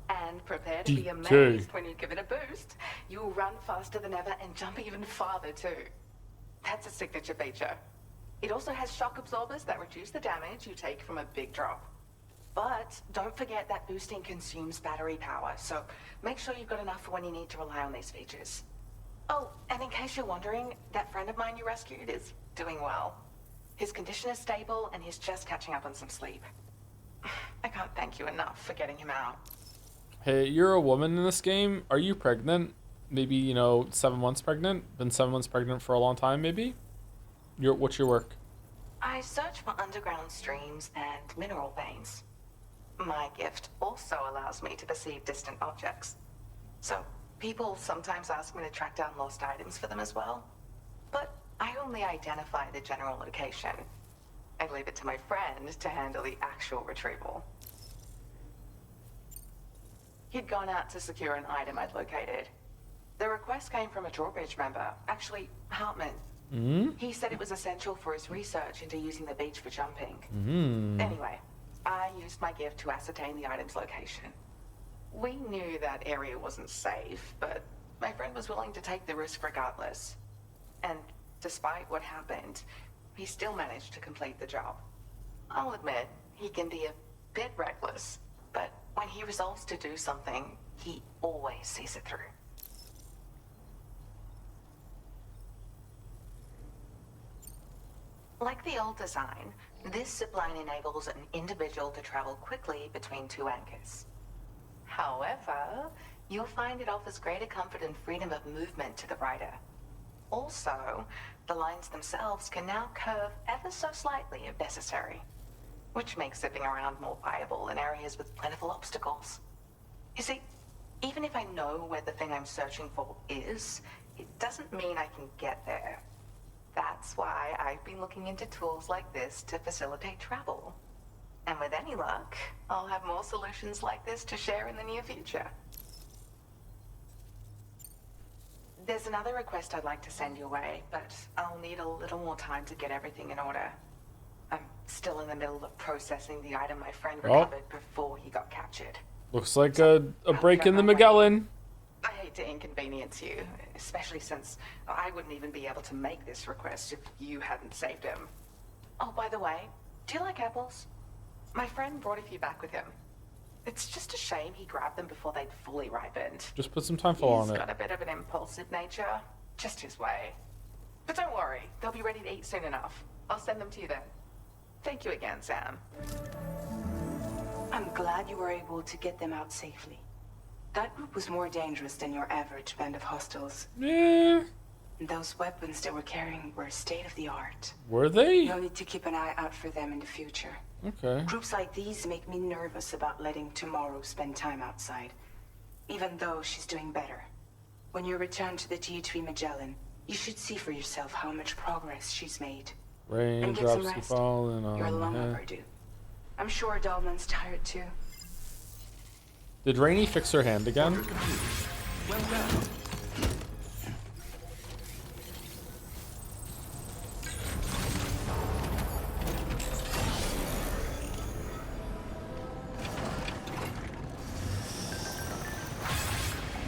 E: And prepare to be amazed when you give it a boost. You'll run faster than ever and jump even farther too. That's a signature feature. It also has shock absorbers that reduce the damage you take from a big drop. But don't forget that boosting consumes battery power, so make sure you've got enough for when you need to rely on these features. Oh, and in case you're wondering, that friend of mine you rescued is doing well. His condition is stable and he's just catching up on some sleep. I can't thank you enough for getting him out.
A: Hey, you're a woman in this game. Are you pregnant? Maybe, 7 months pregnant? Been 7 months pregnant for a long time, maybe? What's your work?
E: I search for underground streams and mineral veins. My gift also allows me to perceive distant objects. So, people sometimes ask me to track down lost items for them as well. But I only identify the general location. I'd leave it to my friend to handle the actual retrieval. He'd gone out to secure an item I'd located. The request came from a drawbridge member, actually Hartman. He said it was essential for his research into using the beach for jumping. Anyway, I used my gift to ascertain the item's location. We knew that area wasn't safe, but my friend was willing to take the risk regardless. And despite what happened, he still managed to complete the job. I'll admit, he can be a bit reckless, but when he resolves to do something, he always sees it through. Like the old design, this zipline enables an individual to travel quickly between two anchors. However, you'll find it offers greater comfort and freedom of movement to the rider. Also, the lines themselves can now curve ever so slightly if necessary, which makes zipping around more viable in areas with plentiful obstacles. You see, even if I know where the thing I'm searching for is, it doesn't mean I can get there. That's why I've been looking into tools like this to facilitate travel. And with any luck, I'll have more solutions like this to share in the near future. There's another request I'd like to send your way, but I'll need a little more time to get everything in order. I'm still in the middle of processing the item my friend recovered before he got captured.
A: Looks like a break in the Magellan.
E: I hate to inconvenience you, especially since I wouldn't even be able to make this request if you hadn't saved him. Oh, by the way, do you like apples? My friend brought a few back with him. It's just a shame he grabbed them before they'd fully ripened.
A: Just put some time filler on it.
E: He's got a bit of an impulsive nature, just his way. But don't worry, they'll be ready to eat soon enough. I'll send them to you then. Thank you again, Sam.
G: I'm glad you were able to get them out safely. That group was more dangerous than your average band of hostiles.
A: Yeah.
G: Those weapons they were carrying were state-of-the-art.
A: Were they?
G: You'll need to keep an eye out for them in the future.
A: Okay.
G: Groups like these make me nervous about letting Tomorrow spend time outside, even though she's doing better. When you return to the G3 Magellan, you should see for yourself how much progress she's made. And get some
A: Raindrops keep
G: rest.
A: falling on
G: You're long
A: my head.
G: overdue. I'm sure Dahlman's tired too.
A: Did Rainey fix her hand again?
M: Well done.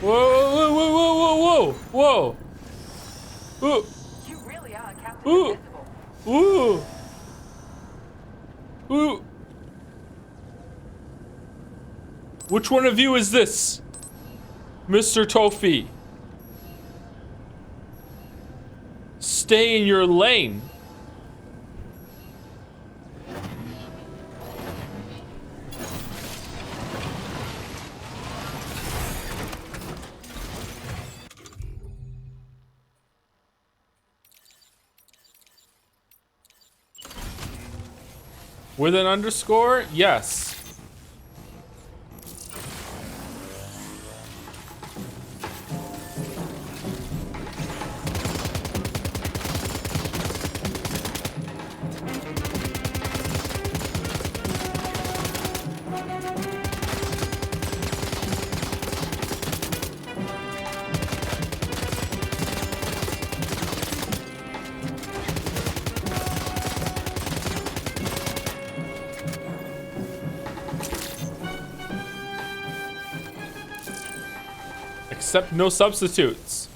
A: Whoa, whoa, whoa, whoa, whoa, whoa! Ooh.
E: You really are Captain
A: Ooh.
E: Invincible.
A: Ooh. Ooh. Which one of you is this? Mr. Tofi. Stay in your lane. With an underscore? Yes. Except no substitutes.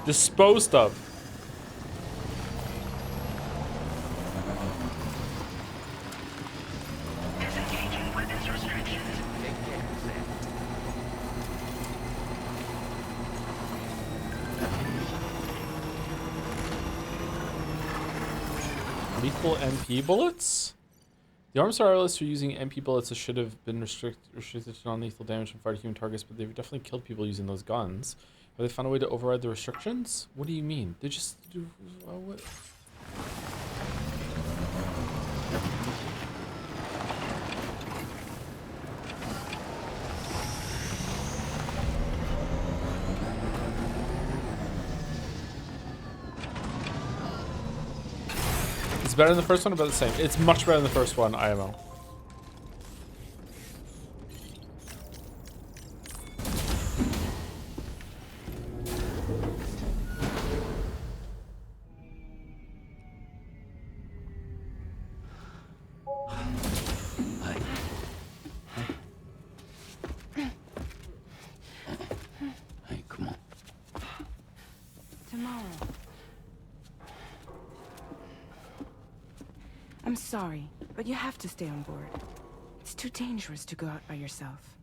A: Disposed of.
P: Disengaging weapons restrictions.
A: Lethal MP bullets? The arms wireless are using MP bullets that should have been restricted to non-lethal damage from fire to human targets, but they've definitely killed people using those guns. Have they found a way to override the restrictions? What do you mean? They just do... what? better than the first one, or about the same? It's much better than the first one, IMO.
J: Hey, come on.
G: Tomorrow. I'm sorry, but you have to stay on board. It's too dangerous to go out by yourself.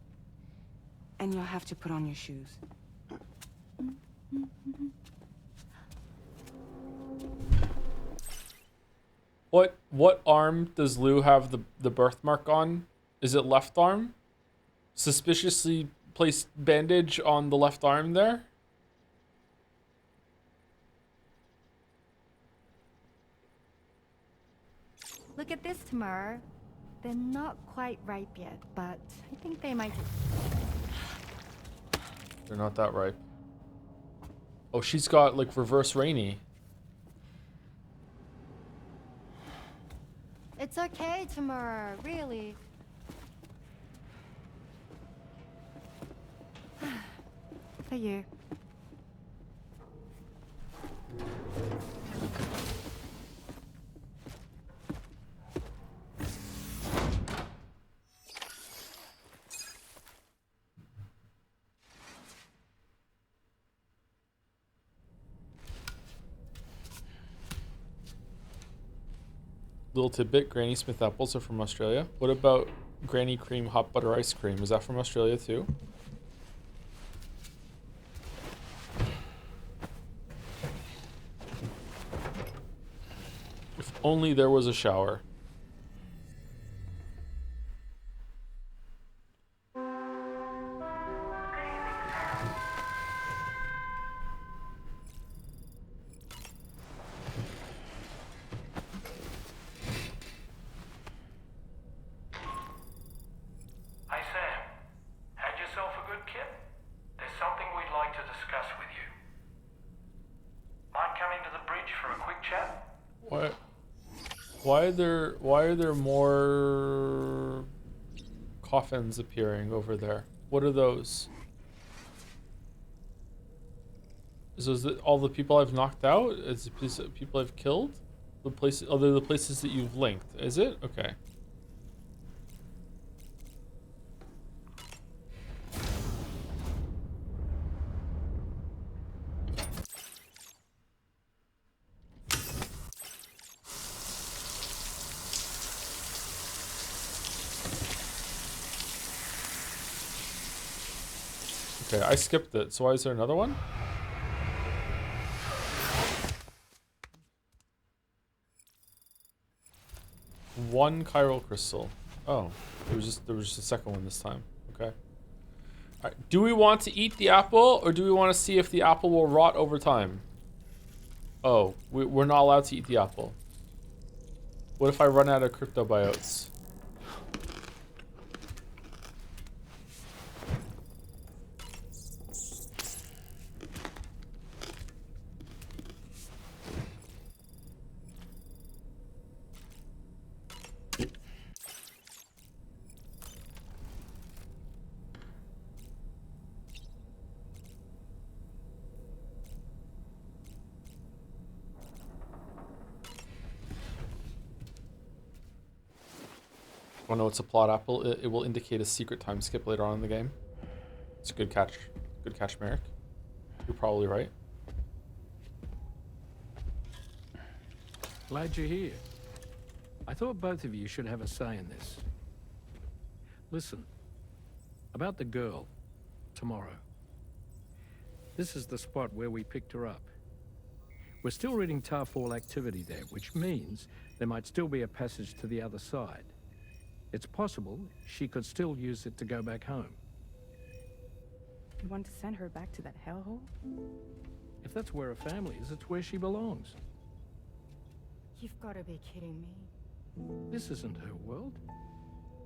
G: And you'll have to put on your shoes.
A: What arm does Lou have the birthmark on? Is it left arm? Suspiciously placed bandage on the left arm there?
K: Look at this, Tamara. They're not quite ripe yet, but I think they might.
A: They're not that ripe. Oh, she's got like reverse rainy.
K: It's okay, Tamara. Really. For you.
A: Little tidbit, Granny Smith apples are from Australia. What about Granny Cream hot butter ice cream? Is that from Australia too? If only there was a shower.
L: Hey Sam, had yourself a good kip? There's something we'd like to discuss with you. Mind coming to the bridge for a quick chat?
A: What? Why are there more coffins appearing over there? What are those? Is those all the people I've knocked out? Is it people I've killed? The places, oh, they're the places that you've linked. Is it? Okay. Okay, I skipped it. So why is there another one? One chiral crystal. Oh, there was just a second one this time. Okay. All right. Do we want to eat the apple, or do we want to see if the apple will rot over time? Oh, we're not allowed to eat the apple. What if I run out of cryptobiotes? Oh no, it's a plot apple. It will indicate a secret time skip later on in the game. It's a good catch. Good catch, Merrick. You're probably right.
F: Glad you're here. I thought both of you should have a say in this. Listen, about the girl, tomorrow. This is the spot where we picked her up. We're still reading Tarfall activity there, which means there might still be a passage to the other side. It's possible she could still use it to go back home.
G: You want to send her back to that hellhole?
F: If that's where her family is, it's where she belongs.
K: You've got to be kidding me.
F: This isn't her world.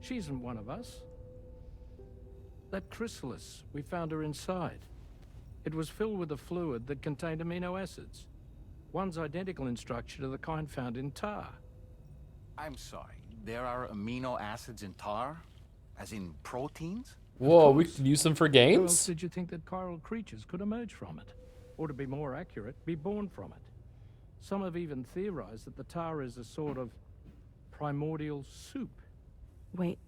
F: She isn't one of us. That chrysalis, we found her inside. It was filled with a fluid that contained amino acids. One's identical in structure to the kind found in tar.
T: I'm sorry. There are amino acids in tar? As in proteins?
A: Whoa, we can use them for
F: How else
A: games?
F: did you think that chiral creatures could emerge from it? Or to be more accurate, be born from it? Some have even theorized that the tar is a sort of primordial soup.
G: Wait,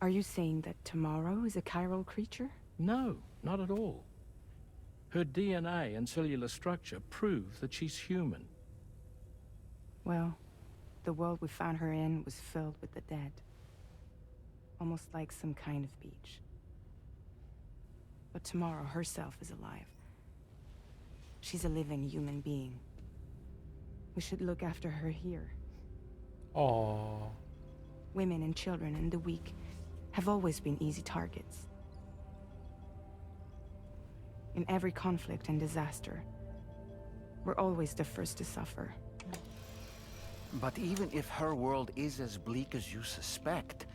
G: are you saying that Tomorrow is a chiral creature?
F: No, not at all. Her DNA and cellular structure prove that she's human.
G: Well, the world we found her in was filled with the dead. Almost like some kind of beach. But Tomorrow herself is alive. She's a living human being. We should look after her here.
A: Aww.
G: Women and children and the weak have always been easy targets. In every conflict and disaster, we're always the first to suffer.
T: But even if her world is as bleak as you suspect,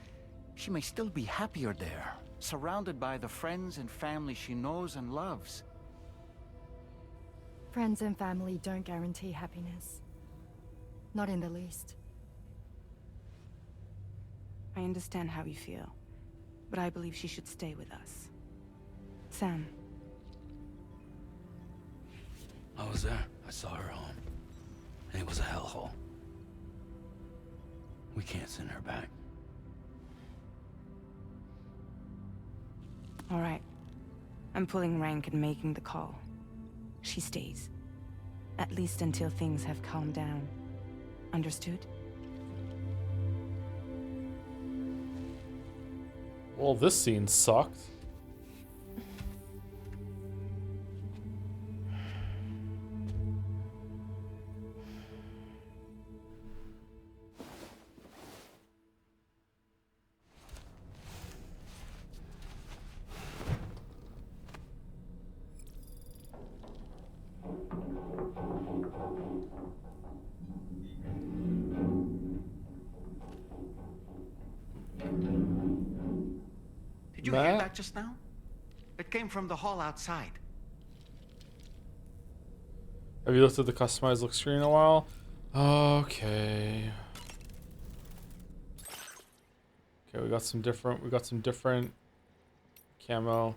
T: she may still be happier there, surrounded by the friends and family she knows and loves.
U: Friends and family don't guarantee happiness. Not in the least.
G: I understand how you feel, but I believe she should stay with us. Sam.
J: I was there. I saw her home. And it was a hellhole. We can't send her back.
G: All right. I'm pulling rank and making the call. She stays. At least until things have calmed down. Understood?
A: Well, this scene sucked.
D: Did you hear that just now? It came from the hall outside.
A: Have you looked at the customized look screen in a while? Okay. Okay, we got some different camo.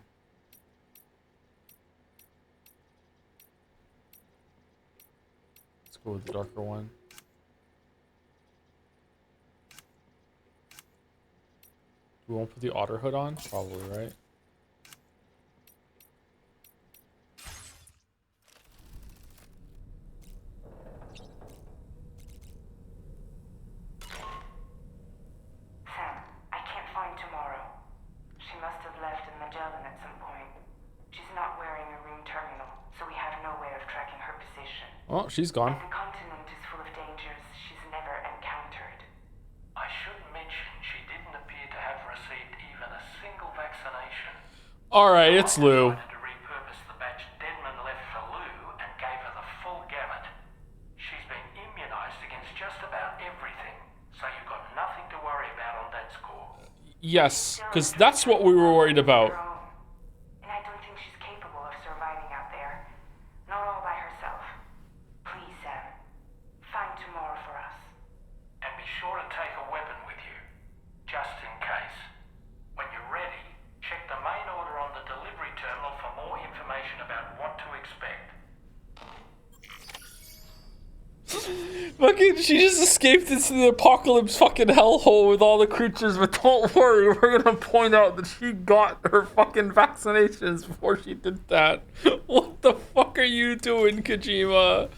A: Let's go with the darker one. We won't put the otter hood on? Probably, right?
V: Sam, I can't find Tomorrow. She must have left in Magellan at some point. She's not wearing a room terminal, so we have no way of tracking her position.
A: Oh, she's gone.
V: And the continent is full of dangers she's never encountered.
L: I should mention she didn't appear to have received even a single vaccination.
A: Alright, it's Lou.
L: To repurpose the batch Deadman left for Lou and gave her the full gamut. She's been immunized against just about everything, so you've got nothing to worry about on that score.
A: Yes, because that's what we were worried about.
V: And I don't think she's capable of surviving out there. Not all by herself. Please, Sam. Find Tomorrow for us.
L: And be sure to take a weapon with you, just in case. When you're ready, check the main order on the delivery terminal for more information about what to expect.
A: Fucking, she just escaped into the apocalypse fucking hellhole with all the creatures, but don't worry, we're gonna point out that she got her fucking vaccinations before she did that. What the fuck are you doing, Kojima?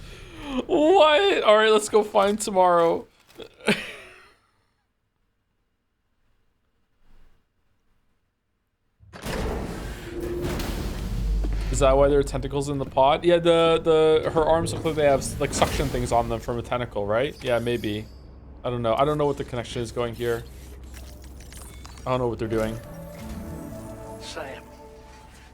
A: What? Alright, let's go find Tomorrow. Is that why there are tentacles in the pod? Yeah, her arms look like they have like suction things on them from a tentacle, right? Yeah, maybe. I don't know. I don't know what the connection is going here. I don't know what they're doing.
L: Sam,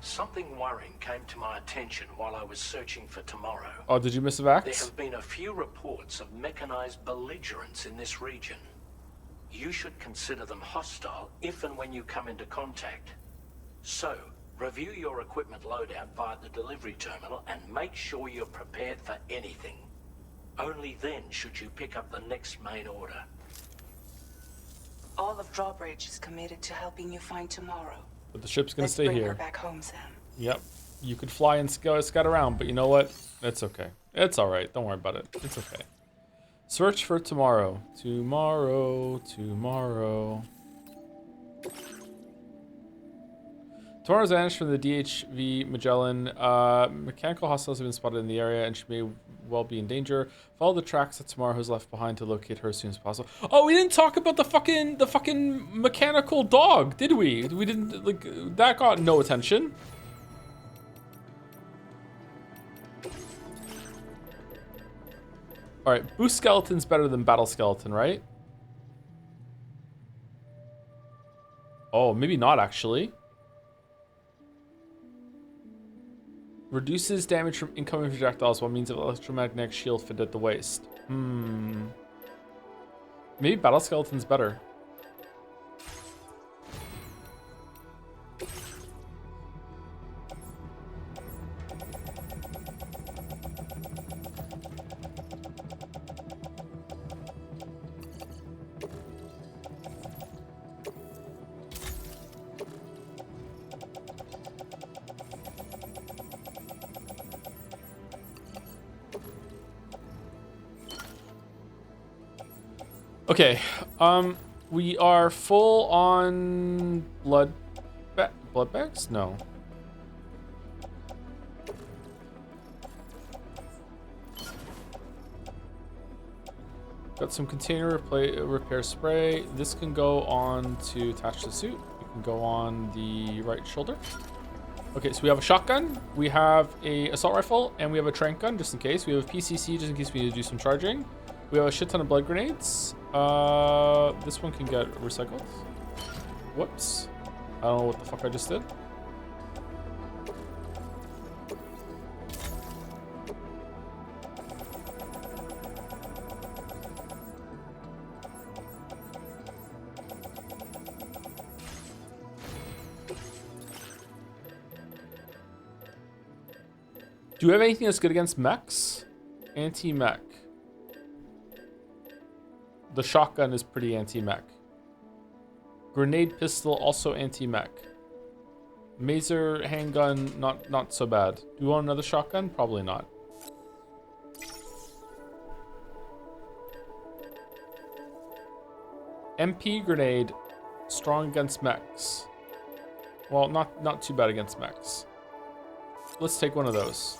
L: something worrying came to my attention while I was searching for Tomorrow.
A: Oh, did you miss a
L: There
A: vax?
L: have been a few reports of mechanized belligerents in this region. You should consider them hostile if and when you come into contact. So, review your equipment loadout via the delivery terminal and make sure you're prepared for anything. Only then should you pick up the next main order.
E: All of Drawbridge is committed to helping you find tomorrow.
A: But the ship's gonna
E: Let's
A: stay
E: bring
A: here.
E: her back home, Sam.
A: Yep. You could fly and scout around, but you know what? It's okay. It's alright. Don't worry about it. It's okay. Search for tomorrow. Tomorrow. Tomorrow's vanished from the DHV Magellan. Mechanical hostiles have been spotted in the area and she may well be in danger. Follow the tracks that Tomorrow has left behind to locate her as soon as possible. Oh, we didn't talk about the fucking mechanical dog, did we? We didn't, like, that got no attention. Alright, boost skeleton's better than battle skeleton, right? Oh, maybe not actually. Reduces damage from incoming projectiles while means of electromagnetic shield fit at the waist. Maybe battle skeleton's better. Okay, we are full on blood bags? No. Got some container repair spray. This can go on to attach the suit. It can go on the right shoulder. Okay, so we have a shotgun, we have a assault rifle, and we have a tranq gun just in case. We have a PCC just in case we need to do some charging. We have a shit ton of blood grenades. This one can get recycled. Whoops. I don't know what the fuck I just did. Do we have anything that's good against mechs? Anti-mech. The shotgun is pretty anti-mech. Grenade pistol, also anti-mech. Maser handgun, not so bad. Do you want another shotgun? Probably not. MP grenade, strong against mechs. Well, not too bad against mechs. Let's take one of those.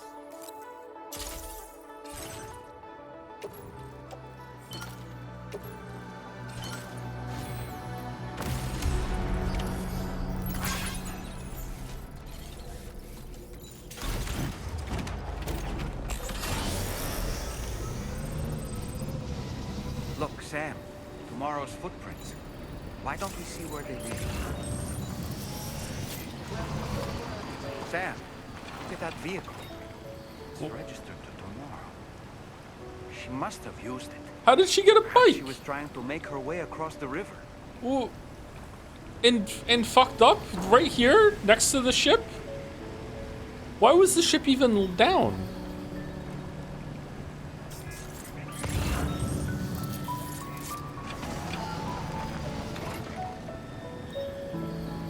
D: Look, Sam, tomorrow's footprints. Why don't we see where they lead? Sam, look at that vehicle. It's registered to tomorrow. She must have used it.
A: How did she get a bike?
D: She was trying to make her way across the river.
A: Ooh. And fucked up right here next to the ship? Why was the ship even down?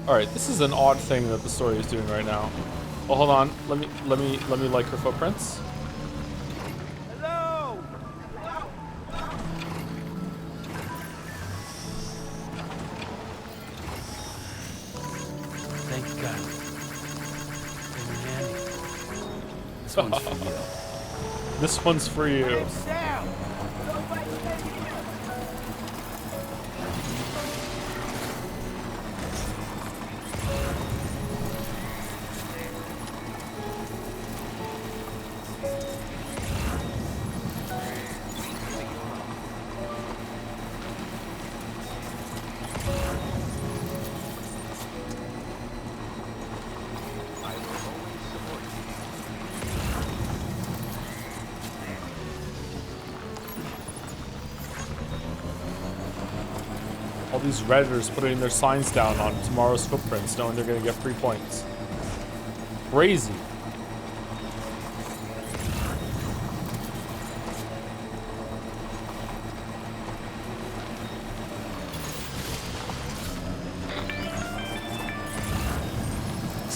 A: Alright, this is an odd thing that the story is doing right now. Oh, hold on. Let me like her footprints.
N: Hello.
J: Thank God. They were handy. This one's for you.
A: This one's for you.
N: Hey, Sam. Nobody's making it.
A: All these Redditors putting their signs down on tomorrow's footprints, knowing they're gonna get 3 points. Crazy.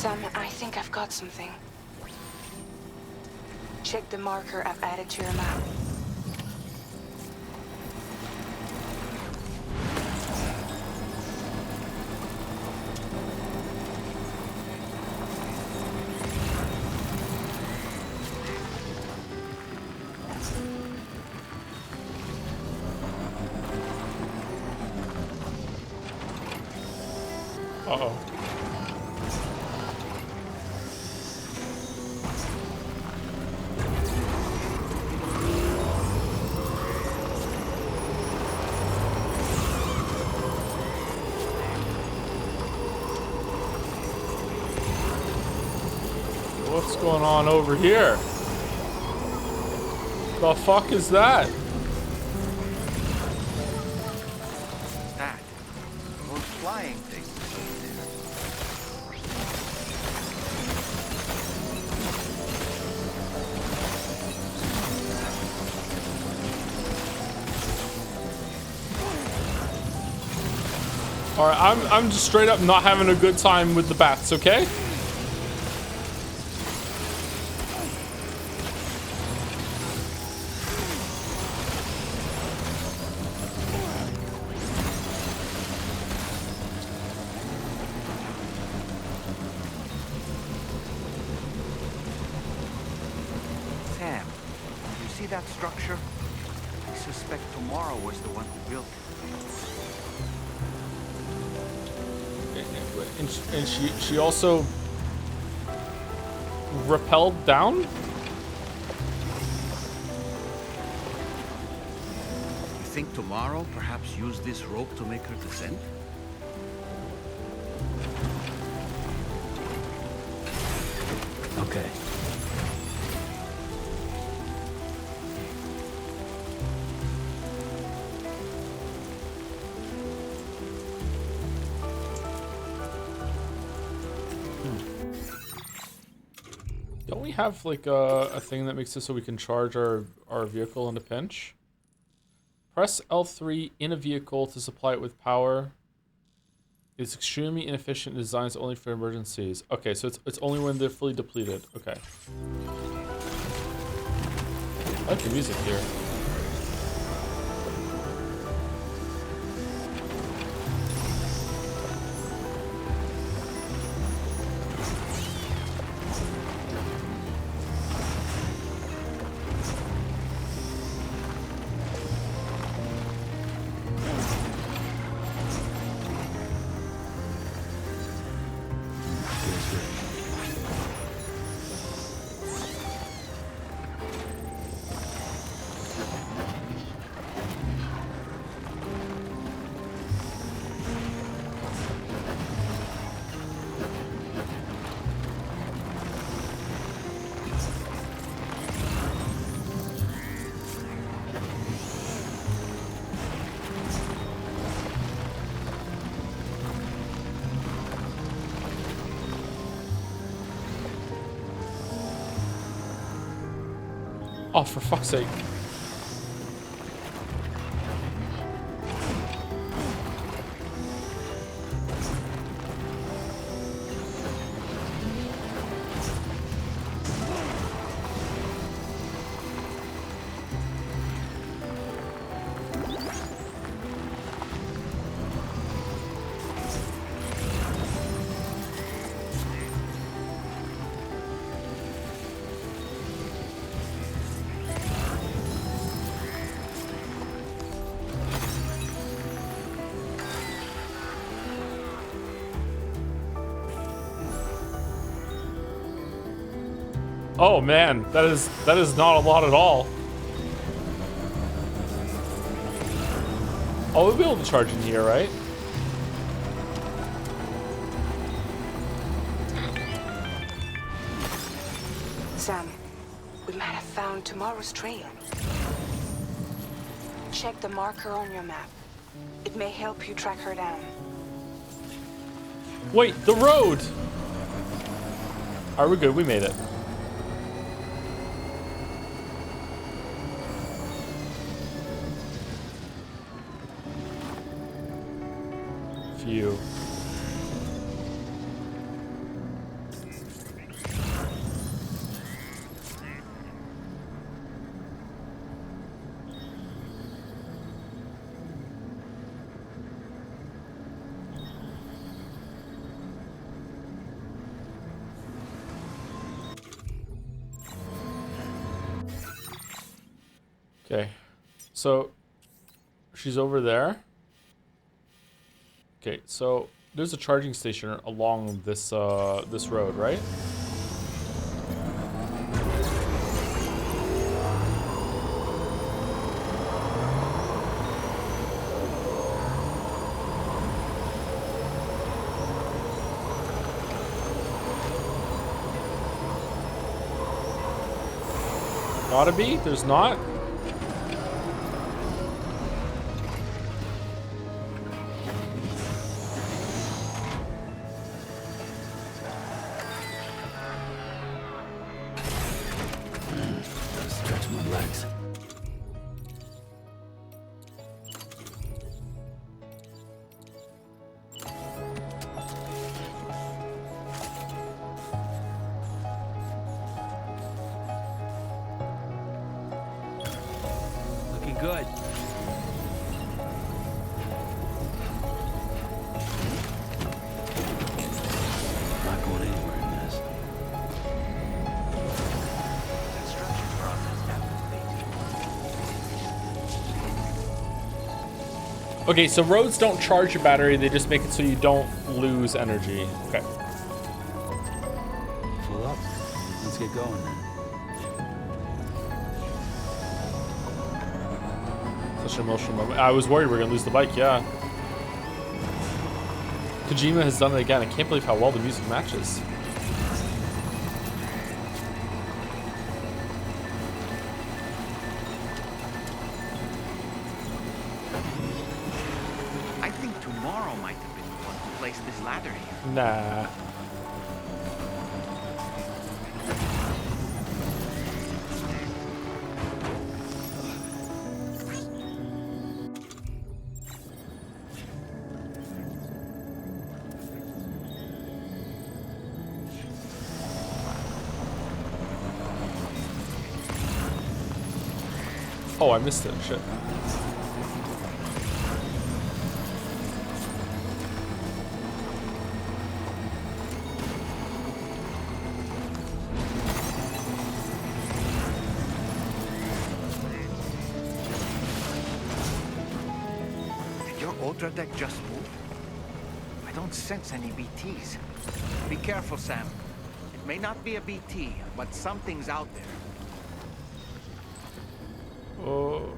E: Sam, I think I've got something. Check the marker I've added to your map.
A: Uh-oh. What's going on over here? The fuck is that?
D: That. Those flying things.
A: Alright, I'm just straight up not having a good time with the bats, okay?
D: Sam, you see that structure? I suspect Tomorrow was the one who built it.
A: And she also rappelled down?
D: You think Tomorrow perhaps used this rope to make her descend?
J: Okay.
A: Don't we have like a thing that makes it so we can charge our vehicle in a pinch? Press L3 in a vehicle to supply it with power. It's extremely inefficient and designed only for emergencies. Okay, so it's only when they're fully depleted. Okay. I like the music here. Oh, for fuck's sake. Oh man, that is not a lot at all. Oh, we'll be able to charge in here, right?
E: Sam, we might have found Tomorrow's trail. Check the marker on your map. It may help you track her down.
A: Wait, the road! Alright, we're good. We made it. Phew. Okay. So she's over there. Okay, so there's a charging station along this this road, right? Gotta be? There's not?
J: Gotta stretch my legs.
R: Looking good.
J: Not going anywhere in this.
I: Construction process now complete.
A: Okay, so roads don't charge your battery, they just make it so you don't lose energy. Okay.
J: Full up. Let's get going then.
A: Such an emotional moment. I was worried we were gonna lose the bike, yeah. Kojima has done it again. I can't believe how well the music matches.
D: I think tomorrow might have been the one who placed this ladder here.
A: Nah. Oh, I missed it. Shit.
D: Did your Ultra deck just move? I don't sense any BTs. Be careful, Sam. It may not be a BT, but something's out there.
A: Oh.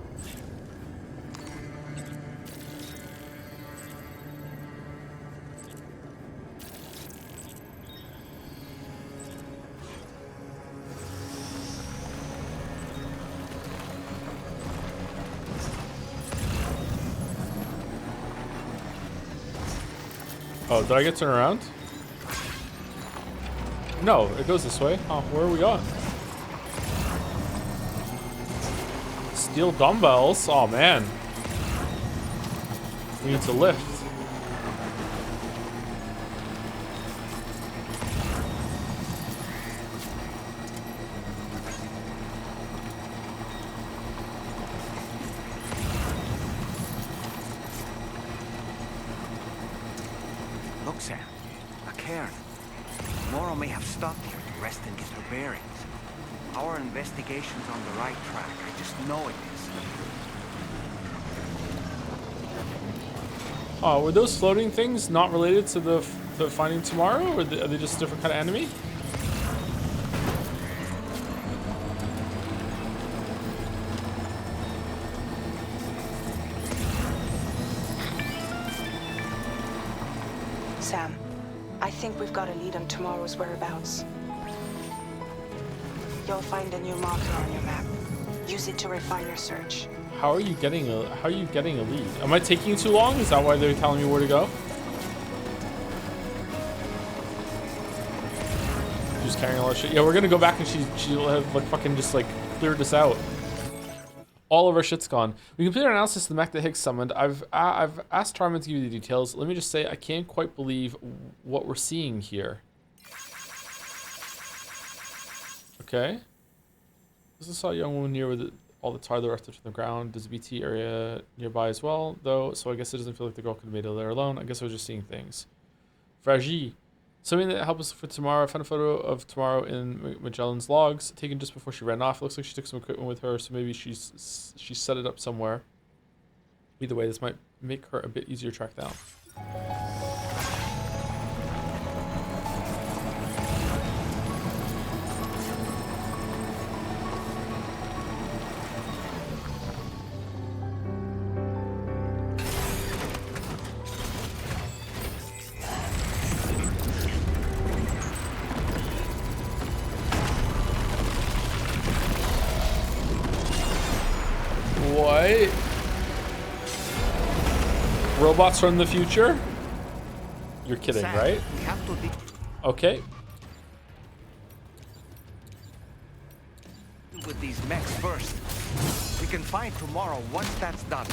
A: Oh, did I get turned around? No, it goes this way. Oh, where are we going? Steel dumbbells? Oh man. We need to lift.
D: Look, Sam. A cairn. Moro may have stopped here to rest and get her bearings. Our investigation's on the right track. I just know it is.
A: Oh, were those floating things not related to the Finding Tomorrow, or are they just a different kind of enemy?
E: Sam, I think we've got a lead on tomorrow's whereabouts. You'll find a new marker on your map. Use it to refine your search.
A: How are you getting a lead? Am I taking too long? Is that why they're telling me where to go? She's carrying a lot of shit. Yeah, we're gonna go back and she'll have like fucking just like cleared this out. All of our shit's gone. We completed our analysis of the mech that Higgs summoned. I've asked Tarman to give you the details. Let me just say I can't quite believe what we're seeing here. Okay. This is saw a young woman near with all the tar that rested from the ground. There's a BT area nearby as well, though, so I guess it doesn't feel like the girl could have made it there alone. I guess I was just seeing things. Fragile. Something that helped us for tomorrow. I found a photo of tomorrow in Magellan's logs, taken just before she ran off. It looks like she took some equipment with her, so maybe she set it up somewhere. Either way, this might make her a bit easier to track down. What? Robots from the future? You're kidding,
D: Sam,
A: right?
D: we have to
A: Okay.
D: deal with these mechs first. We can fight tomorrow once that's done.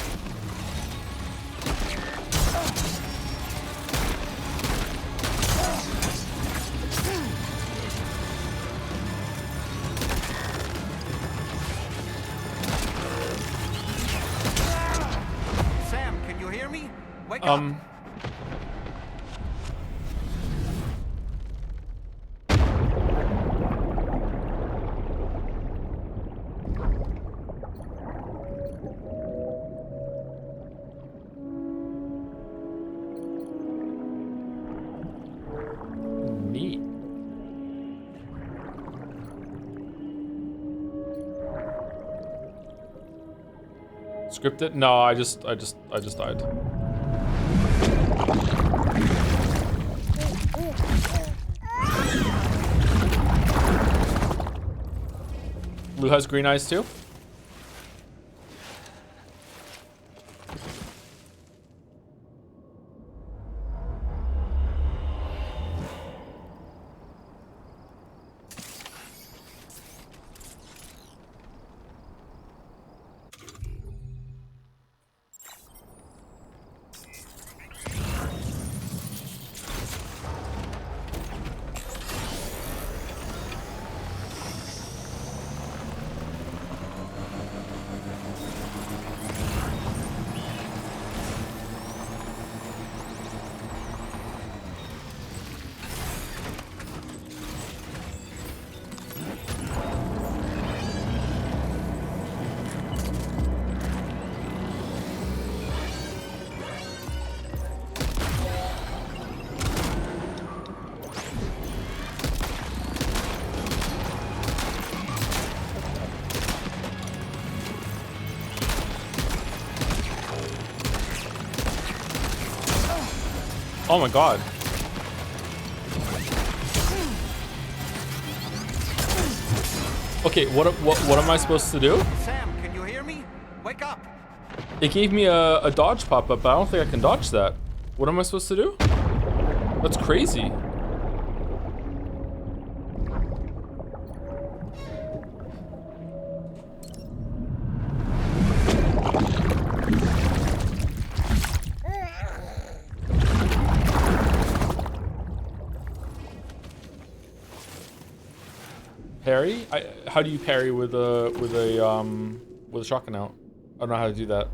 D: Sam, can you hear me? Wake up.
A: Neat. Scripted? No, I just died. Lou has green eyes too? Oh my god. Okay, what am I supposed to do?
D: Sam, can you hear me? Wake up.
A: It gave me a dodge pop-up, but I don't think I can dodge that. What am I supposed to do? That's crazy. Parry? How do you parry with a shotgun out? I don't know how to do that.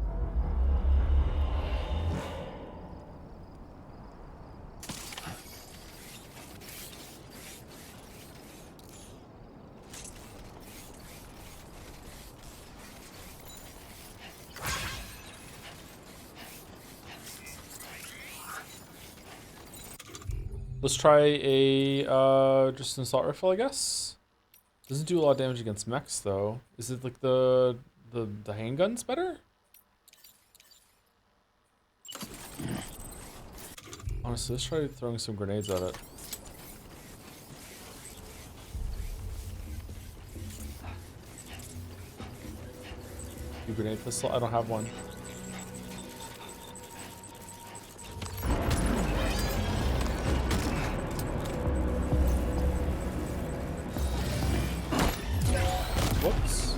A: Let's try a just an assault rifle, I guess. Doesn't do a lot of damage against mechs though. Is it like the handguns better? Honestly, let's try throwing some grenades at it. You grenade pistol? I don't have one. Whoops.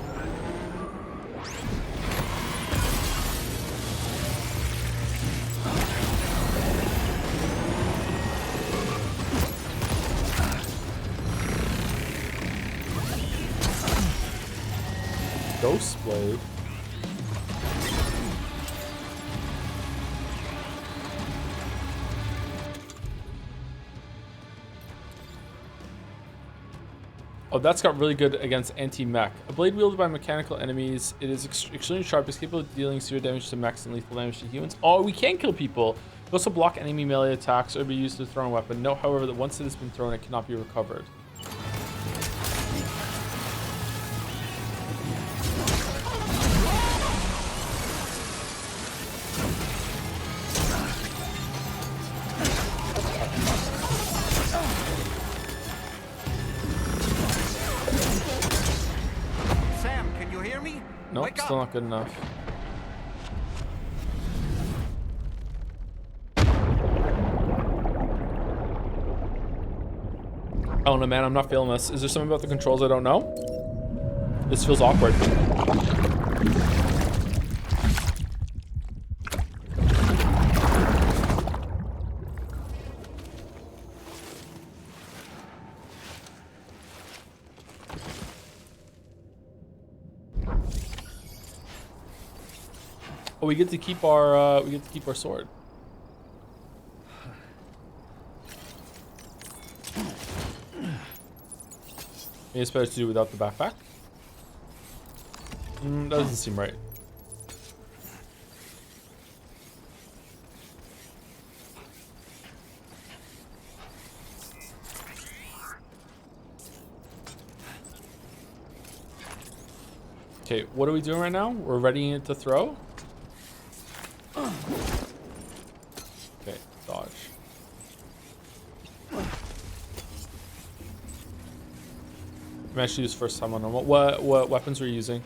A: Ghost Blade. Oh, that's got really good against anti-mech. A blade wielded by mechanical enemies. It is extremely sharp. It's capable of dealing severe damage to mechs and lethal damage to humans. Oh, we can kill people. It also block enemy melee attacks or be used to throw a weapon. Note, however, that once it has been thrown, it cannot be recovered.
D: Sam, can you hear me?
A: Nope,
D: Wake
A: still
D: up.
A: not good enough. Oh no, man, I'm not feeling this. Is there something about the controls I don't know? This feels awkward. Oh, we get to keep our sword. Maybe it's better to do without the backpack. That doesn't seem right. Okay, what are we doing right now? We're readying it to throw. Okay, dodge. I'm actually this first time on normal. What weapons were you using?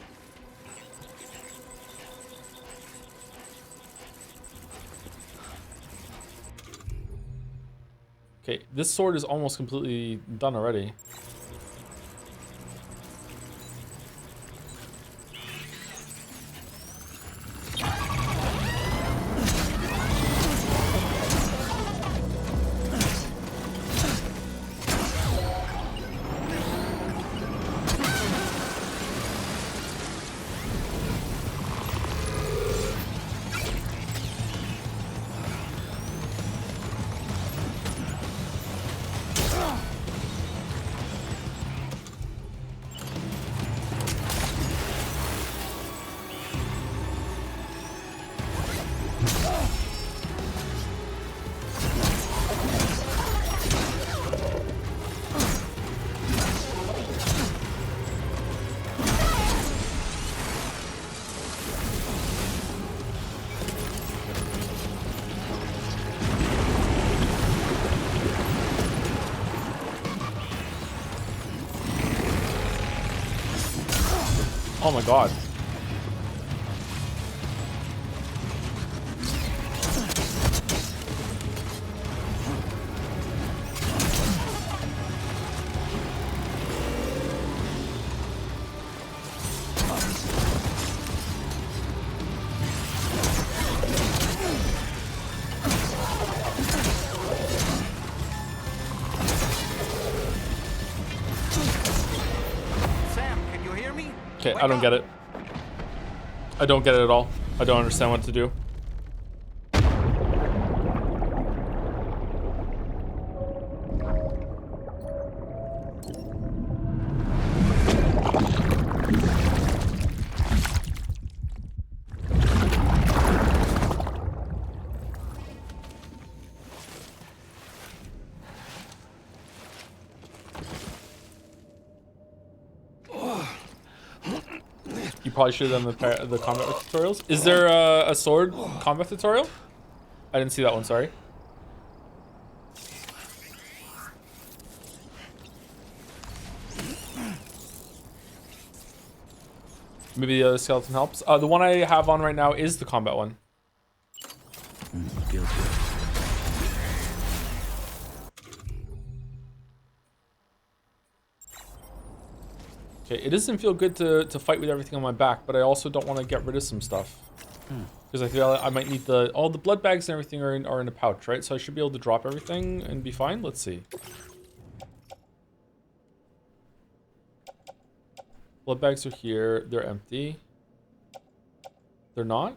A: Okay, this sword is almost completely done already. Oh my god.
D: Sam, can you hear me?
A: Okay, I don't get it. I don't get it at all. I don't understand what to do. You probably should have done the combat tutorials. Is there a sword combat tutorial? I didn't see that one, sorry. Maybe the other skeleton helps. The one I have on right now is the combat one.
J: Feels good.
A: Okay, it doesn't feel good to fight with everything on my back, but I also don't want to get rid of some stuff. Because I feel I might need all the blood bags and everything are in a pouch, right? So I should be able to drop everything and be fine. Let's see. Blood bags are here. They're empty. They're not?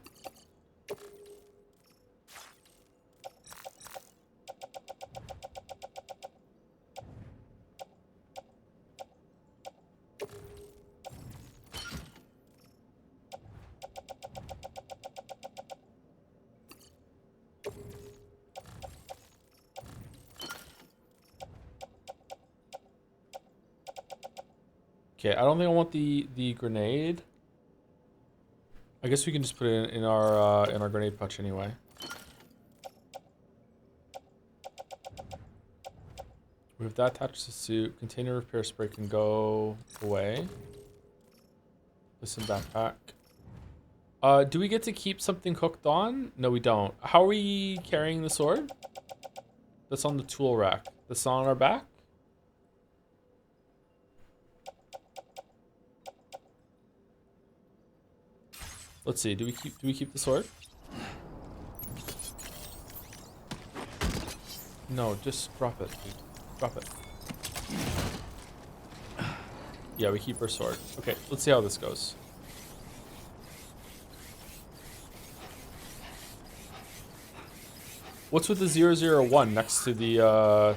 A: Okay, I don't think I want the grenade. I guess we can just put it in our grenade pouch anyway. We have that attached to the suit. Container repair spray can go away. Listen, backpack. Do we get to keep something hooked on? No, we don't. How are we carrying the sword? That's on the tool rack. That's not on our back? Let's see. Do we keep the sword? No, just drop it. Dude. Drop it. Yeah, we keep our sword. Okay, let's see how this goes. What's with the 001 next to the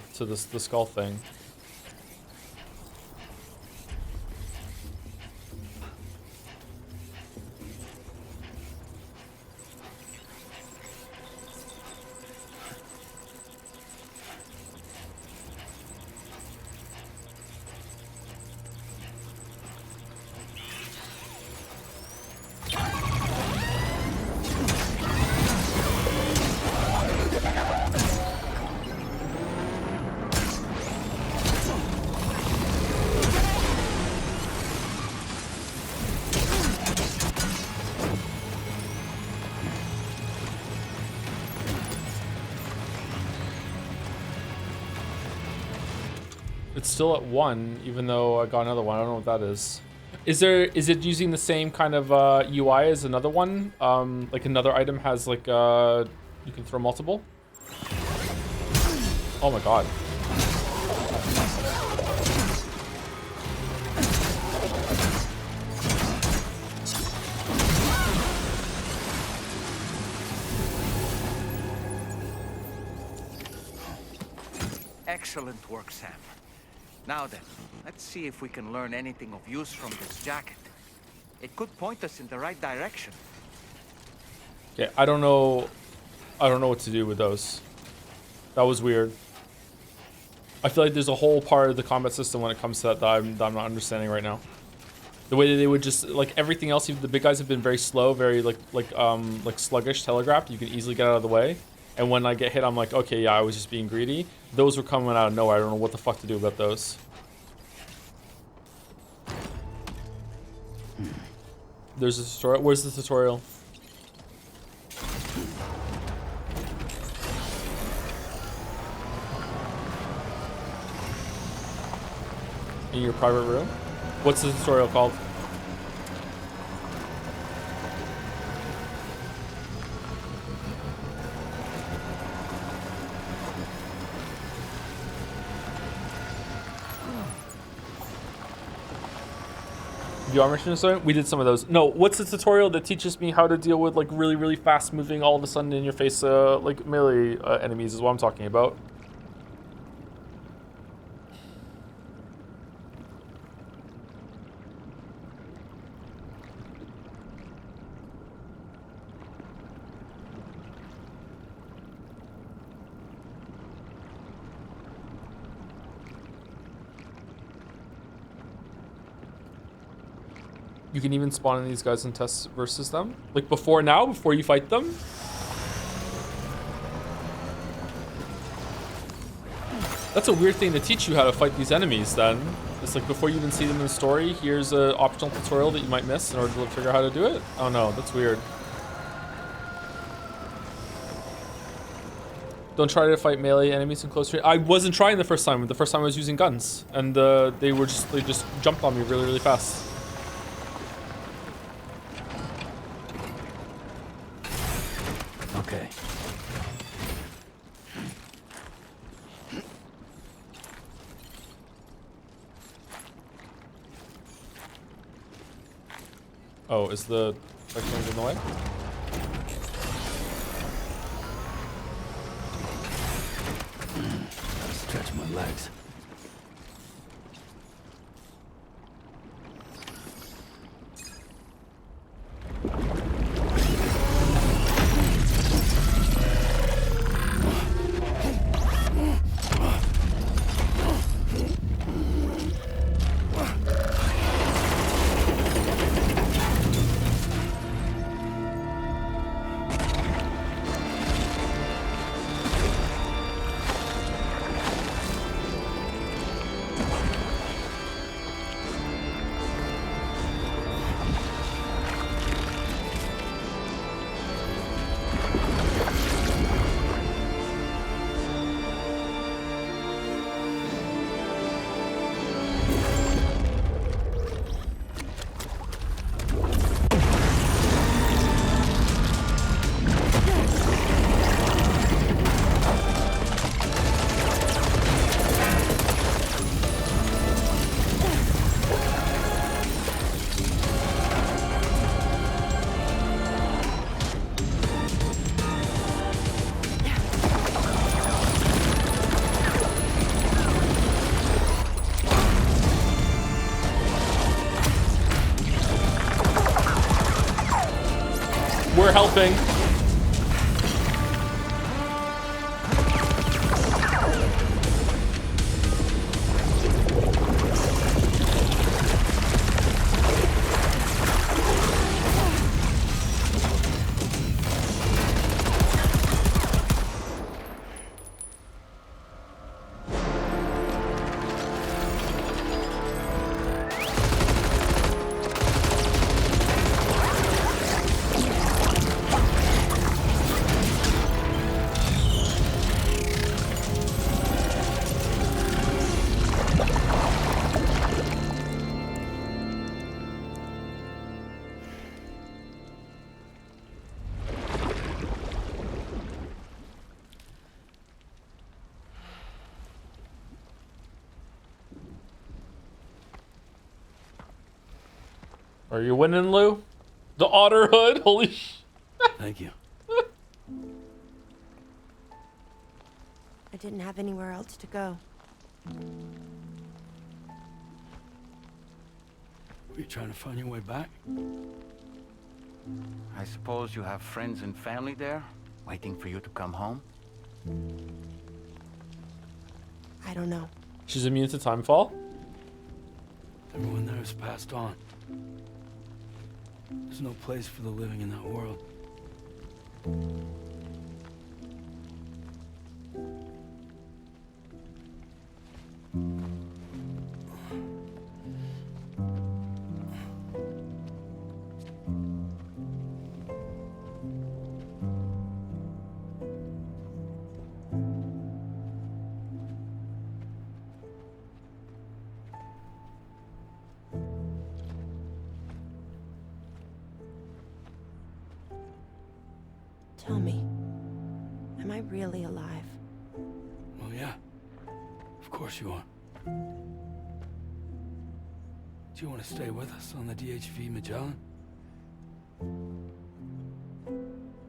A: skull thing? It's still at 1, even though I got another one. I don't know what that is. Is it using the same kind of UI as another one? Like another item has like you can throw multiple? Oh my god.
D: Excellent work, Sam. Now then, let's see if we can learn anything of use from this jacket. It could point us in the right direction.
A: Okay, I don't know what to do with those. That was weird. I feel like there's a whole part of the combat system when it comes to that I'm not understanding right now. The way that they would just like everything else, the big guys have been very slow, very like sluggish, telegraphed. You can easily get out of the way. And when I get hit, I'm like, okay, yeah, I was just being greedy. Those were coming out of nowhere. I don't know what the fuck to do about those. There's a tutorial. Where's the tutorial? In your private room? What's the tutorial called? The armor mission? We did some of those. No, what's the tutorial that teaches me how to deal with like really fast moving, all of a sudden in your face like melee enemies is what I'm talking about. You can even spawn in these guys and test versus them. Like before you fight them. That's a weird thing to teach you how to fight these enemies then. It's like before you even see them in the story, here's an optional tutorial that you might miss in order to figure out how to do it. Oh no, that's weird. Don't try to fight melee enemies in close range. I wasn't trying the first time. The first time I was using guns. And they just jumped on me really fast.
J: Okay.
A: Oh, is the checkpoint in the way?
J: Gotta stretch my legs.
A: for helping. Are you winning, Lou? The otter hood? Holy sh...
R: Thank you.
B: I didn't have anywhere else to go.
R: Were you trying to find your way back?
T: I suppose you have friends and family there, waiting for you to come home?
B: I don't know.
A: She's immune to timefall?
R: Everyone there has passed on. There's no place for the living in that world.
B: Tell me, am I really alive?
R: Well, yeah. Of course you are. Do you want to stay with us on the DHV Magellan?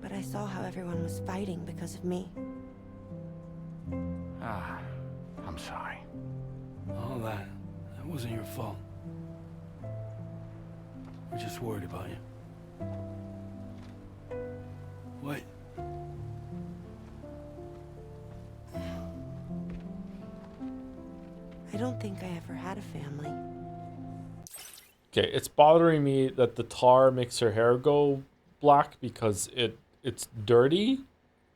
B: But I saw how everyone was fighting because of me.
T: Ah, I'm sorry.
R: All that wasn't your fault. We're just worried about you. Wait.
B: I don't think I ever had a family.
A: Okay, it's bothering me that the tar makes her hair go black because it's dirty,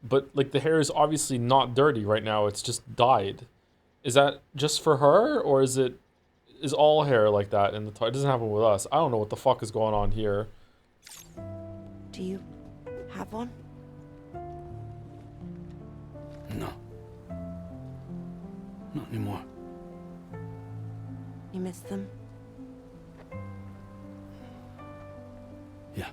A: but like the hair is obviously not dirty right now, it's just dyed. Is that just for her, or is all hair like that in the tar? It doesn't happen with us. I don't know what the fuck is going on here.
B: Do you have one?
R: No. Not anymore.
B: You miss them?
R: Yeah.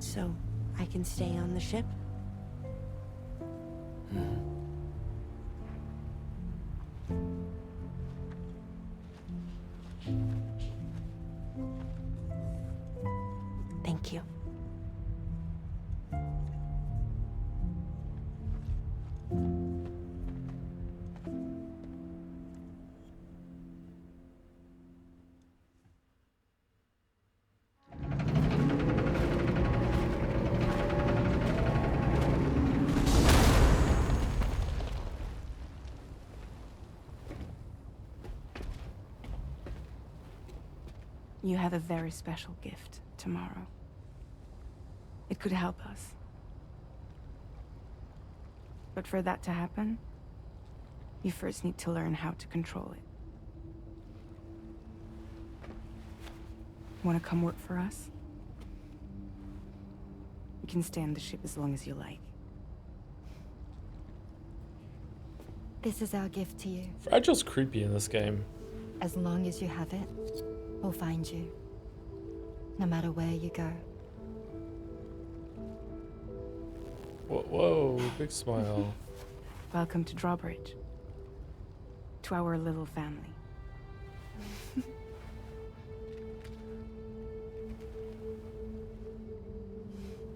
B: So, I can stay on the ship? Thank you. You have a very special gift tomorrow. It could help us. But for that to happen, you first need to learn how to control it. Want to come work for us? You can stay on the ship as long as you like.
U: This is our gift to you.
A: Fragile's creepy in this game.
U: As long as you have it, we'll find you. No matter where you go.
A: Whoa, big smile.
G: Welcome to Drawbridge. To our little family.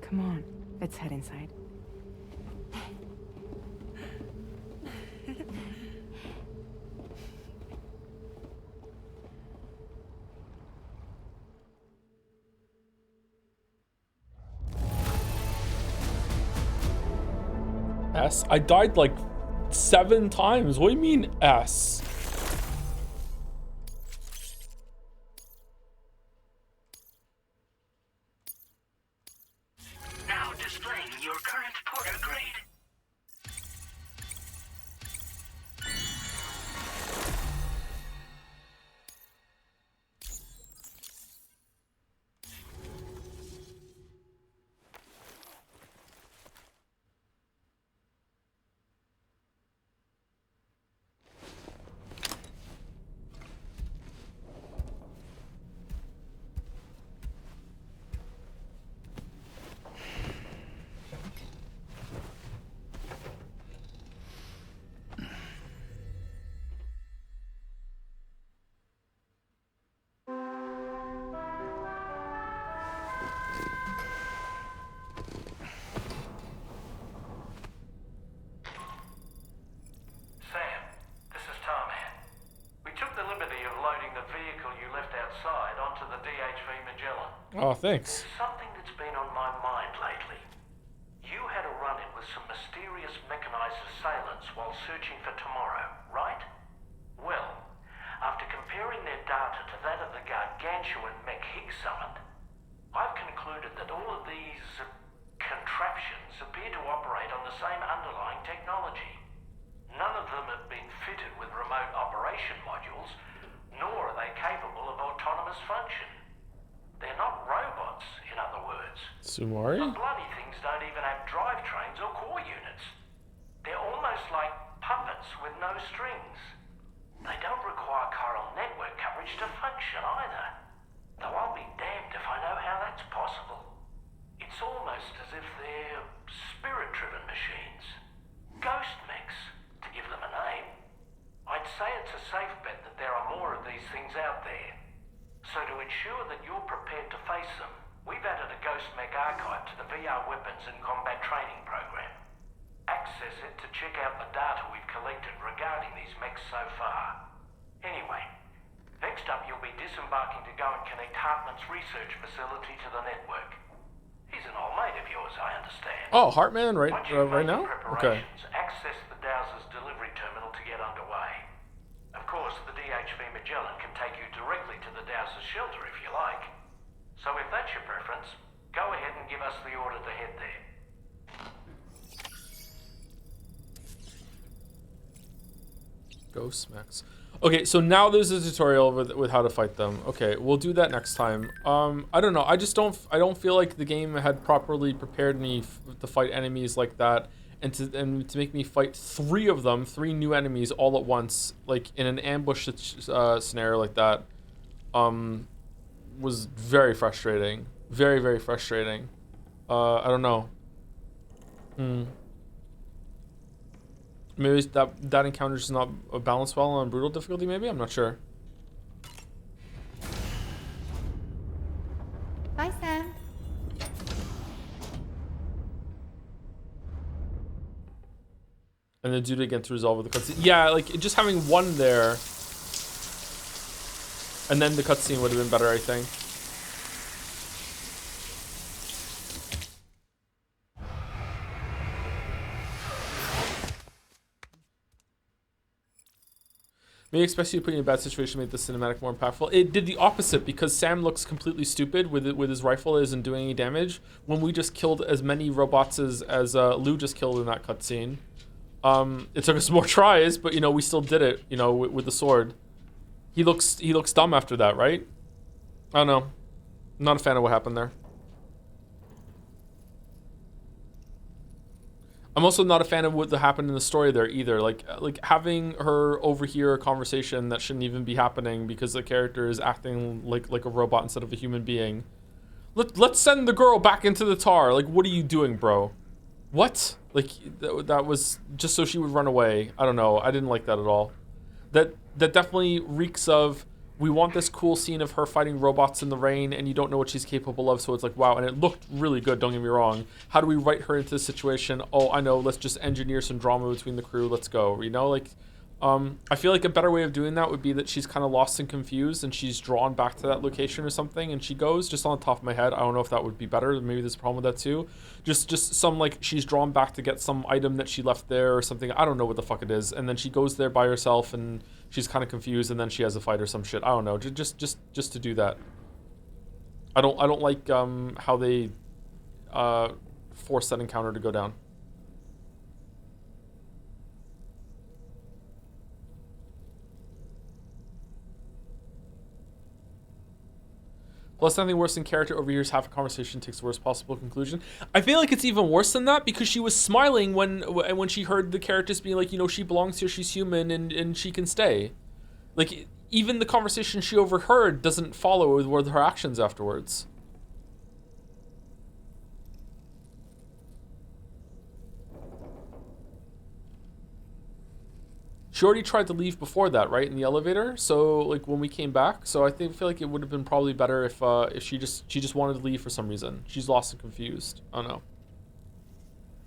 G: Come on, let's head inside.
A: S? I died like 7 times. What do you mean S?
P: Now displaying your current porter grade.
L: Sam, this is Tarman. We took the liberty of loading the vehicle you left outside onto the DHV Magellan.
A: Oh, thanks.
L: There's something that's been on my mind lately. You had a run-in with some mysterious mechanized assailants while searching for Tomorrow, right? Well, after comparing their data to that of the gargantuan mech Higgs summoned, I've concluded that all of these contraptions appear to operate on the same underlying technology. None of them have been fitted with remote operation modules, nor are they capable of autonomous function. They're not robots, in other words.
A: Sumari?
L: The bloody things don't even have drivetrains or core units. They're almost like puppets with no strings. They don't require chiral network coverage to function either. Though I'll be damned if I know how that's possible. It's almost as if they're spirit-driven machines. Ghost mechs, to give them a name. I'd say it's a safe bet that there are more of these things out there. So to ensure that you're prepared to face them, we've added a Ghost Mech archive to the VR weapons and combat training program. Access it to check out the data we've collected regarding these mechs so far. Anyway, next up you'll be disembarking to go and connect Hartman's research facility to the network. He's an old mate of yours, I understand.
A: Oh, Hartman, right,
L: Once you've
A: right
L: made
A: now?
L: your
A: Okay.
L: preparations, access the Dowser's delivery terminal to get underway. Of course, the DHV Magellan can take you directly to the Dowser's shelter if you like. So if that's your preference, go ahead and give us the order to head there.
A: Ghost mechs. Okay, so now there's a tutorial with how to fight them. Okay, we'll do that next time. I don't know. I don't feel like the game had properly prepared me to fight enemies like that, and to make me fight 3 of them, 3 new enemies all at once, like in an ambush scenario like that, was very frustrating. Very, very frustrating. I don't know. Maybe that encounter is not balanced well on brutal difficulty, maybe? I'm not sure.
U: Bye, Sam.
A: And then do it again to resolve with the cutscene. Yeah, like just having one there and then the cutscene would have been better, I think. Maybe especially putting you in a bad situation made the cinematic more impactful. It did the opposite because Sam looks completely stupid with his rifle isn't doing any damage when we just killed as many robots as Lou just killed in that cutscene. It took us more tries, but you know we still did it. You know with the sword. He looks dumb after that, right? I don't know. I'm not a fan of what happened there. I'm also not a fan of what happened in the story there either. Like having her overhear a conversation that shouldn't even be happening because the character is acting like a robot instead of a human being. Let's send the girl back into the tar. Like, what are you doing, bro? What? Like that was just so she would run away. I don't know. I didn't like that at all. That definitely reeks of, we want this cool scene of her fighting robots in the rain and you don't know what she's capable of, so it's like, wow, and it looked really good, don't get me wrong. How do we write her into this situation? Oh, I know, let's just engineer some drama between the crew, let's go. You know, like, I feel like a better way of doing that would be that she's kind of lost and confused and she's drawn back to that location or something and she goes, just on the top of my head. I don't know if that would be better. Maybe there's a problem with that too. Just some, like, she's drawn back to get some item that she left there or something. I don't know what the fuck it is. And then she goes there by herself and she's kind of confused and then she has a fight or some shit. I don't know. Just to do that. I don't like how they force that encounter to go down. Plus, nothing worse than character overhears half a conversation, takes the worst possible conclusion. I feel like it's even worse than that because she was smiling when she heard the characters being like, you know, she belongs here, she's human, and she can stay. Like, even the conversation she overheard doesn't follow with her actions afterwards. She already tried to leave before that, right, in the elevator. So, like, when we came back, so I feel like it would have been probably better if she just wanted to leave for some reason. She's lost and confused. I don't know.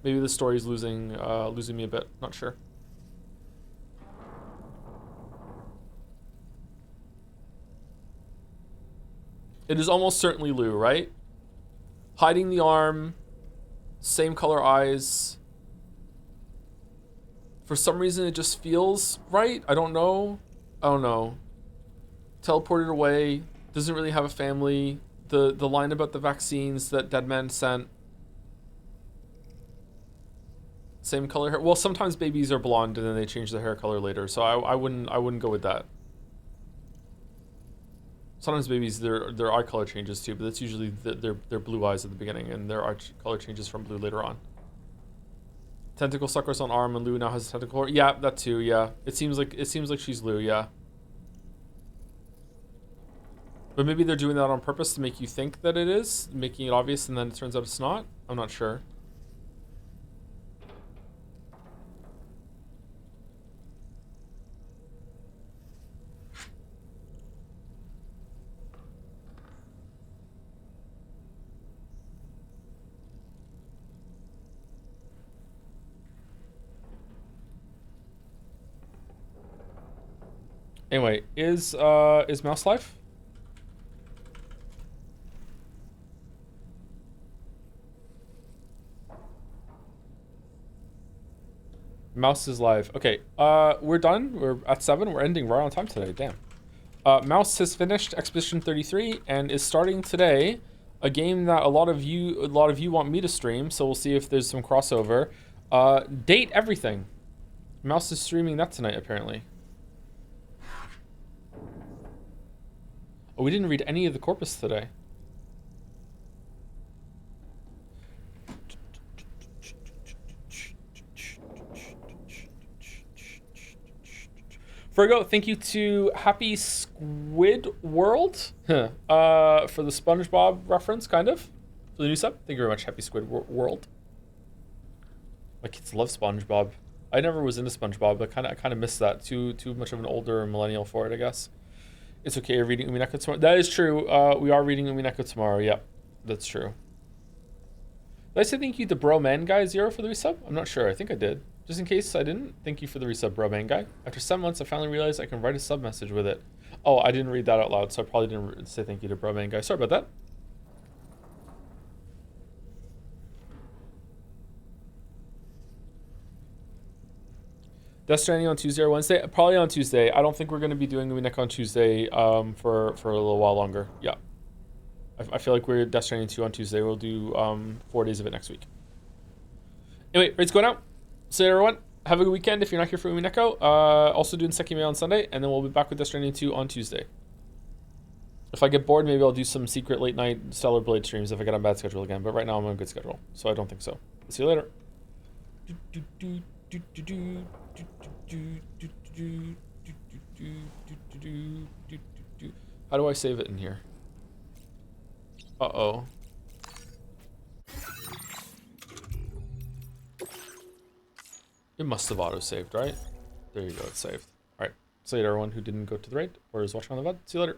A: Maybe the story's losing me a bit. Not sure. It is almost certainly Lou, right? Hiding the arm, same color eyes. For some reason, it just feels right. I don't know. Teleported away. Doesn't really have a family. The line about the vaccines that Deadman sent. Same color hair. Well, sometimes babies are blonde and then they change their hair color later. So I wouldn't go with that. Sometimes babies their eye color changes too, but that's usually their blue eyes at the beginning and their eye color changes from blue later on. Tentacle suckers on arm and Lou now has a tentacle. Yeah, that too. Yeah, it seems like she's Lou. Yeah, but maybe they're doing that on purpose to make you think that it is, making it obvious, and then it turns out it's not. I'm not sure. Anyway, is Mouse live? Mouse is live. Okay, we're done. We're at 7. We're ending right on time today. Damn. Mouse has finished Expedition 33 and is starting today a game that a lot of you want me to stream. So we'll see if there's some crossover. Date Everything. Mouse is streaming that tonight apparently. Oh, we didn't read any of the corpus today. Virgo, thank you to Happy Squid World for the SpongeBob reference, kind of. For the new sub. Thank you very much, Happy Squid World. My kids love SpongeBob. I never was into SpongeBob, but I kind of missed that. Too much of an older millennial for it, I guess. It's okay, you're reading Umineko tomorrow. That is true. We are reading Umineko tomorrow. Yep, that's true. Did I say thank you to Bro Man Guy 0 for the resub? I'm not sure. I think I did. Just in case I didn't, thank you for the resub, Bro Man Guy. After 7 months, I finally realized I can write a sub message with it. Oh, I didn't read that out loud, so I probably didn't say thank you to Bro Man Guy. Sorry about that. Death Stranding on Tuesday or Wednesday? Probably on Tuesday. I don't think we're going to be doing Umineko on Tuesday for a little while longer. Yeah. I feel like we're Death Stranding 2 on Tuesday. We'll do 4 days of it next week. Anyway, rates going out. See you, everyone. Have a good weekend if you're not here for Umineko. Also doing Sekime on Sunday, and then we'll be back with Death Stranding 2 on Tuesday. If I get bored, maybe I'll do some secret late night Stellar Blade streams if I get on a bad schedule again. But right now I'm on a good schedule, so I don't think so. See you later. How do I save it in here? Uh-oh. It must have auto-saved, right? There you go, it's saved. Alright. See you later, everyone who didn't go to the raid or is watching on the VOD. See you later.